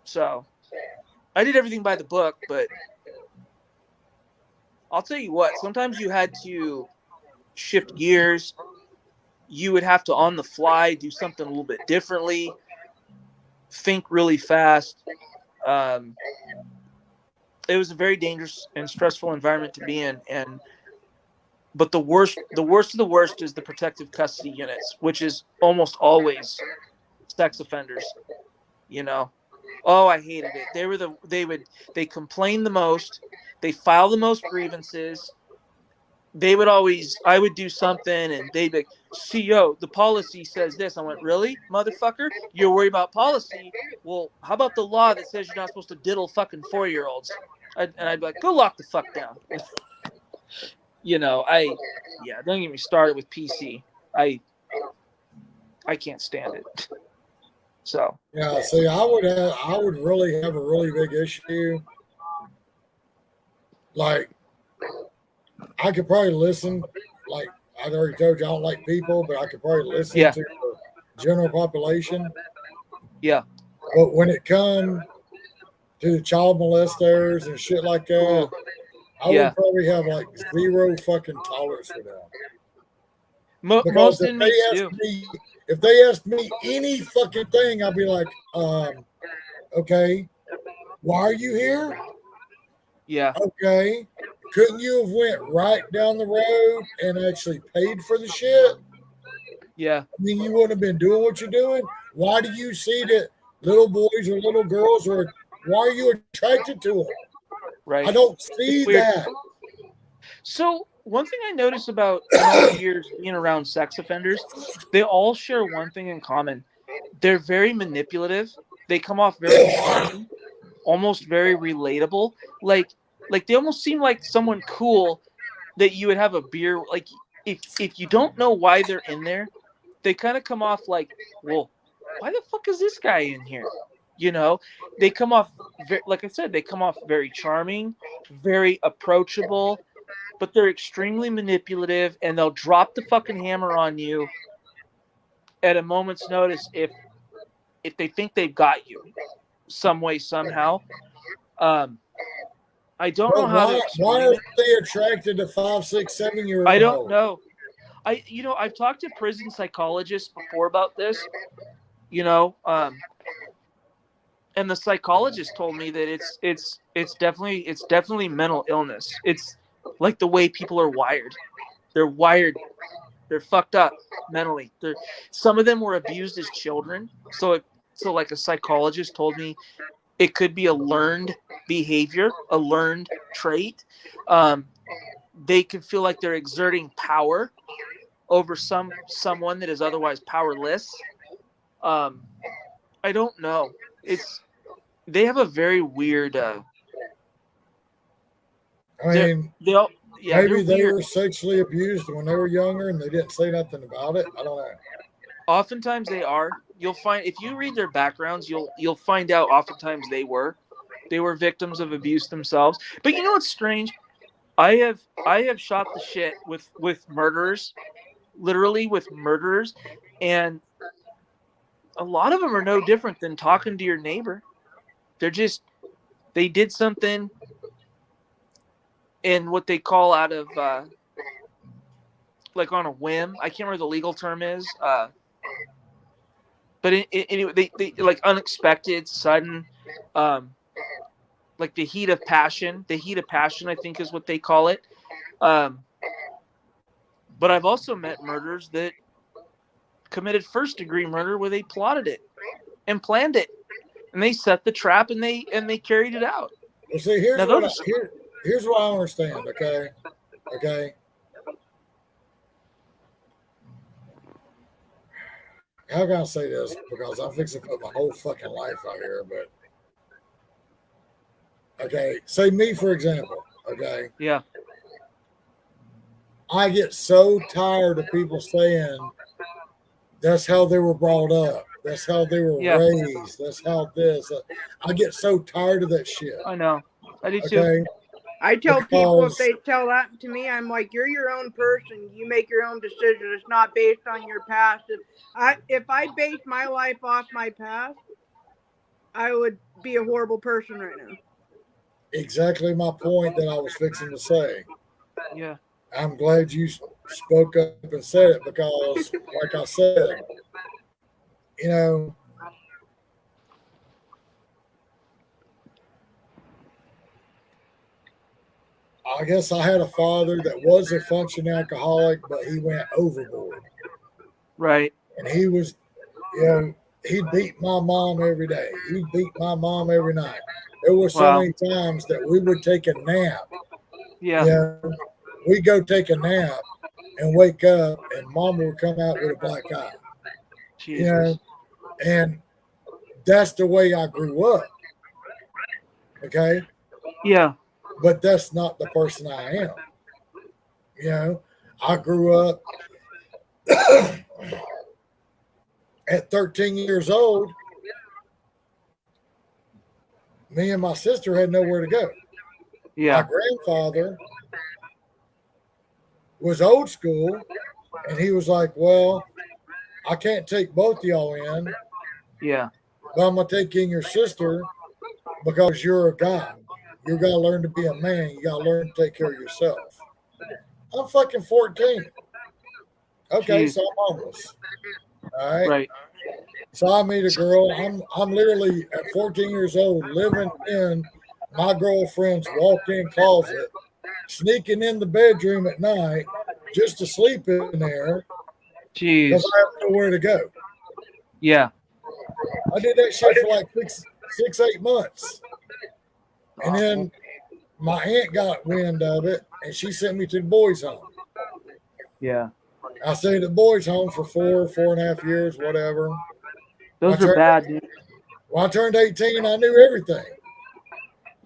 So I did everything by the book, but I'll tell you what, sometimes you had to shift gears. You would have to, on the fly, do something a little bit differently, think really fast. It was a very dangerous and stressful environment to be in. But the worst of the worst is the protective custody units, which is almost always sex offenders. Oh, I hated it. They complained the most. They file the most grievances. I would do something and they'd be like, CO, the policy says this. I went, really, motherfucker? You're worried about policy? Well, how about the law that says you're not supposed to diddle fucking 4-year-olds? And I'd be like, go lock the fuck down. Don't get me started with PC. I can't stand it. So yeah, see, I would really have a really big issue like I could probably listen. Like I already told you, I don't like people, but I could probably listen Yeah. to the general population. Yeah. But when it comes to the child molesters and shit like that, Ooh. I Yeah. would probably have like zero fucking tolerance for them. Most Because inmates do. if they asked me any fucking thing, I'd be like, okay, why are you here? Yeah. Okay, couldn't you have went right down the road and actually paid for the shit? Yeah. I mean, you wouldn't have been doing what you're doing. Why do you see that little boys or little girls are? Why are you attracted to them? Right. I don't see It's weird. that. So one thing I noticed about in all the years being around sex offenders, they all share one thing in common. They're very manipulative. They come off very charming, almost very relatable. Like they almost seem like someone cool that you would have a beer. Like if you don't know why they're in there, they kind of come off like, well, why the fuck is this guy in here? You know, they come off like I said, they come off very charming, very approachable, but they're extremely manipulative, and they'll drop the fucking hammer on you at a moment's notice if they think they've got you some way somehow. I don't know how to explain Why are it. they attracted to 5, 6, 7-year-olds? I don't know. I've talked to prison psychologists before about this. And the psychologist told me that it's definitely mental illness. It's like the way people are wired. They're wired. They're fucked up mentally. Some of them were abused as children. So like a psychologist told me, it could be a learned behavior, a learned trait. They could feel like they're exerting power over someone that is otherwise powerless. I don't know. They have a very weird. I mean, maybe they were sexually abused when they were younger and they didn't say nothing about it. I don't know. Oftentimes they are. You'll find if you read their backgrounds, you'll find out oftentimes they were victims of abuse themselves. But you know what's strange? I have shot the shit with murderers, literally with murderers, and a lot of them are no different than talking to your neighbor. They did something in what they call out of like on a whim. I can't remember the legal term is. But anyway, they like unexpected, sudden, like the heat of passion. The heat of passion, I think, is what they call it. But I've also met murderers that committed first-degree murder where they plotted it and planned it, and they set the trap and they carried it out. Well, see, here's what I understand. Okay. How can I say this? Because I'm fixing to put my whole fucking life out here, but okay, say me for example. Okay. Yeah. I get so tired of people saying that's how they were brought up. That's how they were raised. That's how this. I get so tired of that shit. I know. I do too. Okay. I tell people if they tell that to me, I'm like, you're your own person. You make your own decisions. It's not based on your past. If I base my life off my past, I would be a horrible person right now. Exactly my point that I was fixing to say. Yeah. I'm glad you spoke up and said it because, like I said, you know, I guess I had a father that was a functioning alcoholic, but he went overboard. Right. And he was, he'd beat my mom every day. He'd beat my mom every night. There were so many times that we would take a nap. Yeah. We'd go take a nap and wake up, and mom would come out with a black eye. Jesus. And that's the way I grew up. Okay? Yeah. But that's not the person I am. I grew up at 13 years old. Me and my sister had nowhere to go. Yeah. My grandfather was old school, and he was like, well, I can't take both of y'all in, Yeah. but I'm going to take in your sister because you're a guy. You got to learn to be a man. You got to learn to take care of yourself. I'm fucking 14. Okay, Jeez. so I'm homeless. All right. Right. So I meet a girl. I'm literally at 14 years old living in my girlfriend's walk-in closet, sneaking in the bedroom at night just to sleep in there Jeez. because I have nowhere to go. Yeah. I did that shit for like 8 months. And then my aunt got wind of it and she sent me to the boys' home. Yeah. I stayed at the boys' home for 4.5 years, whatever. Those I are turned- bad, dude. When I turned 18, I knew everything.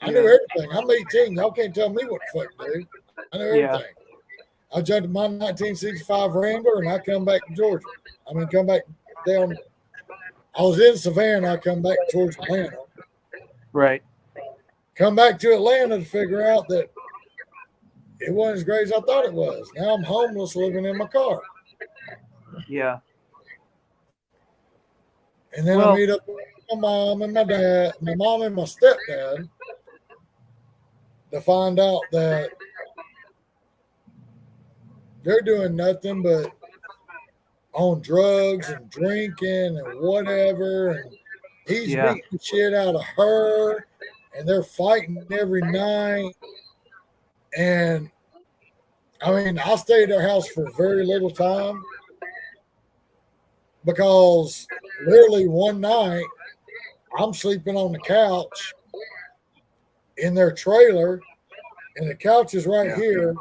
I knew everything. I'm 18. Y'all can't tell me what the fuck to do. I knew Yeah. everything. I jumped my 1965 Rambler and I come back to Georgia. Come back down. I was in Savannah. I come back towards Atlanta. Right. Come back to Atlanta to figure out that it wasn't as great as I thought it was. Now I'm homeless living in my car. Yeah. And then Well- I meet up with my mom and my dad, my mom and my stepdad, to find out that they're doing nothing but on drugs and drinking and whatever. And he's Yeah. beating the shit out of her, and they're fighting every night. And I stayed at their house for very little time because literally one night I'm sleeping on the couch in their trailer, and the couch is right here,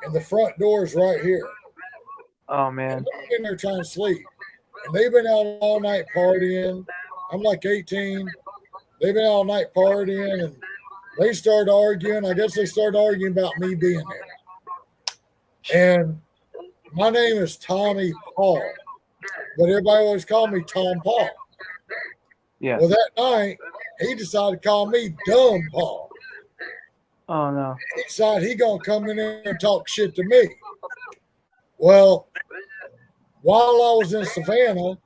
and the front door is right here. Oh man. I'm in there trying to sleep. And they've been out all night partying. I'm like 18. They've been all night partying, and they started arguing. I guess they started arguing about me being there. And my name is Tommy Paul, but everybody always called me Tom Paul. Yeah. Well, that night, he decided to call me Dumb Paul. Oh no. He decided he gonna come in there and talk shit to me. Well, while I was in Savannah,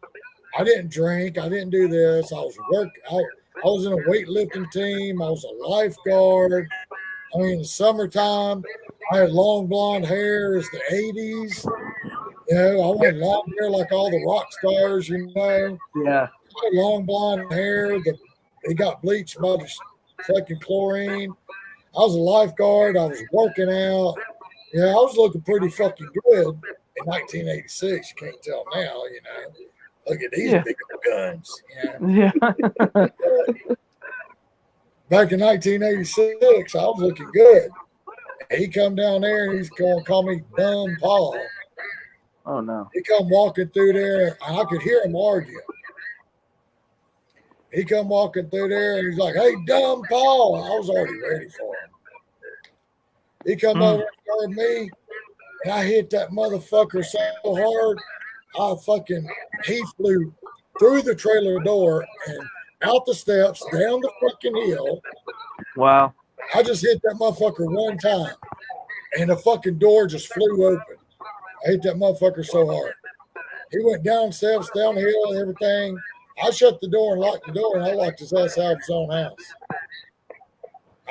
I didn't drink. I didn't do this. I was in a weightlifting team. I was a lifeguard. In the summertime, I had long blonde hair. It's the 80s. I went long hair like all the rock stars, Yeah. I had long blonde hair. They got bleached by the fucking chlorine. I was a lifeguard. I was working out. I was looking pretty fucking good in 1986. You can't tell now, Look at these Yeah. big guns. Yeah. Back in 1986, I was looking good. He come down there and he's going to call me Dumb Paul. Oh no. He come walking through there, and I could hear him arguing. He come walking through there, and he's like, "Hey, Dumb Paul!" I was already ready for him. He come over and started me, and I hit that motherfucker so hard, he flew through the trailer door and out the steps, down the fucking hill. Wow. I just hit that motherfucker one time, and the fucking door just flew open. I hit that motherfucker so hard. He went down steps, down the hill, and everything. I shut the door and locked the door, and I locked his ass out of his own house.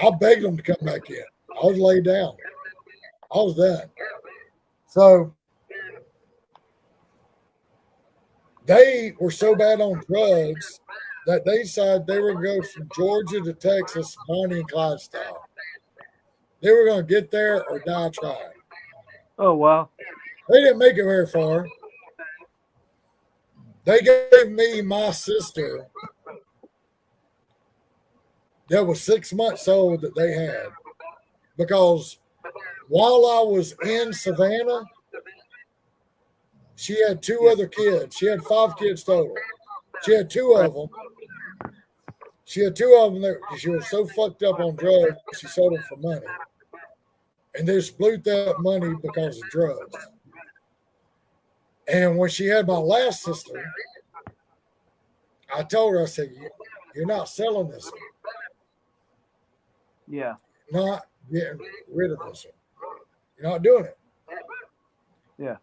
I begged him to come back in. I was laid down. I was done. So they were so bad on drugs that they decided they were going to go from Georgia to Texas, Bonnie and Clyde style. They were going to get there or die trying. Oh wow. They didn't make it very far. They gave me my sister that was 6 months old that they had, because while I was in Savannah, she had 2 other kids. She had 5 kids total. She had 2 of them. That she was so fucked up on drugs, she sold them for money. And they just blew that money because of drugs. And when she had my last sister, I told her, I said, "You're not selling this one. Yeah. Not getting rid of this one. You're not doing it. Yeah.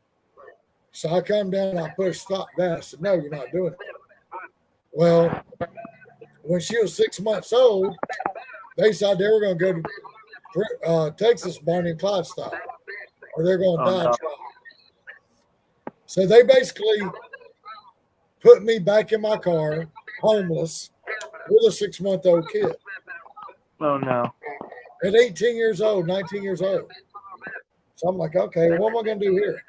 So I come down, I put a stop down. I said, no, you're not doing it. Well, when she was 6 months old, they decided they were going to go to Texas, Bonnie and Clyde style, or they're going to die. no. So they basically put me back in my car, homeless, with a 6-month-old kid. Oh no. At 18 years old, 19 years old. So I'm like, okay, what am I going to do here?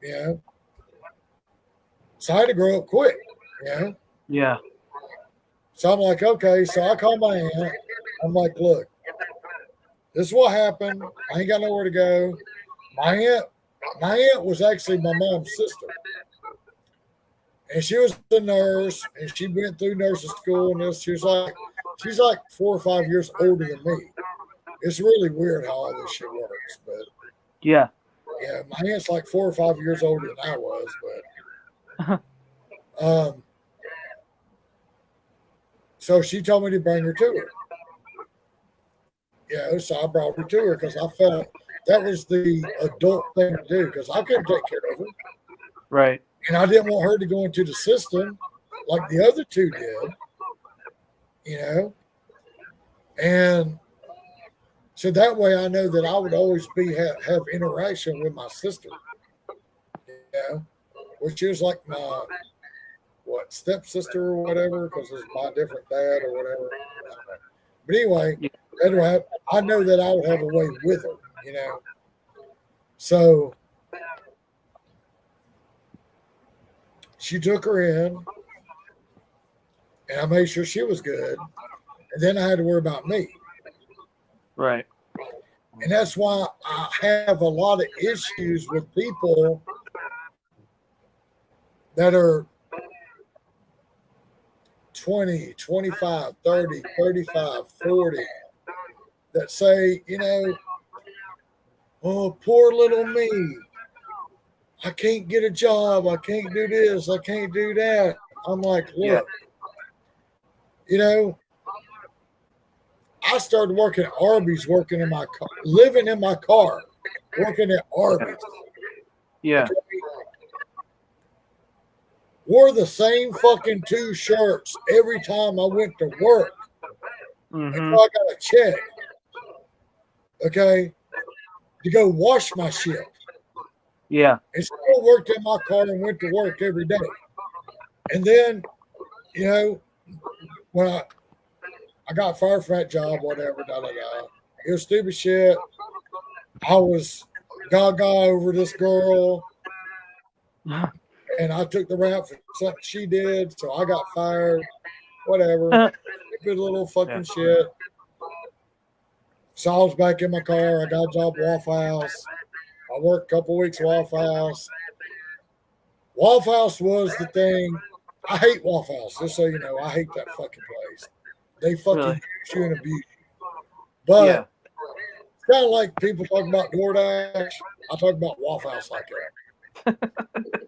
You know? So I had to grow up quick, you know? Yeah. So I'm like, okay. So I call my aunt. I'm like, look, this is what happened. I ain't got nowhere to go. My aunt was actually my mom's sister. And she was a nurse, and she went through nursing school and this. She's like 4 or 5 years older than me. It's really weird how all this shit works, but Yeah. yeah, my aunt's like 4 or 5 years older than I was, but so she told me to bring her to her. Yeah, so I brought her to her because I felt that was the adult thing to do because I couldn't take care of her. Right. And I didn't want her to go into the system like the other two did, you know. And so that way I know that I would always have interaction with my sister, you know, which is like my stepsister or whatever, because it's my different dad or whatever. But anyway, I know that I would have a way with her, you know. So she took her in, and I made sure she was good. And then I had to worry about me. Right. And that's why I have a lot of issues with people that are 20, 25, 30, 35, 40 that say, you know, oh, poor little me. I can't get a job. I can't do this. I can't do that. I'm like, look, you know, I started working at Arby's, working in my car, living in my car, working at Arby's. Yeah. Wore the same fucking 2 shirts every time I went to work. Until I got a check. Okay. To go wash my shit. Yeah. And still worked in my car and went to work every day. And then, you know, when I got fired from that job, whatever, it was stupid shit. I was gaga over this girl. And I took the rap for something she did, so I got fired. Whatever. Good little fucking shit. So I was back in my car. I got a job at Waffle House. I worked a couple weeks at Waffle House. Waffle House was the thing. I hate Waffle House, just so you know. I hate that fucking place. They fucking use you and abuse you. But it's kind of like people talk about DoorDash. I talk about Waffle House like that.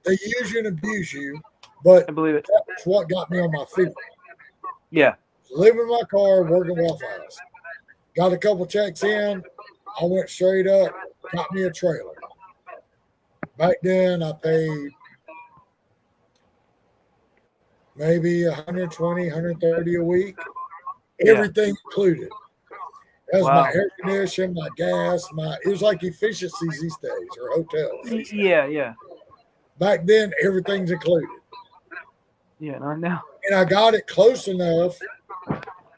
They use you and abuse you, but I believe it. That's what got me on my feet. Yeah. Living in my car, working Waffle House. Got a couple checks in. I went straight up, got me a trailer. Back then, I paid maybe 120, 130 a week. Everything included. That was my air conditioning, my gas, it was like efficiencies these days, or hotels. Yeah. Back then, everything's included. Yeah, not now. And I got it close enough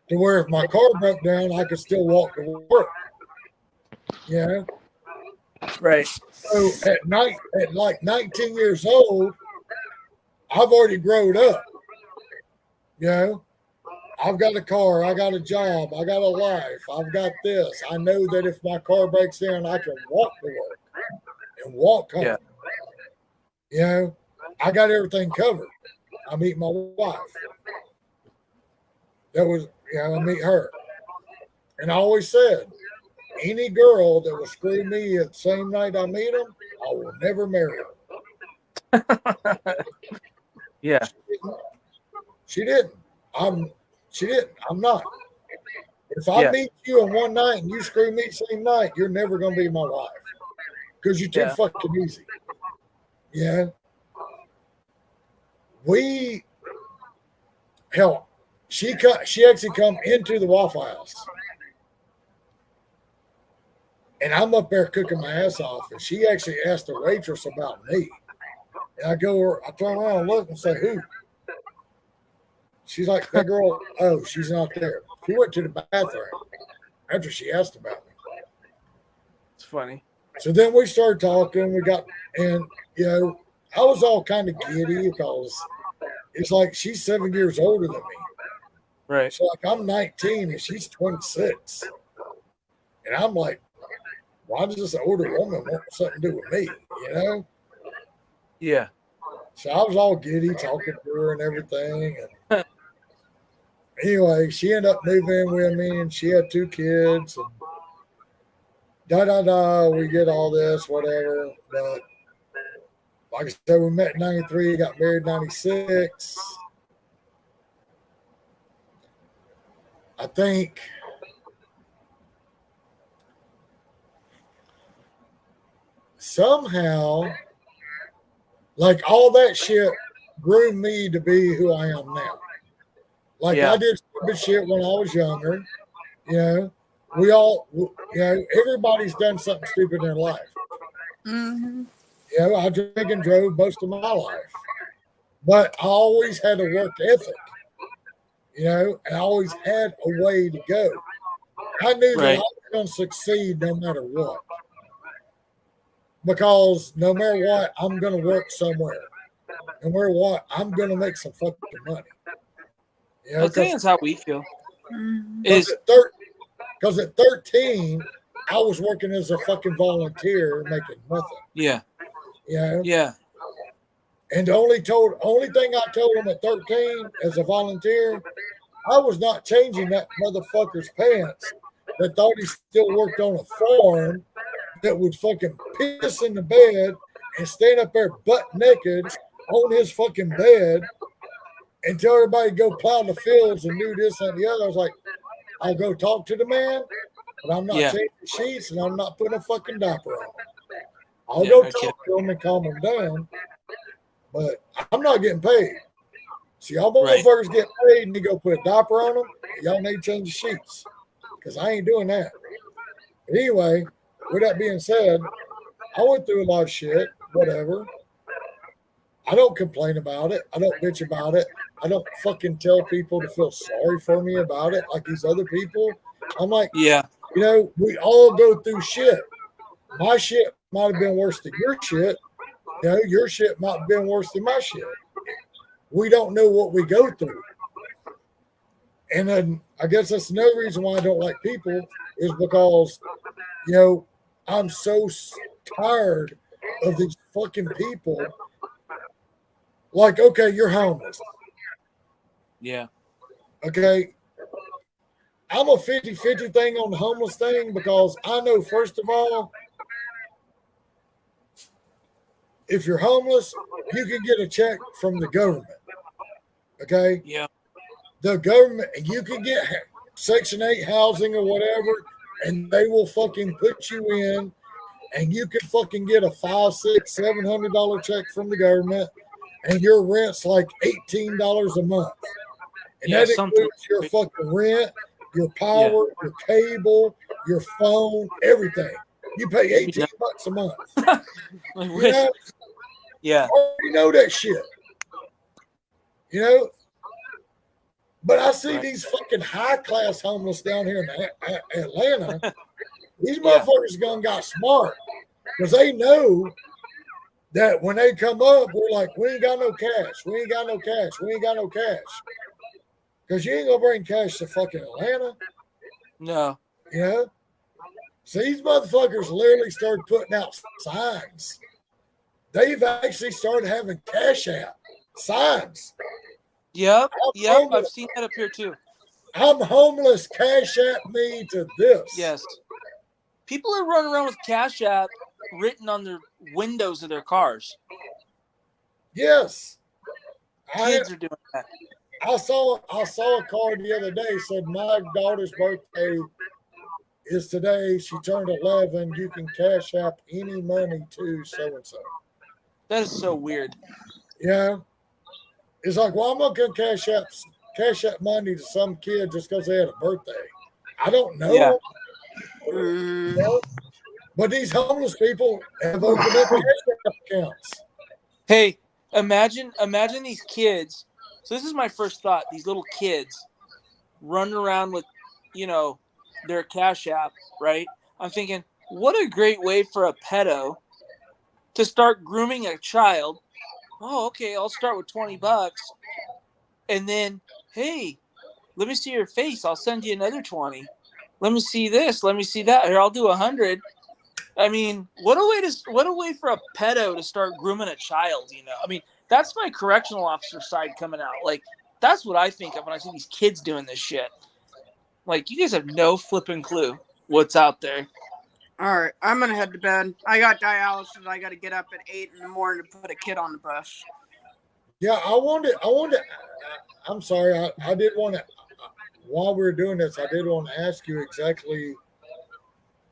to where if my car broke down, I could still walk to work. You know? Right. So at like 19 years old, I've already grown up. You know? I've got a car, I got a job, I got a life, I've got this. I know that if my car breaks down, I can walk to work and walk home. Yeah. You know, I got everything covered. I meet my wife. I meet her. And I always said, any girl that will screw me at the same night I meet them, I will never marry her. Yeah. She didn't. I'm not. If I Yeah. meet you in one night and you screw me same night, you're never gonna be my wife because you're too Yeah. fucking easy. Yeah. Hell, she actually come into the Waffle House, and I'm up there cooking my ass off, and she actually asked the waitress about me, and I turn around and look and say, "Who?" She's like, "That girl." Oh, she's not there. She went to the bathroom after she asked about me. It's funny. So then we started talking. I was all kind of giddy because it's like she's 7 years older than me. Right. So like I'm 19 and she's 26. And I'm like, why does this older woman want something to do with me? You know? Yeah. So I was all giddy talking to her and everything. And anyway, she ended up moving in with me and she had 2 kids. And we get all this, whatever. But like I said, we met in 93, got married in 96. I think somehow, like all that shit groomed me to be who I am now. Like Yeah. I did stupid shit when I was younger. You know, we all, everybody's done something stupid in their life. Mm-hmm. You know, I drank and drove most of my life, but I always had a work ethic. You know, and I always had a way to go. I knew that Right. I was going to succeed no matter what. Because no matter what, I'm going to work somewhere. No matter what, I'm going to make some fucking money. You know, I think that's how we feel. Mm-hmm. Is because at 13, I was working as a fucking volunteer making nothing. yeah. You know? Yeah. And the only thing I told him at 13 as a volunteer, I was not changing that motherfucker's pants that thought he still worked on a farm that would fucking piss in the bed and stand up there butt naked on his fucking bed and tell everybody to go plow the fields and do this and the other. I was like, I'll go talk to the man, but I'm not Yeah. changing sheets and I'm not putting a fucking diaper on. I'll Yeah, go no talk to him and calm him down, but I'm not getting paid. So y'all Right. motherfuckers get paid and you go put a diaper on them, y'all need to change the sheets because I ain't doing that. But anyway, with that being said, I went through a lot of shit, whatever. I don't complain about it. I don't bitch about it. I don't fucking tell people to feel sorry for me about it like these other people. I'm like, Yeah. you know, we all go through shit. My shit might have been worse than your shit. You know, your shit might have been worse than my shit. We don't know what we go through. And then I guess that's another reason why I don't like people is because, you know, I'm so tired of these fucking people. Like, okay, you're homeless. Yeah. Okay. I'm a 50-50 thing on the homeless thing because I know, first of all, if you're homeless, you can get a check from the government. Okay? Yeah. The government, you can get Section 8 housing or whatever, and they will fucking put you in, and you can fucking get a $500, $600, $700 check from the government, and your rent's like $18 a month. And Yeah, that something. includes your fucking rent, your power, your cable, your phone, everything. You pay 18 bucks a month. I You wish. know, Yeah. I already know that shit. You know? But I see Right. these fucking high-class homeless down here in Atlanta. These Yeah. motherfuckers got smart because they know that when they come up, we're like, we ain't got no cash. We ain't got no cash. We ain't got no cash. Because you ain't going to bring cash to fucking Atlanta. No. You know? So these motherfuckers literally started putting out signs. They've actually started having cash out signs. Yep. I'm Yep. I've homeless. seen that up here too. I'm homeless. Cash at me to this. Yes. People are running around with Cash App written on their windows of their cars. Yes. Kids are doing that. I saw a card the other day said my daughter's birthday is today. She turned 11. You can cash app any money to so and so. That is so weird. Yeah, it's like, well, I'm not gonna cash app money to some kid just because they had a birthday. I don't know. Yeah. You know? But these homeless people have opened up cash app accounts. Hey, imagine these kids. So this is my first thought. These little kids running around with, their Cash App, right? I'm thinking, what a great way for a pedo to start grooming a child. Oh, okay, I'll start with $20. And then, hey, let me see your face. I'll send you another 20. Let me see this. Let me see that. Here, I'll do 100. I mean, what a way for a pedo to start grooming a child, I mean, that's my correctional officer side coming out. Like, that's what I think of when I see these kids doing this shit. Like, you guys have no flipping clue what's out there. All right, I'm gonna head to bed. I got dialysis. I got to get up at 8 in the morning to put a kid on the bus. Yeah, I'm sorry. I did want to, while we were doing this, I did want to ask you exactly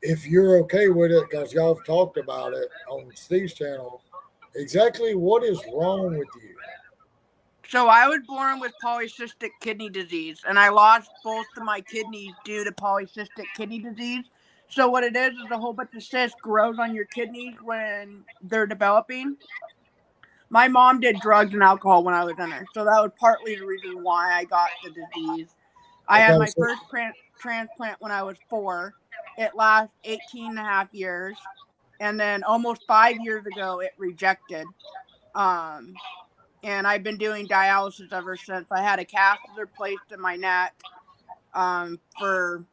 if you're okay with it, because y'all have talked about it on Steve's channel. Exactly what is wrong with you? So I was born with polycystic kidney disease, and I lost both of my kidneys due to polycystic kidney disease. So what it is a whole bunch of cysts grows on your kidneys when they're developing. My mom did drugs and alcohol when I was in her, so that was partly the reason why I got the disease. I had my first transplant when I was 4. It lasted 18 and a half years. And then almost 5 years ago, it rejected. And I've been doing dialysis ever since. I had a catheter placed in my neck for,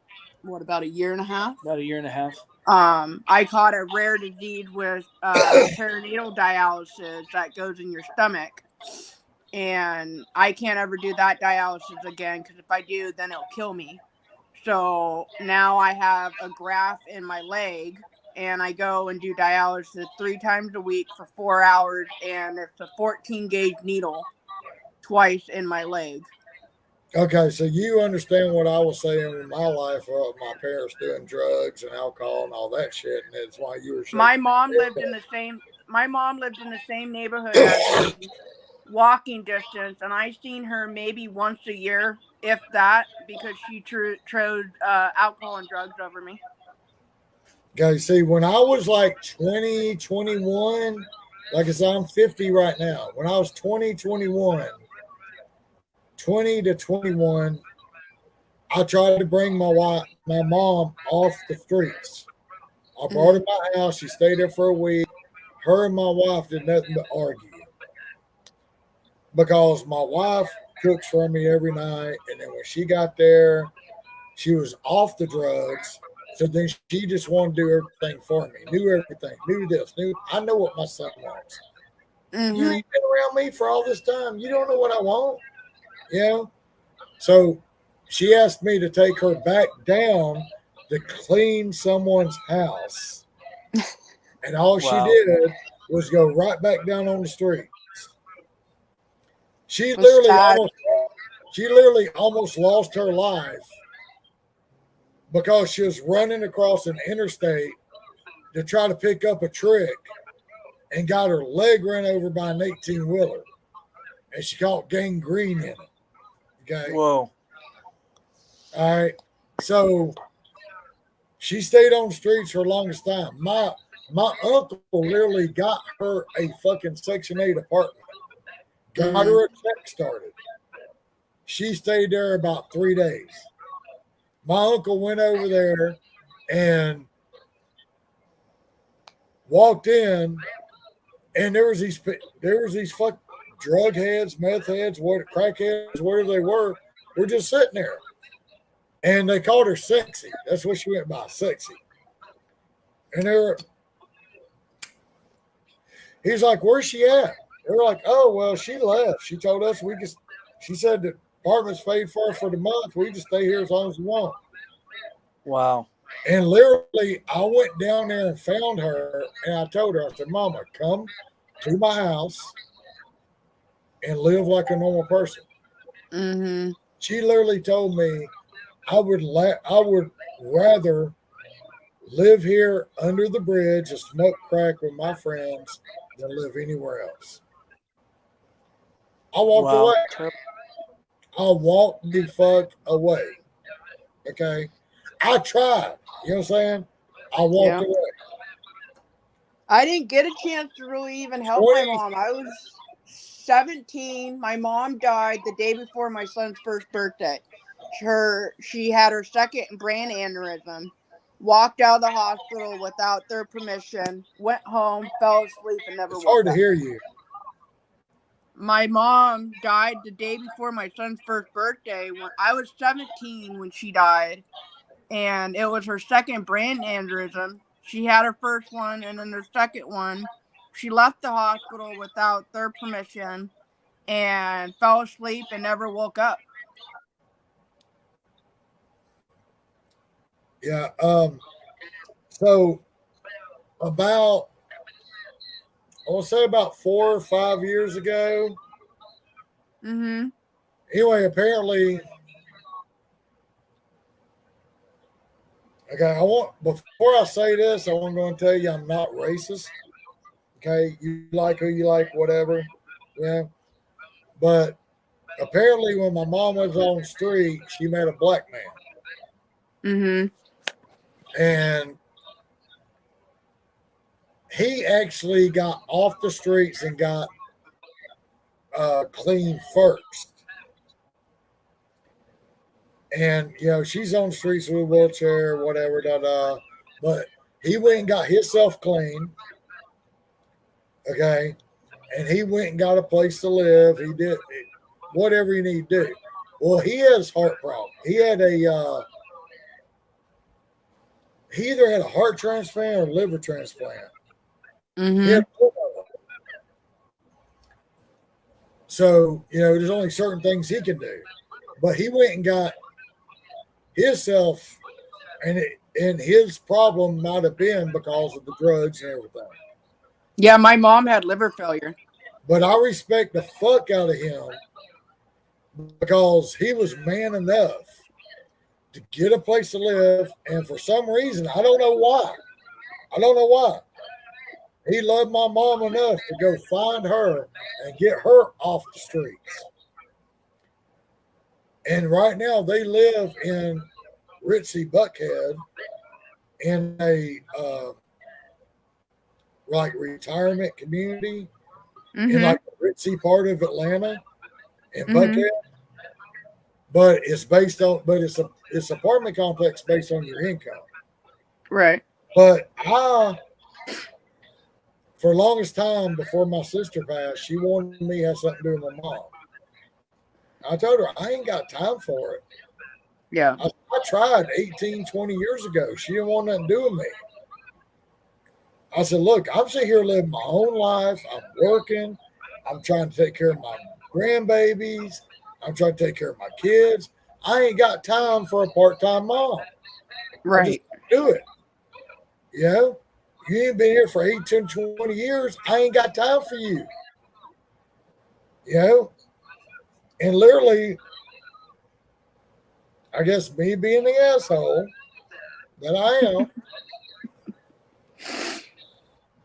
about a year and a half? About a year and a half. I caught a rare disease with perinatal dialysis that goes in your stomach. And I can't ever do that dialysis again, because if I do, then it'll kill me. So now I have a graft in my leg, and I go and do dialysis 3 times a week for 4 hours, and it's a 14-gauge needle twice in my leg. Okay, so you understand what I was saying in my life about my parents doing drugs and alcohol and all that shit, and that's why you were shaking. My mom lived in the same neighborhood as me, walking distance, and I seen her maybe once a year, if that, because she chose alcohol and drugs over me. Okay, see, when I was like 20, 21, like I said, I'm 50 right now. When I was 20 to 21, I tried to bring my mom off the streets. I brought her to my house. She stayed there for a week. Her and my wife did nothing but argue, because my wife cooks for me every night, and then when she got there, she was off the drugs. So then she just wanted to do everything for me, knew everything, knew this, I know what my son wants. Mm-hmm. You ain't been around me for all this time. You don't know what I want. So she asked me to take her back down to clean someone's house. And all she did was go right back down on the street. She literally almost lost her life because she was running across an interstate to try to pick up a trick and got her leg run over by an 18-wheeler. And she caught gangrene in it. Okay. Whoa. All right. So she stayed on the streets for the longest time. My uncle literally got her a fucking Section 8 apartment. Got her a check started. She stayed there about 3 days. My uncle went over there and walked in, and there was these fuck drug heads, meth heads, crack heads, whatever they were just sitting there. And they called her Sexy. That's what she went by, Sexy. And he's like, where's she at? They're like, oh, well, she left. She told us she said the apartment's paid for the month. We just stay here as long as we want. Wow. And literally, I went down there and found her, and I told her, I said, Mama, come to my house. and live like a normal person. Mm-hmm. She literally told me I would rather live here under the bridge and smoke crack with my friends than live anywhere else. I walked Wow. away. I walked the fuck away. Okay. I tried. You know what I'm saying? I walked away. I didn't get a chance to really even help my mom. I was 17. My mom died the day before my son's first birthday. She had her second brain aneurysm. Walked out of the hospital without their permission. Went home, fell asleep, and never woke up. It's hard to hear you. My mom died the day before my son's first birthday. When I was 17 when she died, and it was her second brain aneurysm. She had her first one, and then her second one. She left the hospital without their permission and fell asleep and never woke up. Yeah. So about, I want to say about 4 or 5 years ago. Mm-hmm. Anyway, apparently, okay, before I say this, I want to go and tell you I'm not racist. Okay, you like who you like, whatever. Yeah. But apparently when my mom was on the street, she met a black man. Mm-hmm. And he actually got off the streets and got clean first. And, she's on the streets with a wheelchair, whatever, but he went and got himself clean. Okay. And he went and got a place to live. He did whatever he needed to do. Well, he has heart problems. He had he either had a heart transplant or liver transplant. Mm-hmm. He had both of them. So, there's only certain things he can do. But he went and got himself, and his problem might have been because of the drugs and everything. Yeah, my mom had liver failure. But I respect the fuck out of him because he was man enough to get a place to live. And for some reason, I don't know why. He loved my mom enough to go find her and get her off the streets. And right now they live in Ritzy Buckhead in a retirement community in like the ritzy part of Atlanta in Buckhead. But it's it's apartment complex based on your income. Right. But for the longest time before my sister passed, she wanted me to have something to do with my mom. I told her I ain't got time for it. Yeah. I tried 18, 20 years ago. She didn't want nothing to do with me. I said, look, I'm sitting here living my own life. I'm working. I'm trying to take care of my grandbabies. I'm trying to take care of my kids. I ain't got time for a part-time mom. Right. Do it. You ain't been here for 18, 20 years. I ain't got time for you. And literally, I guess me being the asshole that I am,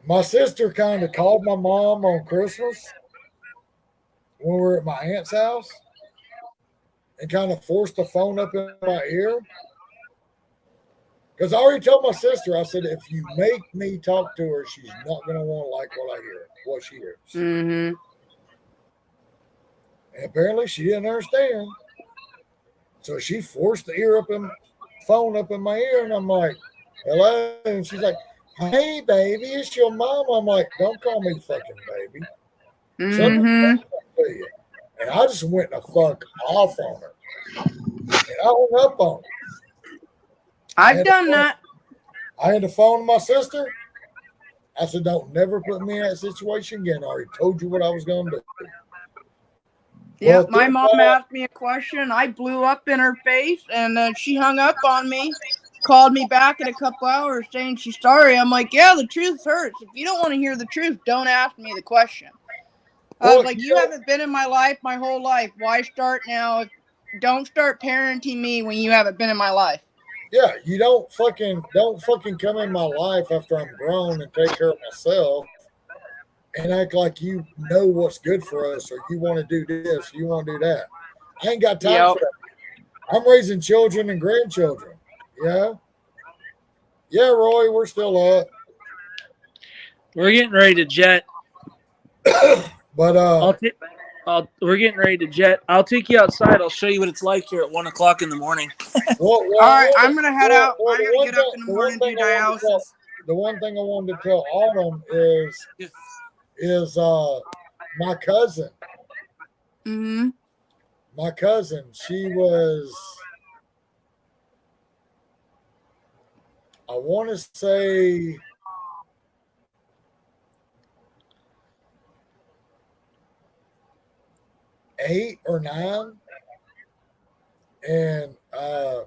my sister kind of called my mom on Christmas when we were at my aunt's house and kind of forced the phone up in my ear. Because I already told my sister, I said, if you make me talk to her, she's not going to want to like what she hears. Mm-hmm. And apparently she didn't understand. So she forced the phone up in my ear, and I'm like, hello? And she's like, hey, baby, it's your mom. I'm like, don't call me fucking baby. Mm-hmm. And I just went the fuck off on her. And I hung up on her. I've done that. I had to phone my sister. I said, don't never put me in that situation again. I already told you what I was going to do. Yeah, Well, my mom asked me a question. I blew up in her face, and then she hung up on me, called me back in a couple hours saying she's sorry. I'm like, yeah, the truth hurts. If you don't want to hear the truth, don't ask me the question. I was Well, like, you you know, haven't been in my life my whole life. Why start now? Don't start parenting me when you haven't been in my life. yeah, you don't fucking come in my life after I'm grown and take care of myself and act like you know what's good for us or you want to do this, you want to do that. I ain't got time Yep. for that. I'm raising children and grandchildren. Yeah. Yeah, Roy, we're still up. We're getting ready to jet. But We're getting ready to jet. I'll take you outside. I'll show you what it's like here at 1 o'clock in the morning. Well, All right, I'm gonna head out. I the gotta one get up thing- in the the one morning and do thing I wanted to tell- dialysis. The one thing I wanted to tell Autumn is my cousin. Mm-hmm. My cousin, she was, I want to say, eight or nine, and her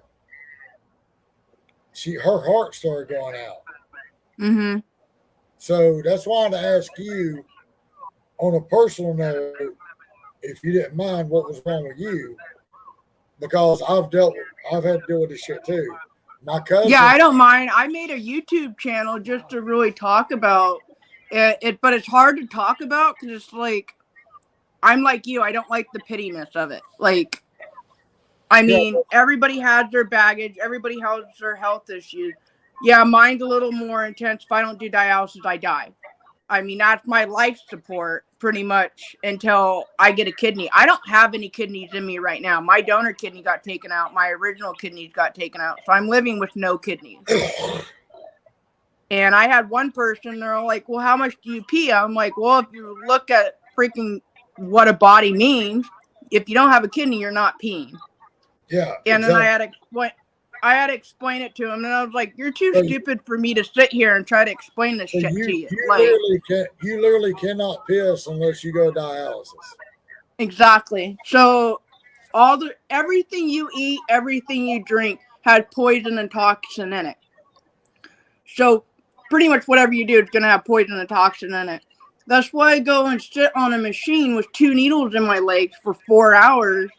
heart started going out. Mm-hmm. So that's why I wanted to ask you, on a personal note, if you didn't mind, what was wrong with you? Because I've had to deal with this shit too. My cousin. Yeah, I don't mind. I made a YouTube channel just to really talk about it, but it's hard to talk about because it's like, I'm like you. I don't like the pittiness of it. Like, I mean, everybody has their baggage. Everybody has their health issues. Yeah, mine's a little more intense. If I don't do dialysis, I die. I mean, that's my life support pretty much until I get a kidney. I don't have any kidneys in me right now. My donor kidney got taken out. My original kidneys got taken out. So I'm living with no kidneys. And I had one person, they're all like, well, how much do you pee? I'm like, well, if you look at freaking what a body means, if you don't have a kidney, you're not peeing. Yeah. And exactly. then I had to explain it to him, and I was like, "You're too stupid for me to sit here and try to explain this shit to you." You literally cannot piss unless you go dialysis. Exactly. So, everything you eat, everything you drink has poison and toxin in it. So, pretty much whatever you do is gonna have poison and toxin in it. That's why I go and sit on a machine with 2 needles in my legs for 4 hours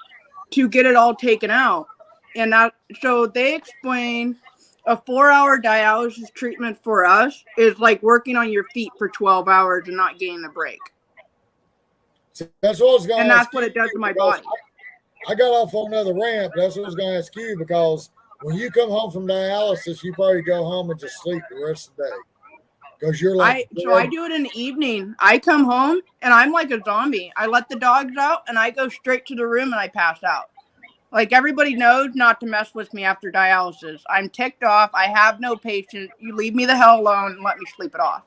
to get it all taken out. And so they explain a 4-hour dialysis treatment for us is like working on your feet for 12 hours and not getting a break. So that's what I was going to And ask that's what it does to my body. I got off on another ramp. That's what I was going to ask you, because when you come home from dialysis, you probably go home and just sleep the rest of the day. Because you're like, so I do it in the evening. I come home and I'm like a zombie. I let the dogs out and I go straight to the room and I pass out. Like, everybody knows not to mess with me after dialysis. I'm ticked off. I have no patience. You leave me the hell alone and let me sleep it off.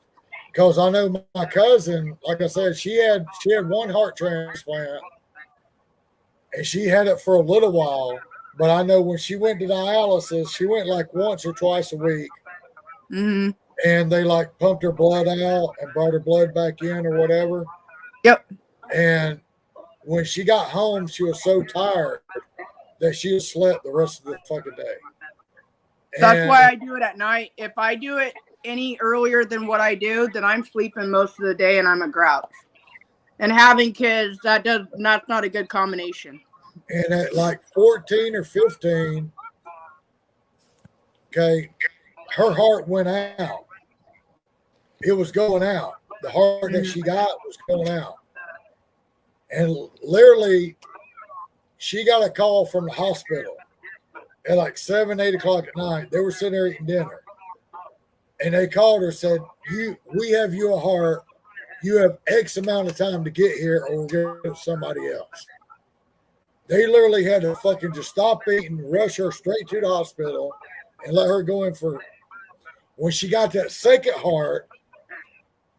Because I know my cousin, like I said, she had one heart transplant, and she had it for a little while. But I know when she went to dialysis, she went like once or twice a week. Mm-hmm. And they like pumped her blood out and brought her blood back in or whatever. Yep. And when she got home, she was so tired that she just slept the rest of the fucking day. That's why I do it at night. If I do it any earlier than what I do, then I'm sleeping most of the day and I'm a grouch. And having kids, that's not a good combination. And at like 14 or 15, okay, her heart went out. It was going out. The heart that she got was going out. And literally, she got a call from the hospital at like 7, 8 o'clock at night. They were sitting there eating dinner. And they called her and said, we have you a heart. You have X amount of time to get here or we'll give it to somebody else. They literally had to fucking just stop eating, rush her straight to the hospital and let her go in for. When she got that second heart,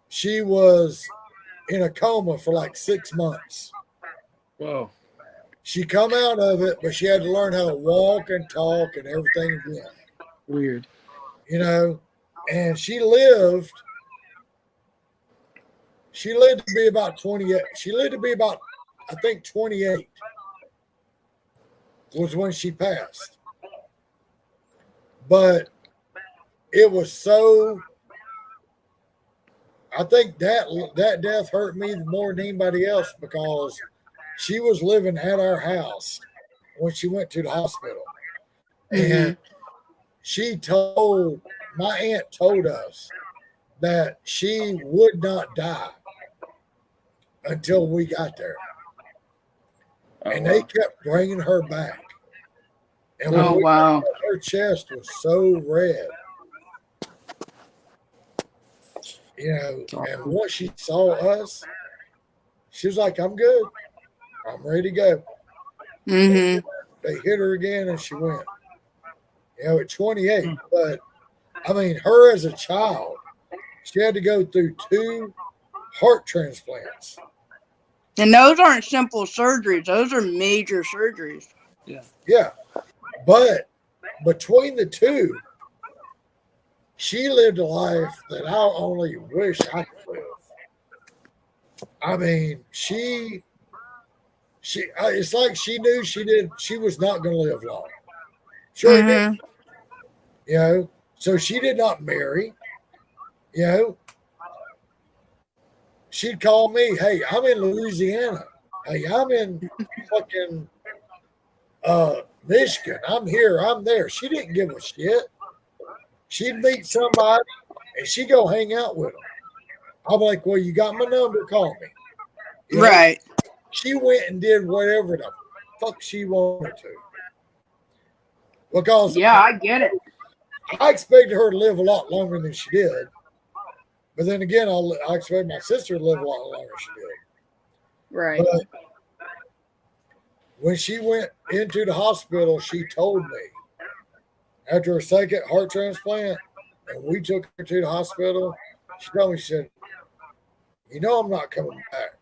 she was in a coma for like 6 months. Whoa. She come out of it, but she had to learn how to walk and talk and everything again. Weird. You know, and she lived to be about 28. She lived to be about, I think, 28 was when she passed. But it was so, I think that death hurt me more than anybody else because she was living at our house when she went to the hospital. And my aunt told us that she would not die until we got there. And they kept bringing her back. And when we got there, her chest was so red. You know, and once she saw us, she was like, I'm good. I'm ready to go. They hit her again and she went. You know, at 28. But, I mean, her as a child, she had to go through 2 heart transplants. And those aren't simple surgeries. Those are major surgeries. Yeah. But between the 2, she lived a life that I only wish I could live. I mean, it's like she knew she was not going to live long. Sure did. You know, so she did not marry. You know, she'd call me, hey, I'm in Louisiana. Hey, I'm in fucking Michigan. I'm here. I'm there. She didn't give a shit. She'd meet somebody and she'd go hang out with them. I'm like, well, you got my number. Call me. You know, Right. she went and did whatever the fuck she wanted to. Because I get it. I expected her to live a lot longer than she did. But then again, I expect my sister to live a lot longer than she did. Right. But when she went into the hospital, she told me after her second heart transplant, and we took her to the hospital, she told me, she said, you know, I'm not coming back.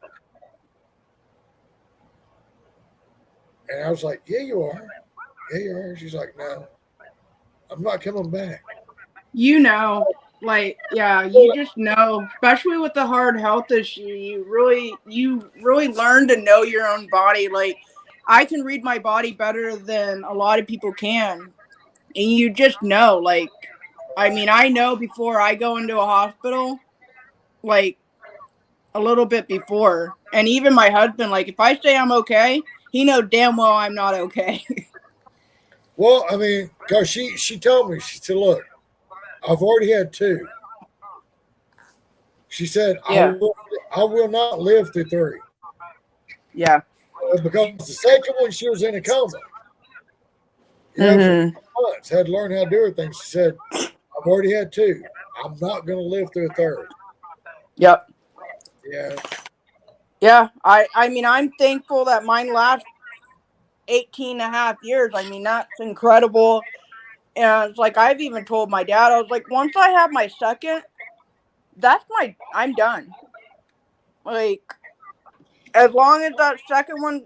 And I was like, yeah, you are. Yeah, you are. She's like, no, I'm not coming back. You know, like, yeah, you just know, especially with the hard health issue, you really learn to know your own body. Like, I can read my body better than a lot of people can. And you just know, like, I mean, I know before I go into a hospital, like, a little bit before. And even my husband, like, if I say I'm okay, he knows damn well I'm not okay. Well, I mean, because she told me, she said, look, I've already had 2. She said, I will not live through 3. Yeah. Because the second one, she was in a coma. You know, for months, had to learn how to do everything. She said, I've already had 2. I'm not going to live through a 3rd. Yep. Yeah. Yeah. I mean, I'm thankful that mine lasts 18 and a half years. I mean, that's incredible. And it's like, I've even told my dad, I was like, once I have my second, I'm done. Like, as long as that second one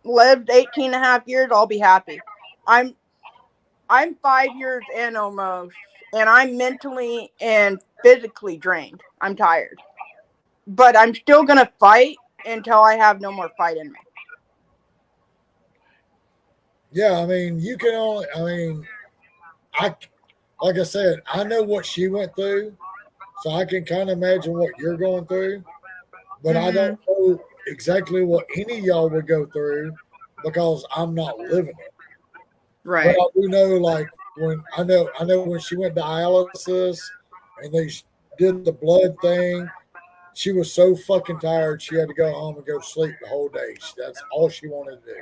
lived 18 and a half years, I'll be happy. I'm 5 years in almost, and I'm mentally and physically drained. I'm tired. But I'm still going to fight until I have no more fight in me. Yeah, I mean, like I said, I know what she went through, so I can kind of imagine what you're going through, but I don't know exactly what any of y'all would go through because I'm not living it. Right. But I do know, like, when I know when she went to dialysis and they did the blood thing, she was so fucking tired she had to go home and go sleep the whole day. That's all she wanted to do.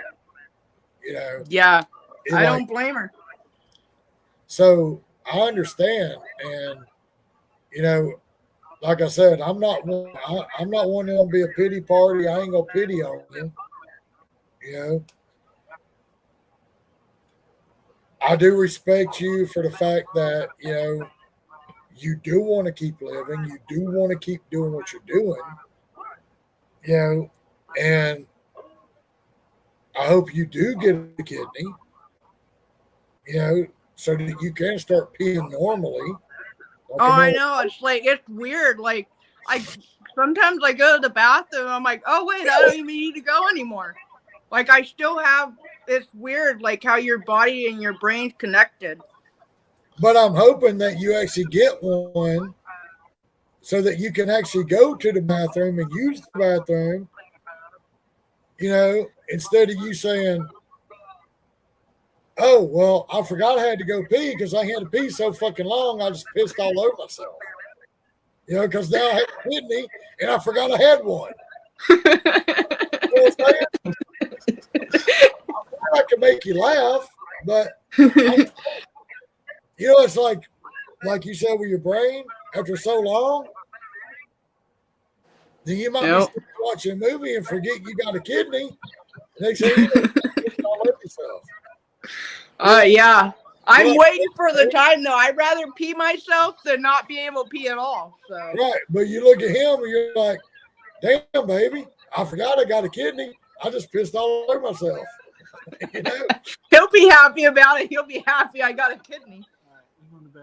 You know? Yeah. I like, don't blame her. So I understand, and you know, like I said, I'm not one to be a pity party. I ain't gonna pity on you. You know, I do respect you for the fact that you know you do want to keep living. You do want to keep doing what you're doing. You know, and I hope you do get a kidney. You know, so that you can start peeing normally. Like I know. It's like, it's weird. Like, sometimes I go to the bathroom, I'm like, oh, wait, I don't even need to go anymore. Like, I still have, it's weird, like, how your body and your brain's connected. But I'm hoping that you actually get one so that you can actually go to the bathroom and use the bathroom, you know, instead of you saying, oh, well, I forgot I had to go pee because I had to pee so fucking long, I just pissed all over myself. You know, because now I have a kidney and I forgot I had one. You know what I'm saying? I can make you laugh, but you know, it's like you said with your brain, after so long, then you might Yep. be watching a movie and forget you got a kidney. Next thing you know, you all over yourself. Yeah. I'm Right. waiting for the time though. I'd rather pee myself than not be able to pee at all. So Right, but you look at him and you're like, damn, baby, I forgot I got a kidney. I just pissed all over myself. You know? he'll be happy about it. He'll be happy I got a kidney.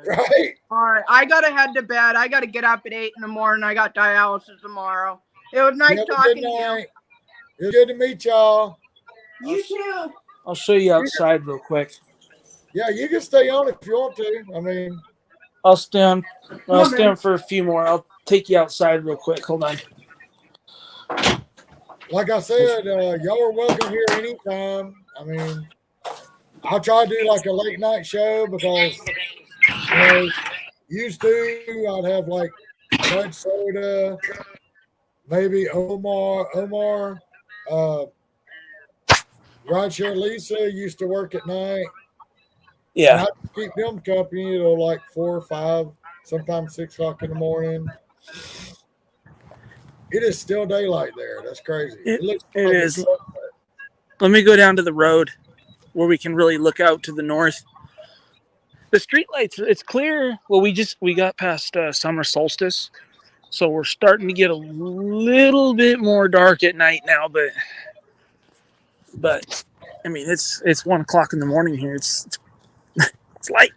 Right. All right, I gotta head to bed. I gotta get up at 8 in the morning. I got dialysis tomorrow. It was nice Have a good talking to you. night. It's good to meet y'all. You too. I'll show you outside real quick. Yeah, you can stay on if you want to. I mean, I'll stay on for a few more. I'll take you outside real quick. Hold on. like I said, y'all are welcome here anytime. I mean, I'll try to do like a late night show because, you know, used to, I'd have like Bud Soda, maybe Omar, Rideshare Lisa used to work at night. Yeah. And I keep them company till like 4 or 5, sometimes 6 o'clock in the morning. It is still daylight there. That's crazy. It looks is. it's Let me go down to the road where we can really look out to the north. The street lights, it's clear. Well, we got past summer solstice, so we're starting to get a little bit more dark at night now. But I mean, it's 1 o'clock in the morning here. It's light.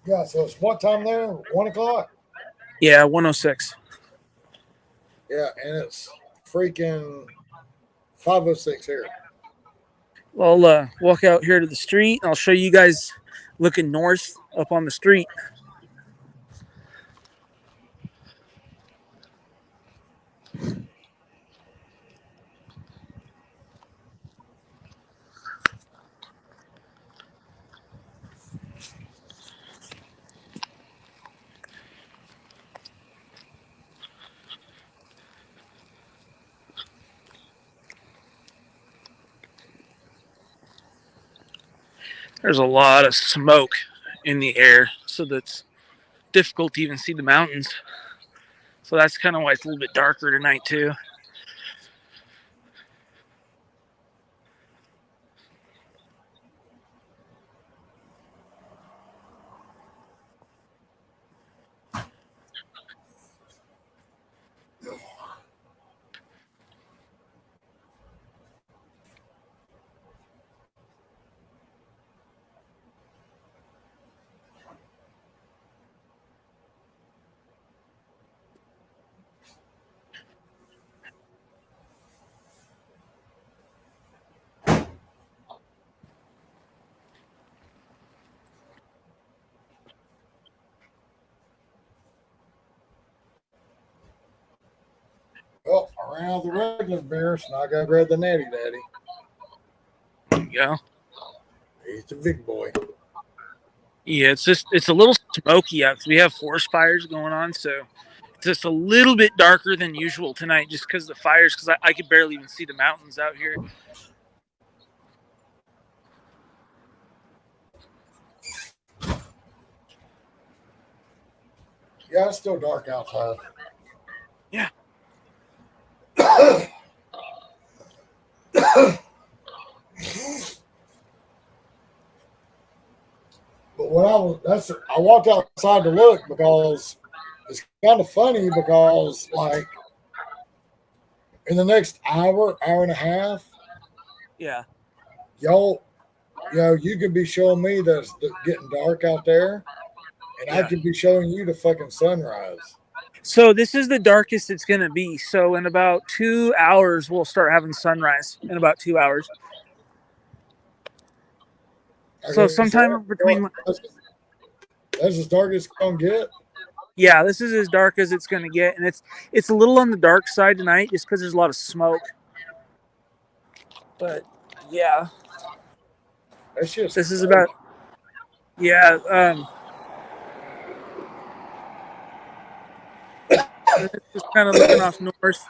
Yeah, so it's what time there? 1 o'clock? Yeah, 1:06. Yeah, and it's freaking 5:06 here. I'll walk out here to the street. I'll show you guys looking north up on the street. There's a lot of smoke in the air, so that's difficult to even see the mountains. So that's kind of why it's a little bit darker tonight too. Oh, I ran out of the regular beer, so now I gotta grab the Natty Daddy. There you go. He's the big boy. Yeah, it's a little smoky out. We have forest fires going on, so it's just a little bit darker than usual tonight, just because of the fires. Because I could barely even see the mountains out here. Yeah, it's still dark outside. Yeah. But when I walked outside to look because it's kind of funny because like in the next hour and a half, Yeah. y'all, you could be showing me that it's getting dark out there, and I Yeah. could be showing you the fucking sunrise. So this is the darkest it's gonna be. So in about 2 hours, we'll start having sunrise. In about 2 hours. So sometime between. That's as dark as it's gonna get. Yeah, this is as dark as it's going to get, and it's a little on the dark side tonight just because there's a lot of smoke. But yeah, That's just this is about yeah. Just kind of looking off north.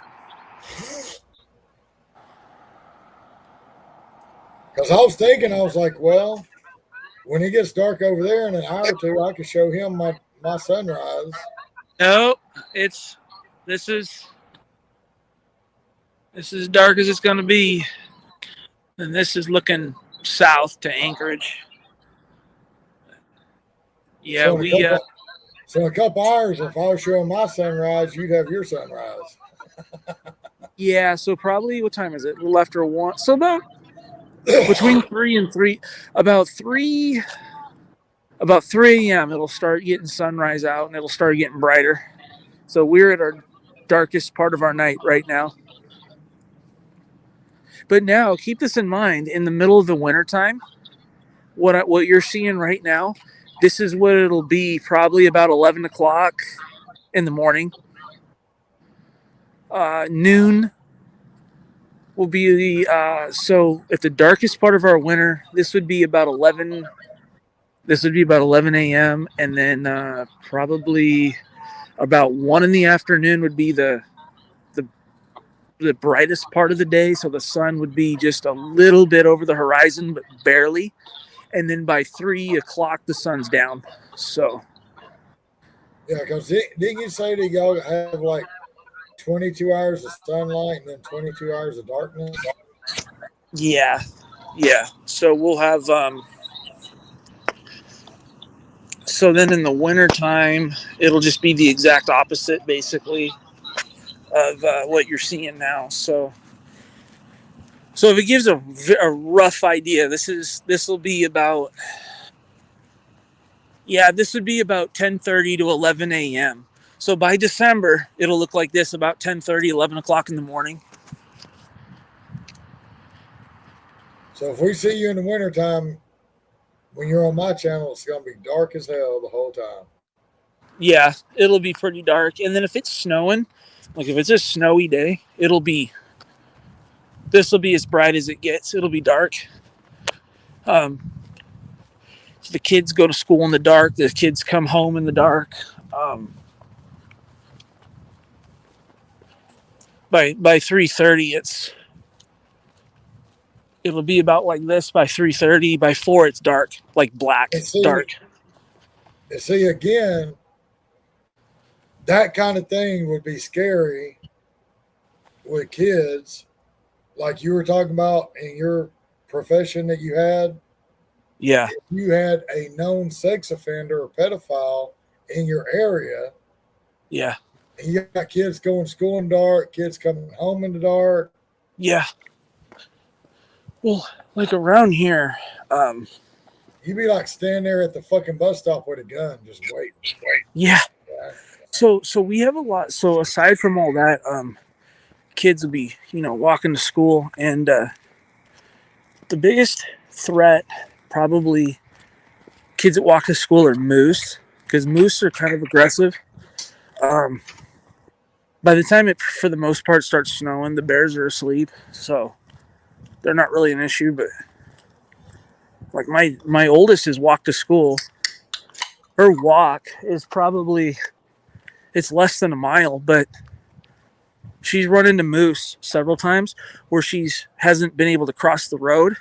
because I was thinking, I was like, well, when it gets dark over there in an hour or two, I could show him my sunrise. No, this is as dark as it's going to be, and this is looking south to Anchorage. Yeah, So in a couple hours, if I was showing my sunrise, you'd have your sunrise. yeah. So probably what time is it? A little after 1. So about between 3 and 3, about 3 a.m. it'll start getting sunrise out, and it'll start getting brighter. So we're at our darkest part of our night right now. But now, keep this in mind: in the middle of the wintertime, what you're seeing right now, this is what it'll be probably about 11 o'clock in the morning. Noon will be so at the darkest part of our winter. This would be about 11. This would be about 11 a.m. and then probably about 1 in the afternoon would be the brightest part of the day. So the sun would be just a little bit over the horizon, but barely. And then by 3 o'clock, the sun's down. So Yeah, because didn't you say that y'all have like 22 hours of sunlight and then 22 hours of darkness? yeah. So we'll have so then in the wintertime, it'll just be the exact opposite, basically, of what you're seeing now. So if it gives a rough idea, this will be about this would be about 10:30 to 11 a.m. So by December, it'll look like this, about 10:30, 11 o'clock in the morning. So if we see you in the wintertime, when you're on my channel, it's going to be dark as hell the whole time. Yeah, it'll be pretty dark. And then if it's snowing, like if it's a snowy day, this will be as bright as it gets. It'll be dark. The kids go to school in the dark. The kids come home in the dark. By 3:30, it'll be about like this. By 3:30, by 4, it's dark, like black, dark. And see, again, that kind of thing would be scary with kids, like you were talking about in your profession that you had. Yeah. If you had a known sex offender or pedophile in your area. Yeah. And you got kids going to school in the dark, kids coming home in the dark. Yeah. Well, like around here, you'd be like standing there at the fucking bus stop with a gun, just wait. Yeah. So we have a lot. So aside from all that, kids will be, walking to school, and the biggest threat, probably kids that walk to school, are moose, because moose are kind of aggressive. By the time it, for the most part, starts snowing, the bears are asleep, so they're not really an issue. But like my oldest has walked to school. Her walk is probably, it's less than a mile, but she's run into moose several times where hasn't been able to cross the road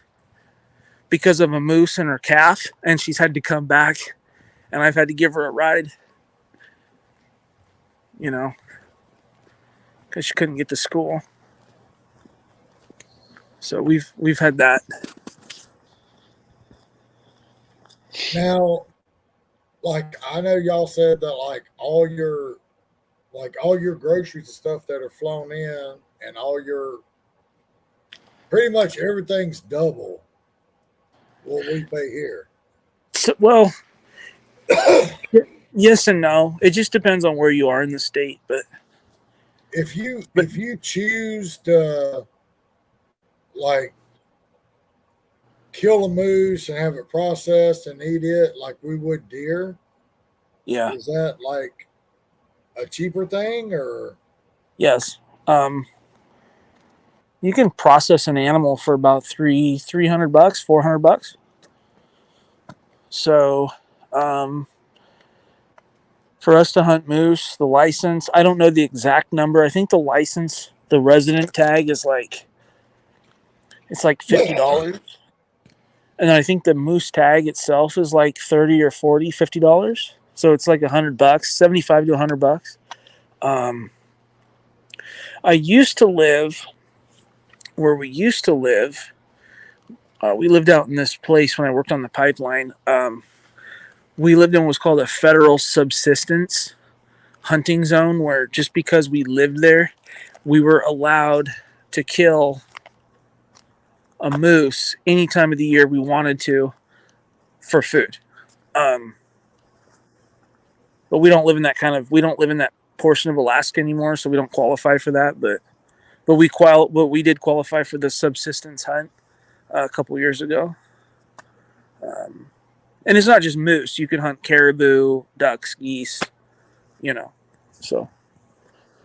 because of a moose and her calf, and she's had to come back, and I've had to give her a ride, because she couldn't get to school. So we've had that. Now, like, I know y'all said that like all your groceries and stuff that are flown in, and pretty much everything's double what we pay here. So, well, yes and no. It just depends on where you are in the state. But if you choose to like kill a moose and have it processed and eat it like we would deer, yeah, is that like a cheaper thing, or Yes. You can process an animal for about $300, $400. So, for us to hunt moose, the license, I don't know the exact number. I think the license, the resident tag is like, it's like $50. And then I think the moose tag itself is like $30 or $50. So it's like $100, 75 to $100. I used to live where we used to live. We lived out in this place when I worked on the pipeline. We lived in what's called a federal subsistence hunting zone, where just because we lived there, we were allowed to kill a moose any time of the year we wanted to for food. But we don't live in that portion of Alaska anymore, so we don't qualify for that. But we did qualify for the subsistence hunt a couple years ago. And it's not just moose. You can hunt caribou, ducks, geese, so.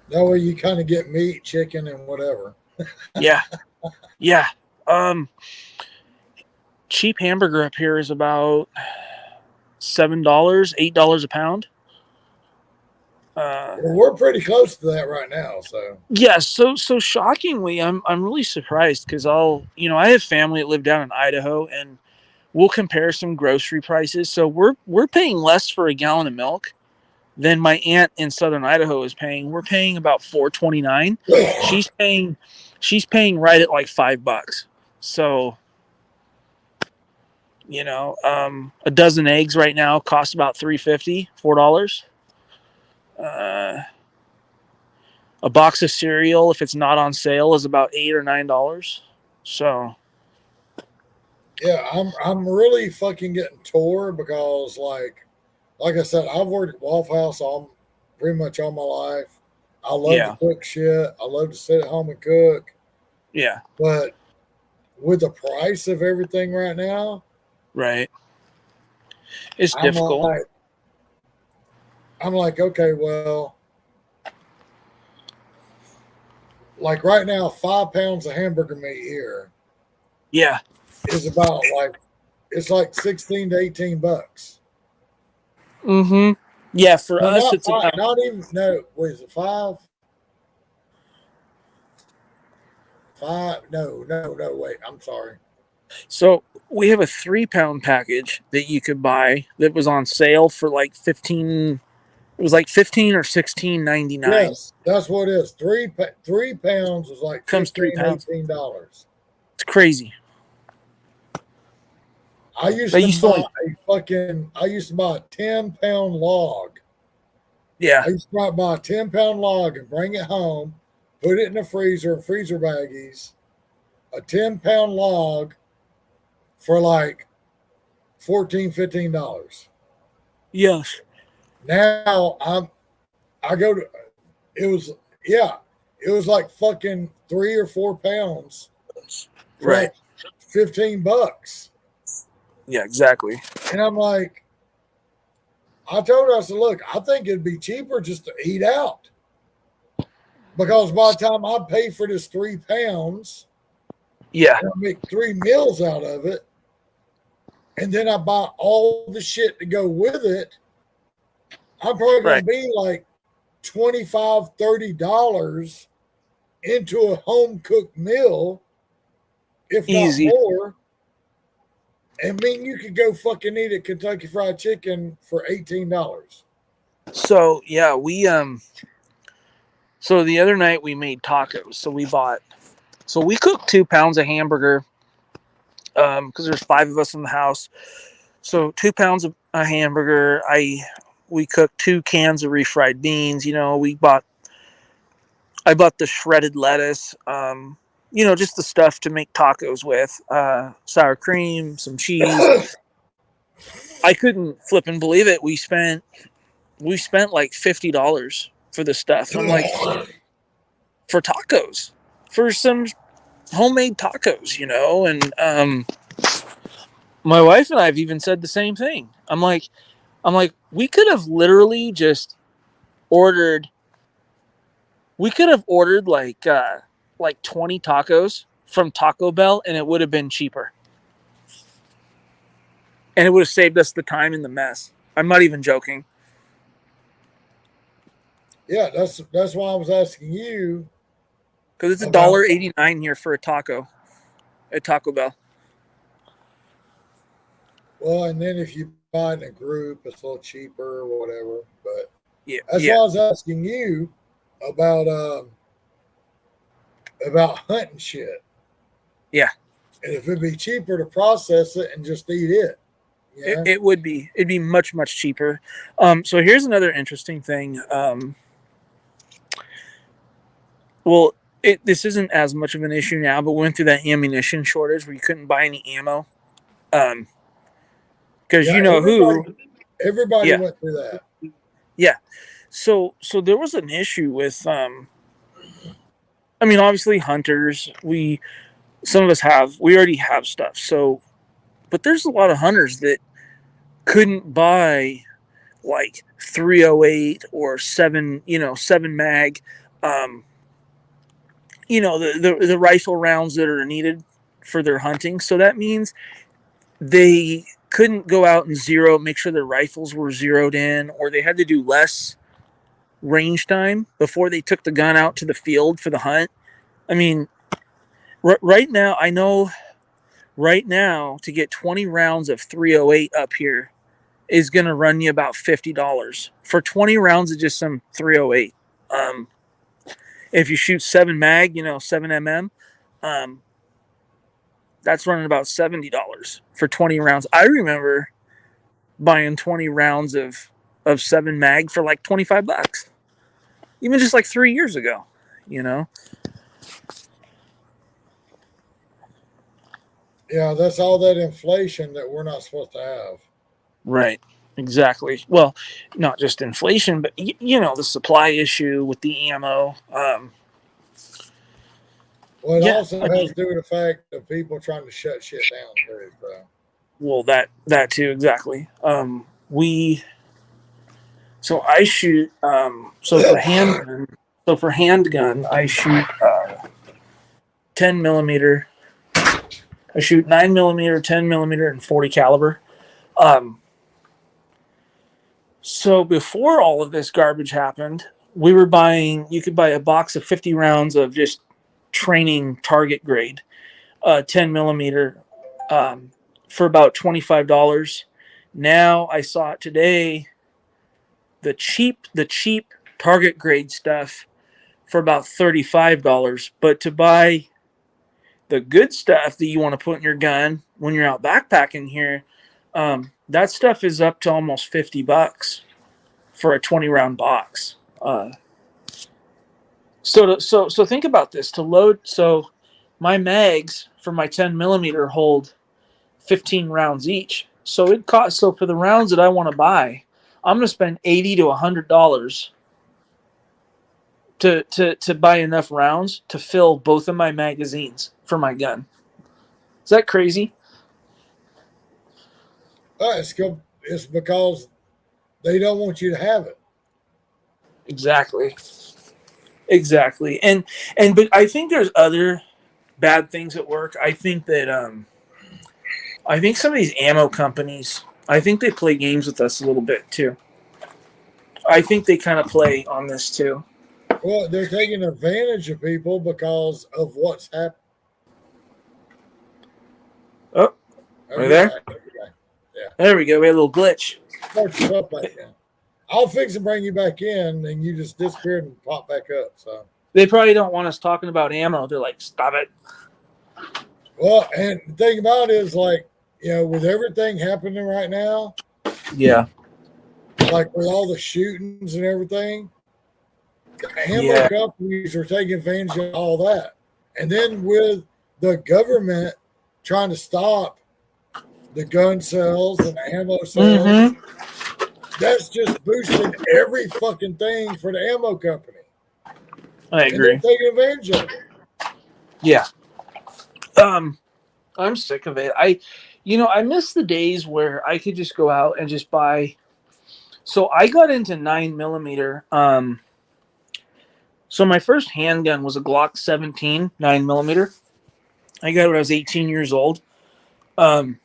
that way you kind of get meat, chicken, and whatever. Yeah. Yeah. Cheap hamburger up here is about $7, $8 a pound. Well, we're pretty close to that right now, so. Yeah, so shockingly, I'm really surprised because I have family that live down in Idaho, and we'll compare some grocery prices. So we're paying less for a gallon of milk than my aunt in southern Idaho is paying. We're paying about $4.29. She's paying right at like $5. So, a dozen eggs right now costs about $3.50, $4. A box of cereal, if it's not on sale, is about $8 or $9. So, yeah, I'm really fucking getting tore because, like I said, I've worked at Waffle House pretty much all my life. I love to cook shit. I love to sit at home and cook. Yeah. But with the price of everything right now, right, it's difficult. I'm like, okay, well, like right now, 5 pounds of hamburger meat here. Yeah. Is about it's like $16 to $18. Mm-hmm. Yeah, for No, us, not it's five, about not even what is it, 5? 5? No, wait, I'm sorry. So we have a 3-pound package that you could buy that was on sale for like $15. It was like $15 or $16.99. Yes, that's what it is. 3 pounds is like Comes 3 $15, pounds. $18. It's crazy. I used to buy a 10-pound log. Yeah. I used to buy a 10-pound log and bring it home, put it in the freezer, freezer baggies. A 10-pound log for like $14, $15. Yes. Now it was like fucking 3 or 4 pounds. Right. Like $15. Yeah, exactly. And I'm like, I told her, I said, look, I think it'd be cheaper just to eat out. Because by the time I pay for this 3 pounds, yeah, I make 3 meals out of it. And then I buy all the shit to go with it. I'm probably going to be like $25, $30 into a home cooked meal, if Easy. not more. I mean, you could go fucking eat a Kentucky Fried Chicken for $18. So yeah, so the other night we made tacos. So we cooked 2 pounds of hamburger, because there's 5 of us in the house. So 2 pounds of a hamburger. We cooked 2 cans of refried beans. I bought the shredded lettuce. Just the stuff to make tacos with, sour cream, some cheese. I couldn't flip and believe it. We spent like $50 for the stuff. I'm like, for tacos, for some homemade tacos, and my wife and I have even said the same thing. I'm like, we could have literally just ordered. We could have ordered like 20 tacos from Taco Bell, and it would have been cheaper. And it would have saved us the time and the mess. I'm not even joking. Yeah, that's why I was asking you. Because it's about- $1.89 here for a taco at Taco Bell. Well, and then if you buy in a group, it's a little cheaper or whatever. But Yeah, that's why I was asking you about hunting shit. Yeah. And if it'd be cheaper to process it and just eat it. Yeah. It would be. It'd be much, much cheaper. So here's another interesting thing. This isn't as much of an issue now, but we went through that ammunition shortage where you couldn't buy any ammo. Because Yeah, you know everybody Yeah. went through that. Yeah. So there was an issue with I mean, obviously hunters, some of us we already have stuff. So but there's a lot of hunters that couldn't buy like 308 or 7 mag the rifle rounds that are needed for their hunting. So that means they couldn't go out and make sure their rifles were zeroed in, or they had to do less range time before they took the gun out to the field for the hunt. I mean, right now, I know right now to get 20 rounds of 308 up here is going to run you about $50 for 20 rounds of just some 308. If you shoot 7 mag, 7 mm, that's running about $70 for 20 rounds. I remember buying 20 rounds of 7 mag for like $25, even just like 3 years ago, Yeah, that's all that inflation that we're not supposed to have. Right. Exactly. Well, not just inflation, but the supply issue with the ammo. Well, it Yeah, also has to do with the fact of people trying to shut shit down. Too, so. Well, that too, exactly. So I shoot. So for handgun, I shoot 10 millimeter. I shoot 9 millimeter, 10 millimeter, and 40 caliber. So before all of this garbage happened, you could buy a box of 50 rounds of just training target grade, 10 millimeter, for about $25. Now I saw it today, the cheap target grade stuff for about $35. But to buy the good stuff that you want to put in your gun when you're out backpacking here, that stuff is up to almost $50 for a 20 round box. So think about this. To load, so my mags for my 10 millimeter hold 15 rounds each. So it costs. So for the rounds that I want to buy, I'm going to spend $80 to $100 to buy enough rounds to fill both of my magazines for my gun. Is that crazy? It's because they don't want you to have it. Exactly. But I think there's other bad things at work. I think that I think some of these ammo companies, I think they play games with us a little bit too. I think they kind of play on this too. Well, they're taking advantage of people because of what's happened. Oh, are you there? Yeah. There we go. We had a little glitch. I'll fix and bring you back in, and you just disappeared and pop back up. So they probably don't want us talking about ammo. They're like, stop it. Well, and the thing about it is, like, with everything happening right now, yeah, like with all the shootings and everything, the ammo companies are taking advantage of all that. And then with the government trying to stop the gun sales and ammo sales, that's just boosting every fucking thing for the ammo company. I agree. And they're taking advantage of it. Yeah. I'm sick of it. I miss the days where I could just go out and just buy So I got into 9mm. So my first handgun was a Glock 17 9mm. I got it when I was 18 years old. And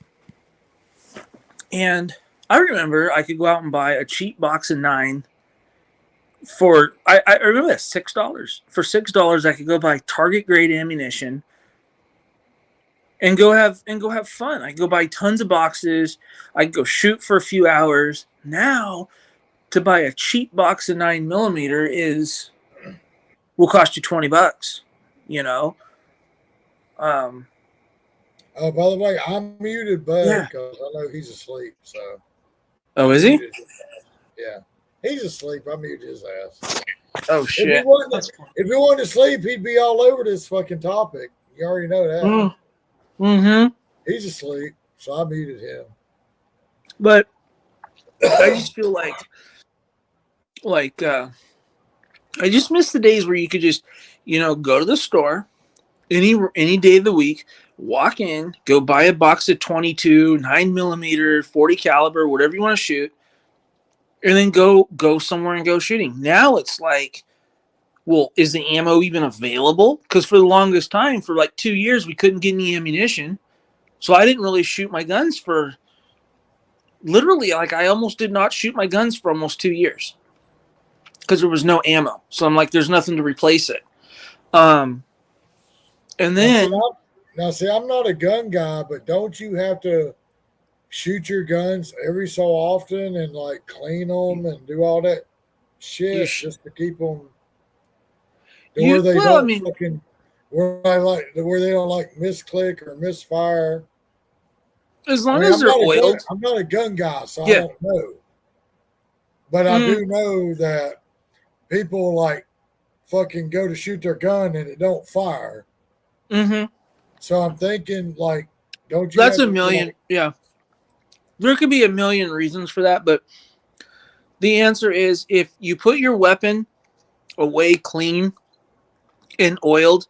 I remember I could go out and buy a cheap box of 9 for I remember that $6. For $6 I could go buy target grade ammunition and go have fun. I could go buy tons of boxes. I could go shoot for a few hours. Now to buy a cheap box of 9mm will cost you $20, you know. Oh, by the way, I'm muted, Bud, Yeah. because I know he's asleep. So. Oh, is he? Yeah, he's asleep. I muted his ass. Oh If he, shit. if he wanted to sleep, he'd be all over this fucking topic. You already know that. Mm-hmm. He's asleep, so I muted him. But I just feel like I just miss the days where you could just, go to the store any day of the week, walk in, go buy a box of 22, 9mm, 40 caliber, whatever you want to shoot, and then go somewhere and go shooting. Now it's like, well, is the ammo even available? Because for the longest time, for like 2 years, we couldn't get any ammunition. So I didn't really shoot my guns for literally, like, I almost did not shoot my guns for almost 2 years because there was no ammo. So I'm like, there's nothing to replace it. And then now, see, I'm not a gun guy, but don't you have to shoot your guns every so often and like clean them and do all that shit just to keep them where they don't fucking where they don't like misclick or misfire? As long as they're oiled. I'm not a gun guy, so I don't know. But I do know that people like fucking go to shoot their gun and it don't fire. Mm-hmm. So I'm thinking, like, don't you? That's a million. Yeah. There could be a million reasons for that, but the answer is if you put your weapon away clean and oiled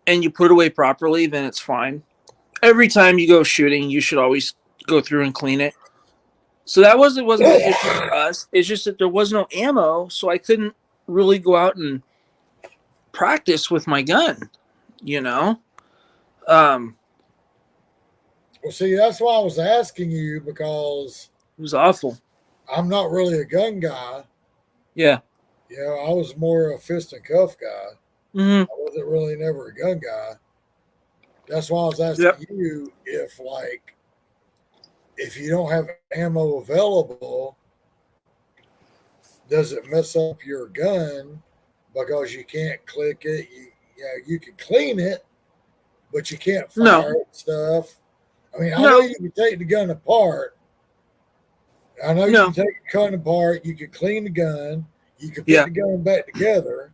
and you put it away properly, then it's fine. Every time you go shooting, you should always go through and clean it. So that wasn't the issue for us. It's just that there was no ammo, so I couldn't really go out and practice with my gun, Well, see, that's why I was asking you, because it was awful. I'm not really a gun guy. Yeah. I was more a fist and cuff guy. Mm-hmm. I wasn't really never a gun guy. That's why I was asking you if you don't have ammo available, does it mess up your gun because you can't click it? You can clean it, but you can't fire it and stuff. I mean, I know you can take the gun apart. I know you can take the gun apart. You can clean the gun. You can put the gun back together,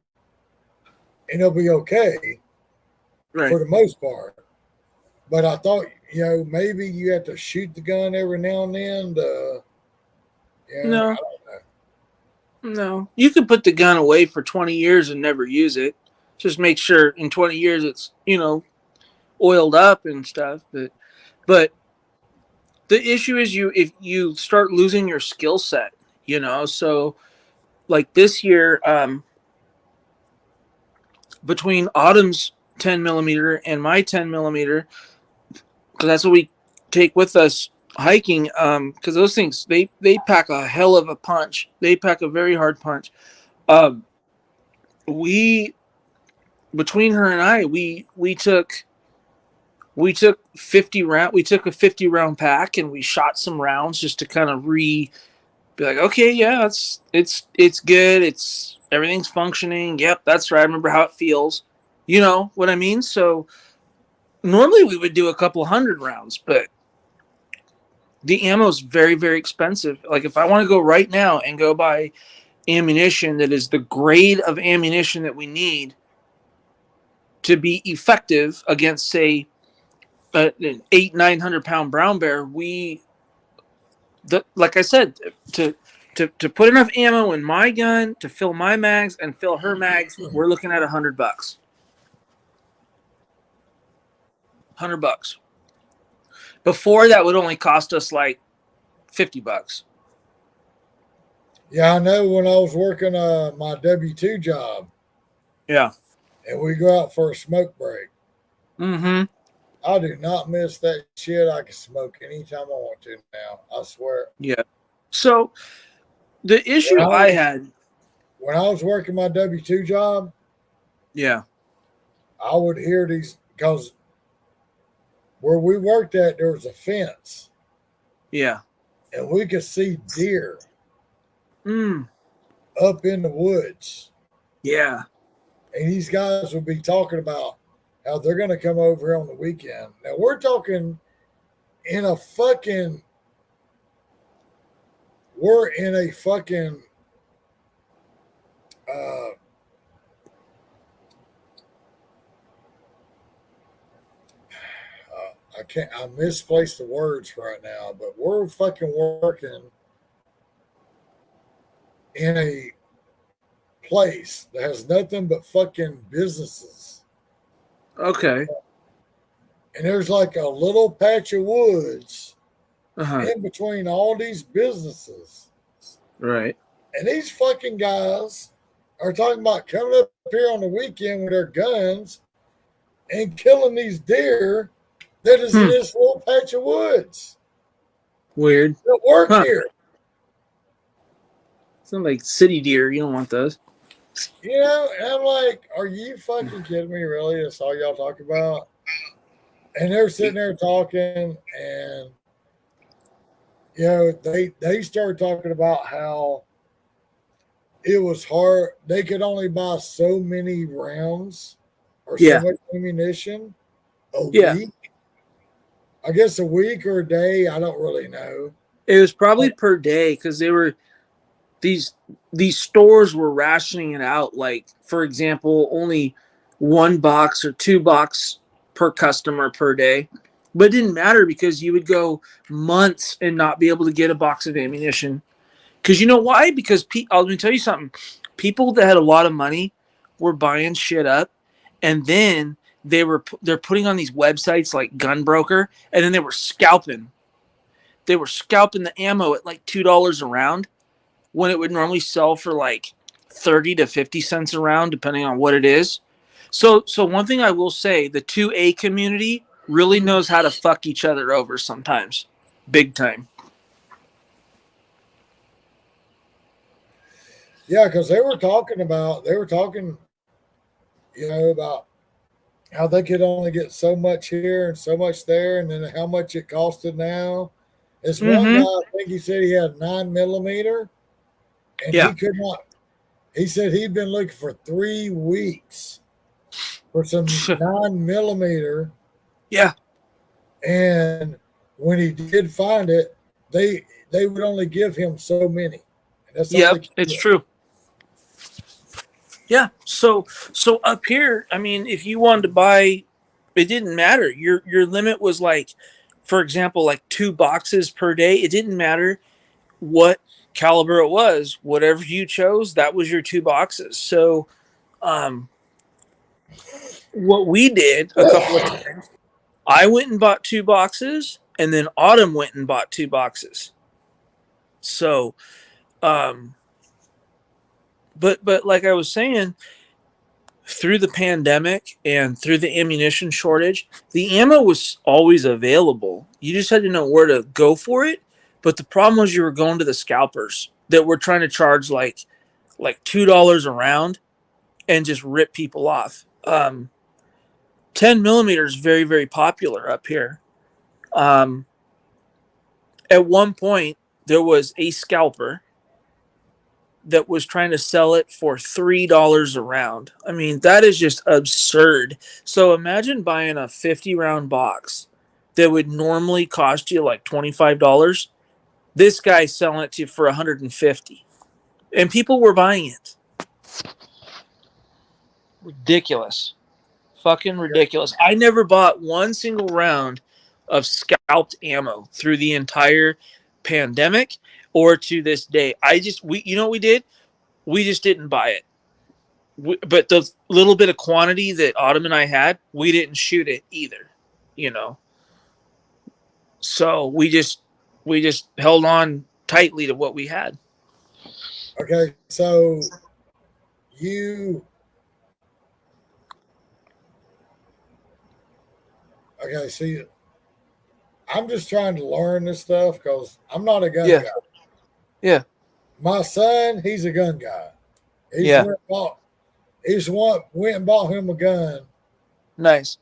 and it'll be okay for the most part. But I thought, maybe you have to shoot the gun every now and then. No. No. You could put the gun away for 20 years and never use it. Just make sure in 20 years it's, oiled up and stuff. But the issue is if you start losing your skill set, so like this year, between Autumn's 10mm and my 10mm, because that's what we take with us hiking, because those things they pack a hell of a punch. They pack a very hard punch. Between her and I, we took 50 round. We took a 50 round pack and we shot some rounds just to kind of be like, okay, yeah, it's good. Everything's functioning. Yep, that's right. I remember how it feels. You know what I mean? So normally we would do a couple hundred rounds, but the ammo is very, very expensive. Like if I want to go right now and go buy ammunition that is the grade of ammunition that we need to be effective against, say, an 800-900 pound brown bear, like I said, to put enough ammo in my gun to fill my mags and fill her mags, we're looking at $100. $100. Before that would only cost us like $50. Yeah, I know when I was working my W-2 job Yeah. and we go out for a smoke break. Mm-hmm. I do not miss that shit. I can smoke anytime I want to now. I swear. Yeah. So the When issue I I was, had, when I was working my W-2 job, yeah, I would hear these because where we worked at, there was a fence yeah, and we could see deer mm, up in the woods. yeah, And these guys would be talking about how they're going to come over here on the weekend. Now, we're talking in a fucking, we're in a fucking, I misplaced the words right now, but we're fucking working in a place that has nothing but fucking businesses. okay, And there's like a little patch of woods uh-huh, in between all these businesses. right, And these fucking guys are talking about coming up here on the weekend with their guns and killing these deer that is in this little patch of woods weird. that work Huh. here. Sound like city deer. You don't want those. You know, and I'm like, are you fucking kidding me? Really? That's all y'all talk about? And they're sitting there talking, and you know, they started talking about how it was hard. They could only buy so many rounds or so Yeah. much ammunition a Yeah. week. I guess a week or a day. I don't really know. It was probably per day because they were these stores were rationing it out. Like, for example, only 1 box or 2 box per customer per day. But it didn't matter because you would go months and not be able to get a box of ammunition. Because you know why? Because let me tell you something. People that had a lot of money were buying shit up, and then they're putting on these websites like Gunbroker, and then they were scalping. They were scalping the ammo at like $2 a round, when it would normally sell for like 30 to 50 cents a round, depending on what it is. So one thing I will say, the 2A community really knows how to fuck each other over sometimes. Big time. Yeah, because they were talking, you know, about how they could only get so much here and so much there, and then how much it costed now. This one guy, I think he said he had 9mm, and Yeah. he could not. He said he'd been looking for 3 weeks for some 9mm, Yeah. and when he did find it, they would only give him so many. And that's all Yep, they could it's get. true. Yeah. So up here, I mean, if you wanted to buy, it didn't matter. Your limit was like, for example, like 2 boxes per day. It didn't matter what caliber it was. Whatever you chose, that was your 2 boxes. So what we did a couple of times, I went and bought 2 boxes, and then Autumn went and bought 2 boxes. So but like I was saying, through the pandemic and through the ammunition shortage, the ammo was always available. You just had to know where to go for it. But the problem was you were going to the scalpers that were trying to charge like $2 a round and just rip people off. 10mm is very, very popular up here. At one point, there was a scalper that was trying to sell it for $3 a round. I mean, that is just absurd. So imagine buying a 50-round box that would normally cost you like $25. This guy's selling it to you for $150, and people were buying it. Ridiculous. Fucking ridiculous. I never bought one single round of scalped ammo through the entire pandemic or to this day. You know what we did? We just didn't buy it. But the little bit of quantity that Autumn and I had, we didn't shoot it either, you know. So we just held on tightly to what we had. Okay, so you okay? See, I'm just trying to learn this stuff because I'm not a gun Yeah. guy. Yeah. My son, he's a gun guy. He's Yeah. went and bought him a gun, Nice.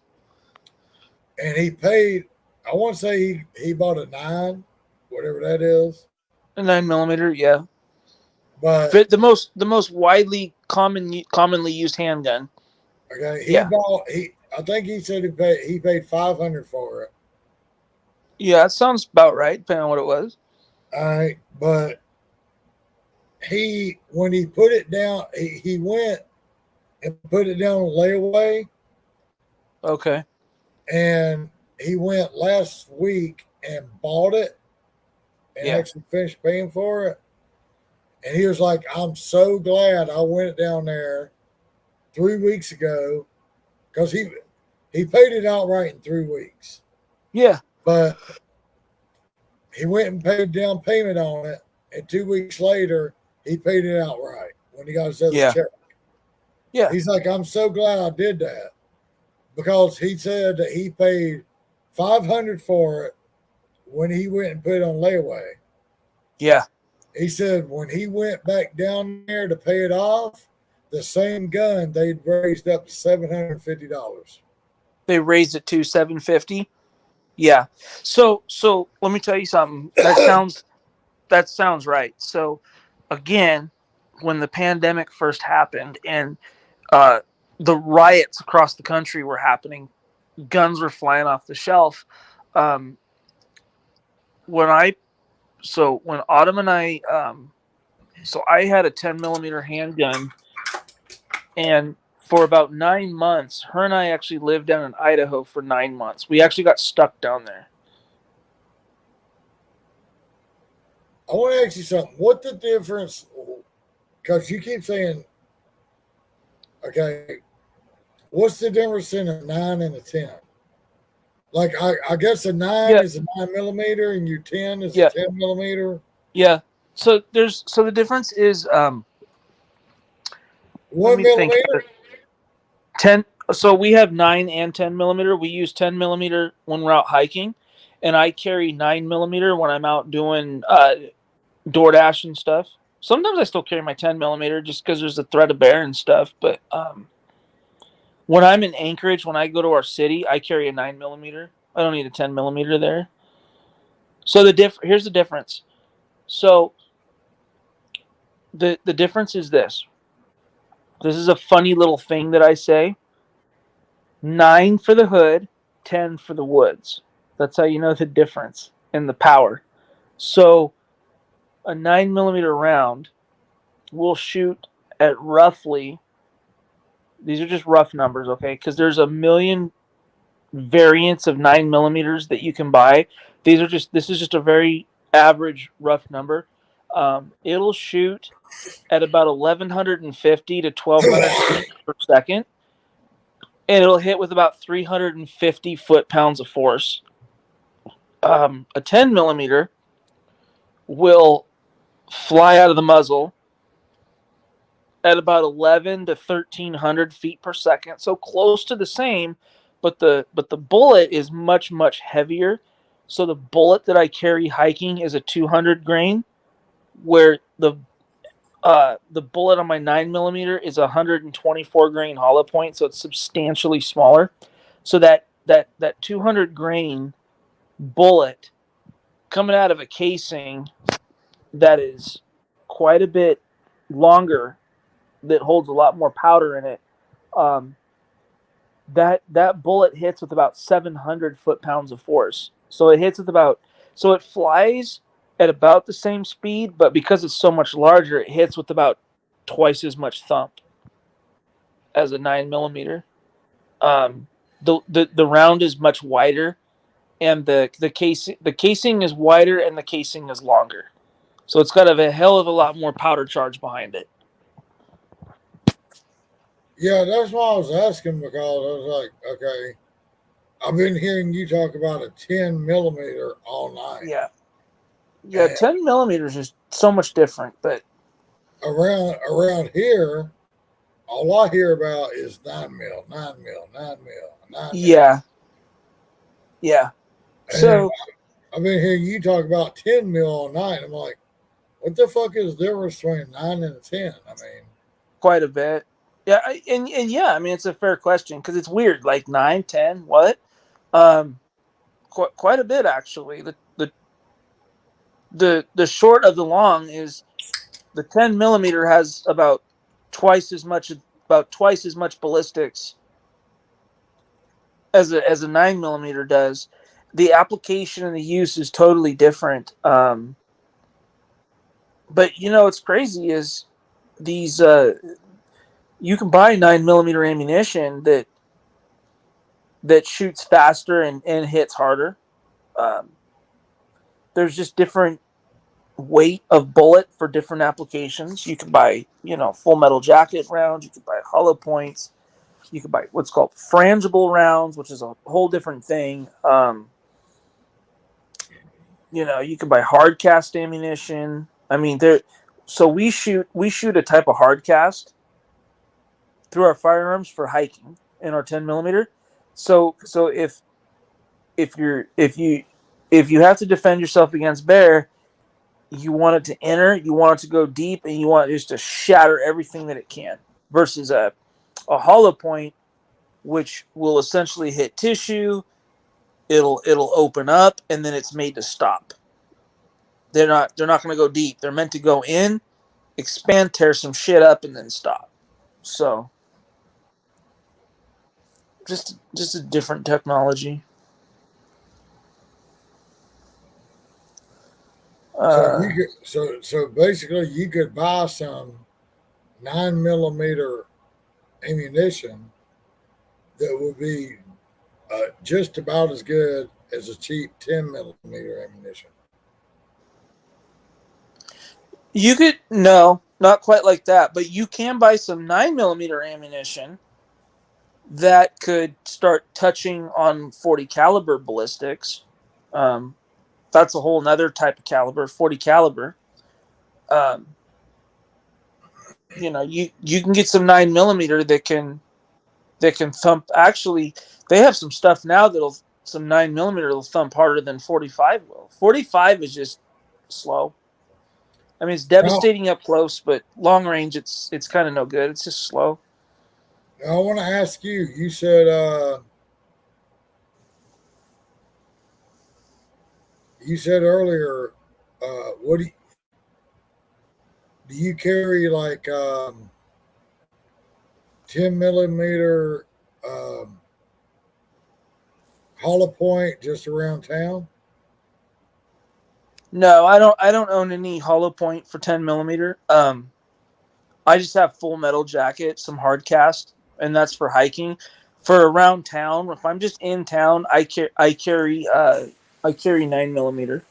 and he paid. I want to say he bought a 9, whatever that is. A 9mm, yeah. But the most widely commonly used handgun. okay, Yeah. I think he said he paid 500 for it. Yeah, that sounds about right, depending on what it was. All right, but when he put it down, he went and put it down on layaway, Okay. and he went last week and bought it and Yeah. actually finished paying for it. And he was like, "I'm so glad I went down there 3 weeks ago because he paid it outright in 3 weeks, Yeah. but he went and paid down payment on it, and 2 weeks later he paid it outright when he got his other Yeah. check." Yeah. He's like, "I'm so glad I did that," because he said that he paid 500 for it when he went and put it on layaway. Yeah. He said when he went back down there to pay it off, the same gun they'd raised up to $750. They raised it to $750. Yeah. So let me tell you something. That sounds right. So again, when the pandemic first happened and the riots across the country were happening, guns were flying off the shelf. When Autumn and I, so I had a 10mm handgun, and for about 9 months, her and I actually lived down in Idaho for 9 months. We actually got stuck down there. I want to ask you something. What the difference? Because you keep saying, okay, what's the difference in a 9 and a 10? Like I guess a 9 is a 9mm and your 10 is a 10mm. Yeah. So the difference is What millimeter? 10. So we have 9 and 10mm. We use 10mm when we're out hiking, and I carry 9mm when I'm out doing DoorDash and stuff. Sometimes I still carry my 10mm just because there's a threat of bear and stuff. But when I'm in Anchorage, when I go to our city, I carry a 9mm. I don't need a 10mm there. So here's the difference. So the difference is this. This is a funny little thing that I say. 9 for the hood, 10 for the woods. That's how you know the difference in the power. So a 9mm round will shoot at roughly, these are just rough numbers, okay? Because there's a million variants of 9mm that you can buy. This is just a very average rough number. It'll shoot at about 1,150 to 1,200 feet per second, and it'll hit with about 350 foot-pounds of force. A 10mm will fly out of the muzzle at about 11 to 1,300 feet per second, so close to the same, but the bullet is much, much heavier. So the bullet that I carry hiking is a 200 grain, where the bullet on my 9mm is a 124 grain hollow point, so it's substantially smaller. So that 200 grain bullet coming out of a casing that is quite a bit longer, that holds a lot more powder in it, that bullet hits with about 700 foot-pounds of force. So it flies at about the same speed, but because it's so much larger, it hits with about twice as much thump as a 9mm. The round is much wider, and the casing is wider and the casing is longer. So it's got a hell of a lot more powder charge behind it. Yeah, that's why I was asking, because I was like, okay, I've been hearing you talk about a 10mm all night. Yeah. Yeah, 10mm is just so much different, but around here, all I hear about is 9 mil, 9 mil, 9 mil, 9 mil. Yeah. Yeah. And So I've been hearing you talk about 10 mil all night. I'm like, what the fuck is the difference between 9 and a 10? I mean, quite a bit. Yeah, and yeah, I mean it's a fair question because it's weird. Like 9, 10, what? Quite a bit actually. The short of the long is the 10 millimeter has about twice as much ballistics as a 9 millimeter does. The application and the use is totally different. But what's crazy is these you can buy 9 millimeter ammunition that shoots faster and hits harder. There's just different weight of bullet for different applications. You can buy, full metal jacket rounds. You can buy hollow points. You can buy what's called frangible rounds, which is a whole different thing. You can buy hard cast ammunition. I mean, so we shoot a type of hard cast through our firearms for hiking in our 10 millimeter. So if you have to defend yourself against bear, you want it to enter, you want it to go deep, and you want it just to shatter everything that it can. Versus a hollow point, which will essentially hit tissue, it'll open up, and then it's made to stop. They're not going to go deep. They're meant to go in, expand, tear some shit up, and then stop. So just a different technology. So basically, you could buy some 9 millimeter ammunition that would be just about as good as a cheap 10 millimeter ammunition. You could no, not quite like that, but you can buy some 9 millimeter ammunition that could start touching on 40 caliber ballistics. That's a whole nother type of caliber, 40 caliber. You can get some 9 millimeter that can thump. Actually, they have some stuff now some 9 millimeter will thump harder than 45 will. 45 is just slow. I mean, it's devastating up close, but long range, it's kind of no good. It's just slow. Now, I want to ask you. You said earlier, what do you carry like 10 millimeter hollow point just around town? No, I don't own any hollow point for 10 millimeter. I just have full metal jacket, some hard cast, and that's for hiking. For around town, if I'm just in town, I carry 9 millimeter,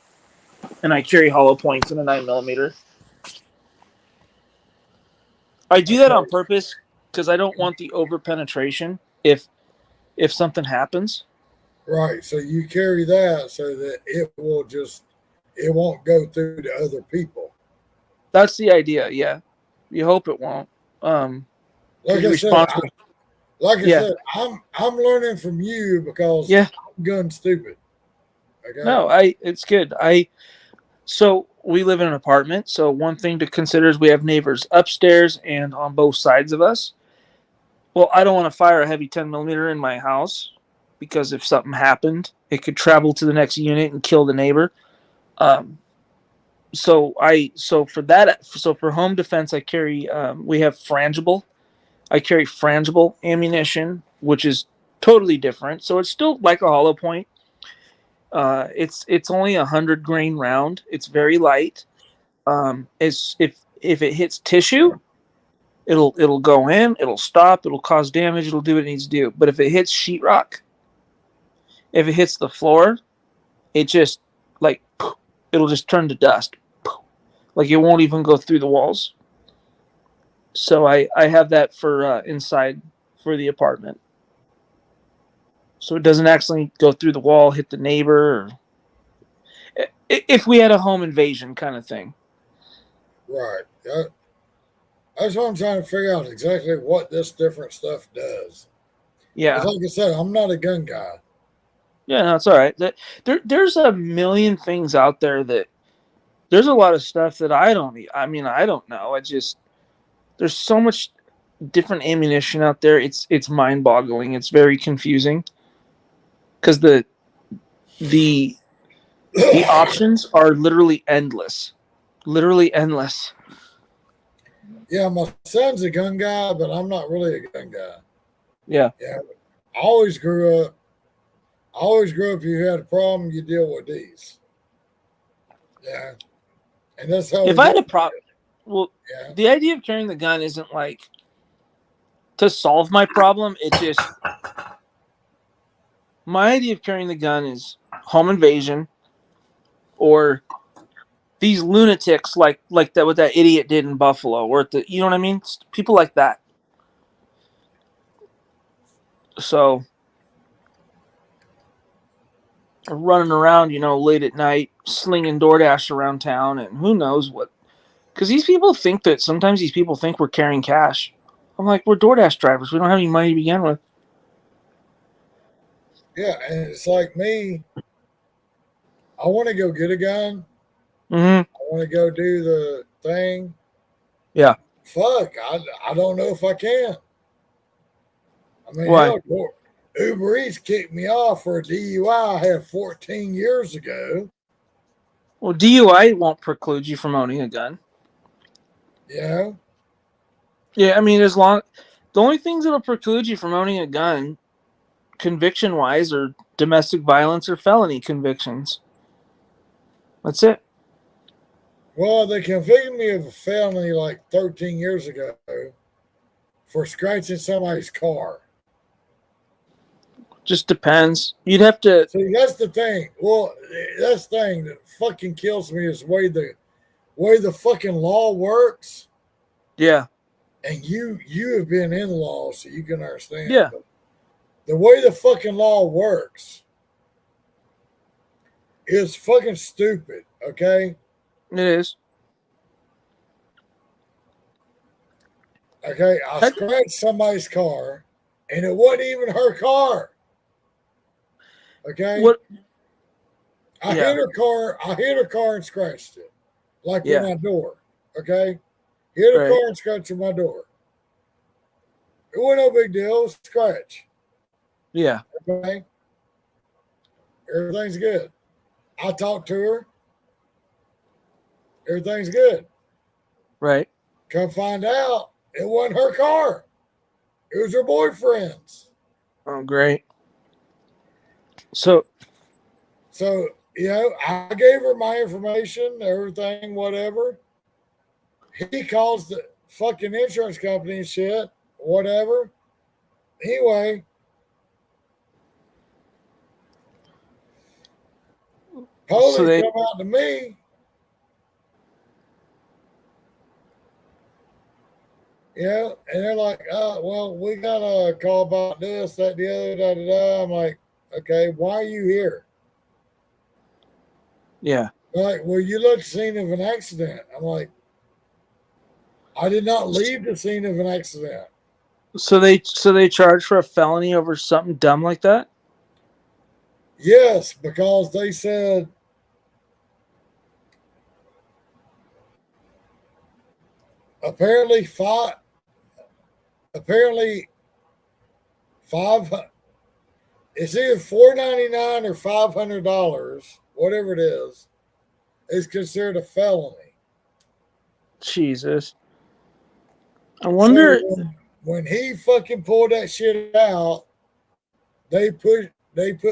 and I carry hollow points in a 9 millimeter. I do that on purpose because I don't want the over penetration if something happens. Right. So you carry that so that it won't go through to other people. That's the idea. Yeah. You hope it won't. Like I said, I'm learning from you because I'm gun stupid. Okay? No, it's good. So we live in an apartment. So one thing to consider is we have neighbors upstairs and on both sides of us. Well, I don't want to fire a heavy 10 millimeter in my house because if something happened, it could travel to the next unit and kill the neighbor. So for home defense, I carry, we have frangible. I carry frangible ammunition, which is totally different. So it's still like a hollow point. It's only 100 grain round. It's very light. If it hits tissue, it'll go in, it'll stop, it'll cause damage, it'll do what it needs to do. But if it hits sheetrock, if it hits the floor, it just it'll just turn to dust. Like it won't even go through the walls. So I have that for inside for the apartment. So it doesn't actually go through the wall, hit the neighbor, or if we had a home invasion kind of thing. Right. That's what I'm trying to figure out exactly what this different stuff does. Yeah. 'Cause like I said, I'm not a gun guy. Yeah, no, it's all right. There's a million things out there that there's a lot of stuff that I don't know. There's so much different ammunition out there. It's mind-boggling. It's very confusing because the options are literally endless. Literally endless. Yeah, my son's a gun guy, but I'm not really a gun guy. Yeah. Yeah. I always grew up. If you had a problem, you deal with these. Yeah. And that's how. If I had a problem, well, Yeah. the idea of carrying the gun isn't like to solve my problem. My idea of carrying the gun is home invasion, or these lunatics like that what that idiot did in Buffalo, or you know what I mean? People like that. So running around, late at night, slinging DoorDash around town, and who knows what. Because sometimes these people think we're carrying cash. I'm like, we're DoorDash drivers. We don't have any money to begin with. Yeah, and it's like me. I want to go get a gun. Mm-hmm. I want to go do the thing. Yeah. Fuck, I don't know if I can. I mean, Why? hell, Uber Eats kicked me off for a DUI I had 14 years ago. Well, DUI won't preclude you from owning a gun. Yeah. Yeah, I mean, the only things that'll preclude you from owning a gun, conviction-wise, are domestic violence or felony convictions. That's it. Well, they convicted me of a felony like 13 years ago for scratching somebody's car. Just depends. You'd have to. See, that's the thing. Well, that's the thing that fucking kills me is the way the fucking law works. Yeah. And you have been in law, so you can understand. Yeah. But the way the fucking law works is fucking stupid. Okay. It is. Okay. I scratched somebody's car, and it wasn't even her car. Okay. What? I hit her car and scratched it, like with my door. Okay. Hit her car and scratched my door. It wasn't no big deal. It was a scratch. Yeah. Okay. Everything's good. I talked to her. Everything's good. Right. Come find out, it wasn't her car. It was her boyfriend's. Oh, great. So, I gave her my information, everything, whatever. He calls the fucking insurance company and shit, whatever. Anyway, police come out to me. Yeah, and they're like, well, we got a call about this, that, the other, da, da, da. I'm like, okay, why are you here? Yeah. They're like, well, you looked scene of an accident. I'm like, I did not leave the scene of an accident. So they charge for a felony over something dumb like that? Yes, because they said apparently five, it's either $4.99 or $500, whatever it is considered a felony. Jesus. I wonder. So when he fucking pulled that shit out, they put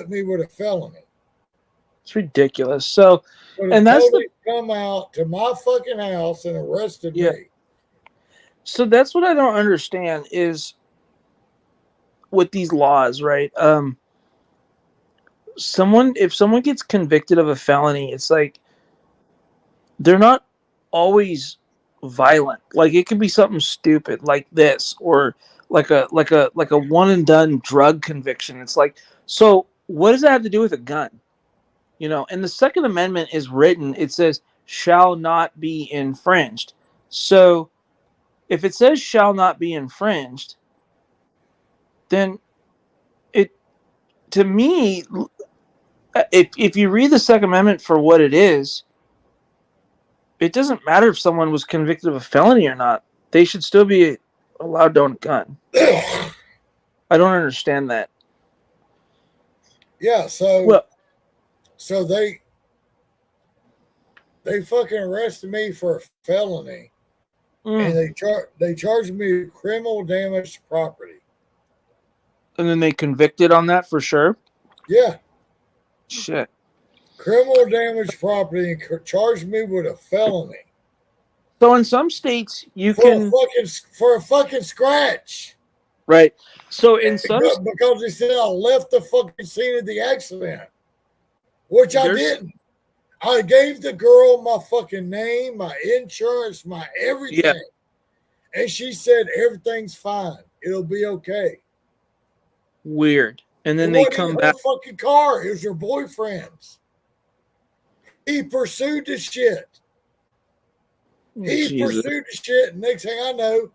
me with a felony. It's ridiculous. So, and that's the come out to my fucking house and arrested me. So that's what I don't understand is with these laws, right? If someone gets convicted of a felony, it's like they're not always violent. Like it could be something stupid like this, or like a one and done drug conviction. It's like, so what does that have to do with a gun? And the Second Amendment is written, it says shall not be infringed. So if it says shall not be infringed, then it, to me, if you read the Second Amendment for what it is, it doesn't matter if someone was convicted of a felony or not. They should still be allowed to own a gun. I don't understand that. Yeah, so Well, so they fucking arrested me for a felony, and they charged me with criminal damage to property. and then they convicted on that for sure. Yeah, Shit. criminal damage to property and charged me with a felony So in some states you for can a fucking scratch. right. So in some Because they said I left the fucking scene of the accident, which I There's- didn't. I gave the girl my fucking name, my insurance, my everything. Yeah. And she said everything's fine. It'll be okay. weird, and then It they wasn't come even back. her fucking car. It was her boyfriend's. He pursued the shit. He Jesus. pursued the shit. And next thing I know,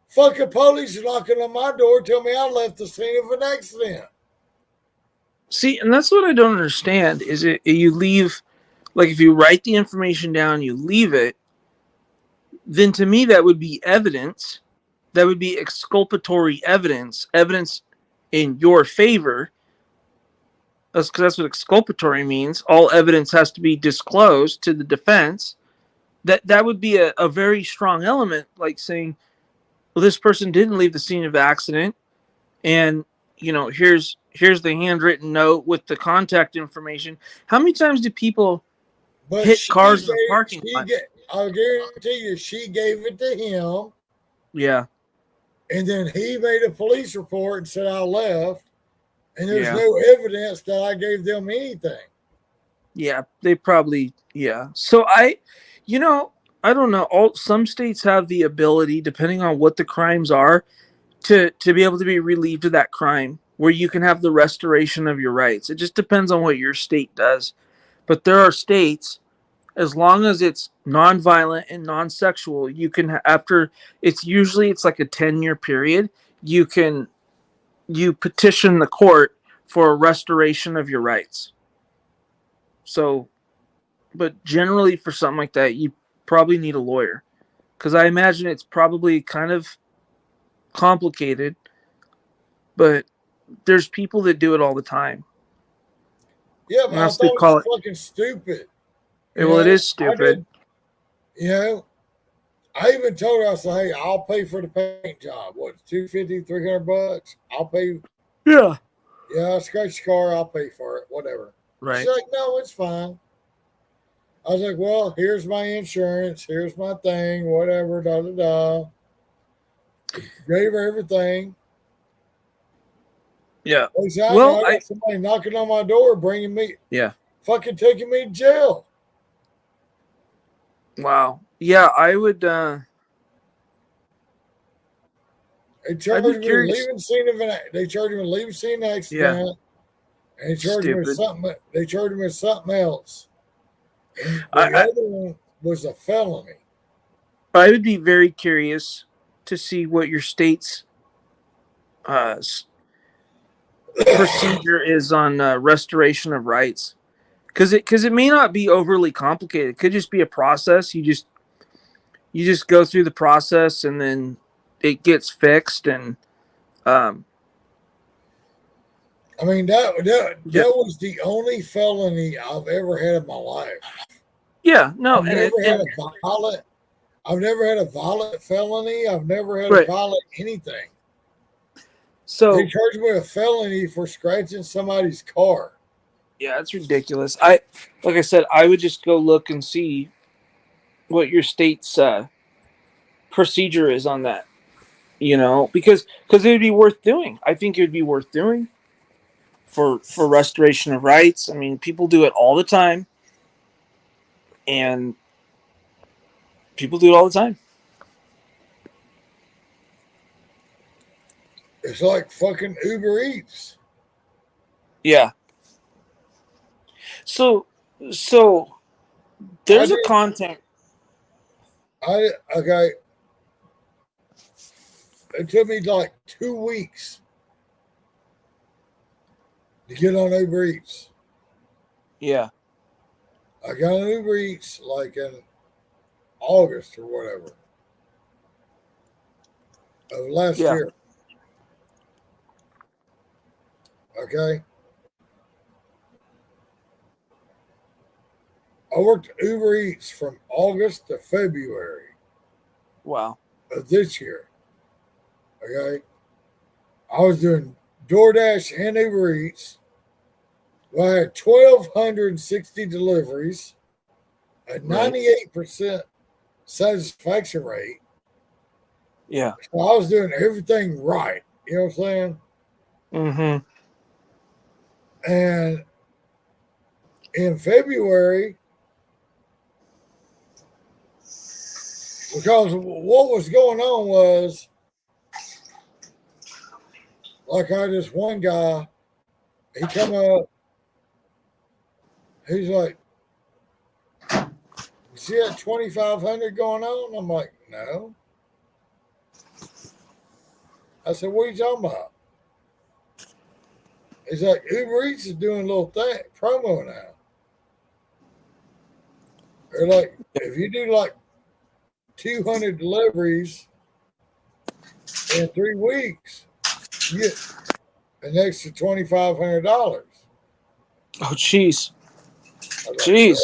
fucking police are knocking on my door, tell me I left the scene of an accident. See, and that's what I don't understand. Is it you leave, like if you write the information down, you leave it. Then to me that would be evidence. That would be exculpatory evidence. Evidence in your favor. That's because that's what exculpatory means. All evidence has to be disclosed to the defense. That would be a very strong element, like saying, well, this person didn't leave the scene of the accident, and here's the handwritten note with the contact information. How many times do people hit cars in the parking lot? I'll guarantee you, she gave it to him, Yeah. and then he made a police report and said I left, and there's Yeah. no evidence that I gave them anything. Yeah, they probably, yeah. So I don't know. Some states have the ability, depending on what the crimes are, to be able to be relieved of that crime, where you can have the restoration of your rights. It just depends on what your state does. But there are states, as long as it's non-violent and non-sexual, you can, after it's like a 10-year period, you petition the court for a restoration of your rights. So, but generally for something like that, you probably need a lawyer, because I imagine it's probably kind of complicated, but there's people that do it all the time. Yeah, but I Unless thought they it call was fucking stupid. Well, it is stupid. I even told her, I said, hey, I'll pay for the paint job. What, $250, $300? I'll pay. Yeah. Yeah, I scratch the car, I'll pay for it, whatever. Right. She's like, no, it's fine. I was like, well, here's my insurance, here's my thing, whatever, da da da. Gave her everything. Yeah. Exactly. Well, I got somebody knocking on my door, bringing me, fucking taking me to jail. Wow. Yeah, I would. They charged me with leaving scene of an. They charged me with leaving scene of an accident. And they charged me with something. They charged me with something else. And the other one was a felony. I would be very curious to see what your state's procedure is on restoration of rights, because it may not be overly complicated. It could just be a process. You just go through the process, and then it gets fixed. And I mean that was the only felony I've ever had in my life. Yeah, no, I've never had a violent felony. I've never had a violent anything. So they charged me a felony for scratching somebody's car. Yeah, it's ridiculous. Like I said, I would just go look and see what your state's procedure is on that. Because it would be worth doing. I think it would be worth doing for restoration of rights. I mean, people do it all the time, and people do it all the time. It's like fucking Uber Eats. Yeah. So there's a content. Okay. it took me like 2 weeks to get on Uber Eats. Yeah. I got on Uber Eats like in August or whatever of last Yeah. year. Okay. I worked Uber Eats from August to February Wow. of this year. Okay. I was doing DoorDash and Uber Eats. Well, I had 1,260 deliveries, a 98% satisfaction rate. Yeah. So I was doing everything right. You know what I'm saying? Mm-hmm. And in February, because what was going on was, like, I had this one guy, he come up, he's like, "You see that 2,500 going on?" I'm like, "No." I said, "What are you talking about?" He's like, "Uber Eats is doing a little thing, promo now. They're like, if you do like 200 deliveries in 3 weeks, you get an extra $2,500. Oh, jeez. I was like, Jeez.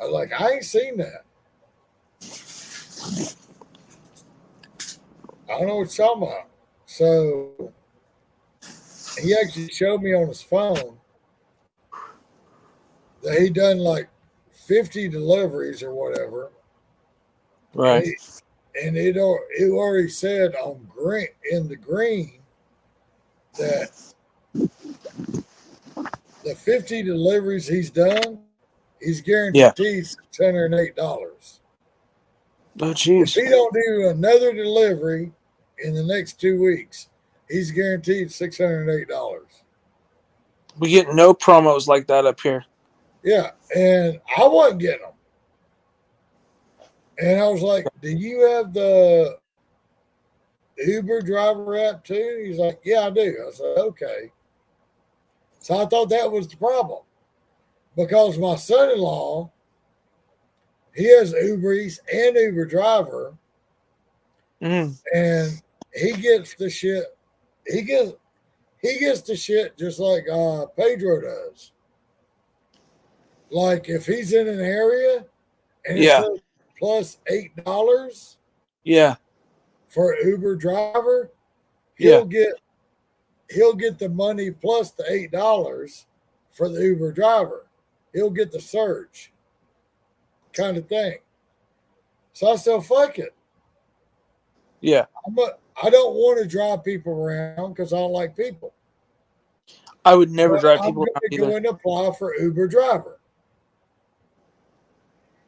I was like, I ain't seen that. I don't know what you're talking about. So he actually showed me on his phone that he done like 50 deliveries or whatever. Right. And it already said on green in the green that the 50 deliveries he's done, he's guaranteed $608. Oh, If jeez. he don't do another delivery in the next 2 weeks, he's guaranteed $608. We get no promos like that up here. Yeah, and I wasn't getting them. And I was like, "Do you have the Uber driver app too?" He's like, "Yeah, I do." I said, "Okay." So I thought that was the problem because my son-in-law, he has Uber Eats and Uber driver, Mm. and he gets the shit. He gets the shit just like Pedro does. Like if he's in an area and it Yeah. says plus $8 Yeah. for an Uber driver, Yeah. he'll get the money plus the $8 for the Uber driver. He'll get the surge kind of thing. So I said, fuck it. Yeah. I don't want to drive people around because I don't like people. I would never But drive I'm people going around to go either. and apply for Uber driver.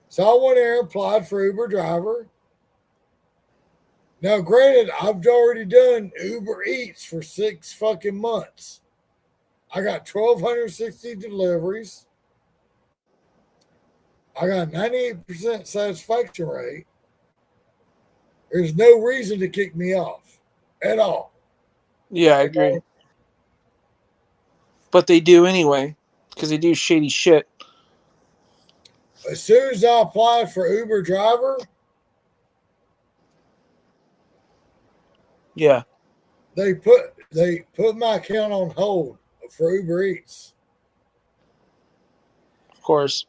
So I went there and applied for Uber driver. Now, granted, I've already done Uber Eats for 6 fucking months. I got 1,260 deliveries. I got 98% satisfaction rate. There's no reason to kick me off at all. Yeah, I agree. But they do anyway because they do shady shit. As soon as I applied for Uber driver, Yeah. they put my account on hold for Uber Eats Of course.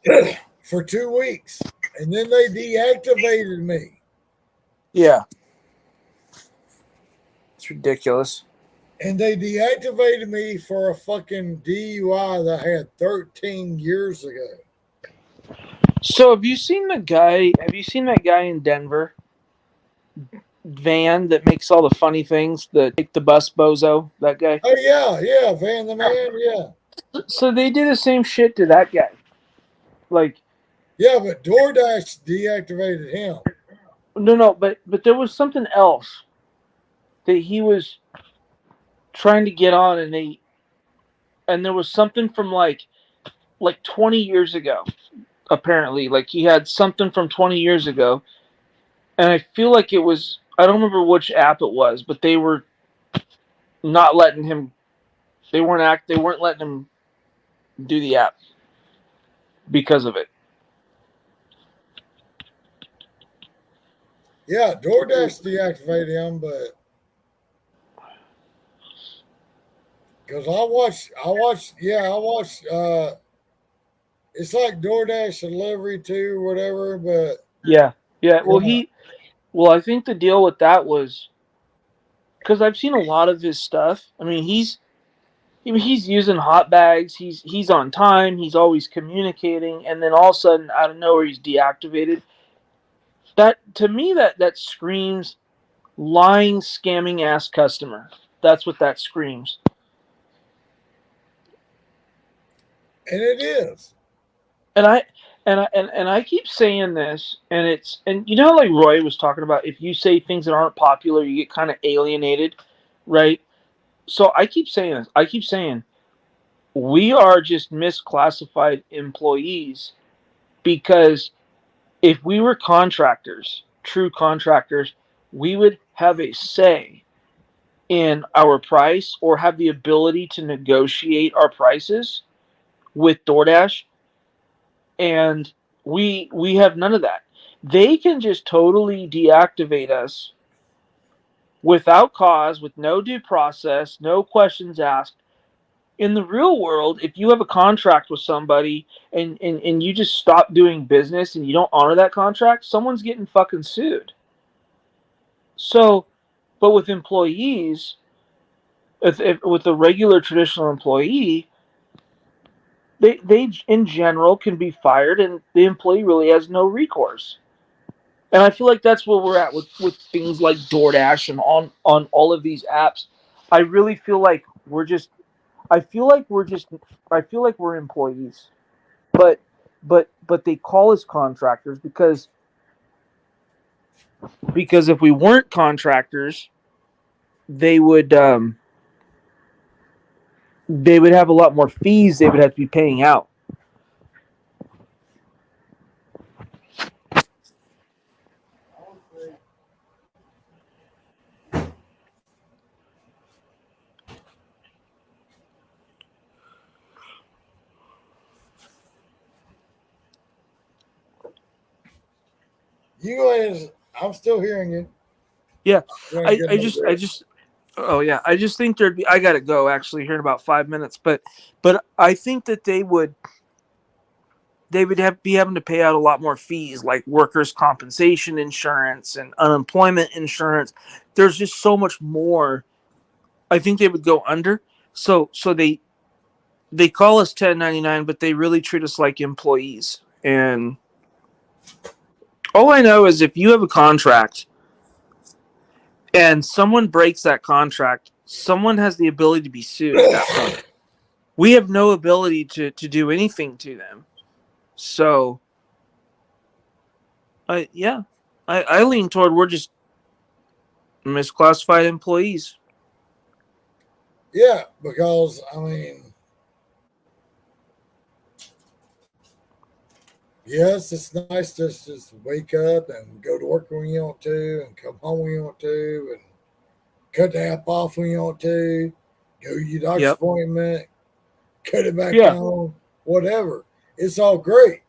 for 2 weeks, and then they deactivated me. Yeah. It's ridiculous. And they deactivated me for a fucking DUI that I had 13 years ago. So have you seen that guy in Denver? Van that makes all the funny things, the take the bus bozo, that guy. Oh yeah, Van the Man, yeah. So they do the same shit to that guy. Like, yeah, but DoorDash deactivated him. No, but there was something else that he was trying to get on, and there was something from like 20 years ago. Apparently, like he had something from 20 years ago, and I feel like it was I don't remember which app it was, but they were not letting him. They weren't letting him do the app because of it. Yeah, DoorDash deactivated him, but because I watched. It's like DoorDash delivery too, whatever. But Yeah. Well, yeah, I think the deal with that was because I've seen a lot of his stuff. I mean, he's using hot bags. He's on time. He's always communicating, and then all of a sudden, out of nowhere, he's deactivated. That to me, that screams lying, scamming ass customer. That's what that screams. and it is. And I keep saying this, and you know, like Roy was talking about, if you say things that aren't popular, you get kind of alienated, right? So I keep saying this. I keep saying we are just misclassified employees, because if we were contractors, true contractors, we would have a say in our price or have the ability to negotiate our prices with DoorDash, and we have none of that. They can just totally deactivate us without cause, with no due process, no questions asked. In the real world, if you have a contract with somebody and you just stop doing business and you don't honor that contract, someone's getting fucking sued. So, but with employees, with a regular traditional employee, they in general can be fired, and the employee really has no recourse. And I feel like that's where we're at with things like DoorDash and on all of these apps. I really feel like I feel like we're employees, but they call us contractors because if we weren't contractors, they would have a lot more fees they would have to be paying out. You go ahead. I'm still hearing you. Yeah, Go ahead and get I another just oh yeah, I just think there'd be. I gotta go actually here in about 5 minutes, but I think that they would be having to pay out a lot more fees, like workers' compensation insurance and unemployment insurance. There's just so much more. I think they would go under. So they call us 1099, but they really treat us like employees. And all I know is if you have a contract and someone breaks that contract, someone has the ability to be sued at that point. We have no ability to do anything to them. So, I lean toward we're just misclassified employees. Yeah, because I mean, yes, it's nice to just wake up and go to work when you want to, and come home when you want to, and cut the app off when you want to, go to your doctor's appointment, cut it back on, whatever. It's all great.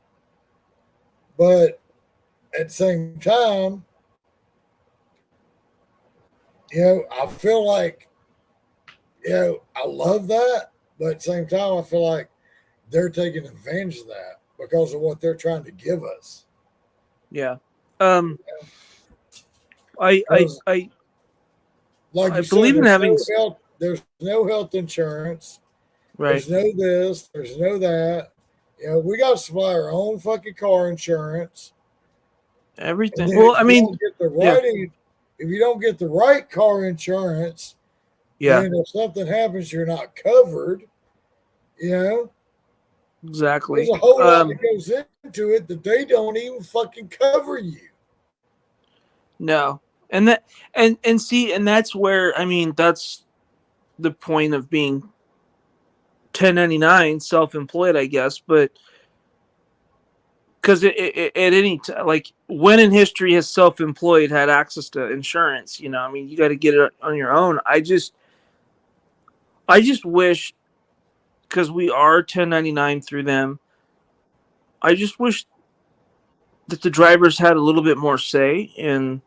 But at the same time, I feel like, I love that. But at the same time, I feel like they're taking advantage of that because of what they're trying to give us. Yeah. Like I believe in having. There's no health insurance. Right. There's no this. There's no that. We got to supply our own fucking car insurance. Everything. Well, I mean, if you don't get the right car insurance, then if something happens, you're not covered. Exactly. There's a whole lot that goes into it that they don't even fucking cover you. No. And that's where, I mean, that's the point of being 1099, self-employed, I guess. But because at any like when in history has self-employed had access to insurance? You know, I mean, you got to get it on your own. I just wish, because we are 1099 through them, I just wish that the drivers had a little bit more say in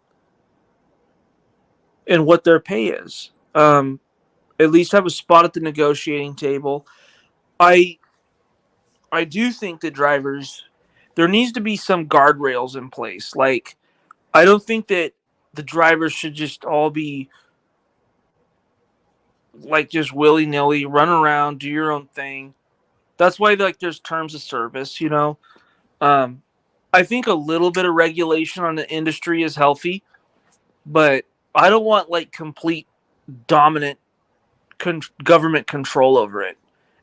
what their pay is. At least have a spot at the negotiating table. I do think the drivers, there needs to be some guardrails in place. Like, I don't think that the drivers should just all be like just willy-nilly, run around, do your own thing. That's why like there's terms of service, you know. I think a little bit of regulation on the industry is healthy, but I don't want like complete dominant government control over it.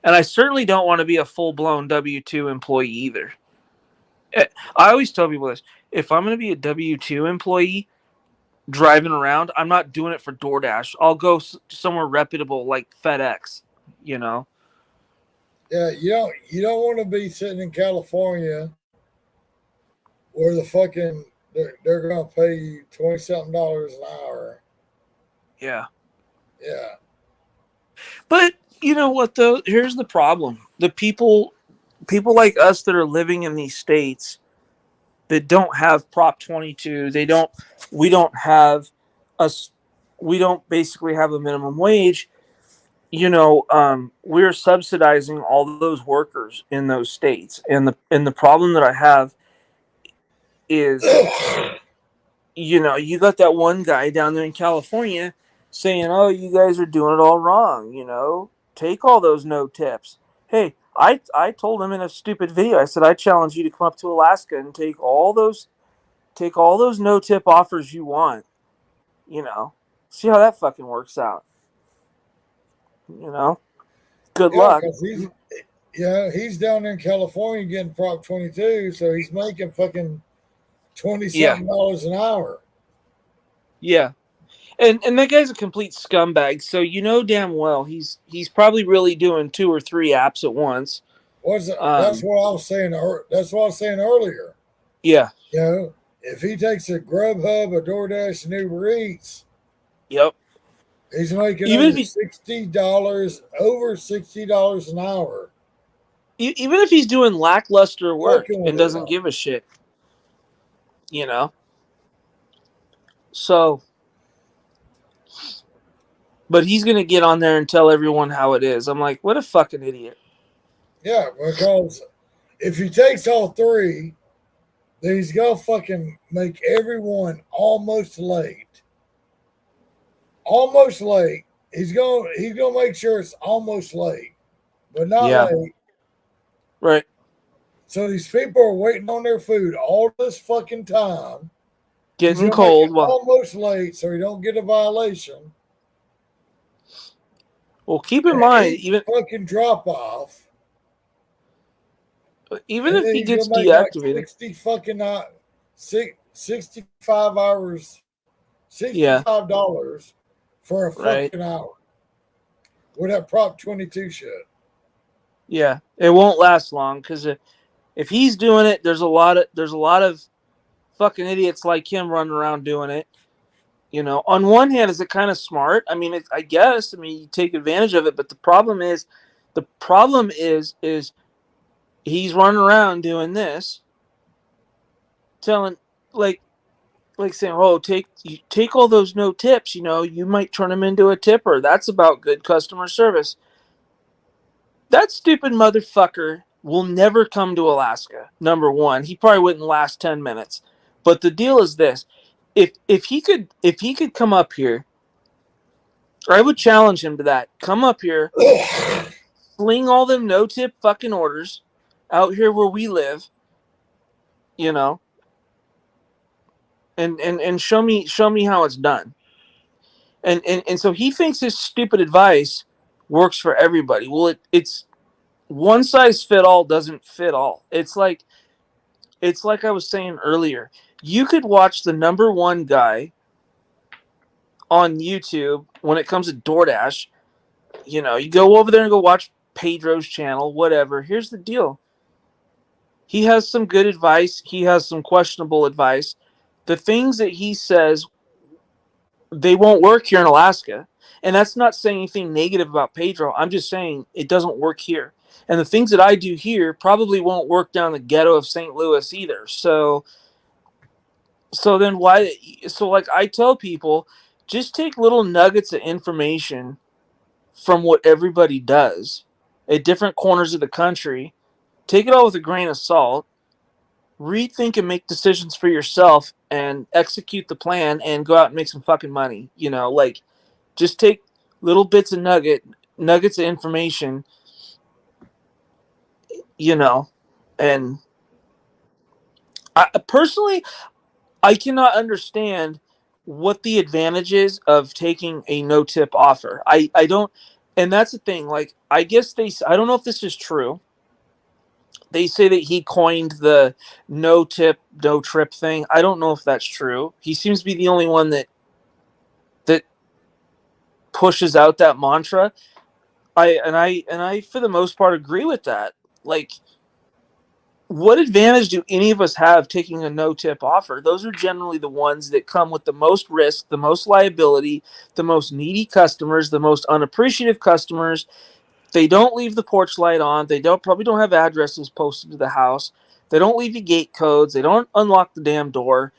And I certainly don't want to be a full-blown W-2 employee either. I always tell people this. If I'm going to be a W-2 employee driving around, I'm not doing it for DoorDash. I'll go somewhere reputable like FedEx, you know? Yeah, you don't want to be sitting in California where the fucking they're gonna pay you $20-something an hour. Yeah. Yeah. But you know what though? Here's the problem. The people like us that are living in these states that don't have Prop 22, we don't basically have a minimum wage. You know, we're subsidizing all those workers in those states. And the problem that I have is, you know, you got that one guy down there in California saying, "Oh, you guys are doing it all wrong, you know, take all those no tips." Hey, I told him in a stupid video, I said, I challenge you to come up to Alaska and take all those no tip offers you want, you know, see how that fucking works out, you know, good luck. He's down there in California getting Prop 22, so he's making fucking $20-something an hour. Yeah. And that guy's a complete scumbag. So you know damn well he's probably really doing 2 or 3 apps at once. That's what I was saying. That's what I was saying earlier. Yeah. You know, if he takes a Grubhub, a DoorDash, and Uber Eats, yep, he's making even over $60 an hour. Even if he's doing lackluster work and doesn't give a shit, you know. So. But he's going to get on there and tell everyone how it is. I'm like, what a fucking idiot. Yeah, because if he takes all 3, then he's going to fucking make everyone almost late. Almost late. He's going to make sure it's almost late, but not late. Right. So these people are waiting on their food all this fucking time. Getting cold. Almost late, so he don't get a violation. Well, keep in mind, even fucking drop off. Even if he gets deactivated, like 65 hours, $65 for a fucking hour with that Prop 22 shit. Yeah, it won't last long because if he's doing it, there's a lot of fucking idiots like him running around doing it. You know, on one hand, is it kind of smart? I mean, I guess. I mean, you take advantage of it, but the problem is he's running around doing this, telling like saying, "Oh, take all those no tips. You know, you might turn him into a tipper. That's about good customer service." That stupid motherfucker will never come to Alaska. Number one, he probably wouldn't last 10 minutes. But the deal is this. If he could come up here, or I would challenge him to that. Come up here, fling all them no tip fucking orders out here where we live, you know, and show me how it's done. And so he thinks his stupid advice works for everybody. Well, it's one size fit all doesn't fit all. It's like I was saying earlier. You could watch the number one guy on YouTube when it comes to DoorDash. You know, you go over there and go watch Pedro's channel, whatever. Here's the deal. He has some good advice. He has some questionable advice. The things that he says, they won't work here in Alaska. And that's not saying anything negative about Pedro. I'm just saying it doesn't work here. And the things that I do here probably won't work down the ghetto of St. Louis either. So then why? So like I tell people, just take little nuggets of information from what everybody does at different corners of the country. Take it all with a grain of salt. Rethink and make decisions for yourself and execute the plan and go out and make some fucking money. Like just take little bits of nuggets of information, and I cannot understand what the advantage is of taking a no-tip offer. I don't, and that's the thing. Like, I guess I don't know if this is true. They say that he coined the no-tip, no-trip thing. I don't know if that's true. He seems to be the only one that pushes out that mantra. I for the most part agree with that. Like, what advantage do any of us have taking a no-tip offer? Those are generally the ones that come with the most risk, the most liability, the most needy customers, the most unappreciative customers. They don't leave the porch light on. They probably don't have addresses posted to the house. They don't leave you gate codes. They don't unlock the damn door.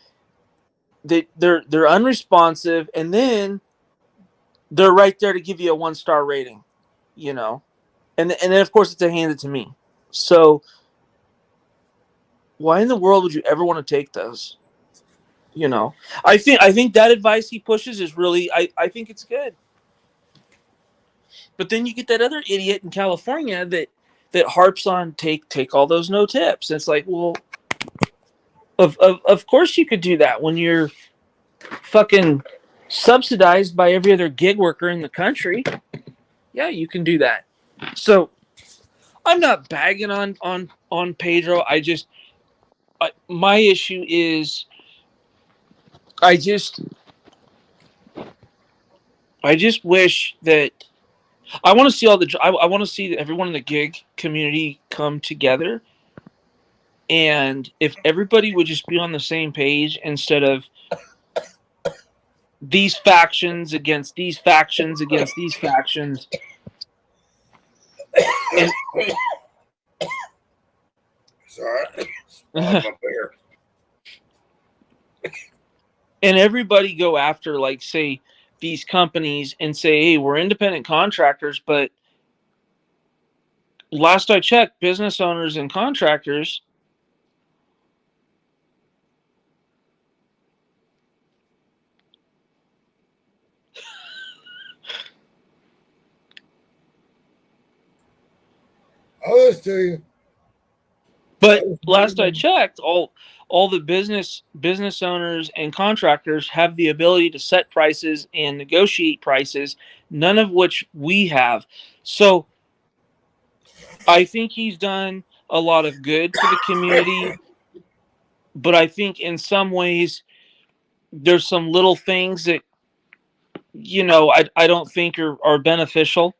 They're unresponsive, and then they're right there to give you a 1-star rating, and then of course it's a hand it to me. So why in the world would you ever want to take those? I think that advice he pushes is really, I think it's good. But then you get that other idiot in California that harps on take all those no tips. And it's like, well, of course you could do that when you're fucking subsidized by every other gig worker in the country. Yeah, you can do that. So I'm not bagging on Pedro. My issue is I just wish that I want to see I want to see everyone in the gig community come together, and if everybody would just be on the same page instead of these factions against these factions against these factions. And, sorry, my bear. And everybody go after, like, say, these companies and say, hey, we're independent contractors, but last I checked, business owners and contractors Others to you. But last I checked, all the business owners and contractors have the ability to set prices and negotiate prices, none of which we have. So I think he's done a lot of good for the community, but I think in some ways there's some little things that I don't think are beneficial.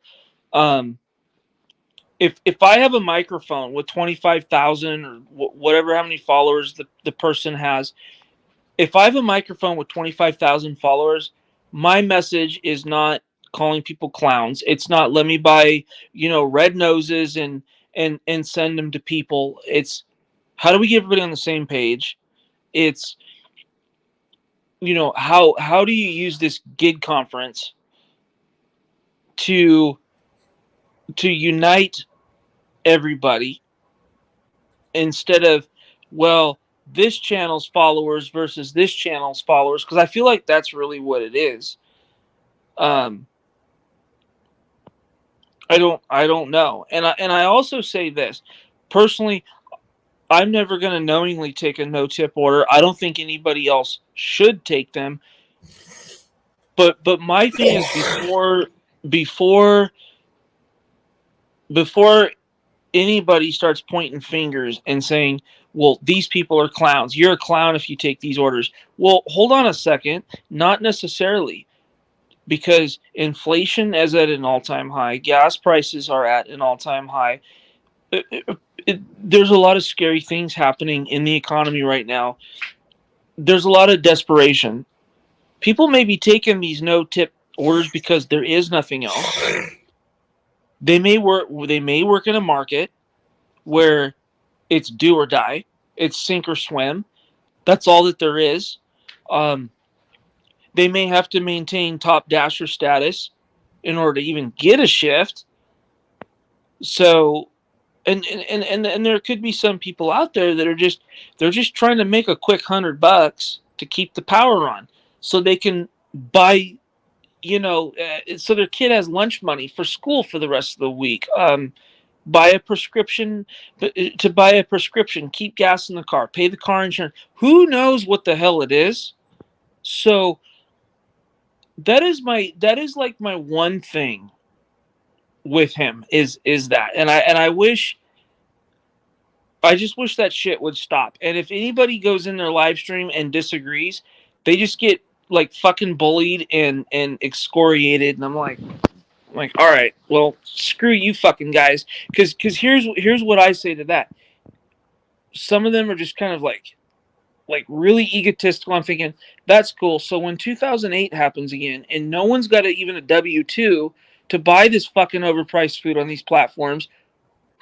If I have a microphone with 25,000 or whatever, how many followers the person has, if I have a microphone with 25,000 followers, my message is not calling people clowns. It's not let me buy, red noses and send them to people. It's how do we get everybody on the same page? It's, how do you use this gig conference to unite everybody instead of, well, this channel's followers versus this channel's followers, because I feel like that's really what it is. I don't know. And I also say this personally, I'm never going to knowingly take a no-tip order. I don't think anybody else should take them. But my thing is before anybody starts pointing fingers and saying, well, these people are clowns. You're a clown if you take these orders. Well, hold on a second. Not necessarily. Because inflation is at an all-time high. Gas prices are at an all-time high. there's a lot of scary things happening in the economy right now. There's a lot of desperation. People may be taking these no-tip orders because there is nothing else. They may work in a market where it's do or die. It's sink or swim. That's all that there is. They may have to maintain top dasher status in order to even get a shift. So, and there could be some people out there that are just trying to make a quick $100 to keep the power on, so they can buy, so their kid has lunch money for school for the rest of the week. Buy a prescription, keep gas in the car, pay the car insurance. Who knows what the hell it is? So that is like my one thing with him is that, and I just wish that shit would stop. And if anybody goes in their live stream and disagrees, they just get like fucking bullied and excoriated, and I'm like, all right, well, screw you fucking guys. Because here's what I say to that. Some of them are just kind of like really egotistical. I'm thinking, that's cool. So when 2008 happens again, and no one's got even a W-2 to buy this fucking overpriced food on these platforms,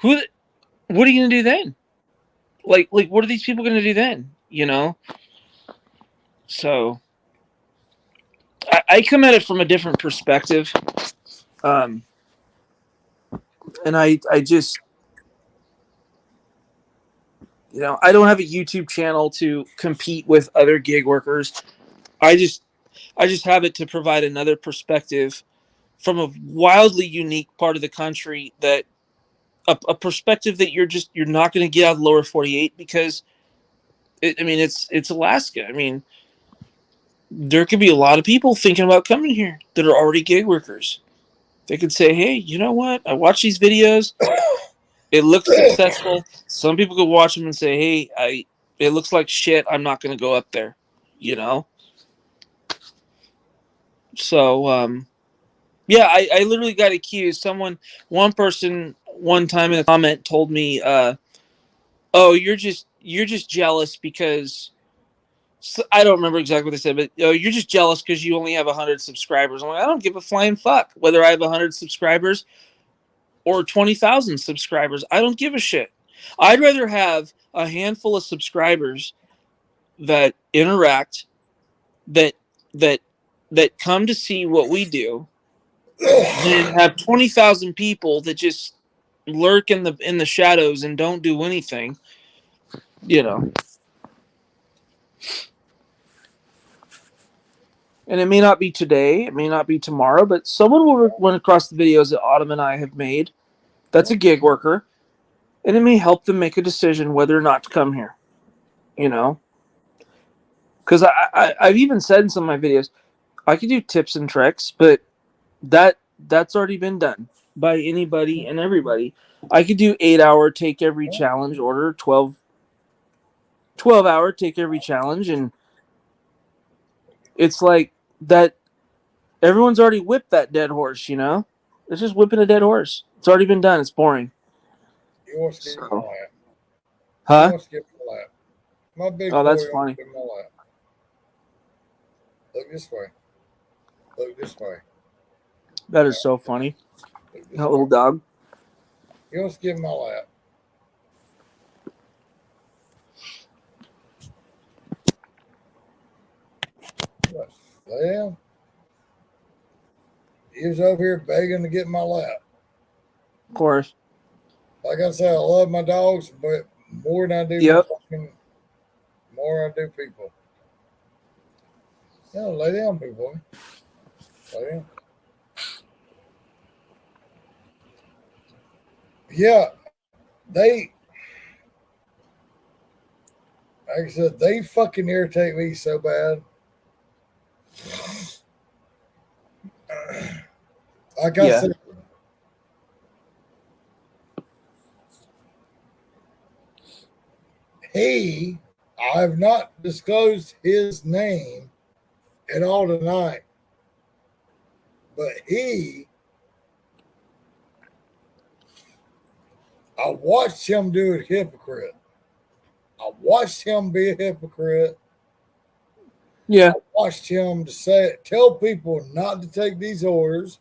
what are you gonna do then? Like what are these people gonna do then? So I come at it from a different perspective. And I just, I don't have a YouTube channel to compete with other gig workers. I just have it to provide another perspective from a wildly unique part of the country, that a perspective that you're not going to get out of the lower 48, because it's Alaska. I mean, there could be a lot of people thinking about coming here that are already gig workers. They could say, hey, you know what? I watch these videos. It looks successful. Some people could watch them and say, hey, it looks like shit. I'm not going to go up there, So, yeah, I literally got accused. One person one time in a comment told me, oh, you're just jealous because... So, I don't remember exactly what they said, but you're just jealous because you only have 100 subscribers. I'm like, I don't give a flying fuck whether I have 100 subscribers or 20,000 subscribers. I don't give a shit. I'd rather have a handful of subscribers that interact, that come to see what we do, than have 20,000 people that just lurk in the shadows and don't do anything. And it may not be today, it may not be tomorrow, but someone will run across the videos that Autumn and I have made that's a gig worker, and it may help them make a decision whether or not to come here. Because I've even said in some of my videos, I could do tips and tricks, but that's already been done by anybody and everybody. I could do 8-hour take every challenge order, 12-hour take every challenge, and it's like that. Everyone's already whipped that dead horse, It's just whipping a dead horse. It's already been done. It's boring. You want to skip my lap? Huh? You want to skip my lap? My big Oh, that's boy funny. skip my lap. Look this way. Look this way. That is so funny. Look this That way. little dog. You want to skip my lap? What? Lay down. He was over here begging to get in my lap. Of course. Like I said, I love my dogs, but more than I do Yep. more than I do people. No, lay down, big boy. Lay down. Yeah, like I said, they fucking irritate me so bad. Like I said, I've not disclosed his name at all tonight, but he I watched him do a hypocrite. I watched him be a hypocrite. Yeah. I watched him tell people not to take these orders,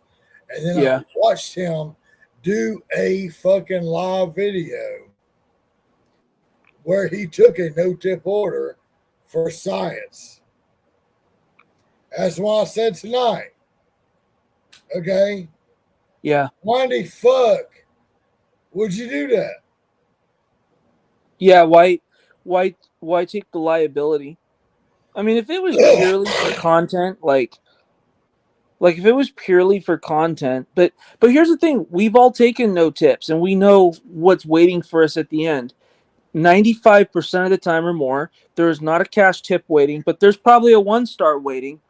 and then Yeah. I watched him do a fucking live video where he took a no-tip order for science. That's why I said tonight. Okay, Yeah. why the fuck would you do that? Yeah. Why take the liability? I mean, if it was purely for content, like if it was purely for content, but here's the thing: we've all taken no tips, and we know what's waiting for us at the end. 95% of the time or more, there is not a cash tip waiting, but there's probably a 1-star waiting,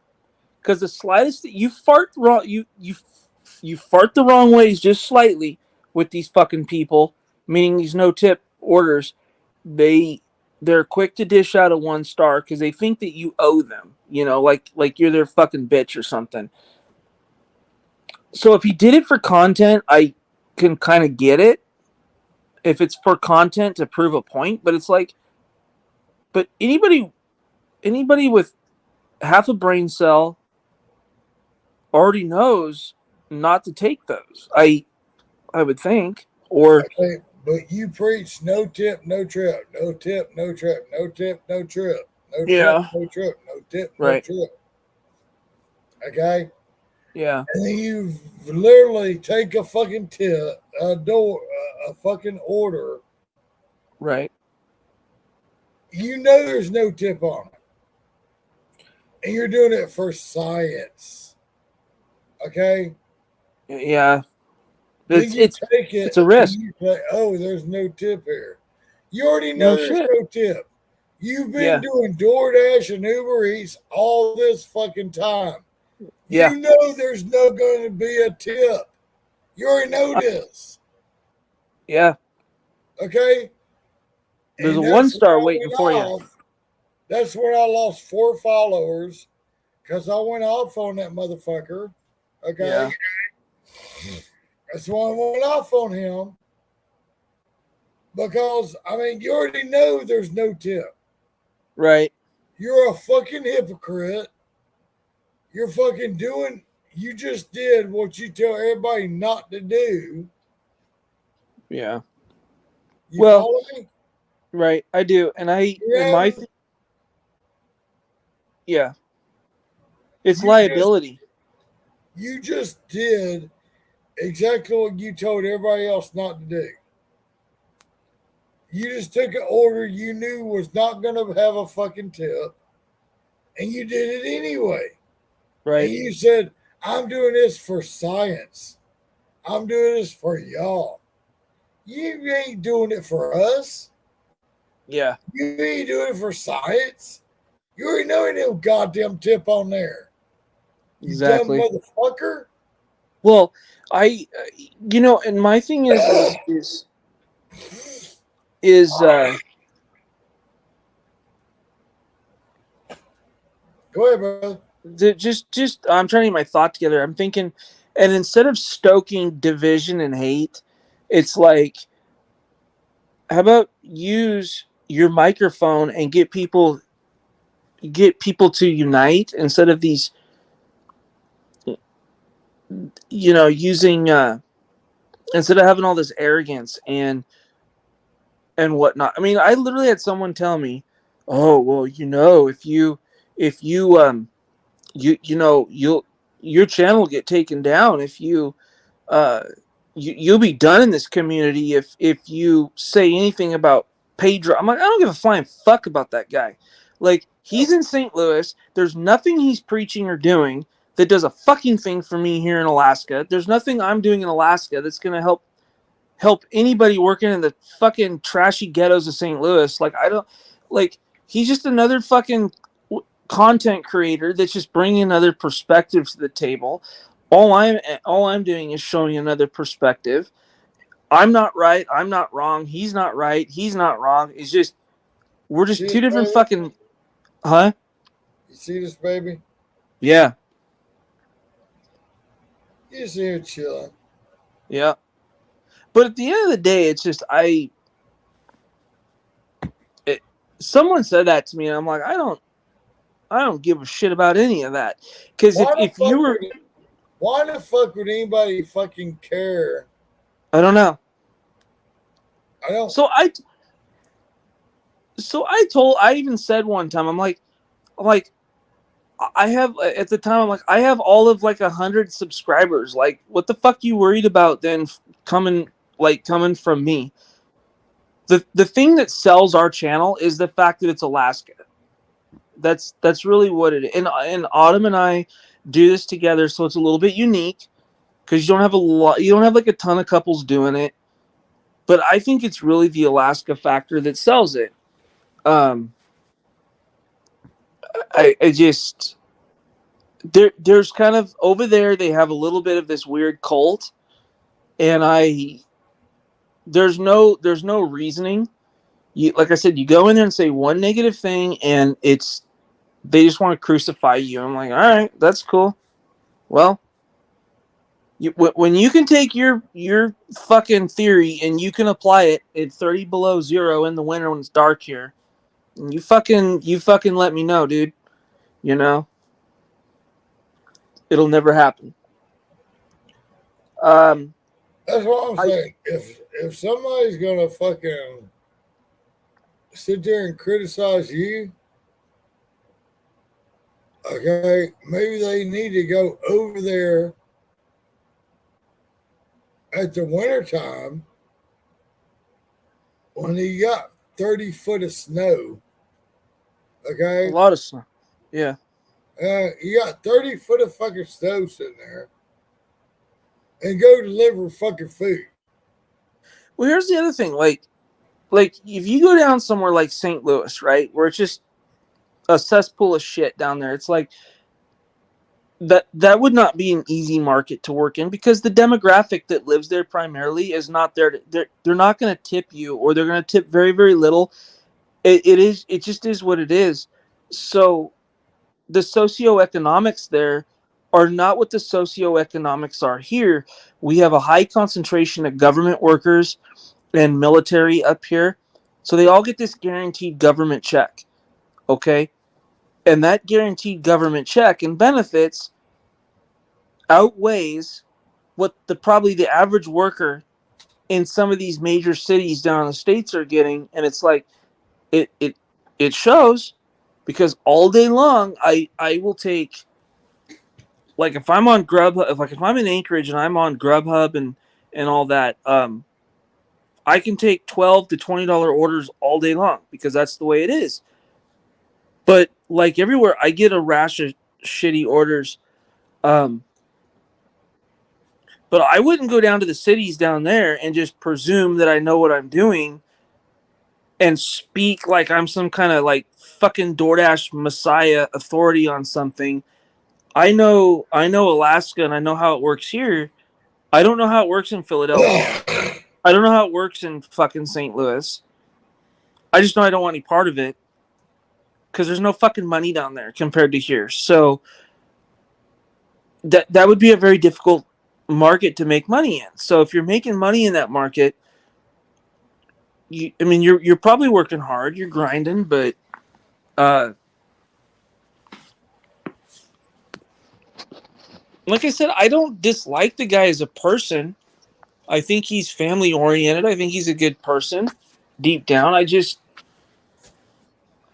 because the slightest you fart wrong, you fart the wrong ways just slightly with these fucking people, meaning these no tip orders, they're quick to dish out a 1-star because they think that you owe them, like you're their fucking bitch or something. So if he did it for content, I can kind of get it. If it's for content to prove a point, but it's like, but anybody with half a brain cell already knows not to take those. I would think, or Okay, but you preach no tip, no trip, no tip, no trip, no tip, no trip, no Yeah. tip, no trip, no tip, Right. no trip. Okay, yeah, and then you literally take a fucking tip, a fucking order. right. You know there's no tip on it, and you're doing it for science. Okay, Yeah. then It's you it's take it. it's a risk. And you say, "Oh, there's no tip here." You already know No there's shit. no tip. You've been Yeah. doing DoorDash and Uber Eats all this fucking time. Yeah. You know there's no going to be a tip. You already know this. Yeah. Okay? There's And a that's 1-star when I waiting went for you. off. That's when I lost 4 followers because I went off on that motherfucker. Okay? Yeah. That's why I went off on him. Because, I mean, you already know there's no tip. Right. You're a fucking hypocrite. You're fucking doing, you just did what you tell everybody not to do. Yeah. You Well, follow me? right. I do, and Yeah. yeah. It's You liability. You just did exactly what you told everybody else not to do. You just took an order you knew was not going to have a fucking tip, and you did it anyway. Right. And you said, I'm doing this for science. I'm doing this for y'all. You ain't doing it for us. Yeah. You ain't doing it for science. You already know ain't no goddamn tip on there. You Exactly. dumb motherfucker. Well, and my thing is Go ahead, brother. just I'm trying to get my thought together. I'm thinking, and instead of stoking division and hate, it's like, how about use your microphone and get people to unite instead of these, using instead of having all this arrogance and whatnot. I mean, I literally had someone tell me, "Oh, well, if your channel will get taken down if you'll be done in this community if you say anything about Pedro." I'm like, I don't give a flying fuck about that guy. Like, he's in St. Louis. There's nothing he's preaching or doing that does a fucking thing for me here in Alaska. There's nothing I'm doing in Alaska that's gonna help anybody working in the fucking trashy ghettos of St. Louis. Like, I don't, like, he's just another fucking content creator that's just bringing another perspective to the table. All I'm doing is showing another perspective. I'm not right. I'm not wrong. He's not right. He's not wrong. It's just, we're just See two this, different baby? fucking, huh? You see this, baby? Yeah. He's here chilling. Yeah. But at the end of the day, it's just someone said that to me, and I'm like, I don't give a shit about any of that. Because if you were, why the fuck would anybody fucking care? I don't know. I don't. So I even said one time, I'm like, I have at the time, I'm like, I have all of like 100 subscribers. Like, what the fuck you worried about then coming from me? The thing that sells our channel is the fact that it's Alaska. That's really what it is. And Autumn and I do this together, so it's a little bit unique because you don't have like a ton of couples doing it. But I think it's really the Alaska factor that sells it. I just there's kind of over there they have a little bit of this weird cult, and there's no reasoning. Like I said, you go in there and say one negative thing, and they just want to crucify you. I'm like, all right, that's cool. Well, when you can take your fucking theory and you can apply it at 30 below zero in the winter when it's dark here, and you fucking let me know, dude. You know, it'll never happen. That's what I'm saying. If somebody's gonna fucking sit there and criticize you, okay, maybe they need to go over there at the wintertime when you got 30 foot of snow. Okay? A lot of snow. Yeah. You got 30 foot of fucking snow sitting there and go deliver fucking food. Well, here's the other thing. Like if you go down somewhere like St. Louis, right, where it's just a cesspool of shit down there, it's like that would not be an easy market to work in because the demographic that lives there primarily is not there. They're not going to tip you, or they're going to tip very, very little. It just is what it is. So the socioeconomics there are not what the socioeconomics are here. We have a high concentration of government workers and military up here. So they all get this guaranteed government check. Okay? And that guaranteed government check and benefits outweighs what probably the average worker in some of these major cities down in the States are getting. And it's like, it shows, because all day long I will take, like if I'm on Grubhub, if I'm in Anchorage and I'm on Grubhub and all that, I can take $12 to $20 orders all day long because that's the way it is. But like everywhere, I get a rash of shitty orders. But I wouldn't go down to the cities down there and just presume that I know what I'm doing and speak like I'm some kind of like fucking DoorDash messiah authority on something. I know Alaska and I know how it works here. I don't know how it works in Philadelphia. I don't know how it works in fucking St. Louis. I just know I don't want any part of it because there's no fucking money down there compared to here. So that would be a very difficult market to make money in. So if you're making money in that market, you're probably working hard, you're grinding, but like I said, I don't dislike the guy as a person. I think he's family oriented. I think he's a good person deep down. I just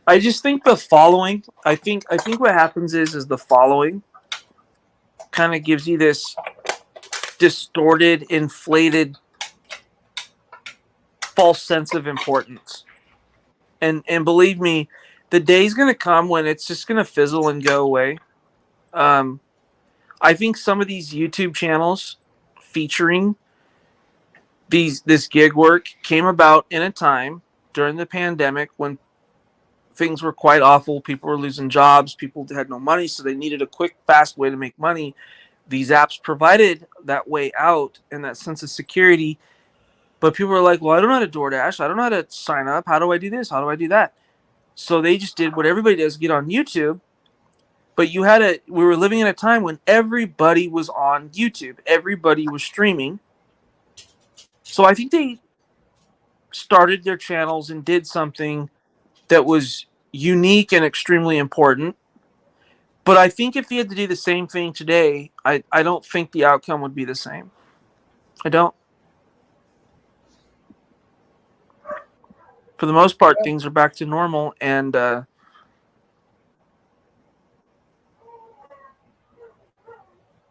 think the following, I think what happens is the following kind of gives you this distorted, inflated, false sense of importance. And believe me, the day's going to come when it's just going to fizzle and go away. I think some of these YouTube channels featuring this gig work came about in a time during the pandemic when things were quite awful. People were losing jobs. People had no money, so they needed a quick, fast way to make money. These apps provided that way out and that sense of security. But people were like, well, I don't know how to DoorDash. I don't know how to sign up. How do I do this? How do I do that? So they just did what everybody does, get on YouTube. But we were living in a time when everybody was on YouTube. Everybody was streaming. So I think they started their channels and did something that was unique and extremely important. But I think if he had to do the same thing today, I don't think the outcome would be the same. I don't. For the most part, things are back to normal, and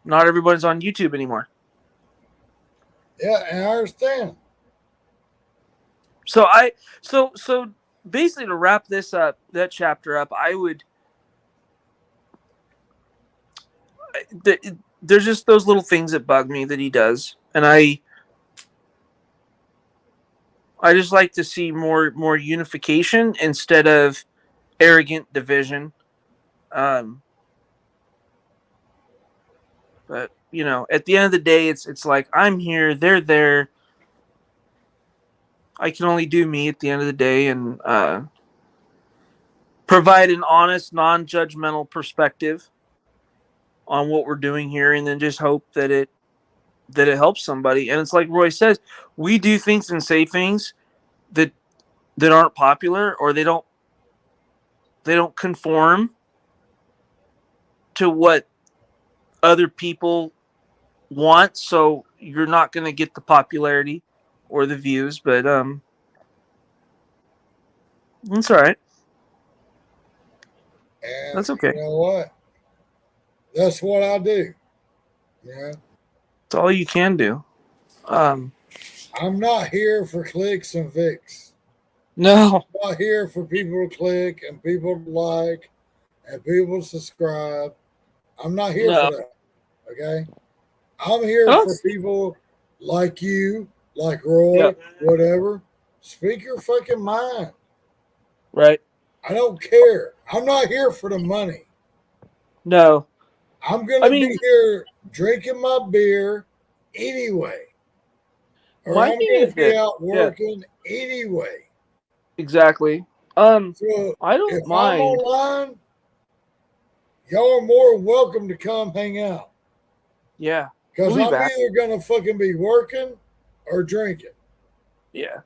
not everybody's on YouTube anymore. Yeah, and I understand. So so basically, to wrap this up, that chapter up, there's just those little things that bug me that he does, and I just like to see more unification instead of arrogant division. But you know, at the end of the day, it's like I'm here, they're there. I can only do me at the end of the day, and provide an honest, non-judgmental perspective on what we're doing here, and then just hope that it helps somebody. And it's like Roy says, we do things and say things that aren't popular, or they don't conform to what other people want, so you're not going to get the popularity or the views, but it's all right. And that's okay. You know what? That's what I do. Yeah. It's all you can do. I'm not here for clicks and vicks. No. I'm not here for people to click and people to like and people to subscribe. I'm not here for that. Okay? I'm here for people like you, like Roy, whatever. Speak your fucking mind. Right. I don't care. I'm not here for the money. No. I'm going to be here drinking my beer anyway. Or I'm going to be out working anyway. Exactly. So I don't if mind. I'm online, y'all are more than welcome to come hang out. Yeah. Because We'll I'm be back. either going to fucking be working or drinking. Yeah.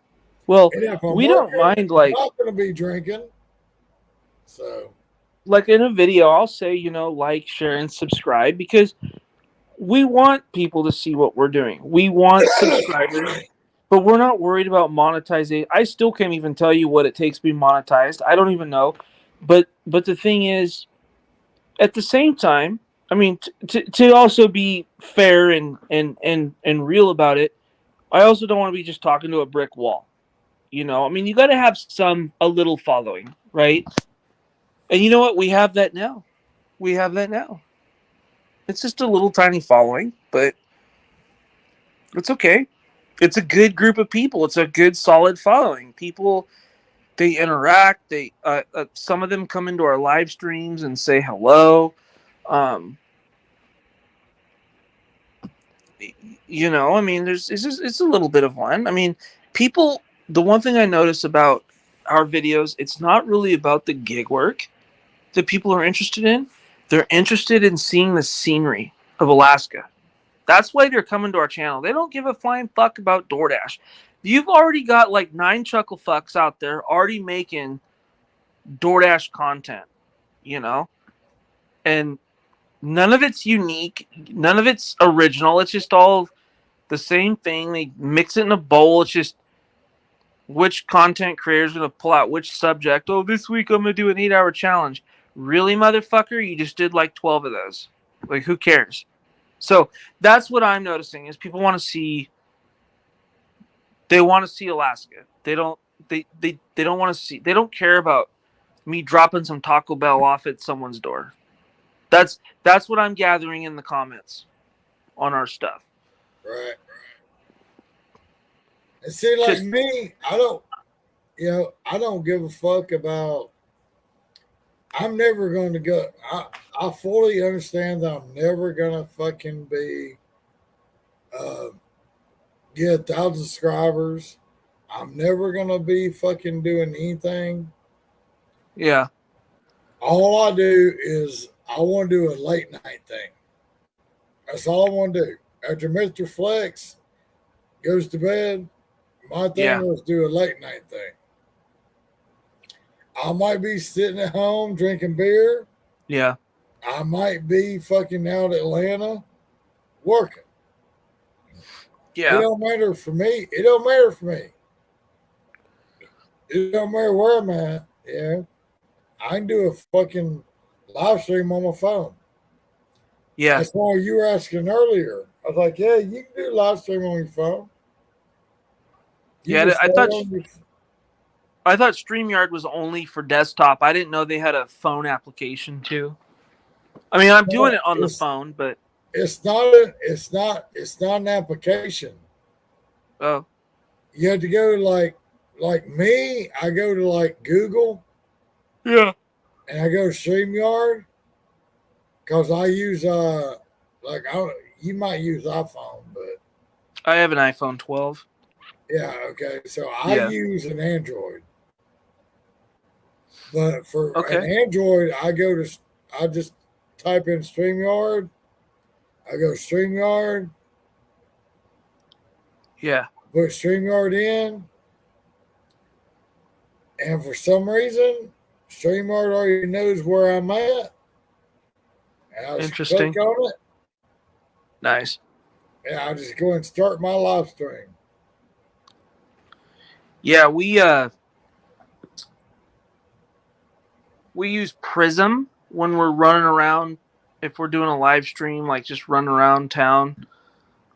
Well, And if I'm we don't working, mind, like, I'm not going to be drinking. So, like in a video, I'll say, you know, like, share, and subscribe, because we want people to see what we're doing. We want subscribers, but we're not worried about monetizing. I still can't even tell you what it takes to be monetized. I don't even know. But the thing is, at the same time, I mean, to also be fair and real about it, I also don't want to be just talking to a brick wall. You know, I mean, you got to have a little following, right? And you know what? We have that now. It's just a little tiny following, but it's okay. It's a good group of people. It's a good, solid following. People, they interact. They some of them come into our live streams and say hello. You know, I mean, it's a little bit of fun. I mean, people. The one thing I notice about our videos, it's not really about the gig work that people are interested in. They're interested in seeing the scenery of Alaska. That's why they're coming to our channel. They don't give a flying fuck about DoorDash. You've already got like 9 chuckle fucks out there already making DoorDash content, you know? And none of it's unique. None of it's original. It's just all the same thing. They mix it in a bowl. It's just which content creator is going to pull out which subject. Oh, this week I'm going to do an 8-hour challenge. Really, motherfucker? You just did like 12 of those. Like, who cares? So that's what I'm noticing is people want to see. They want to see Alaska. They don't want to see. They don't care about me dropping some Taco Bell off at someone's door. That's what I'm gathering in the comments on our stuff. right. And see, like me, I don't give a fuck about. I'm never going to go. I fully understand that I'm never going to fucking be, get 1,000 subscribers. I'm never going to be fucking doing anything. Yeah. All I do is I want to do a late night thing. That's all I want to do. After Mr. Flex goes to bed. My thing Yeah. was do a late night thing. I might be sitting at home drinking beer. Yeah. I might be fucking out Atlanta working. It Yeah. don't matter for me. It don't matter for me. It don't matter where I'm at. Yeah. I can do a fucking live stream on my phone. Yeah. That's why you were asking earlier. I was like, yeah, you can do live stream on your phone. You Yeah, just I stay thought on your- I thought StreamYard was only for desktop. I didn't know they had a phone application too. I mean, I'm doing it on the it's- phone, but it's not an application. oh, You have to go like me, I go to like Google yeah. and I go to StreamYard because I use you might use iPhone, but I have an iPhone 12. yeah, okay. So I Yeah. use an Android. But for an Okay. Android, I just type in StreamYard. I go StreamYard, Yeah. put StreamYard in, and for some reason, StreamYard already knows where I'm at. And I just Interesting. click on it, Nice. and I just go and start my live stream. Yeah, we use Prism when we're running around. If we're doing a live stream, like just running around town,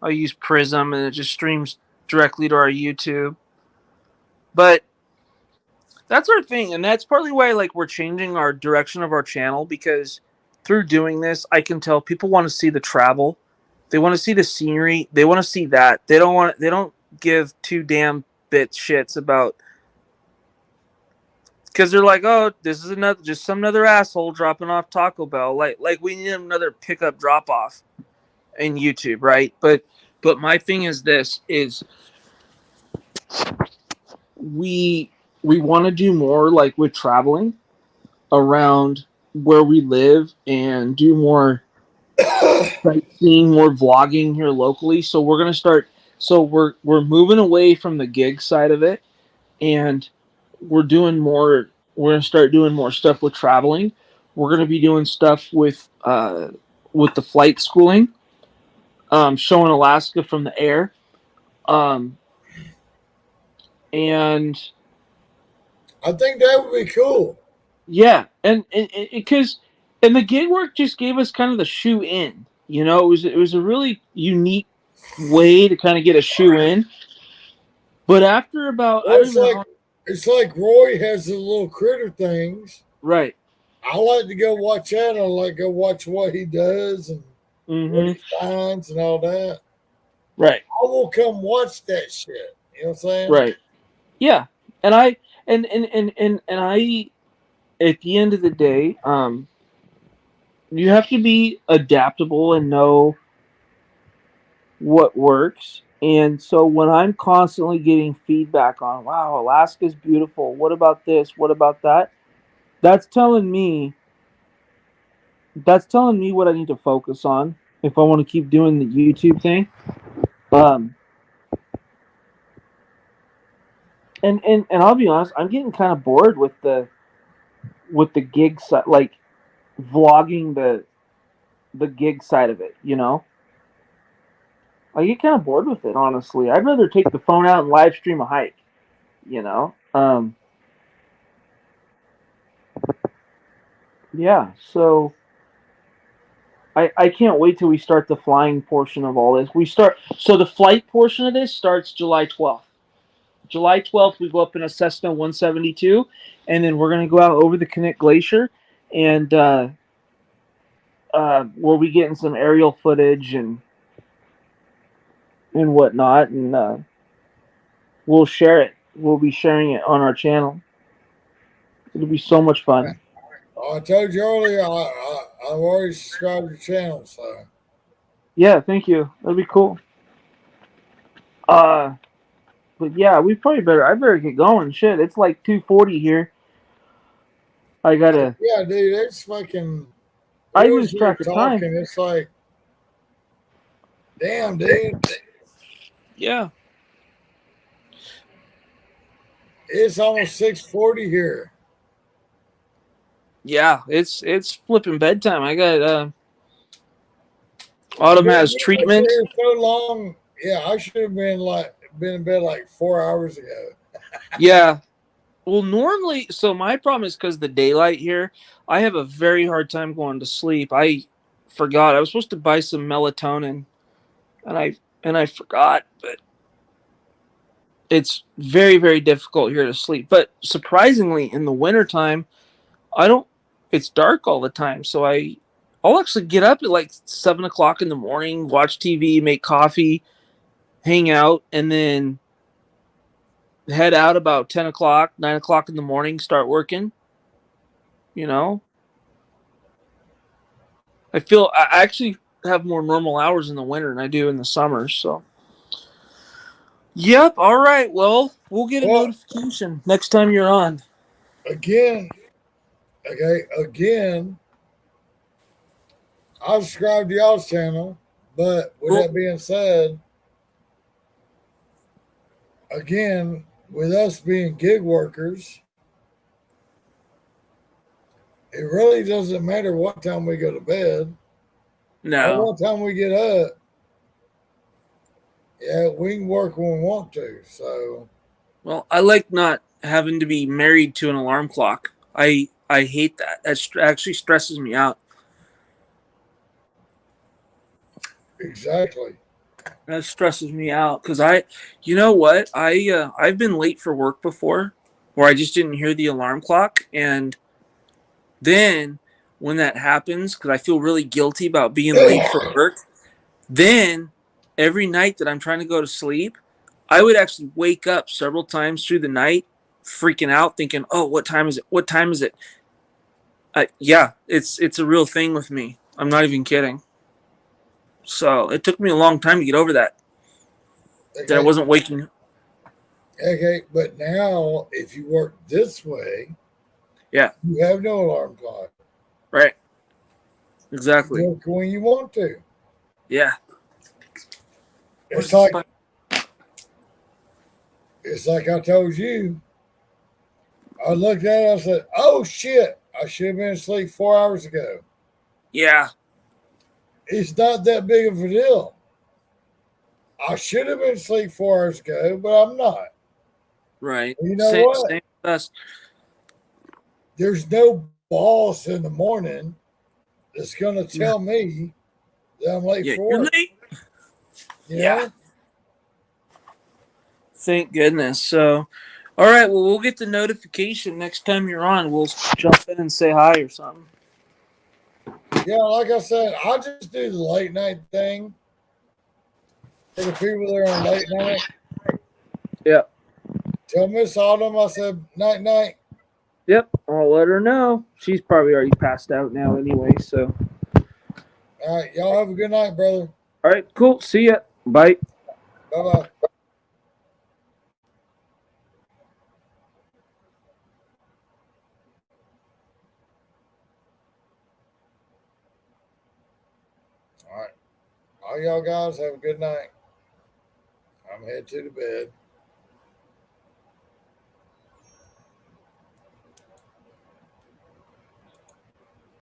I use Prism and it just streams directly to our YouTube. But that's our thing, and that's partly why like we're changing our direction of our channel, because through doing this, I can tell people want to see the travel, they want to see the scenery, they want to see that. They don't give two damn bit shits about, because they're like, oh, this is some other asshole dropping off Taco Bell. Like we need another pickup drop off in YouTube, right? But my thing is this is we want to do more like with traveling around where we live and do more sightseeing, more vlogging here locally. So we're gonna start. So we're moving away from the gig side of it, and we're doing more. We're gonna start doing more stuff with traveling. We're gonna be doing stuff with the flight schooling, showing Alaska from the air, and I think that would be cool. yeah, and because and the gig work just gave us kind of the shoe in. You know, it was a really unique way to kind of get a shoe in. But after about I Well, don't know, it's like Roy has the little critter things. right? I like to go watch that. I like to go watch what he does and what he Mm-hmm. finds and all that. Right, I will come watch that shit. You know what I'm saying? right. Yeah, and I and I at the end of the day, you have to be adaptable and know what works. And so when I'm constantly getting feedback on, wow, Alaska's beautiful, what about this, what about that, that's telling me what I need to focus on if I want to keep doing the YouTube thing. And I'll be honest, I'm getting kind of bored with the gig side, like vlogging the gig side of it, you know? I get kind of bored with it, honestly. I'd rather take the phone out and live stream a hike, you know? Yeah, so I can't wait till we start the flying portion of all this. So the flight portion of this starts July 12th. July 12th, we go up in a Cessna 172, and then we're going to go out over the Knik Glacier, and we'll be getting some aerial footage and whatnot, and we'll share it. We'll be sharing it on our channel. It'll be so much fun. I told you earlier, I've already subscribed to your channel, so. Yeah, thank you. That'd be cool. But yeah, I better get going. Shit, it's like 2:40 here. I gotta. Yeah, dude, it's fucking. I as lose we track were of time. It's like, damn, dude. Yeah. It's almost 6:40 here. Yeah, it's flipping bedtime. I got Autumn has I've been treatment. here so long. Yeah, I should have been in bed like 4 hours ago. Yeah. Well, normally, so my problem is because the daylight here, I have a very hard time going to sleep. I forgot I was supposed to buy some melatonin, and I forgot, but it's very, very difficult here to sleep. But surprisingly, in the wintertime, I don't. It's dark all the time, so I'll actually get up at like 7 o'clock in the morning, watch TV, make coffee, hang out, and then head out about 10 o'clock, 9 o'clock in the morning, start working. You know, I actually have more normal hours in the winter than I do in the summer. So, yep. All right. Well, we'll get a Well, notification next time you're on. again, again, I'll subscribe to y'all's channel. But with Cool. that being said, again, with us being gig workers, it really doesn't matter what time we go to bed or No. what time we get up. Yeah, we can work when we want to. So, Well, I like not having to be married to an alarm clock. I hate that. That actually stresses me out. exactly. That stresses me out because you know what? I've been late for work before, where I just didn't hear the alarm clock, and then when that happens, because I feel really guilty about being late for work, then every night that I'm trying to go to sleep, I would actually wake up several times through the night, freaking out, thinking, "Oh, what time is it? What time is it?" Yeah, it's a real thing with me. I'm not even kidding. So it took me a long time to get over that. That I Okay. wasn't waking. Okay. But now, if you work this way, Yeah, you have no alarm clock. right. You Exactly. work when you want to. Yeah. It's like I told you. I looked at it, I said, "Oh shit, I should have been asleep 4 hours ago." Yeah. It's not that big of a deal. I should have been asleep 4 hours ago, but I'm not. Right. You know Same, what? same with us. There's no boss in the morning that's going to Yeah. tell me that I'm late Yeah, for you're work. late. You Yeah. know? Thank goodness. So, all right. Well, we'll get the notification next time you're on. We'll jump in and say hi or something. Yeah, like I said, I just do the late night thing for the people that are on late night. Yeah. Tell Miss Autumn I said night night. Yep. I'll let her know. She's probably already passed out now anyway. So, All right, y'all have a good night, brother. all right. Cool. See ya. Bye. Bye bye. All right. All y'all guys have a good night. I'm headed to the bed.